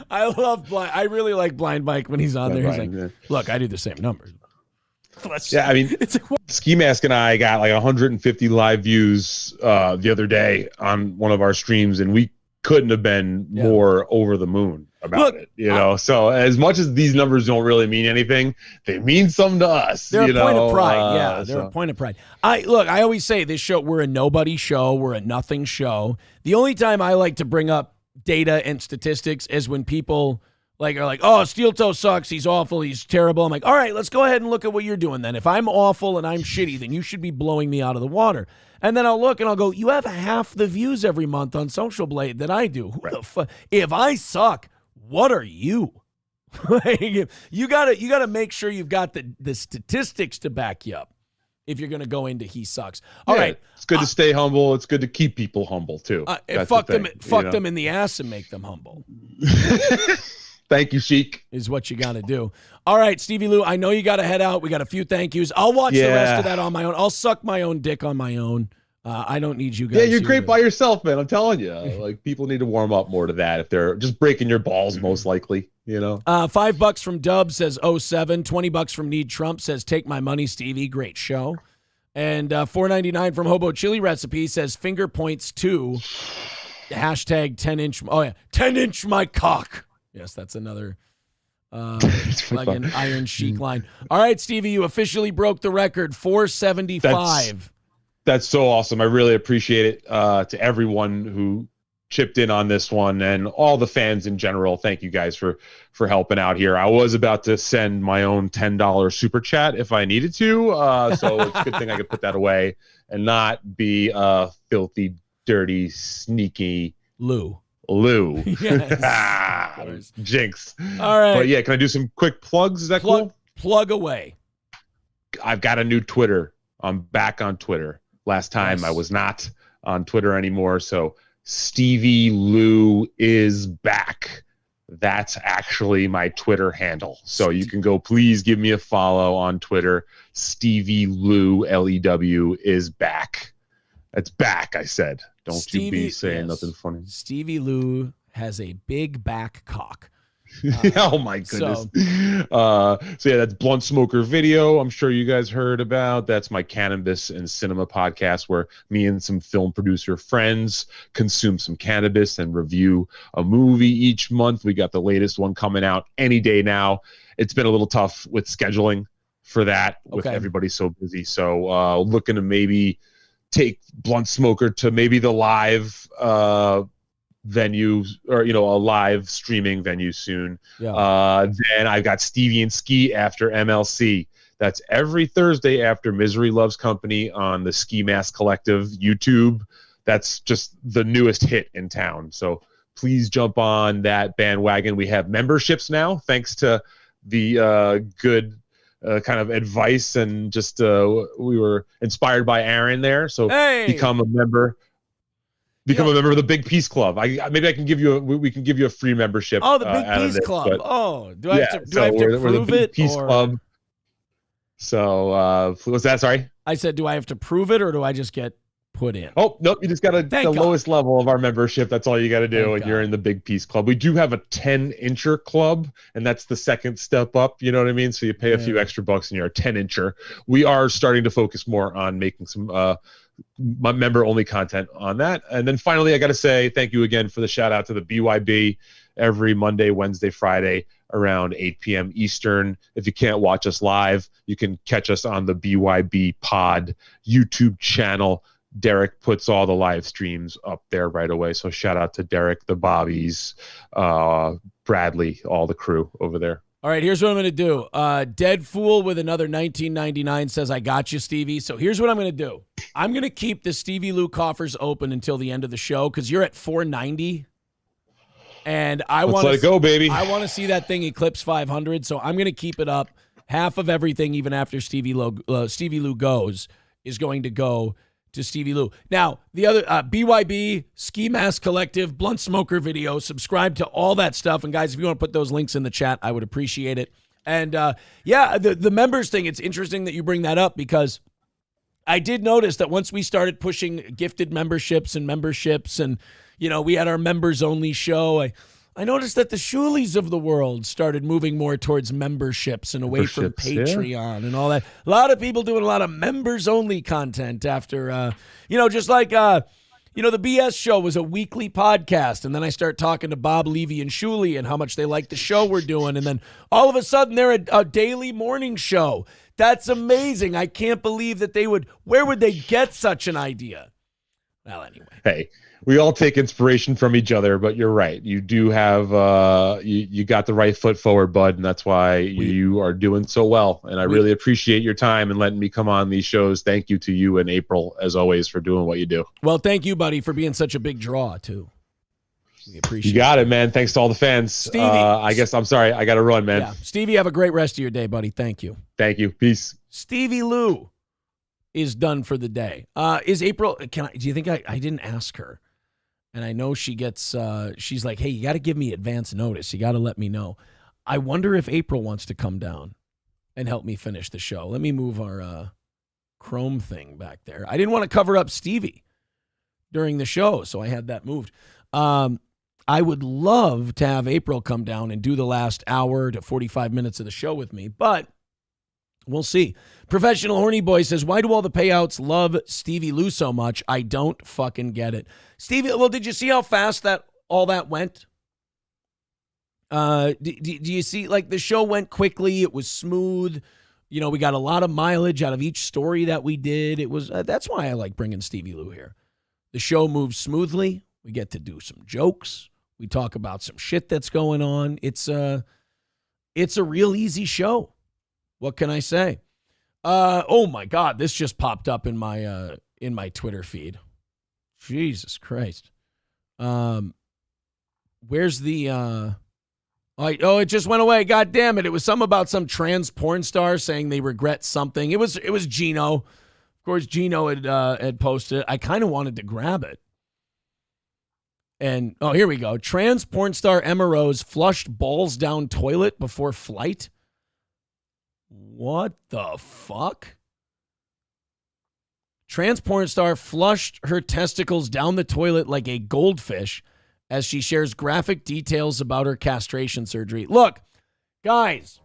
Speaker 1: I really like Blind Mike when he's on there. He's like, look, I do the same numbers.
Speaker 8: Yeah, I mean, Ski Mask and I got like 150 live views the other day on one of our streams, and we couldn't have been more over the moon about it. So as much as these numbers don't really mean anything, they mean something to us.
Speaker 1: They're a point of pride. They're a point of pride. I always say this show, we're a nobody show. We're a nothing show. The only time I like to bring up data and statistics is when people are like, oh, Steel Toe sucks. He's awful. He's terrible. I'm like, all right, let's go ahead and look at what you're doing then. If I'm awful and I'm shitty, then you should be blowing me out of the water. And then I'll look and I'll go, you have half the views every month on Social Blade that I do. Who the fuck? If I suck, what are you? You gotta make sure you've got the statistics to back you up if you're gonna go into he sucks. All right.
Speaker 8: It's good to stay humble. It's good to keep people humble too.
Speaker 1: Fuck them in the ass and make them humble.
Speaker 8: Thank you, Sheik.
Speaker 1: Is what you got to do. All right, Stevie Lew, I know you got to head out. We got a few thank yous. I'll watch the rest of that on my own. I'll suck my own dick on my own. I don't need you guys.
Speaker 8: Yeah, you're
Speaker 1: here
Speaker 8: great
Speaker 1: to-
Speaker 8: by yourself, man. I'm telling you. Like, people need to warm up more to that if they're just breaking your balls, most likely, you know?
Speaker 1: $5 from Dub says 07. $20 from Need Trump says take my money, Stevie. Great show. And $4.99 from Hobo Chili Recipe says finger points to hashtag 10-inch. Oh, yeah. 10-inch my cock. Yes, that's another plug-in Iron Chic line. All right, Stevie, you officially broke the record. 475.
Speaker 8: That's so awesome. I really appreciate it to everyone who chipped in on this one and all the fans in general. Thank you guys for helping out here. I was about to send my own $10 super chat if I needed to. So it's a good thing I could put that away and not be filthy, dirty, sneaky
Speaker 1: Lou.
Speaker 8: Yes. Jinx.
Speaker 1: All right.
Speaker 8: But yeah, can I do some quick plugs? Is that cool?
Speaker 1: Plug away.
Speaker 8: I've got a new Twitter. I'm back on Twitter. Last time I was not on Twitter anymore. So Stevie Lew is back. That's actually my Twitter handle. So you can go, please give me a follow on Twitter. Stevie Lew, Lew, is back. It's back, I said. Don't you be saying nothing funny.
Speaker 1: Stevie Lew has a big back cock.
Speaker 8: Oh my goodness. So yeah, that's Blunt Smoker Video. I'm sure you guys heard about. That's my cannabis and cinema podcast where me and some film producer friends consume some cannabis and review a movie each month. We got the latest one coming out any day now. It's been a little tough with scheduling for that with everybody so busy. So looking to maybe take Blunt Smoker to maybe the live venue or a live streaming venue soon. Then I've got Stevie and Ski after MLC. That's every Thursday after Misery Loves Company on the Ski Mask Collective YouTube. That's just the newest hit in town. So please jump on that bandwagon. We have memberships now, thanks to the good kind of advice and just we were inspired by Aaron there. So become a member. Become a member of the Big Peace Club. Maybe I can give you we can give you a free membership.
Speaker 1: Oh, the Big Peace Club. Do I have to prove it?
Speaker 8: Peace Club. So what's that? Sorry.
Speaker 1: I said, do I have to prove it or do I just get put in?
Speaker 8: Oh, nope. You just got the lowest level of our membership. That's all you got to do. And you're in the Big Peace Club. We do have a 10-incher club, and that's the second step up. You know what I mean? So you pay a few extra bucks and you're a 10-incher. We are starting to focus more on making some my member-only content on that. And then finally, I got to say thank you again for the shout-out to the BYB every Monday, Wednesday, Friday around 8 p.m. Eastern. If you can't watch us live, you can catch us on the BYB Pod YouTube channel. Derek puts all the live streams up there right away. So shout-out to Derek, the Bobbies, Bradley, all the crew over there.
Speaker 1: All right, here's what I'm going to do. Dead Fool with another $19.99 says, I got you, Stevie. So here's what I'm going to do. I'm going to keep the Stevie Lew coffers open until the end of the show because you're at $490. And
Speaker 8: Let's let it go, baby.
Speaker 1: I want to see that thing eclipse 500. So I'm going to keep it up. Half of everything, even after Stevie Lew goes, is going to go to Stevie Lew. Now, the other BYB, Ski Mask Collective, Blunt Smoker Video, subscribe to all that stuff. And guys, if you want to put those links in the chat, I would appreciate it. And the members thing, it's interesting that you bring that up because I did notice that once we started pushing gifted memberships and we had our members only show, I noticed that the Shuleys of the world started moving more towards memberships and away from Patreon and all that. A lot of people doing a lot of members-only content after, just like, the BS show was a weekly podcast, and then I start talking to Bob, Levy, and Shuley and how much they like the show we're doing, and then all of a sudden they're a daily morning show. That's amazing. I can't believe that where would they get such an idea? Well, anyway.
Speaker 8: Hey. We all take inspiration from each other, but you're right. You do have you got the right foot forward, bud, and that's why you are doing so well. And I really appreciate your time and letting me come on these shows. Thank you to you and April, as always, for doing what you do.
Speaker 1: Well, thank you, buddy, for being such a big draw, too. We appreciate
Speaker 8: you got it, man. Thanks to all the fans.
Speaker 1: Stevie.
Speaker 8: I'm sorry. I got to run, man.
Speaker 1: Yeah. Stevie, have a great rest of your day, buddy. Thank you.
Speaker 8: Thank you. Peace.
Speaker 1: Stevie Lew is done for the day. Is April, do you think I didn't ask her? And I know she gets, she's like, hey, you got to give me advance notice. You got to let me know. I wonder if April wants to come down and help me finish the show. Let me move our Chrome thing back there. I didn't want to cover up Stevie during the show, so I had that moved. I would love to have April come down and do the last hour to 45 minutes of the show with me, but we'll see. Professional Horny Boy says, why do all the payouts love Stevie Lew so much? I don't fucking get it. Stevie, well, did you see how fast all that went? Do you see, like, the show went quickly. It was smooth. You know, we got a lot of mileage out of each story that we did. It was that's why I like bringing Stevie Lew here. The show moves smoothly. We get to do some jokes. We talk about some shit that's going on. It's a real easy show. What can I say? Oh my God, this just popped up in my Twitter feed. Jesus Christ. Where's the it just went away. God damn it. It was something about some trans porn star saying they regret something. It was Gino. Of course, Gino had posted it. I kind of wanted to grab it. And, here we go. Trans porn star Emma Rose flushed balls down toilet before flight. What the fuck? Trans porn star flushed her testicles down the toilet like a goldfish as she shares graphic details about her castration surgery. Look, guys,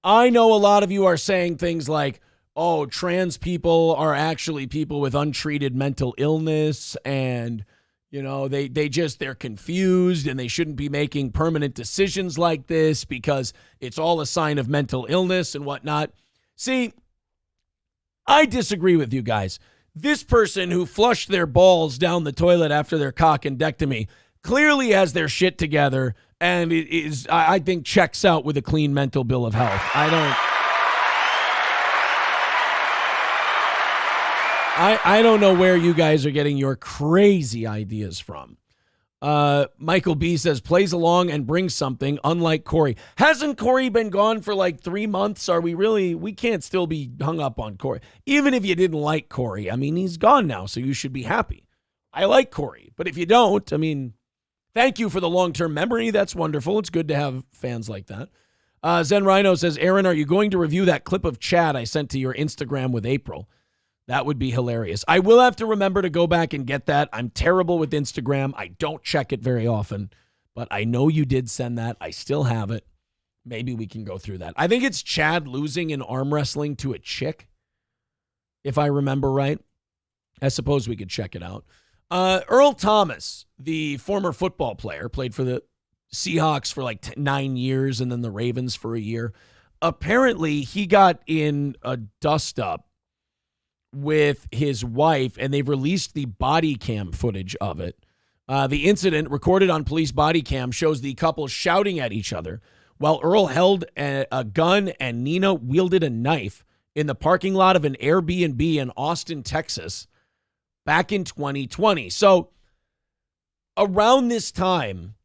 Speaker 1: I know a lot of you are saying things like, oh, trans people are actually people with untreated mental illness and, you know, they're confused and they shouldn't be making permanent decisions like this because it's all a sign of mental illness and whatnot. See, I disagree with you guys. This person who flushed their balls down the toilet after their cockendectomy clearly has their shit together and it is, I think, checks out with a clean mental bill of health. I don't know where you guys are getting your crazy ideas from. Michael B says, plays along and brings something, unlike Corey. Hasn't Corey been gone for like 3 months? We can't still be hung up on Corey. Even if you didn't like Corey, I mean, he's gone now, so you should be happy. I like Corey, but if you don't, I mean, thank you for the long-term memory. That's wonderful. It's good to have fans like that. Zen Rhino says, Aaron, are you going to review that clip of Chad I sent to your Instagram with April? That would be hilarious. I will have to remember to go back and get that. I'm terrible with Instagram. I don't check it very often, but I know you did send that. I still have it. Maybe we can go through that. I think it's Chad losing in arm wrestling to a chick, if I remember right. I suppose we could check it out. Earl Thomas, the former football player, played for the Seahawks for like 9 years and then the Ravens for a year. Apparently, he got in a dust-up with his wife, and they've released the body cam footage of it. The incident, recorded on police body cam, shows the couple shouting at each other while Earl held a gun and Nina wielded a knife in the parking lot of an Airbnb in Austin, Texas, back in 2020. So around this time,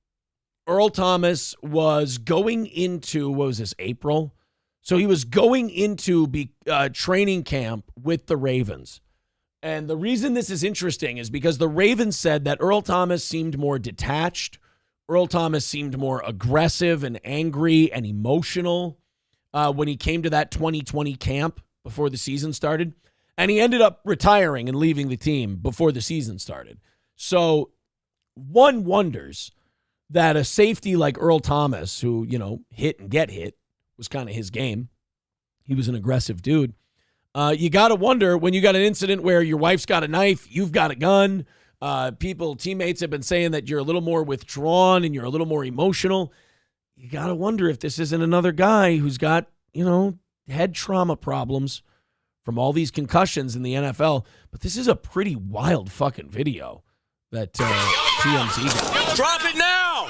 Speaker 1: Earl Thomas was going into, April? So he was going into training camp with the Ravens. And the reason this is interesting is because the Ravens said that Earl Thomas seemed more detached. Earl Thomas seemed more aggressive and angry and emotional when he came to that 2020 camp before the season started. And he ended up retiring and leaving the team before the season started. So one wonders that a safety like Earl Thomas, who, hit and get hit, was kind of his game. He was an aggressive dude. You got to wonder when you got an incident where your wife's got a knife, you've got a gun. Teammates have been saying that you're a little more withdrawn and you're a little more emotional. You got to wonder if this isn't another guy who's got, head trauma problems from all these concussions in the NFL. But this is a pretty wild fucking video that TMZ got.
Speaker 17: Drop it now!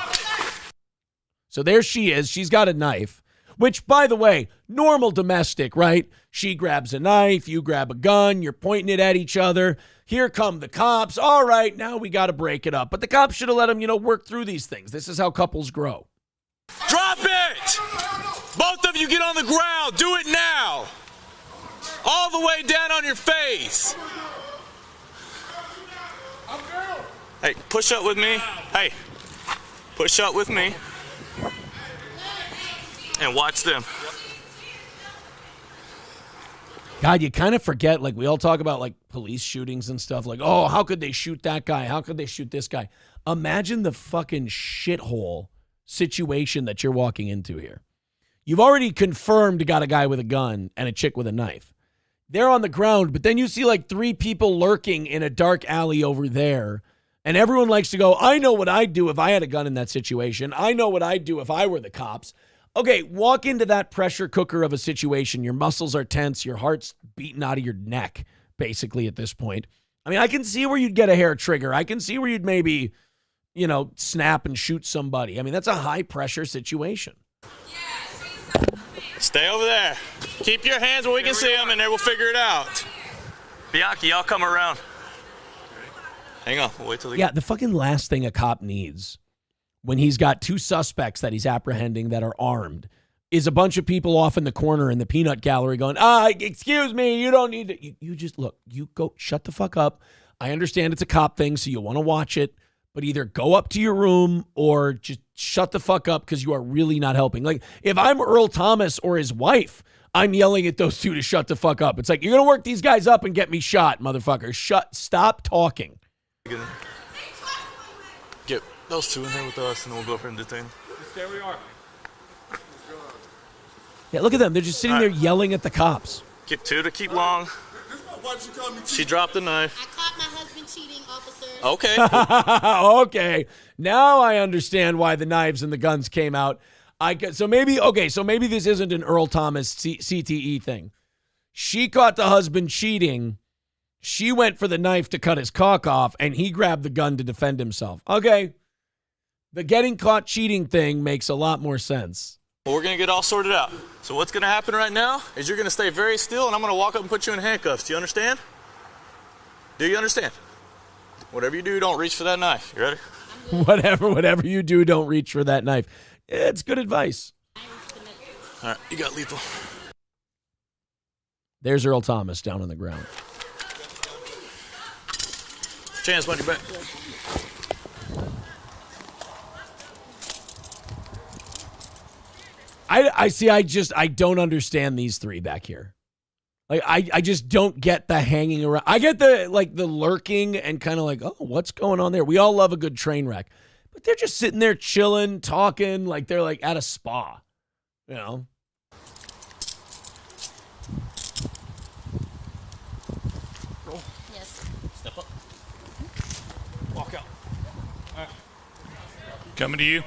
Speaker 1: So there she is. She's got a knife. Which, by the way, normal domestic, right? She grabs a knife, you grab a gun, you're pointing it at each other. Here come the cops. All right, now we got to break it up. But the cops should have let them, work through these things. This is how couples grow.
Speaker 17: Drop it! Both of you get on the ground. Do it now. All the way down on your face. Hey, push up with me. Hey, push up with me. And watch them.
Speaker 1: God, you kind of forget, like we all talk about like police shootings and stuff, like, oh, how could they shoot that guy? How could they shoot this guy? Imagine the fucking shithole situation that you're walking into here. You've already confirmed you got a guy with a gun and a chick with a knife. They're on the ground, but then you see like 3 people lurking in a dark alley over there, and everyone likes to go, I know what I'd do if I had a gun in that situation. I know what I'd do if I were the cops. Okay, walk into that pressure cooker of a situation. Your muscles are tense. Your heart's beating out of your neck, basically, at this point. I mean, I can see where you'd get a hair trigger. I can see where you'd maybe, snap and shoot somebody. I mean, that's a high-pressure situation.
Speaker 17: Stay over there. Keep your hands where we can see them, and then we'll figure it out. Bianchi, I'll come around. Hang on. We'll wait till they
Speaker 1: Yeah, the fucking last thing a cop needs when he's got 2 suspects that he's apprehending that are armed is a bunch of people off in the corner in the peanut gallery going, excuse me, you don't need to. You just, look, you go, shut the fuck up. I understand it's a cop thing, so you want to watch it, but either go up to your room or just shut the fuck up because you are really not helping. Like, if I'm Earl Thomas or his wife, I'm yelling at those 2 to shut the fuck up. It's like, you're going to work these guys up and get me shot, motherfucker. Stop talking.
Speaker 17: get those 2 in here with us, and then we'll go for and detain.
Speaker 16: There we are.
Speaker 1: Yeah, look at them. They're just sitting there yelling at the cops.
Speaker 17: Keep 2 to keep long. She dropped the knife.
Speaker 20: I caught my husband cheating, officer.
Speaker 17: Okay.
Speaker 1: Okay. Now I understand why the knives and the guns came out. So maybe this isn't an Earl Thomas CTE thing. She caught the husband cheating. She went for the knife to cut his cock off, and he grabbed the gun to defend himself. Okay. The getting caught cheating thing makes a lot more sense.
Speaker 17: Well, we're going to get all sorted out. So what's going to happen right now is you're going to stay very still, and I'm going to walk up and put you in handcuffs. Do you understand? Do you understand? Whatever you do, don't reach for that knife. You ready?
Speaker 1: Whatever you do, don't reach for that knife. It's good advice.
Speaker 17: All right, you got lethal.
Speaker 1: There's Earl Thomas down on the ground.
Speaker 17: Chance, on your back.
Speaker 1: I don't understand these 3 back here. Like, I just don't get the hanging around. I get the lurking and kind of like, oh, what's going on there? We all love a good train wreck. But they're just sitting there chilling, talking, like they're like at a spa, you know?
Speaker 17: Roll.
Speaker 20: Yes.
Speaker 17: Step up. Walk out. All right. Coming to you.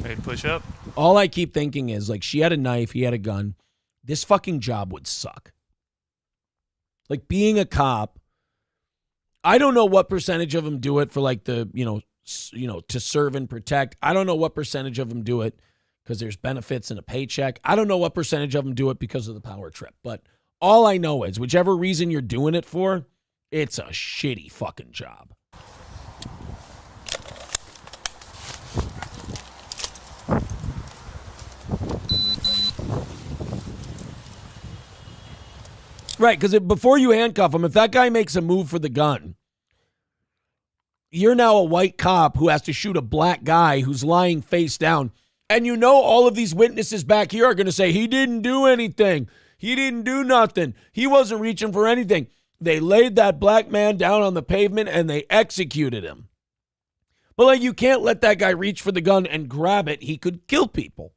Speaker 17: Ready to push up?
Speaker 1: All I keep thinking is, like, she had a knife, he had a gun. This fucking job would suck. Like, being a cop, I don't know what percentage of them do it for, like, the, to serve and protect. I don't know what percentage of them do it because there's benefits and a paycheck. I don't know what percentage of them do it because of the power trip. But all I know is, whichever reason you're doing it for, it's a shitty fucking job. Right, because before you handcuff him, if that guy makes a move for the gun, you're now a white cop who has to shoot a black guy who's lying face down. And you know all of these witnesses back here are going to say, he didn't do anything. He didn't do nothing. He wasn't reaching for anything. They laid that black man down on the pavement and they executed him. But, like, you can't let that guy reach for the gun and grab it. He could kill people.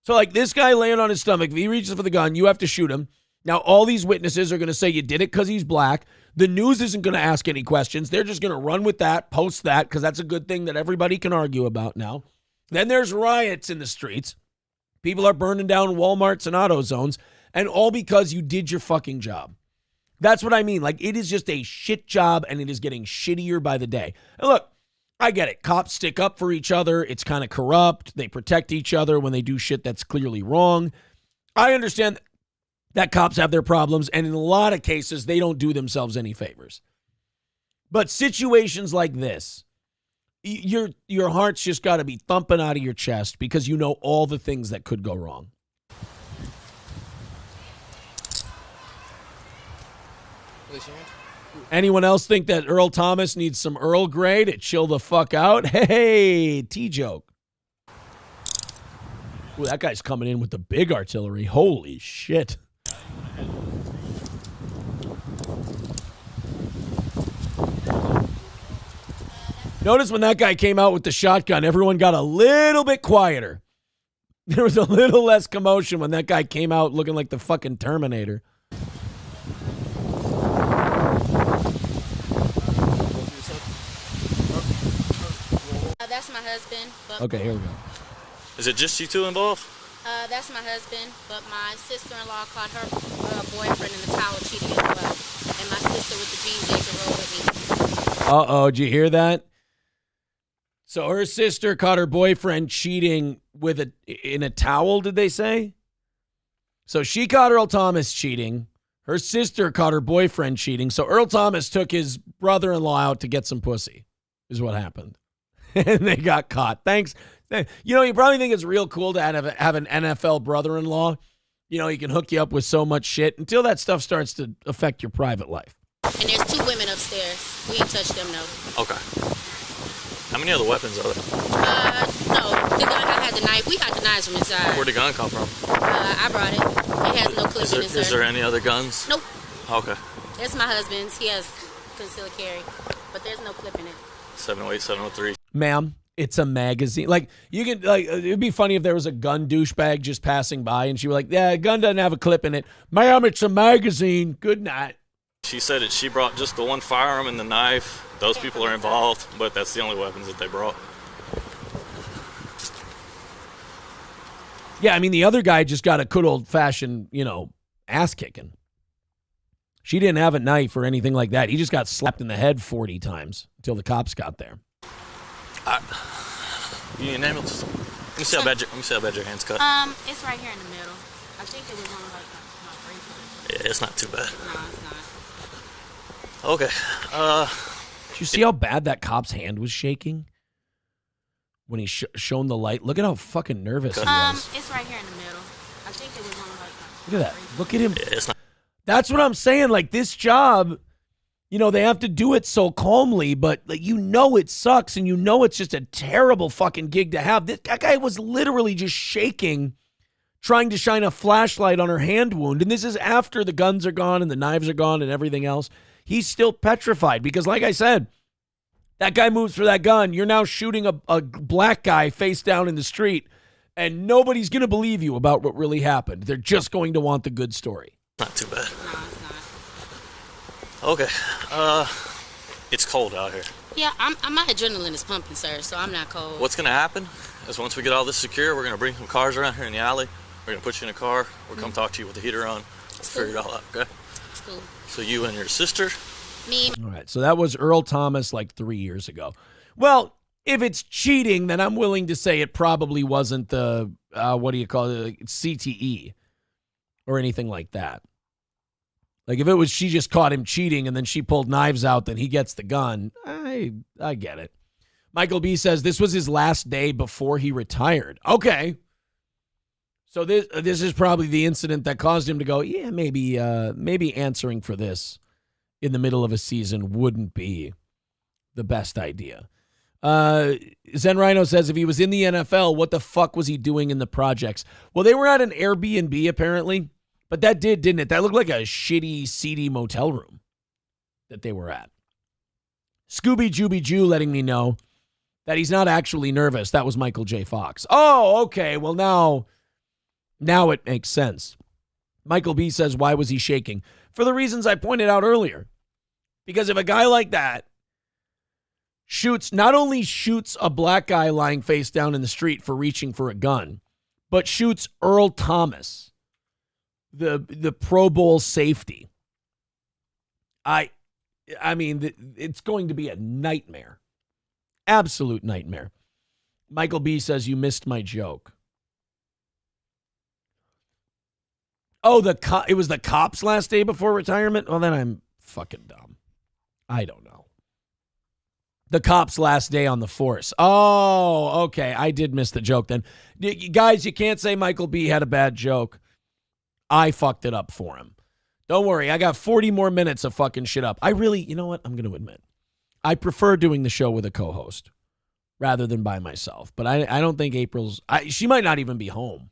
Speaker 1: So, like, this guy laying on his stomach, if he reaches for the gun, you have to shoot him. Now, all these witnesses are going to say you did it because he's black. The news isn't going to ask any questions. They're just going to run with that, post that, because that's a good thing that everybody can argue about now. Then there's riots in the streets. People are burning down Walmarts and auto zones, and all because you did your fucking job. That's what I mean. Like, it is just a shit job, and it is getting shittier by the day. And look, I get it. Cops stick up for each other. It's kind of corrupt. They protect each other when they do shit that's clearly wrong. I understand that cops have their problems, and in a lot of cases, they don't do themselves any favors. But situations like this, your heart's just got to be thumping out of your chest because you know all the things that could go wrong. Anyone else think that Earl Thomas needs some Earl Grey to chill the fuck out? Hey, T-joke. Ooh, that guy's coming in with the big artillery. Holy shit. Notice when that guy came out with the shotgun, everyone got a little bit quieter. There was a little less commotion when that guy came out looking like the fucking Terminator.
Speaker 20: That's my husband. But
Speaker 1: Okay, here we go.
Speaker 17: Is it just you two involved?
Speaker 20: That's my husband, but my sister-in-law caught her boyfriend in the towel cheating as well. And my sister with the jean jacket rode with me.
Speaker 1: Uh-oh, did you hear that? So her sister caught her boyfriend cheating in a towel, did they say? So she caught Earl Thomas cheating. Her sister caught her boyfriend cheating. So Earl Thomas took his brother-in-law out to get some pussy, is what happened. And they got caught. Thanks. You know, you probably think it's real cool to have an NFL brother-in-law. You know, he can hook you up with so much shit until that stuff starts to affect your private life.
Speaker 20: And there's 2 women upstairs. We ain't touched them, no.
Speaker 17: Okay. How many other weapons are there?
Speaker 20: No. The gun, I had the knife. We got the knives from inside.
Speaker 17: Where'd the gun come from?
Speaker 20: I brought it. It has no clip in it, sir.
Speaker 17: Is there any other guns?
Speaker 20: Nope.
Speaker 17: Okay.
Speaker 20: That's my husband's. He has concealed carry. But there's no clip in it.
Speaker 17: 708, 703.
Speaker 1: Ma'am, it's a magazine. Like, you can, like, it'd be funny if there was a gun douchebag just passing by and she was like, yeah, a gun doesn't have a clip in it. Ma'am, it's a magazine. Good night.
Speaker 17: She said that she brought just the one firearm and the knife. Those people are involved, but that's the only weapons that they brought.
Speaker 1: Yeah, I mean, the other guy just got a good old-fashioned, ass kicking. She didn't have a knife or anything like that. He just got slapped in the head 40 times until the cops got there.
Speaker 17: You need an ambulance? Let me see how bad your hand's cut.
Speaker 20: It's right here in the middle. I think it was on like my bracelet.
Speaker 17: Yeah, it's not too bad.
Speaker 20: No, it's not.
Speaker 17: Okay.
Speaker 1: Did you see how bad that cop's hand was shaking when he shone the light? Look at how fucking nervous he was.
Speaker 20: It's right here in the middle. I think it was on like
Speaker 1: Look at that. Look at him.
Speaker 17: Yeah, it's not.
Speaker 1: That's what I'm saying. Like, this job, they have to do it so calmly, but it sucks, and it's just a terrible fucking gig to have. That guy was literally just shaking, trying to shine a flashlight on her hand wound, and this is after the guns are gone and the knives are gone and everything else. He's still petrified because, like I said, that guy moves for that gun. You're now shooting a black guy face down in the street, and nobody's going to believe you about what really happened. They're just going to want the good story.
Speaker 17: Not too bad. Okay. It's cold out here.
Speaker 20: Yeah, my adrenaline is pumping, sir, so I'm not cold.
Speaker 17: What's going to happen is once we get all this secure, we're going to bring some cars around here in the alley. We're going to put you in a car. We'll come talk to you with the heater on. Let's figure it all out, okay?
Speaker 20: It's cool.
Speaker 17: So you and your sister?
Speaker 20: Me.
Speaker 1: All right, so that was Earl Thomas like 3 years ago. Well, if it's cheating, then I'm willing to say it probably wasn't the, CTE or anything like that. Like, if it was she just caught him cheating and then she pulled knives out, then he gets the gun. I get it. Michael B. says this was his last day before he retired. Okay. So this is probably the incident that caused him to go, yeah, maybe answering for this in the middle of a season wouldn't be the best idea. Zen Rhino says if he was in the NFL, what the fuck was he doing in the projects? Well, they were at an Airbnb apparently, but that didn't it? That looked like a shitty, seedy motel room that they were at. Scooby Jooby Jew letting me know that he's not actually nervous. That was Michael J. Fox. Oh, okay. Well, now it makes sense. Michael B. says, why was he shaking? For the reasons I pointed out earlier. Because if a guy like that not only shoots a black guy lying face down in the street for reaching for a gun, but shoots Earl Thomas, the Pro Bowl safety. I mean, it's going to be a nightmare. Absolute nightmare. Michael B. says, you missed my joke. Oh, it was the cop's last day before retirement? Well, then I'm fucking dumb. I don't know. The cop's last day on the force. Oh, okay. I did miss the joke then. Guys, you can't say Michael B. had a bad joke. I fucked it up for him. Don't worry. I got 40 more minutes of fucking shit up. I really, you know what? I'm going to admit. I prefer doing the show with a co-host rather than by myself. But I don't think she might not even be home,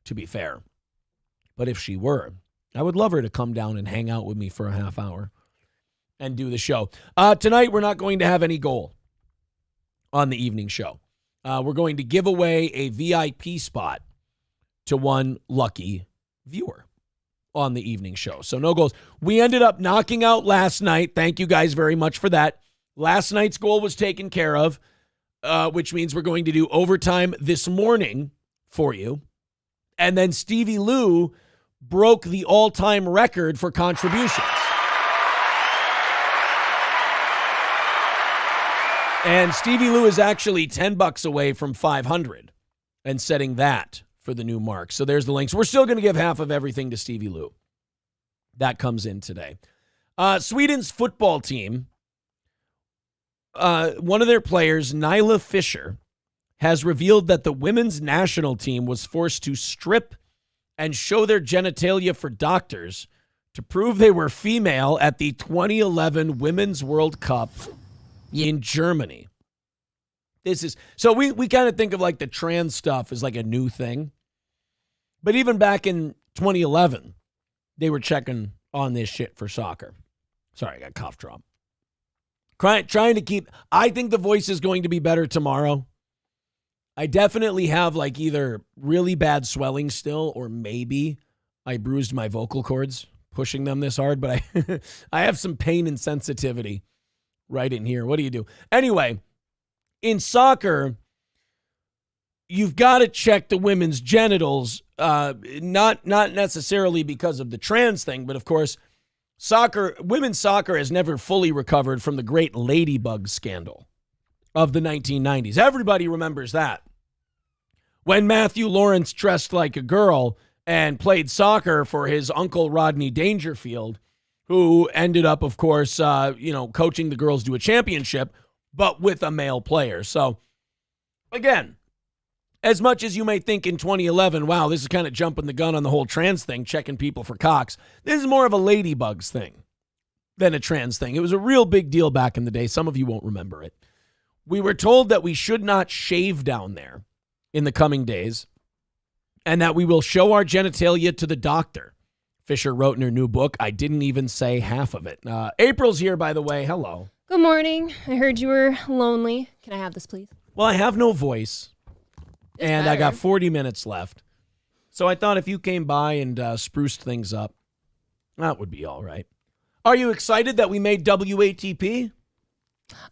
Speaker 1: to be fair. But if she were, I would love her to come down and hang out with me for a half hour and do the show. Tonight, we're not going to have any goal on the evening show. We're going to give away a VIP spot to one lucky viewer on the evening show. So no goals. We ended up knocking out last night. Thank you guys very much for that. Last night's goal was taken care of, which means we're going to do overtime this morning for you. And then Stevie Lew broke the all-time record for contributions. And Stevie Lew is actually $10 away from 500 and setting that for the new mark. So there's the links. We're still going to give half of everything to Stevie Lew. That comes in today. Sweden's football team, one of their players, Nyla Fisher, has revealed that the women's national team was forced to strip and show their genitalia for doctors to prove they were female at the 2011 Women's World Cup in Germany. So we kind of think of like the trans stuff as like a new thing. But even back in 2011, they were checking on this shit for soccer. Sorry, I got cough drop. Trying to keep, I think the voice is going to be better tomorrow. I definitely have like either really bad swelling still, or maybe I bruised my vocal cords pushing them this hard, but I have some pain and sensitivity right in here. What do you do? Anyway, in soccer, you've got to check the women's genitals, not necessarily because of the trans thing, but of course, women's soccer has never fully recovered from the great ladybug scandal of the 1990s. Everybody remembers that. When Matthew Lawrence dressed like a girl and played soccer for his uncle Rodney Dangerfield, who ended up, of course, coaching the girls to a championship, but with a male player. So, again, as much as you may think in 2011, wow, this is kind of jumping the gun on the whole trans thing, checking people for cocks, this is more of a ladybugs thing than a trans thing. It was a real big deal back in the day. Some of you won't remember it. We were told that we should not shave down there in the coming days and that we will show our genitalia to the doctor. Fisher wrote in her new book. I didn't even say half of it. April's here, by the way. Hello.
Speaker 4: Good morning. I heard you were lonely. Can I have this, please?
Speaker 1: Well, I have no voice, and I got 40 minutes left. So I thought if you came by and spruced things up, that would be all right. Are you excited that we made WATP?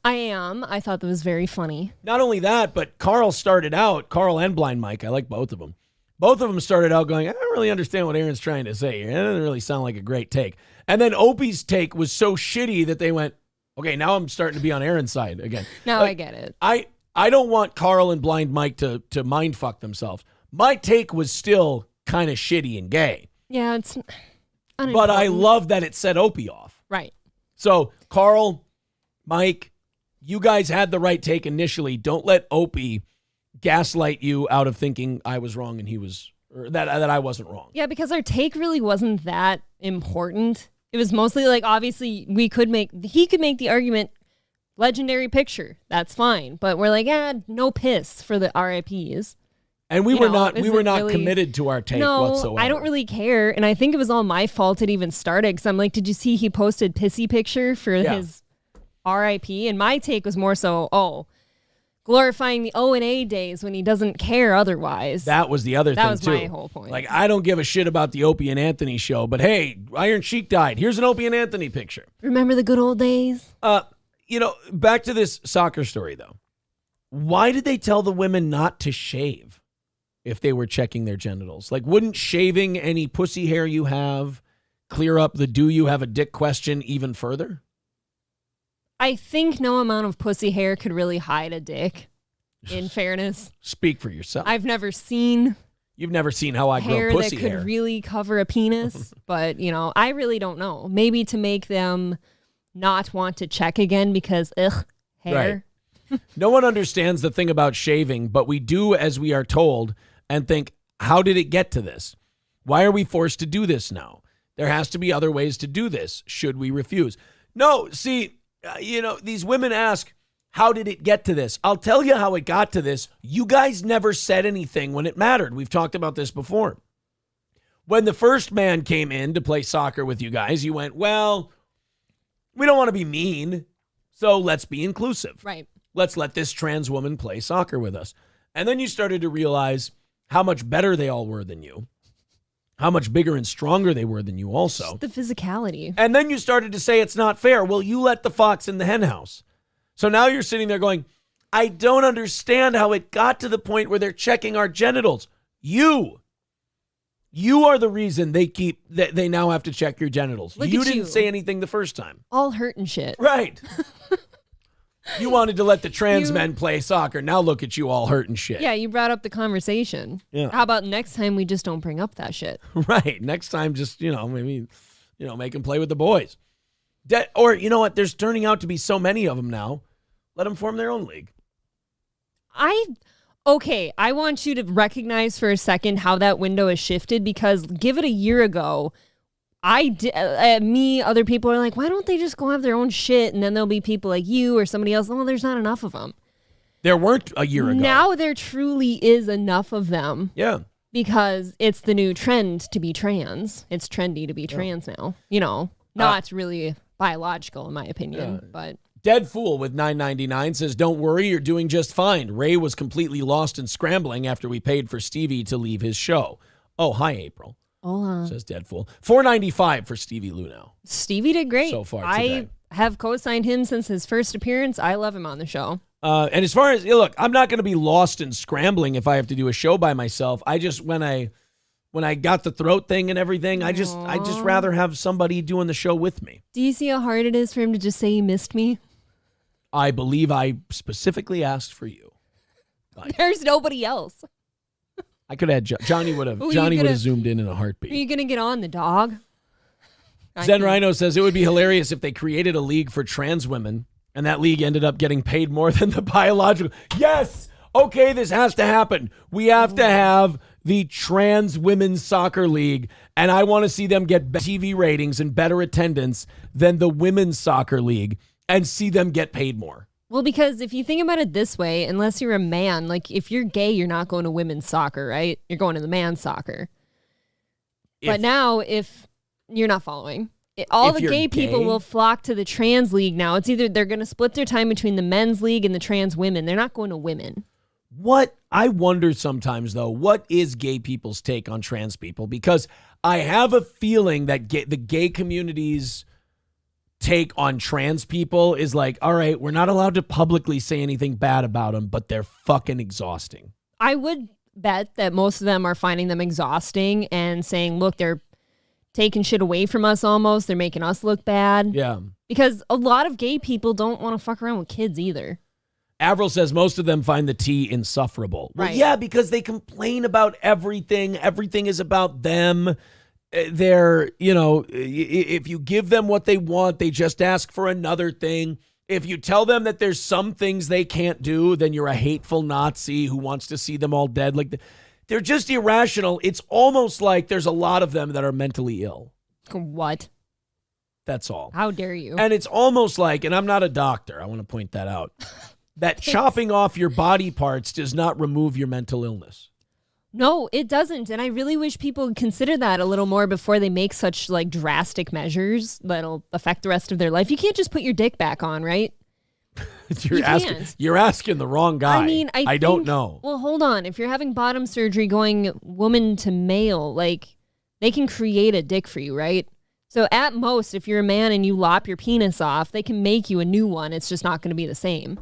Speaker 4: I am. I thought that was very funny.
Speaker 1: Not only that, but Carl and Blind Mike, I like both of them. Both of them started out going, I don't really understand what Aaron's trying to say here. It doesn't really sound like a great take. And then Opie's take was so shitty that they went, okay, now I'm starting to be on Aaron's side again.
Speaker 4: Now I get it.
Speaker 1: I don't want Carl and Blind Mike to mind fuck themselves. My take was still kind of shitty and gay.
Speaker 4: Yeah, it's unimportant.
Speaker 1: But I love that it set Opie off.
Speaker 4: Right.
Speaker 1: So, Carl, Mike, you guys had the right take initially. Don't let Opie gaslight you out of thinking I was wrong and he was, or that I wasn't wrong.
Speaker 4: Yeah, because our take really wasn't that important. It was mostly like, obviously, he could make the argument, legendary picture. That's fine. But we're like, no piss for the RIPs.
Speaker 1: And we were not really committed to our take whatsoever.
Speaker 4: I don't really care. And I think it was all my fault it even started. Because I'm like, did you see he posted pissy picture for his RIP? And my take was more so, glorifying the O&A days when he doesn't care otherwise.
Speaker 1: That was the other thing, too.
Speaker 4: That was my whole point.
Speaker 1: Like, I don't give a shit about the Opie and Anthony show, but hey, Iron Sheik died. Here's an Opie and Anthony picture.
Speaker 4: Remember the good old days?
Speaker 1: Back to this soccer story, though. Why did they tell the women not to shave if they were checking their genitals? Like, wouldn't shaving any pussy hair you have clear up the do you have a dick question even further?
Speaker 4: I think no amount of pussy hair could really hide a dick, in fairness.
Speaker 1: Speak for yourself.
Speaker 4: You've never seen
Speaker 1: how I grow pussy hair.
Speaker 4: Hair that could really cover a penis, but, I really don't know. Maybe to make them not want to check again because, hair.
Speaker 1: Right. No one understands the thing about shaving, but we do as we are told and think, how did it get to this? Why are we forced to do this now? There has to be other ways to do this. Should we refuse? No, see... these women ask, How did it get to this? I'll tell you how it got to this. You guys never said anything when it mattered. We've talked about this before. When the first man came in to play soccer with you guys, you went, well, we don't want to be mean, so let's be inclusive.
Speaker 4: Right.
Speaker 1: Let's let this trans woman play soccer with us. And then you started to realize how much better they all were than you, how much bigger and stronger they were than you also.
Speaker 4: Just the physicality.
Speaker 1: And then you started to say it's not fair. Well, you let the fox in the hen house. So now you're sitting there going, I don't understand how it got to the point where they're checking our genitals. You are the reason they now have to check your genitals. You didn't say anything the first time.
Speaker 4: All hurt and shit.
Speaker 1: Right. You wanted to let the trans men play soccer. Now look at you all hurt and shit.
Speaker 4: Yeah, you brought up the conversation.
Speaker 1: Yeah.
Speaker 4: How about next time we just don't bring up that shit?
Speaker 1: Right. Next time, just, maybe, make them play with the boys. Or, you know what? There's turning out to be so many of them now. Let them form their own league.
Speaker 4: Okay, I want you to recognize for a second how that window has shifted, because give it a year ago, other people are like, why don't they just go have their own shit? And then there'll be people like you or somebody else. Oh, there's not enough of them.
Speaker 1: There weren't a year ago.
Speaker 4: Now there truly is enough of them.
Speaker 1: Yeah.
Speaker 4: Because it's the new trend to be trans. It's trendy to be trans now. Not really biological in my opinion, but...
Speaker 1: Dead Fool with $9.99 says, don't worry, you're doing just fine. Ray was completely lost and scrambling after we paid for Stevie to leave his show. Oh, hi, April.
Speaker 4: Hola.
Speaker 1: Says Dead Fool. $4.95 for Stevie Lew now.
Speaker 4: Stevie did great.
Speaker 1: So far today.
Speaker 4: I have co-signed him since his first appearance. I love him on the show.
Speaker 1: And as far as, look, I'm not going to be lost and scrambling if I have to do a show by myself. I just, when I got the throat thing and everything, I just rather have somebody doing the show with me.
Speaker 4: Do you see how hard it is for him to just say he missed me?
Speaker 1: I believe I specifically asked for you.
Speaker 4: There's nobody else.
Speaker 1: I could have Johnny would have zoomed in a heartbeat.
Speaker 4: Are you going to get on the dog?
Speaker 1: Zen Rhino says it would be hilarious if they created a league for trans women and that league ended up getting paid more than the biological. Yes. Okay, this has to happen. We have to have the trans women's soccer league, and I want to see them get TV ratings and better attendance than the women's soccer league and see them get paid more.
Speaker 4: Well, because if you think about it this way, unless you're a man, like if you're gay, you're not going to women's soccer, right? You're going to the man's soccer. But now, if you're not following, all the gay people will flock to the trans league now. It's either they're going to split their time between the men's league and the trans women. They're not going to women.
Speaker 1: What I wonder sometimes, though, what is gay people's take on trans people? Because I have a feeling that the gay community's take on trans people is like, all right, we're not allowed to publicly say anything bad about them, but they're fucking exhausting.
Speaker 4: I would bet that most of them are finding them exhausting and saying, look, they're taking shit away from us almost. They're making us look bad.
Speaker 1: Yeah.
Speaker 4: Because a lot of gay people don't want to fuck around with kids either.
Speaker 1: Avril says most of them find the tea insufferable. Well,
Speaker 4: right.
Speaker 1: Yeah, because they complain about everything. Everything is about them. They're, if you give them what they want, they just ask for another thing. If you tell them that there's some things they can't do, then you're a hateful Nazi who wants to see them all dead. Like they're just irrational. It's almost like there's a lot of them that are mentally ill.
Speaker 4: What?
Speaker 1: That's all.
Speaker 4: How dare you?
Speaker 1: And it's almost like, and I'm not a doctor, I want to point that out, that chopping off your body parts does not remove your mental illness.
Speaker 4: No, it doesn't. And I really wish people would consider that a little more before they make such like drastic measures that'll affect the rest of their life. You can't just put your dick back on, right?
Speaker 1: You're asking the wrong guy.
Speaker 4: I mean, I
Speaker 1: don't know.
Speaker 4: Well, hold on. If you're having bottom surgery going woman to male, like they can create a dick for you, right? So at most, if you're a man and you lop your penis off, they can make you a new one. It's just not going to be the same.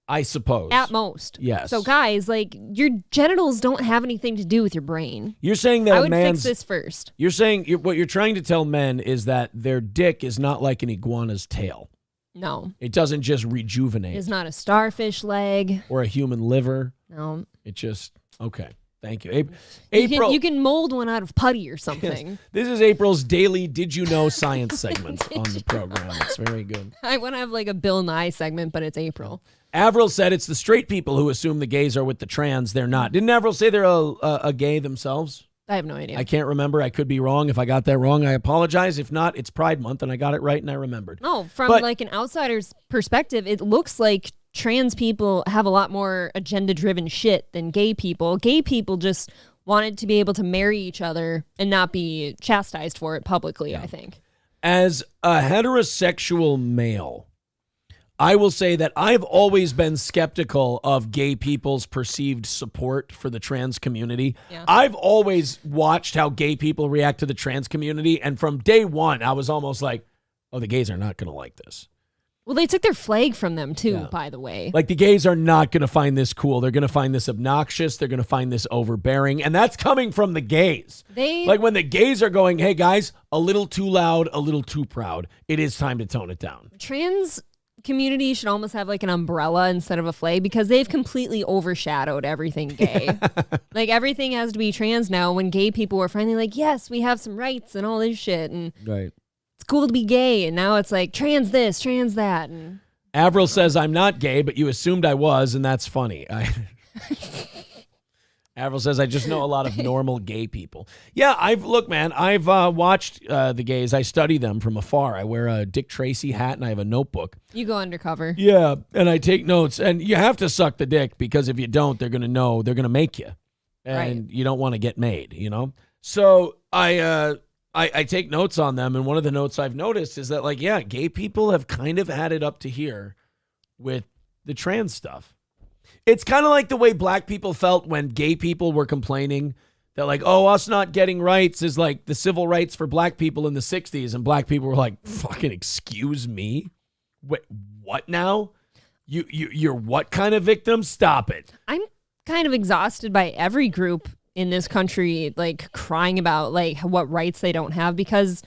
Speaker 1: I suppose.
Speaker 4: At most.
Speaker 1: Yes.
Speaker 4: So guys, like your genitals don't have anything to do with your brain.
Speaker 1: You're saying that
Speaker 4: I would fix this first.
Speaker 1: You're saying what you're trying to tell men is that their dick is not like an iguana's tail.
Speaker 4: No.
Speaker 1: It doesn't just rejuvenate.
Speaker 4: It's not a starfish leg.
Speaker 1: Or a human liver.
Speaker 4: No.
Speaker 1: It just, okay. Thank you. April.
Speaker 4: You can mold one out of putty or something.
Speaker 1: Yes. This is April's daily Did You Know Science segment on the program. It's very good.
Speaker 4: I want to have like a Bill Nye segment, but it's April.
Speaker 1: Avril said it's the straight people who assume the gays are with the trans. They're not. Didn't Avril say they're a gay themselves?
Speaker 4: I have no idea.
Speaker 1: I can't remember. I could be wrong. If I got that wrong, I apologize. If not, it's Pride Month, and I got it right, and I remembered.
Speaker 4: No, from like an outsider's perspective, it looks like trans people have a lot more agenda-driven shit than gay people. Gay people just wanted to be able to marry each other and not be chastised for it publicly, I think.
Speaker 1: As a heterosexual male, I will say that I've always been skeptical of gay people's perceived support for the trans community. Yeah. I've always watched how gay people react to the trans community, and from day one, I was almost like, oh, the gays are not going to like this.
Speaker 4: Well, they took their flag from them, too, by the way.
Speaker 1: Like, the gays are not going to find this cool. They're going to find this obnoxious. They're going to find this overbearing. And that's coming from the gays. Like, when the gays are going, hey, guys, a little too loud, a little too proud, it is time to tone it down.
Speaker 4: Trans community should almost have, like, an umbrella instead of a flag because they've completely overshadowed everything gay. Like, everything has to be trans now when gay people were finally like, yes, we have some rights and all this shit. And
Speaker 1: right.
Speaker 4: It's cool to be gay, and now it's like trans this, trans that. And
Speaker 1: Avril says, I'm not gay, but you assumed I was, and that's funny. Avril says, I just know a lot of normal gay people. Yeah, I've watched the gays. I study them from afar. I wear a Dick Tracy hat, and I have a notebook.
Speaker 4: You go undercover.
Speaker 1: Yeah, and I take notes, and you have to suck the dick, because if you don't, they're going to know. They're going to make you, and you don't want to get made, you know? So I take notes on them, and one of the notes I've noticed is that, like, yeah, gay people have kind of had it up to here with the trans stuff. It's kind of like the way black people felt when gay people were complaining that, like, oh, us not getting rights is like the civil rights for black people in the 60s, and black people were like, fucking excuse me? Wait, what now? You're what kind of victim? Stop it.
Speaker 4: I'm kind of exhausted by every group in this country, like, crying about, like, what rights they don't have, because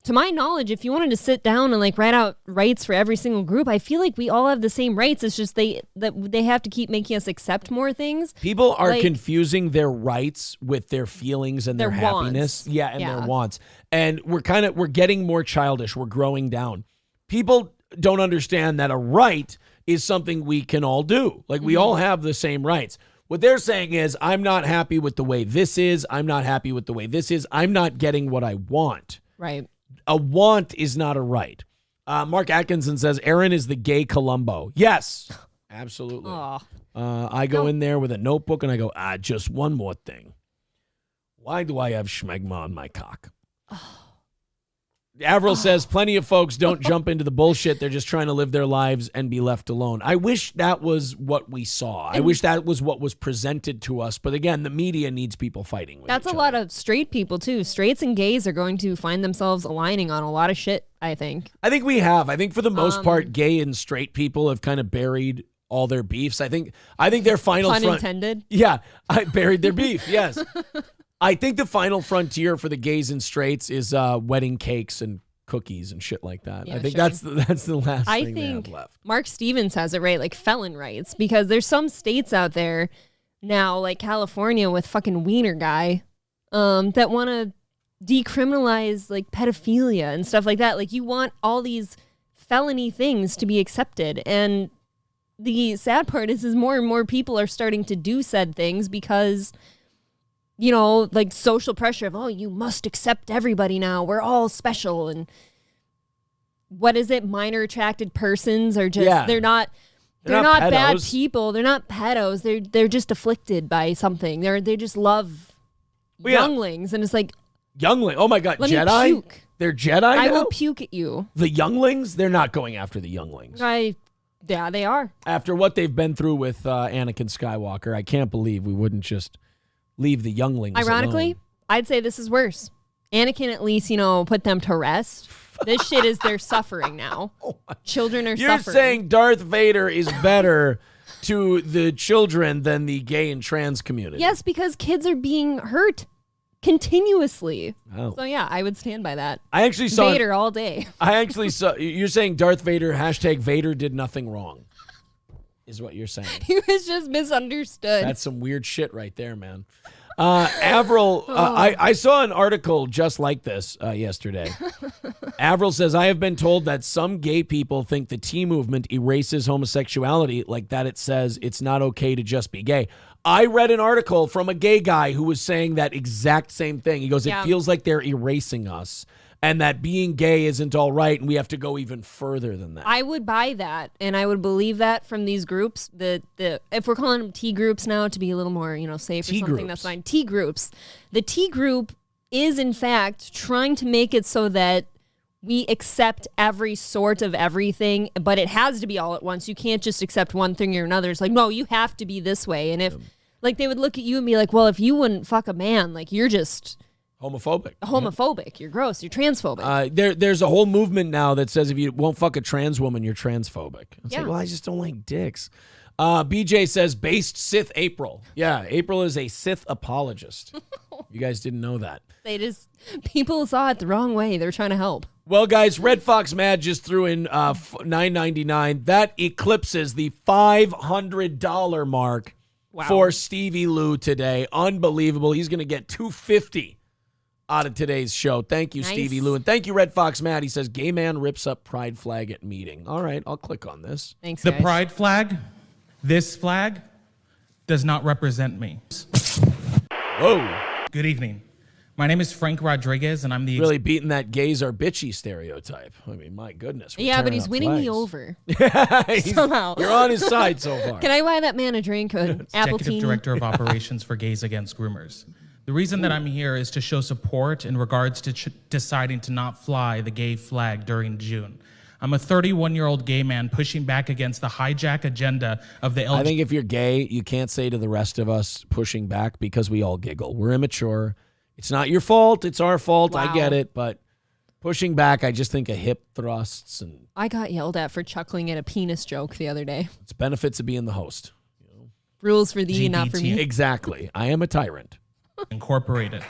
Speaker 4: to my knowledge, if you wanted to sit down and, like, write out rights for every single group, I feel like we all have the same rights. It's just they have to keep making us accept more things.
Speaker 1: People are confusing their rights with their feelings and their happiness. Yeah, and their wants. And we're getting more childish. We're growing down. People don't understand that a right is something we can all do. Like, we all have the same rights. What they're saying is, I'm not happy with the way this is. I'm not happy with the way this is. I'm not getting what I want.
Speaker 4: Right.
Speaker 1: A want is not a right. Mark Atkinson says, Aaron is the gay Columbo. Yes, absolutely. I go in there with a notebook and I go, just one more thing. Why do I have schmegma on my cock? Avril says, plenty of folks don't jump into the bullshit. They're just trying to live their lives and be left alone. I wish that was what we saw. I wish that was what was presented to us. But again, the media needs people fighting with
Speaker 4: That's
Speaker 1: each
Speaker 4: a lot of straight people, too. Straights and gays are going to find themselves aligning on a lot of shit, I think.
Speaker 1: I think we have. I think for the most part, gay and straight people have kind of buried all their beefs. I think their final
Speaker 4: Pun intended?
Speaker 1: Yeah, I buried their beef, yes. I think the final frontier for the gays and straights is wedding cakes and cookies and shit like that.
Speaker 4: Yeah,
Speaker 1: I think
Speaker 4: sure.
Speaker 1: that's the last
Speaker 4: I
Speaker 1: thing
Speaker 4: think
Speaker 1: they have left.
Speaker 4: Mark Stevens has it right, like felon rights, because there's some states out there now, like California with fucking Wiener Guy, that want to decriminalize like pedophilia and stuff like that. Like, you want all these felony things to be accepted, and the sad part is more and more people are starting to do said things because, you know, like social pressure of, oh, you must accept everybody now. We're all special. And what is it? Minor attracted persons are just, they're not bad people. They're not pedos. They're just afflicted by something. They just love younglings. And it's like,
Speaker 1: youngling. Oh my God.
Speaker 4: Let
Speaker 1: Jedi?
Speaker 4: me puke.
Speaker 1: They're Jedi now?
Speaker 4: I will puke at you.
Speaker 1: The younglings? They're not going after the younglings.
Speaker 4: Yeah, they are.
Speaker 1: After what they've been through with Anakin Skywalker, I can't believe we wouldn't just leave the younglings
Speaker 4: Ironically,
Speaker 1: alone.
Speaker 4: I'd say this is worse. Anakin at least, put them to rest. This shit is their suffering now. Children are suffering.
Speaker 1: You're saying Darth Vader is better to the children than the gay and trans community.
Speaker 4: Yes, because kids are being hurt continuously.
Speaker 1: Oh.
Speaker 4: So yeah, I would stand by that.
Speaker 1: I actually saw
Speaker 4: Vader all day.
Speaker 1: I actually saw. You're saying Darth Vader, #Vader did nothing wrong, is what you're saying.
Speaker 4: He was just misunderstood.
Speaker 1: That's some weird shit right there, man. Avril, I saw an article just like this yesterday. Avril says, I have been told that some gay people think the T movement erases homosexuality, like that it says it's not okay to just be gay. I read an article from a gay guy who was saying that exact same thing. He goes, it feels like they're erasing us. and that being gay isn't all right, and we have to go even further than that.
Speaker 4: I would buy that, and I would believe that from these groups. If we're calling them T groups now to be a little more, safe or something, that's fine. T groups. The T group is in fact trying to make it so that we accept every sort of everything, but it has to be all at once. You can't just accept one thing or another. It's like, no, you have to be this way. And if, like, they would look at you and be like, well, if you wouldn't fuck a man, like, you're just
Speaker 1: homophobic.
Speaker 4: You're gross. You're transphobic.
Speaker 1: There's a whole movement now that says if you won't fuck a trans woman, you're transphobic. It's like, well, I just don't like dicks. BJ says, based Sith April. Yeah, April is a Sith apologist. You guys didn't know that.
Speaker 4: People saw it the wrong way. They're trying to help.
Speaker 1: Well, guys, Red Fox Mad just threw in $9.99. That eclipses the $500 mark for Stevie Lew today. Unbelievable. He's going to get $250 out of today's show. Thank you, Stevie Lew. And thank you, Red Fox Mad. He says, gay man rips up pride flag at meeting. All right, I'll click on this.
Speaker 4: Thanks,
Speaker 7: guys. The pride flag, this flag, does not represent me.
Speaker 1: Whoa.
Speaker 7: Good evening. My name is Frank Rodriguez, and I'm the...
Speaker 1: Really beating that gays are bitchy stereotype. I mean, my goodness.
Speaker 4: Yeah, but he's winning me over. Somehow.
Speaker 1: You're on his side so far.
Speaker 4: Can I buy that man a drink?
Speaker 7: Executive Director of Operations for Gays Against Groomers. The reason that I'm here is to show support in regards to deciding to not fly the gay flag during June. I'm a 31-year-old gay man pushing back against the hijack agenda of the LGBT.
Speaker 1: I think if you're gay, you can't say to the rest of us pushing back because we all giggle. We're immature. It's not your fault. It's our fault.
Speaker 4: Wow.
Speaker 1: I get it. But pushing back, I just think of hip thrusts. And
Speaker 4: I got yelled at for chuckling at a penis joke the other day.
Speaker 1: It's benefits of being the host.
Speaker 4: Rules for thee, not for me.
Speaker 1: Exactly. I am a tyrant.
Speaker 7: Incorporated.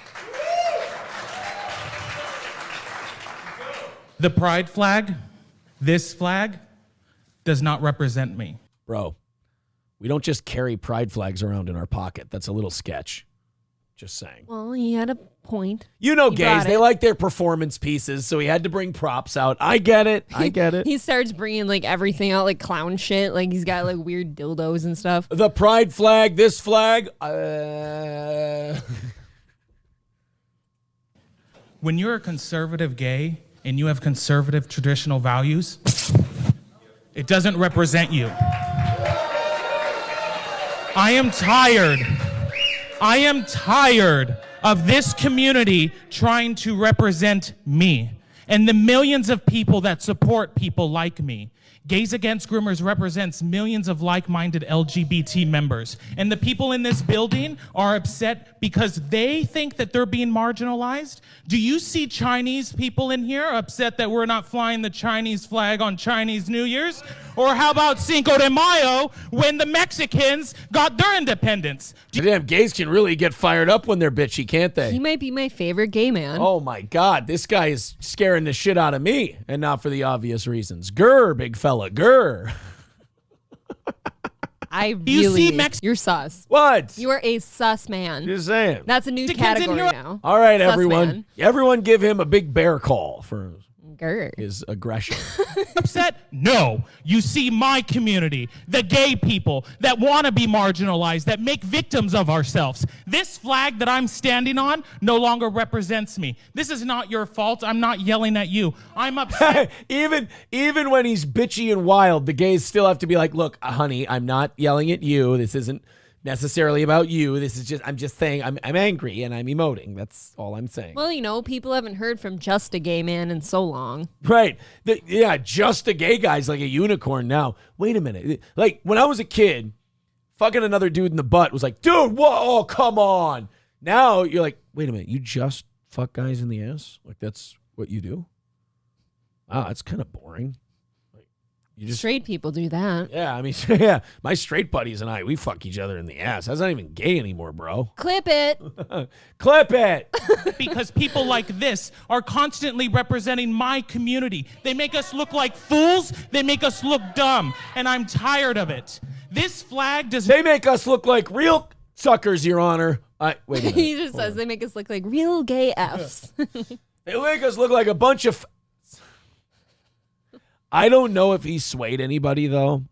Speaker 7: The pride flag, this flag, does not represent me.
Speaker 1: Bro, we don't just carry pride flags around in our pocket. That's a little sketch. Just saying.
Speaker 4: Well, he had a point.
Speaker 1: You know gays, they like their performance pieces, so he had to bring props out. I get it.
Speaker 4: He starts bringing, like, everything out, like clown shit. Like, he's got, like, weird dildos and stuff.
Speaker 1: The pride flag, this flag.
Speaker 7: When you're a conservative gay and you have conservative traditional values, it doesn't represent you. I am tired of this community trying to represent me and the millions of people that support people like me. Gays Against Groomers represents millions of like-minded LGBT members. And the people in this building are upset because they think that they're being marginalized. Do you see Chinese people in here upset that we're not flying the Chinese flag on Chinese New Year's? Or how about Cinco de Mayo when the Mexicans got their independence?
Speaker 1: Damn, gays can really get fired up when they're bitchy, can't they?
Speaker 4: He might be my favorite gay man.
Speaker 1: Oh my God, this guy is scaring the shit out of me, and not for the obvious reasons. Grr, big fella, grr.
Speaker 4: You're sus.
Speaker 1: What?
Speaker 4: You are a sus man.
Speaker 1: Just saying.
Speaker 4: That's a new category now.
Speaker 1: All right,
Speaker 4: Sus
Speaker 1: everyone.
Speaker 4: man.
Speaker 1: Everyone give him a big bear call for
Speaker 4: Grr.
Speaker 1: his aggression.
Speaker 7: Upset? No. You see my community, the gay people that want to be marginalized, that make victims of ourselves. This flag that I'm standing on no longer represents me. This is not your fault. I'm not yelling at you. I'm upset.
Speaker 1: Even when he's bitchy and wild, the gays still have to be like, look, honey, I'm not yelling at you. This isn't necessarily about you. This is I'm just saying I'm angry and I'm emoting. That's all I'm saying.
Speaker 4: Well, people haven't heard from just a gay man in so long.
Speaker 1: Right. Just a gay guy's like a unicorn now. Wait a minute. Like, when I was a kid, fucking another dude in the butt was like, dude, whoa, oh, come on. Now you're like, wait a minute, you just fuck guys in the ass? Like, that's what you do? Wow, that's kind of boring.
Speaker 4: Straight people do that.
Speaker 1: Yeah, I mean, yeah, my straight buddies and we fuck each other in the ass. That's not even gay anymore, bro.
Speaker 4: Clip it.
Speaker 1: Clip it.
Speaker 7: Because people like this are constantly representing my community. They make us look like fools. They make us look dumb. And I'm tired of it. This flag does...
Speaker 1: They make us look like real suckers, Your Honor. Wait a minute.
Speaker 4: He just says they make us look like real gay Fs.
Speaker 1: They make us look like a bunch of... I don't know if he swayed anybody, though,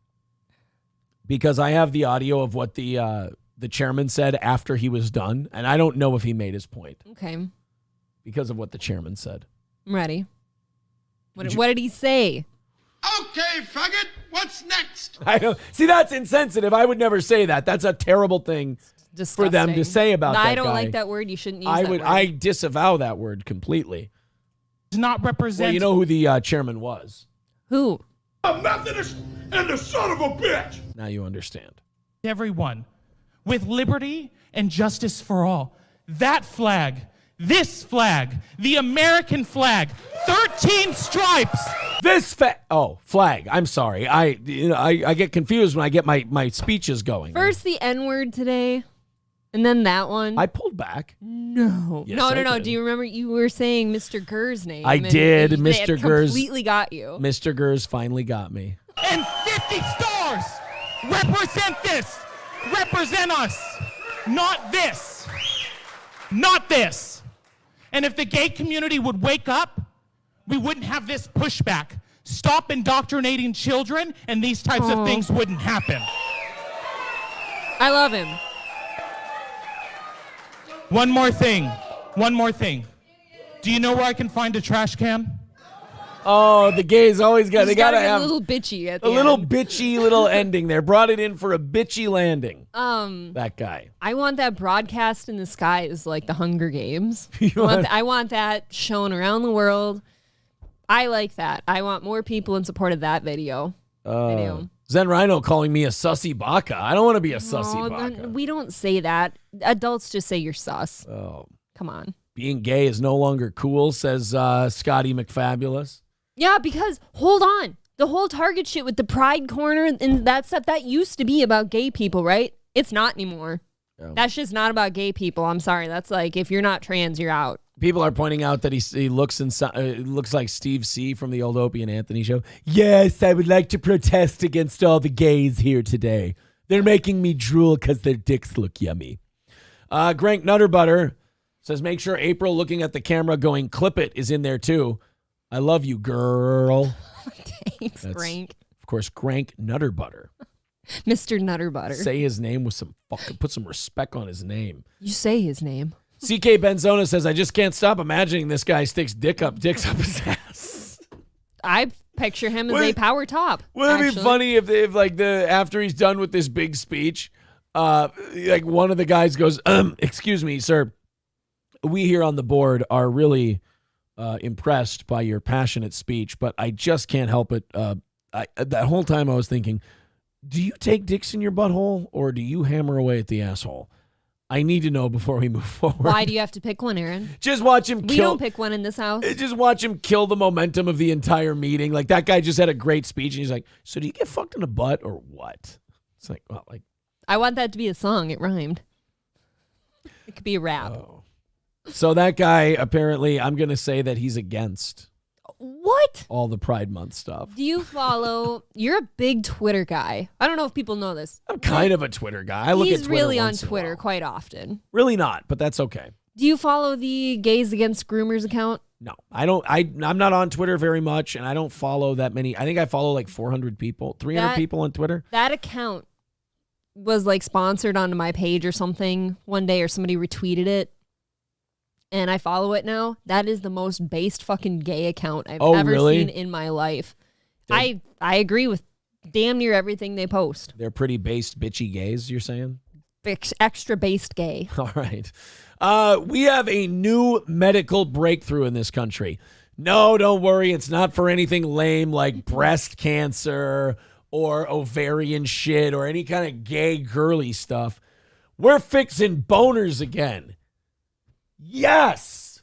Speaker 1: because I have the audio of what the chairman said after he was done, and I don't know if he made his point.
Speaker 4: Okay.
Speaker 1: Because of what the chairman said.
Speaker 4: I'm ready. What did he say?
Speaker 6: Okay, faggot, what's next?
Speaker 1: I don't see. That's insensitive. I would never say that. That's a terrible thing for them to say about that
Speaker 4: I don't
Speaker 1: guy.
Speaker 4: like that word. You shouldn't use that word.
Speaker 1: I disavow that word completely.
Speaker 7: Does not represent.
Speaker 1: Well, you know who the chairman was.
Speaker 4: Who?
Speaker 6: A Methodist and the son of a bitch.
Speaker 1: Now you understand.
Speaker 7: Everyone with liberty and justice for all. That flag, this flag, the American flag, 13 stripes.
Speaker 1: This flag. I'm sorry. I get confused when I get my speeches going.
Speaker 4: First the N-word today, and then that one.
Speaker 1: I pulled back.
Speaker 4: No.
Speaker 1: Yes,
Speaker 4: No.
Speaker 1: I did.
Speaker 4: Do you remember you were saying Mr. Gurr's name?
Speaker 1: I did.
Speaker 4: It
Speaker 1: Mr. Gur's
Speaker 4: completely got you.
Speaker 1: Mr. Gur's finally got me.
Speaker 7: And 50 stars represent this. Represent us. Not this. Not this. And if the gay community would wake up, we wouldn't have this pushback. Stop indoctrinating children, and these types of things wouldn't happen.
Speaker 4: I love him.
Speaker 7: One more thing. Do you know where I can find a trash can?
Speaker 1: Oh, the gays always got. They gotta
Speaker 4: get
Speaker 1: have
Speaker 4: a little bitchy at the
Speaker 1: a little
Speaker 4: end.
Speaker 1: bitchy little ending there. Brought it in for a bitchy landing. That guy.
Speaker 4: I want that broadcast in the sky is like the Hunger Games. I want that shown around the world. I like that. I want more people in support of that video.
Speaker 1: Zen Rhino calling me a sussy baka. I don't want to be a sussy baka.
Speaker 4: We don't say that. Adults just say you're sus.
Speaker 1: Oh,
Speaker 4: come on.
Speaker 1: Being gay is no longer cool, says Scotty McFabulous.
Speaker 4: Yeah, because hold on. The whole Target shit with the Pride Corner and that stuff, that used to be about gay people, right? It's not anymore.
Speaker 1: Oh.
Speaker 4: That's just not about gay people. I'm sorry. That's like, if you're not trans, you're out.
Speaker 1: People are pointing out that he looks like Steve C. from the old Opie and Anthony show. Yes, I would like to protest against all the gays here today. They're making me drool because their dicks look yummy. Grank Nutterbutter says, make sure April looking at the camera going, clip it, is in there too. I love you, girl.
Speaker 4: Thanks, Grank.
Speaker 1: Of course, Grank Nutterbutter.
Speaker 4: Mr. Nutterbutter.
Speaker 1: Say his name with put some respect on his name.
Speaker 4: You say his name.
Speaker 1: CK Benzona says, I just can't stop imagining this guy sticks dicks up his ass.
Speaker 4: I picture him as a power top.
Speaker 1: Wouldn't it be funny if after he's done with this big speech, like one of the guys goes, excuse me, sir, we here on the board are really impressed by your passionate speech, but I just can't help it. That whole time I was thinking, do you take dicks in your butthole or do you hammer away at the asshole? I need to know before we move forward.
Speaker 4: Why do you have to pick one, Aaron?
Speaker 1: Just watch him
Speaker 4: We don't pick one in this house.
Speaker 1: Just watch him kill the momentum of the entire meeting. Like, that guy just had a great speech, and he's like, so do you get fucked in the butt or what? It's like, well, like.
Speaker 4: I want that to be a song. It rhymed. It could be a rap.
Speaker 1: Oh. So that guy, apparently, I'm going to say that he's against.
Speaker 4: What?
Speaker 1: All the Pride Month stuff.
Speaker 4: Do you follow? You're a big Twitter guy. I don't know if people know this.
Speaker 1: I'm kind of a Twitter guy. I look at Twitter
Speaker 4: really on
Speaker 1: once in a
Speaker 4: Twitter
Speaker 1: while.
Speaker 4: quite often.
Speaker 1: Really not, but that's okay.
Speaker 4: Do you follow the Gays Against Groomers account?
Speaker 1: No, I don't. I'm not on Twitter very much, and I don't follow that many. I think I follow like 400 people, 300 people on Twitter.
Speaker 4: That account was like sponsored onto my page or something one day, or somebody retweeted it. And I follow it now. That is the most based fucking gay account I've ever seen in my life. I agree with damn near everything they post.
Speaker 1: They're pretty based, bitchy gays, you're saying?
Speaker 4: Extra based gay.
Speaker 1: All right. We have a new medical breakthrough in this country. No, don't worry. It's not for anything lame like breast cancer or ovarian shit or any kind of gay girly stuff. We're fixing boners again. Yes!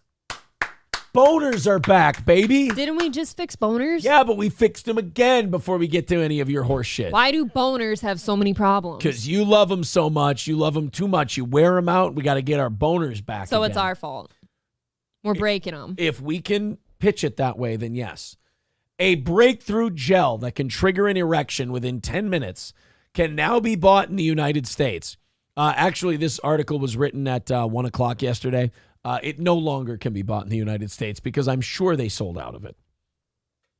Speaker 1: Boners are back, baby.
Speaker 4: Didn't we just fix boners?
Speaker 1: Yeah, but we fixed them again before we get to any of your horse shit.
Speaker 4: Why do boners have so many problems?
Speaker 1: Because you love them so much. You love them too much. You wear them out. We got to get our boners back
Speaker 4: So
Speaker 1: again.
Speaker 4: it's our fault. We're breaking them.
Speaker 1: If we can pitch it that way, then yes. A breakthrough gel that can trigger an erection within 10 minutes can now be bought in the United States. Actually, this article was written at 1 o'clock yesterday. It no longer can be bought in the United States because I'm sure they sold out of it.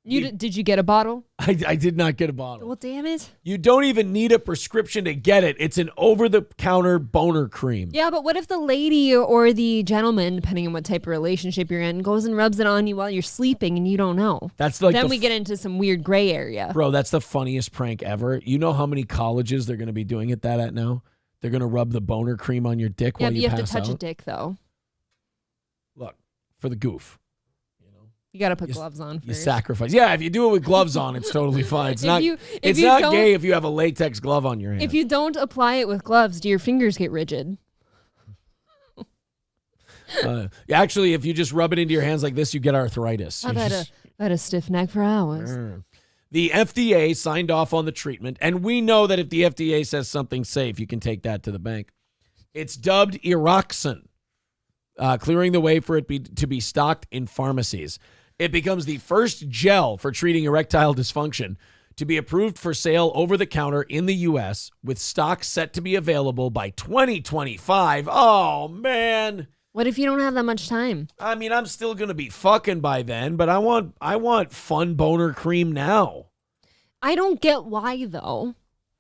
Speaker 4: Did you get a bottle?
Speaker 1: I did not get a bottle.
Speaker 4: Well, damn it.
Speaker 1: You don't even need a prescription to get it. It's an over-the-counter boner cream.
Speaker 4: Yeah, but what if the lady or the gentleman, depending on what type of relationship you're in, goes and rubs it on you while you're sleeping and you don't know?
Speaker 1: That's like
Speaker 4: then we get into some weird gray area.
Speaker 1: Bro, that's the funniest prank ever. You know how many colleges they're going to be doing it at now? They're going to rub the boner cream on your dick while you pass out.
Speaker 4: Yeah, but you have to touch a dick, though.
Speaker 1: Look, for the goof.
Speaker 4: You got to put gloves on first.
Speaker 1: You sacrifice. Yeah, if you do it with gloves on, it's totally fine. It's not gay if you have a latex glove on your hand.
Speaker 4: If you don't apply it with gloves, do your fingers get rigid?
Speaker 1: Actually, if you just rub it into your hands like this, you get arthritis.
Speaker 4: I've had a stiff neck for hours.
Speaker 1: The FDA signed off on the treatment, and we know that if the FDA says something's safe, you can take that to the bank. It's dubbed Eroxon, clearing the way for it to be stocked in pharmacies. It becomes the first gel for treating erectile dysfunction to be approved for sale over the counter in the U.S., with stock set to be available by 2025. Oh, man.
Speaker 4: What if you don't have that much time?
Speaker 1: I mean, I'm still going to be fucking by then, but I want fun boner cream now.
Speaker 4: I don't get why, though.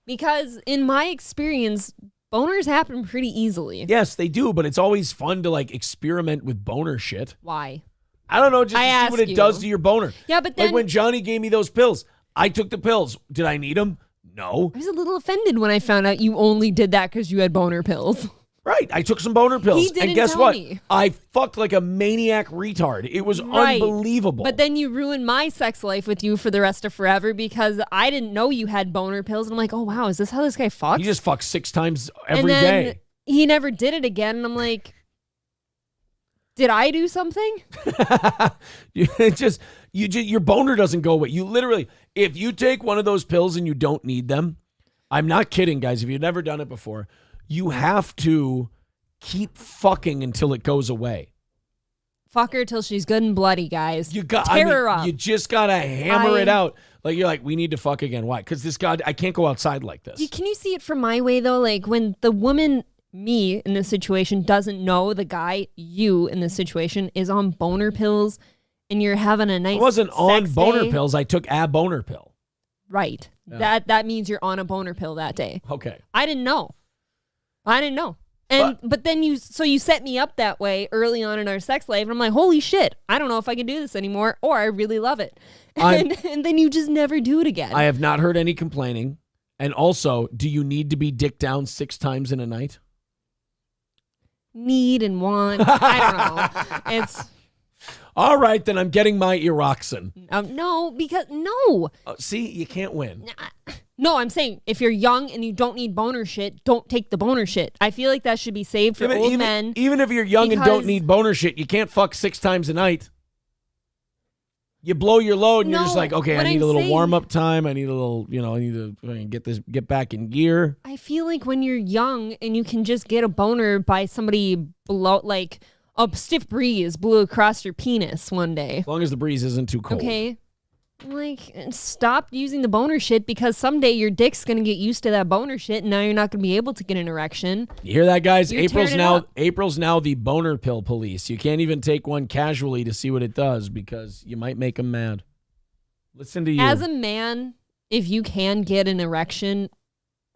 Speaker 4: Because in my experience, boners happen pretty easily.
Speaker 1: Yes, they do, but it's always fun to, experiment with boner shit.
Speaker 4: Why?
Speaker 1: I don't know, just to see what it does to your boner.
Speaker 4: Yeah, but then...
Speaker 1: Like when Johnny gave me those pills, I took the pills. Did I need them? No.
Speaker 4: I was a little offended when I found out you only did that because you had boner pills.
Speaker 1: Right. I took some boner pills.
Speaker 4: He didn't
Speaker 1: and guess
Speaker 4: tell
Speaker 1: what?
Speaker 4: me.
Speaker 1: I fucked like a maniac retard. It was unbelievable.
Speaker 4: But then you ruined my sex life with you for the rest of forever because I didn't know you had boner pills. And I'm like, oh, wow, is this how this guy fucks?
Speaker 1: You just fuck 6 times every
Speaker 4: and then
Speaker 1: day.
Speaker 4: He never did it again. And I'm like, did I do something?
Speaker 1: Your boner doesn't go away. You literally, if you take one of those pills and you don't need them, I'm not kidding, guys. If you've never done it before, you have to keep fucking until it goes away.
Speaker 4: Fuck her till she's good and bloody, guys.
Speaker 1: You got
Speaker 4: Tear her up.
Speaker 1: You just gotta hammer it out. Like you're like, we need to fuck again. Why? Because I can't go outside like this.
Speaker 4: Can you see it from my way though? Like when the woman, me in this situation, doesn't know the guy, you in this situation, is on boner pills, and you're having a nice.
Speaker 1: I wasn't on
Speaker 4: sex
Speaker 1: boner
Speaker 4: day.
Speaker 1: pills. I took a boner pill.
Speaker 4: Right.
Speaker 1: Yeah.
Speaker 4: That means you're on a boner pill that day.
Speaker 1: Okay.
Speaker 4: I didn't know. And but then you set me up that way early on in our sex life, and I'm like, holy shit, I don't know if I can do this anymore, or I really love it. And then you just never do it again.
Speaker 1: I have not heard any complaining. And also, do you need to be dick down 6 times in a night?
Speaker 4: Need and want. I don't know. It's
Speaker 1: all right, then I'm getting my Eroxon.
Speaker 4: No, because no.
Speaker 1: See, you can't win.
Speaker 4: No, I'm saying if you're young and you don't need boner shit, don't take the boner shit. I feel like that should be saved for old men.
Speaker 1: Even if you're young and don't need boner shit, you can't fuck 6 times a night. You blow your load and you're just like, okay, I need a little warm up time. I need a little, I need to get back in gear.
Speaker 4: I feel like when you're young and you can just get a boner by somebody below, like a stiff breeze blew across your penis one day.
Speaker 1: As long as the breeze isn't too cold.
Speaker 4: Okay. Like, stop using the boner shit because someday your dick's going to get used to that boner shit and now you're not going to be able to get an erection.
Speaker 1: You hear that, guys?
Speaker 4: You're
Speaker 1: April's now the boner pill police. You can't even take one casually to see what it does because you might make them mad. Listen to you.
Speaker 4: As a man, if you can get an erection,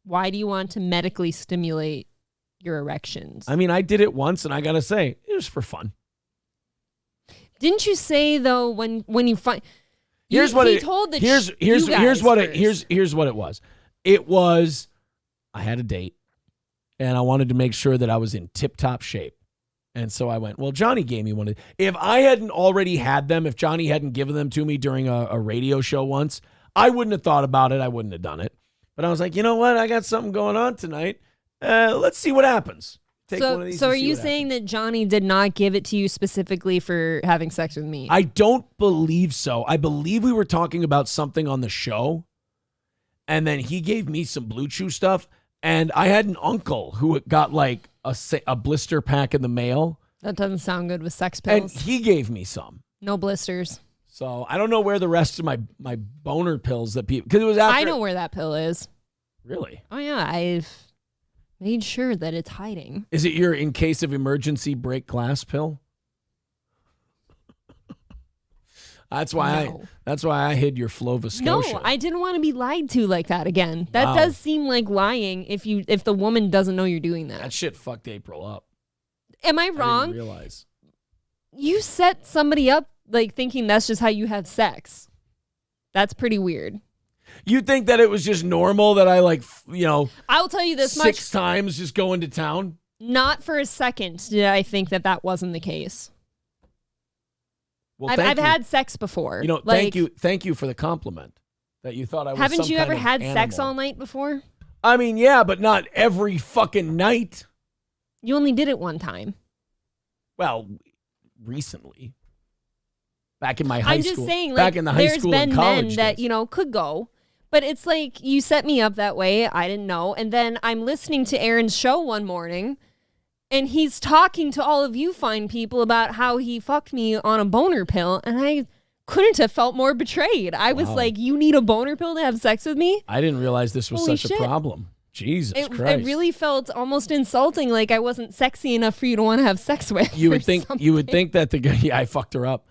Speaker 4: why do you want to medically stimulate your erections?
Speaker 1: I mean, I did it once and I got to say, it was for fun.
Speaker 4: Didn't you say, though, when you find...
Speaker 1: Here's what it was. It was, I had a date and I wanted to make sure that I was in tip-top shape. And so I went, well, Johnny gave me one. If I hadn't already had them, if Johnny hadn't given them to me during a radio show once, I wouldn't have thought about it. I wouldn't have done it. But I was like, you know what? I got something going on tonight. Let's see what happens.
Speaker 4: So are you saying that Johnny did not give it to you specifically for having sex with me?
Speaker 1: I don't believe so. I believe we were talking about something on the show, and then he gave me some Blue Chew stuff, and I had an uncle who got like a blister pack in the mail.
Speaker 4: That doesn't sound good with sex pills.
Speaker 1: And he gave me some.
Speaker 4: No blisters.
Speaker 1: So I don't know where the rest of my boner pills that people, because it was after.
Speaker 4: I know where that pill is.
Speaker 1: Really?
Speaker 4: Oh yeah, I've made sure that it's hiding.
Speaker 1: Is it your in case of emergency break glass pill? That's why I hid your Flova Scotia.
Speaker 4: No, I didn't want to be lied to like that again. That
Speaker 1: Wow.
Speaker 4: does seem like lying if the woman doesn't know you're doing that.
Speaker 1: That shit fucked April up.
Speaker 4: Am I
Speaker 1: I
Speaker 4: wrong?
Speaker 1: didn't realize.
Speaker 4: You set somebody up like thinking that's just how you have sex. That's pretty weird.
Speaker 1: You think that it was just normal that I
Speaker 4: I'll tell you this
Speaker 1: six
Speaker 4: much.
Speaker 1: times just go into town?
Speaker 4: Not for a second did I think that wasn't the case.
Speaker 1: Well,
Speaker 4: I've had sex before.
Speaker 1: Thank you for the compliment that you thought I was.
Speaker 4: Haven't
Speaker 1: some
Speaker 4: you
Speaker 1: kind
Speaker 4: ever
Speaker 1: of
Speaker 4: had sex
Speaker 1: animal.
Speaker 4: all night before?
Speaker 1: I mean, yeah, but not every fucking night.
Speaker 4: You only did it one time.
Speaker 1: Well, recently. Back in my high
Speaker 4: I'm
Speaker 1: school.
Speaker 4: just saying,
Speaker 1: back in the high
Speaker 4: there's
Speaker 1: school
Speaker 4: been
Speaker 1: and college
Speaker 4: men that,
Speaker 1: days.
Speaker 4: could go. But it's like you set me up that way. I didn't know. And then I'm listening to Aaron's show one morning, and he's talking to all of you fine people about how he fucked me on a boner pill. And I couldn't have felt more betrayed. I was
Speaker 1: Wow.
Speaker 4: like, you need a boner pill to have sex with me?
Speaker 1: I didn't realize this was
Speaker 4: Holy
Speaker 1: such
Speaker 4: shit.
Speaker 1: a problem. Jesus
Speaker 4: It
Speaker 1: Christ.
Speaker 4: really felt almost insulting, like I wasn't sexy enough for you to want to have sex with.
Speaker 1: You
Speaker 4: or
Speaker 1: would think
Speaker 4: something.
Speaker 1: that the guy, yeah, I fucked her up.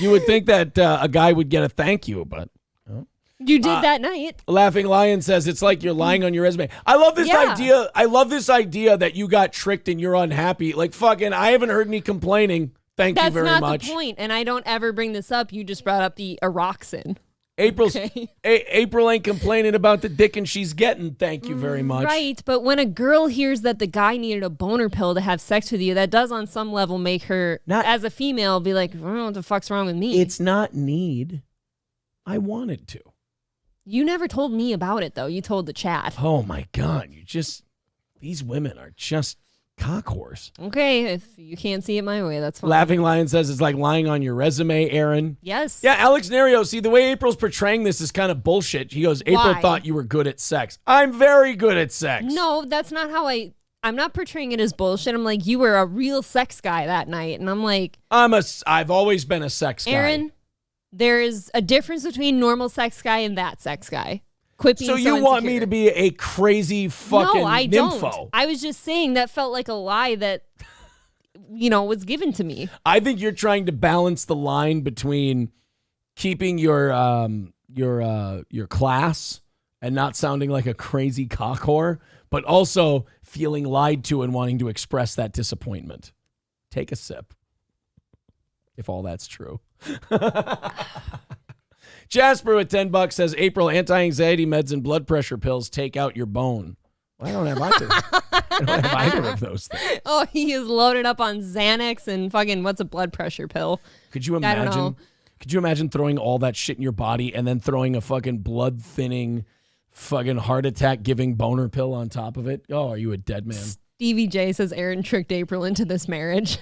Speaker 1: You would think that a guy would get a thank you, but
Speaker 4: You did that night.
Speaker 1: Laughing Lion says it's like you're lying on your resume. I love this
Speaker 4: Yeah.
Speaker 1: idea. I love this idea that you got tricked and you're unhappy. Like fucking, I haven't heard any complaining. Thank you very
Speaker 4: That's
Speaker 1: much.
Speaker 4: not the point, and I don't ever bring this up. You just brought up the Eroxin.
Speaker 1: April ain't complaining about the dick and she's getting. Thank you very much.
Speaker 4: Right, but when a girl hears that the guy needed a boner pill to have sex with you, that does on some level make her, as a female, be like, I don't know what the fuck's wrong with me.
Speaker 1: It's not need. I wanted to.
Speaker 4: You never told me about it, though. You told the chat.
Speaker 1: Oh my God. These women are just cock whores.
Speaker 4: Okay, if you can't see it my way, that's fine.
Speaker 1: Laughing Lion says it's like lying on your resume, Aaron.
Speaker 4: Yes.
Speaker 1: Yeah, Alex Nerio, see, the way April's portraying this is kind of bullshit. He goes, April
Speaker 4: Why?
Speaker 1: thought you were good at sex. I'm very good at sex.
Speaker 4: No, that's not how I'm not portraying it as bullshit. I'm like, you were a real sex guy that night. And I'm like,
Speaker 1: I've always been a sex guy.
Speaker 4: Aaron, there is a difference between normal sex guy and that sex guy. Quit being
Speaker 1: So you want me to be a crazy fucking
Speaker 4: No, I
Speaker 1: nympho?
Speaker 4: don't. I was just saying that felt like a lie that, was given to me.
Speaker 1: I think you're trying to balance the line between keeping your class and not sounding like a crazy cock whore, but also feeling lied to and wanting to express that disappointment. Take a sip, if all that's true. Jasper with $10 says, April, anti-anxiety meds and blood pressure pills take out your bone. Well, I don't have either of those things.
Speaker 4: Oh, he is loaded up on Xanax and fucking what's a blood pressure pill?
Speaker 1: Could you
Speaker 4: I don't
Speaker 1: imagine?
Speaker 4: know.
Speaker 1: Could you imagine throwing all that shit in your body and then throwing a fucking blood thinning, fucking heart attack giving boner pill on top of it? Oh, are you a dead man?
Speaker 4: Stevie J says Aaron tricked April into this marriage.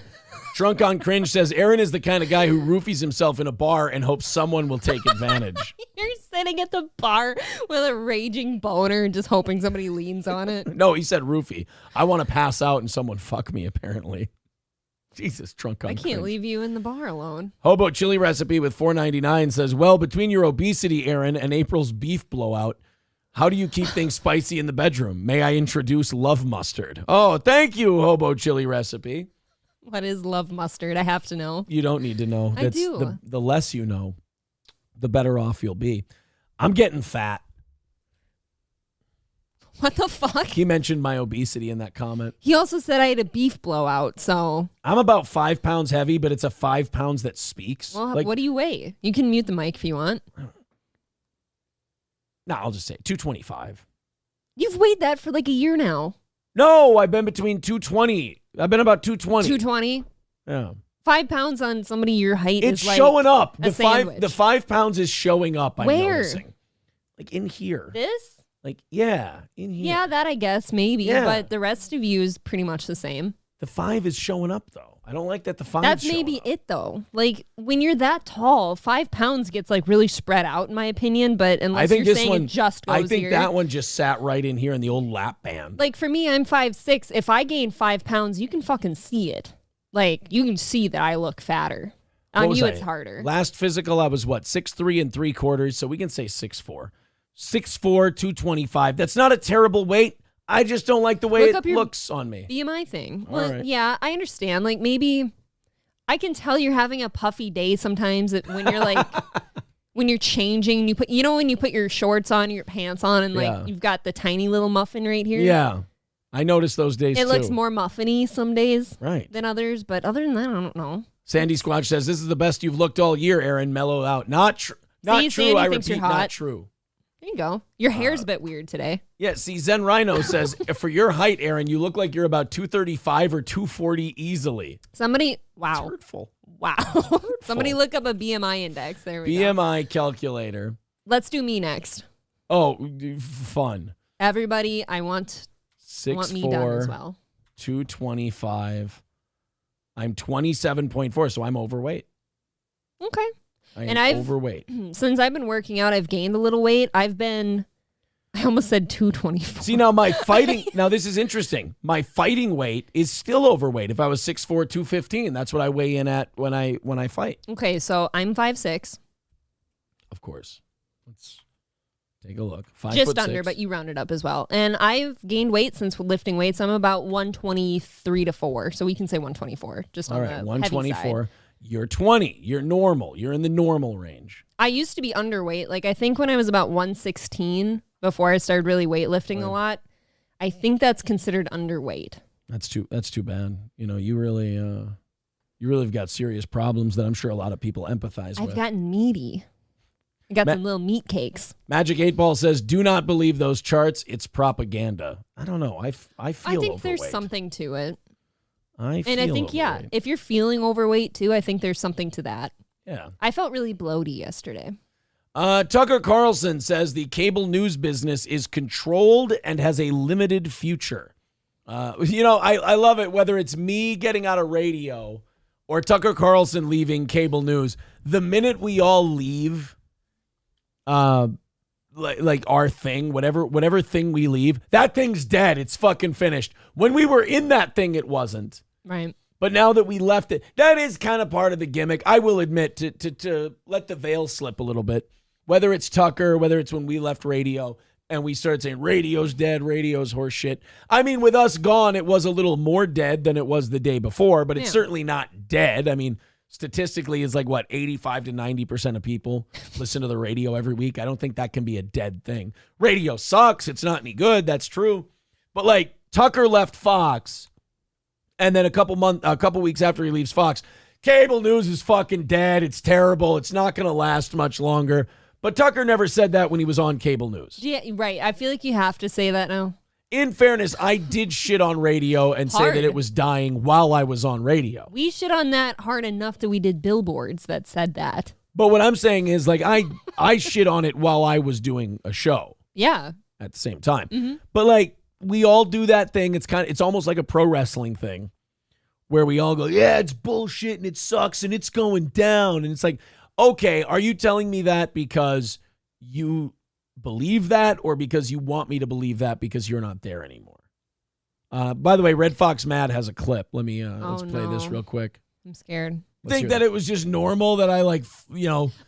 Speaker 1: Drunk on Cringe says Aaron is the kind of guy who roofies himself in a bar and hopes someone will take advantage.
Speaker 4: You're sitting at the bar with a raging boner and just hoping somebody leans on it.
Speaker 1: No, he said roofie. I want to pass out and someone fuck me, apparently. Jesus, drunk on
Speaker 4: I can't
Speaker 1: Cringe.
Speaker 4: leave you in the bar alone.
Speaker 1: Hobo Chili Recipe with $4.99 says, well, between your obesity, Aaron, and April's beef blowout, how do you keep things spicy in the bedroom? May I introduce love mustard? Oh, thank you, Hobo Chili Recipe.
Speaker 4: What is love mustard? I have to know.
Speaker 1: You don't need to know.
Speaker 4: I do.
Speaker 1: The less you know, the better off you'll be. I'm getting fat.
Speaker 4: What the fuck?
Speaker 1: He mentioned my obesity in that comment.
Speaker 4: He also said I had a beef blowout, so.
Speaker 1: I'm about 5 pounds heavy, but it's a 5 pounds that speaks.
Speaker 4: Well,
Speaker 1: Like,
Speaker 4: what do you weigh? You can mute the mic if you want.
Speaker 1: No, I'll just say 225.
Speaker 4: You've weighed that for like a year now.
Speaker 1: No, I've been between 220. I've been about 220.
Speaker 4: 220?
Speaker 1: Yeah.
Speaker 4: 5 pounds on somebody your height
Speaker 1: It's
Speaker 4: is like
Speaker 1: showing up.
Speaker 4: a sandwich.
Speaker 1: The 5 pounds is showing up. I'm
Speaker 4: Where?
Speaker 1: noticing. Like in here.
Speaker 4: This?
Speaker 1: Like, yeah, in here.
Speaker 4: Yeah, that I guess, maybe.
Speaker 1: Yeah.
Speaker 4: But the rest of you is pretty much the same.
Speaker 1: The 5 is showing up, though. I don't like that the 5
Speaker 4: That's maybe it, though. Like, when you're that tall, 5 pounds gets, like, really spread out, in my opinion. But unless
Speaker 1: I think
Speaker 4: you're
Speaker 1: this
Speaker 4: saying
Speaker 1: one
Speaker 4: it just goes
Speaker 1: I think
Speaker 4: here.
Speaker 1: that one just sat right in here in the old lap band.
Speaker 4: Like, for me, I'm 5'6". If I gain 5 pounds, you can fucking see it. Like, you can see that I look fatter.
Speaker 1: What
Speaker 4: On
Speaker 1: was
Speaker 4: you,
Speaker 1: I?
Speaker 4: it's harder.
Speaker 1: Last physical, I was 6'3" 3/4", so we can say 6'4". 6'4", 225. That's not a terrible weight. I just don't like the way
Speaker 4: Look
Speaker 1: it
Speaker 4: up your
Speaker 1: looks on me.
Speaker 4: BMI thing.
Speaker 1: All
Speaker 4: Well,
Speaker 1: right.
Speaker 4: yeah, I understand. Like, maybe I can tell you're having a puffy day sometimes when you're like, when you're changing, when you put your shorts on, your pants on, and like you've got the tiny little muffin right here.
Speaker 1: Yeah. I noticed those days
Speaker 4: It
Speaker 1: too.
Speaker 4: looks more muffiny some days
Speaker 1: than
Speaker 4: others, but other than that, I don't know.
Speaker 1: Sandy Squatch says, this is the best you've looked all year, Aaron. Mellow out. Not true. Not true.
Speaker 4: Sandy
Speaker 1: I
Speaker 4: thinks
Speaker 1: repeat,
Speaker 4: you're hot.
Speaker 1: not true.
Speaker 4: There you go. Your hair's a bit weird today.
Speaker 1: Yeah, see, Zen Rhino says, for your height, Aaron, you look like you're about 235 or 240 easily.
Speaker 4: Somebody, wow.
Speaker 1: It's hurtful.
Speaker 4: Wow. Somebody look up a BMI index. There we go.
Speaker 1: BMI calculator.
Speaker 4: Let's do me next.
Speaker 1: Oh, fun.
Speaker 4: Everybody, I want me done as well.
Speaker 1: 225. I'm 27.4, so I'm overweight.
Speaker 4: Okay.
Speaker 1: I'm overweight.
Speaker 4: Since I've been working out, I've gained a little weight. I almost said 224.
Speaker 1: See, now now this is interesting. My fighting weight is still overweight. If I was 6'4", 215, that's what I weigh in at when I fight.
Speaker 4: Okay, so I'm 5'6".
Speaker 1: Of course. Let's take a look. 5'6".
Speaker 4: Just under, but you rounded up as well. And I've gained weight since lifting weights. I'm about 123 to 4, so we can say 124. Just
Speaker 1: all
Speaker 4: on
Speaker 1: right,
Speaker 4: the
Speaker 1: 124.
Speaker 4: heavy side.
Speaker 1: You're 20. You're normal. You're in the normal range.
Speaker 4: I used to be underweight. Like I think when I was about 116, before I started really weightlifting a lot, I think that's considered underweight.
Speaker 1: That's too bad. You really have got serious problems that I'm sure a lot of people empathize with.
Speaker 4: I've gotten meaty. I got some little meat cakes.
Speaker 1: Magic 8 Ball says, do not believe those charts. It's propaganda. I don't know. I feel
Speaker 4: I think
Speaker 1: overweight.
Speaker 4: there's something to it.
Speaker 1: I
Speaker 4: think,
Speaker 1: overweight.
Speaker 4: if you're feeling overweight too, I think there's something to that.
Speaker 1: Yeah.
Speaker 4: I felt really bloaty yesterday.
Speaker 1: Tucker Carlson says the cable news business is controlled and has a limited future. I love it, whether it's me getting out of radio or Tucker Carlson leaving cable news. The minute we all leave, like our thing, whatever thing we leave, that thing's dead. It's fucking finished. When we were in that thing, it wasn't.
Speaker 4: Right.
Speaker 1: But now that we left it, that is kind of part of the gimmick. I will admit to let the veil slip a little bit. Whether it's Tucker, whether it's when we left radio and we started saying radio's dead, radio's horse shit. I mean, with us gone, it was a little more dead than it was the day before, but it's certainly not dead. I mean, statistically, it's like, 85 to 90% of people listen to the radio every week. I don't think that can be a dead thing. Radio sucks. It's not any good. That's true. But like Tucker left Fox, and then a couple weeks after he leaves Fox, cable news is fucking dead. It's terrible. It's not going to last much longer. But Tucker never said that when he was on cable news.
Speaker 4: Yeah, right. I feel like you have to say that now.
Speaker 1: In fairness, I did shit on radio and say that it was dying while I was on radio.
Speaker 4: We shit on that hard enough that we did billboards that said that.
Speaker 1: But what I'm saying is, like, I shit on it while I was doing a show.
Speaker 4: Yeah.
Speaker 1: At the same time.
Speaker 4: Mm-hmm.
Speaker 1: But like, we all do that thing. It's almost like a pro wrestling thing where we all go, yeah, it's bullshit and it sucks and it's going down. And it's like, okay, are you telling me that because you believe that or because you want me to believe that because you're not there anymore? By the way, Red Fox Matt has a clip. Let me let's play this real quick.
Speaker 4: I'm scared.
Speaker 1: Think that it was just normal that I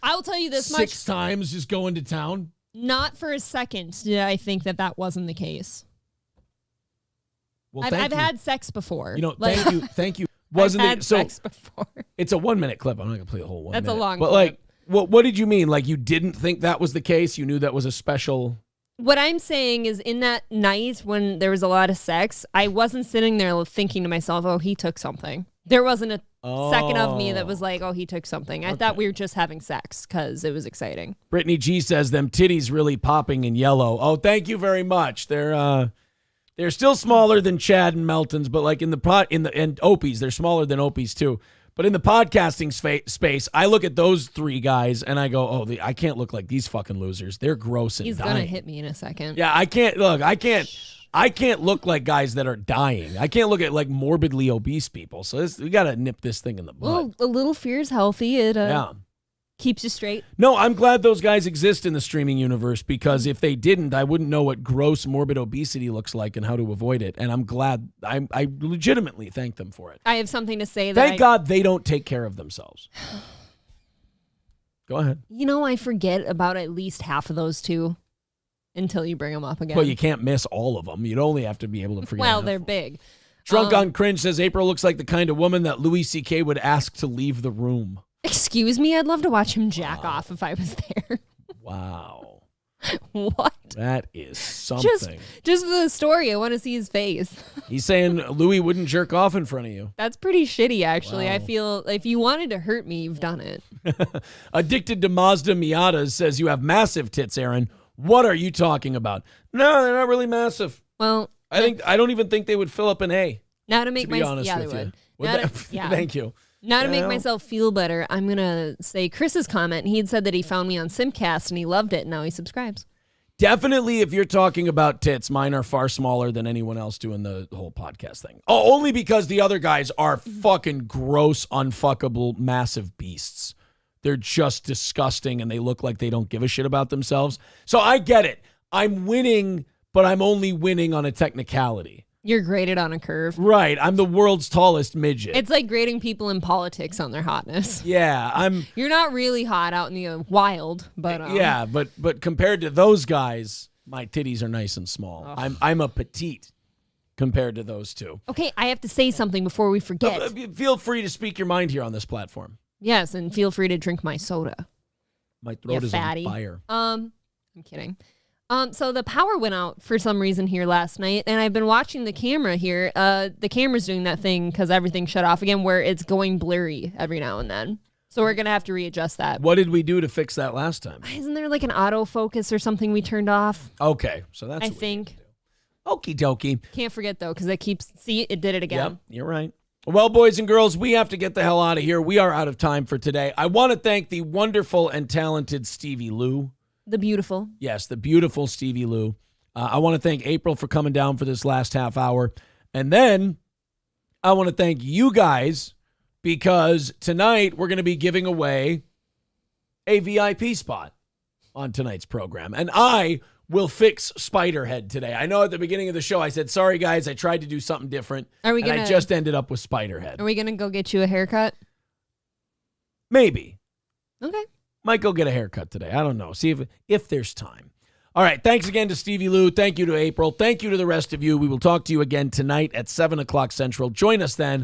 Speaker 4: I'll tell you this
Speaker 1: 6 times just go into town?
Speaker 4: Not for a second did I think that wasn't the case.
Speaker 1: Well,
Speaker 4: I've had sex before.
Speaker 1: Thank you. Wasn't
Speaker 4: I've had
Speaker 1: it
Speaker 4: sex before?
Speaker 1: It's a 1-minute clip. I'm not gonna play the whole 1 minute.
Speaker 4: That's a long
Speaker 1: But
Speaker 4: clip.
Speaker 1: what did you mean? Like you didn't think that was the case? You knew that was a special.
Speaker 4: What I'm saying is in that night when there was a lot of sex, I wasn't sitting there thinking to myself, oh, he took something. There wasn't a second of me that was like, oh, he took something. I thought we were just having sex because it was exciting.
Speaker 1: Brittany G says them titties really popping in yellow. Oh, thank you very much. They're still smaller than Chad and Melton's, but like and Opie's, they're smaller than Opie's too. But in the podcasting space, I look at those 3 guys and I go, oh, I can't look like these fucking losers. They're gross and
Speaker 4: He's
Speaker 1: dying.
Speaker 4: gonna hit me in a second.
Speaker 1: Yeah, I can't look like guys that are dying. I can't look at like morbidly obese people. So we got to nip this thing in the bud.
Speaker 4: Well, a little fear is healthy. It keeps you straight.
Speaker 1: No, I'm glad those guys exist in the streaming universe because if they didn't, I wouldn't know what gross morbid obesity looks like and how to avoid it. And I'm glad. I legitimately thank them for it.
Speaker 4: I have something to say.
Speaker 1: Thank God they don't take care of themselves. Go ahead.
Speaker 4: I forget about at least half of those 2 until you bring them up again.
Speaker 1: Well, you can't miss all of them. You'd only have to be able to forget.
Speaker 4: Well, they're big.
Speaker 1: Drunk on Cringe says April looks like the kind of woman that Louis C.K. would ask to leave the room.
Speaker 4: Excuse me, I'd love to watch him jack off if I was there.
Speaker 1: Wow.
Speaker 4: What?
Speaker 1: That is something.
Speaker 4: Just for the story, I want to see his face.
Speaker 1: He's saying Louis wouldn't jerk off in front of you.
Speaker 4: That's pretty shitty, actually.
Speaker 1: Wow.
Speaker 4: I feel if you wanted to hurt me, you've done it.
Speaker 1: Addicted to Mazda Miatas says you have massive tits, Aaron. What are you talking about? No, they're not really massive.
Speaker 4: Well,
Speaker 1: I don't even think they would fill up an A.
Speaker 4: Now to make
Speaker 1: be honest
Speaker 4: yeah,
Speaker 1: with
Speaker 4: they
Speaker 1: you.
Speaker 4: would.
Speaker 1: Yeah. Thank you.
Speaker 4: Now to make
Speaker 1: Well.
Speaker 4: myself feel better, I'm gonna say Chris's comment. He had said that he found me on Simcast and he loved it, and now he subscribes.
Speaker 1: Definitely, if you're talking about tits, mine are far smaller than anyone else doing the whole podcast thing. Oh, only because the other guys are fucking gross, unfuckable, massive beasts. They're just disgusting, and they look like they don't give a shit about themselves. So I get it. I'm winning, but I'm only winning on a technicality.
Speaker 4: You're graded on a curve.
Speaker 1: Right. I'm the world's tallest midget.
Speaker 4: It's like grading people in politics on their hotness.
Speaker 1: Yeah,
Speaker 4: You're not really hot out in the wild, but
Speaker 1: yeah, but compared to those guys, my titties are nice and small. I'm a petite compared to those two.
Speaker 4: Okay, I have to say something before we forget.
Speaker 1: Feel free to speak your mind here on this platform.
Speaker 4: Yes, and feel free to drink my soda.
Speaker 1: My throat is
Speaker 4: fatty.
Speaker 1: on fire.
Speaker 4: I'm kidding. So the power went out for some reason here last night, and I've been watching the camera here. The camera's doing that thing because everything shut off again, where it's going blurry every now and then. So we're gonna have to readjust that.
Speaker 1: What did we do to fix that last time?
Speaker 4: Isn't there like an autofocus or something we turned off?
Speaker 1: Okay, so that's
Speaker 4: I
Speaker 1: what
Speaker 4: think.
Speaker 1: Okie dokie.
Speaker 4: Can't forget though, because it keeps. See, it did it again.
Speaker 1: Yep, you're right. Well, boys and girls, we have to get the hell out of here. We are out of time for today. I want to thank the wonderful and talented Stevie Lew.
Speaker 4: The beautiful.
Speaker 1: Yes, the beautiful Stevie Lew. I want to thank April for coming down for this last half hour. And then I want to thank you guys because tonight we're going to be giving away a VIP spot on tonight's program. And I will fix Spiderhead today. I know at the beginning of the show I said, sorry, guys, I tried to do something different.
Speaker 4: I
Speaker 1: just ended up with Spiderhead.
Speaker 4: Are we going to go get you a haircut?
Speaker 1: Maybe.
Speaker 4: Okay.
Speaker 1: Might go get a haircut today. I don't know. See if there's time. All right. Thanks again to Stevie Lew. Thank you to April. Thank you to the rest of you. We will talk to you again tonight at 7 o'clock Central. Join us then.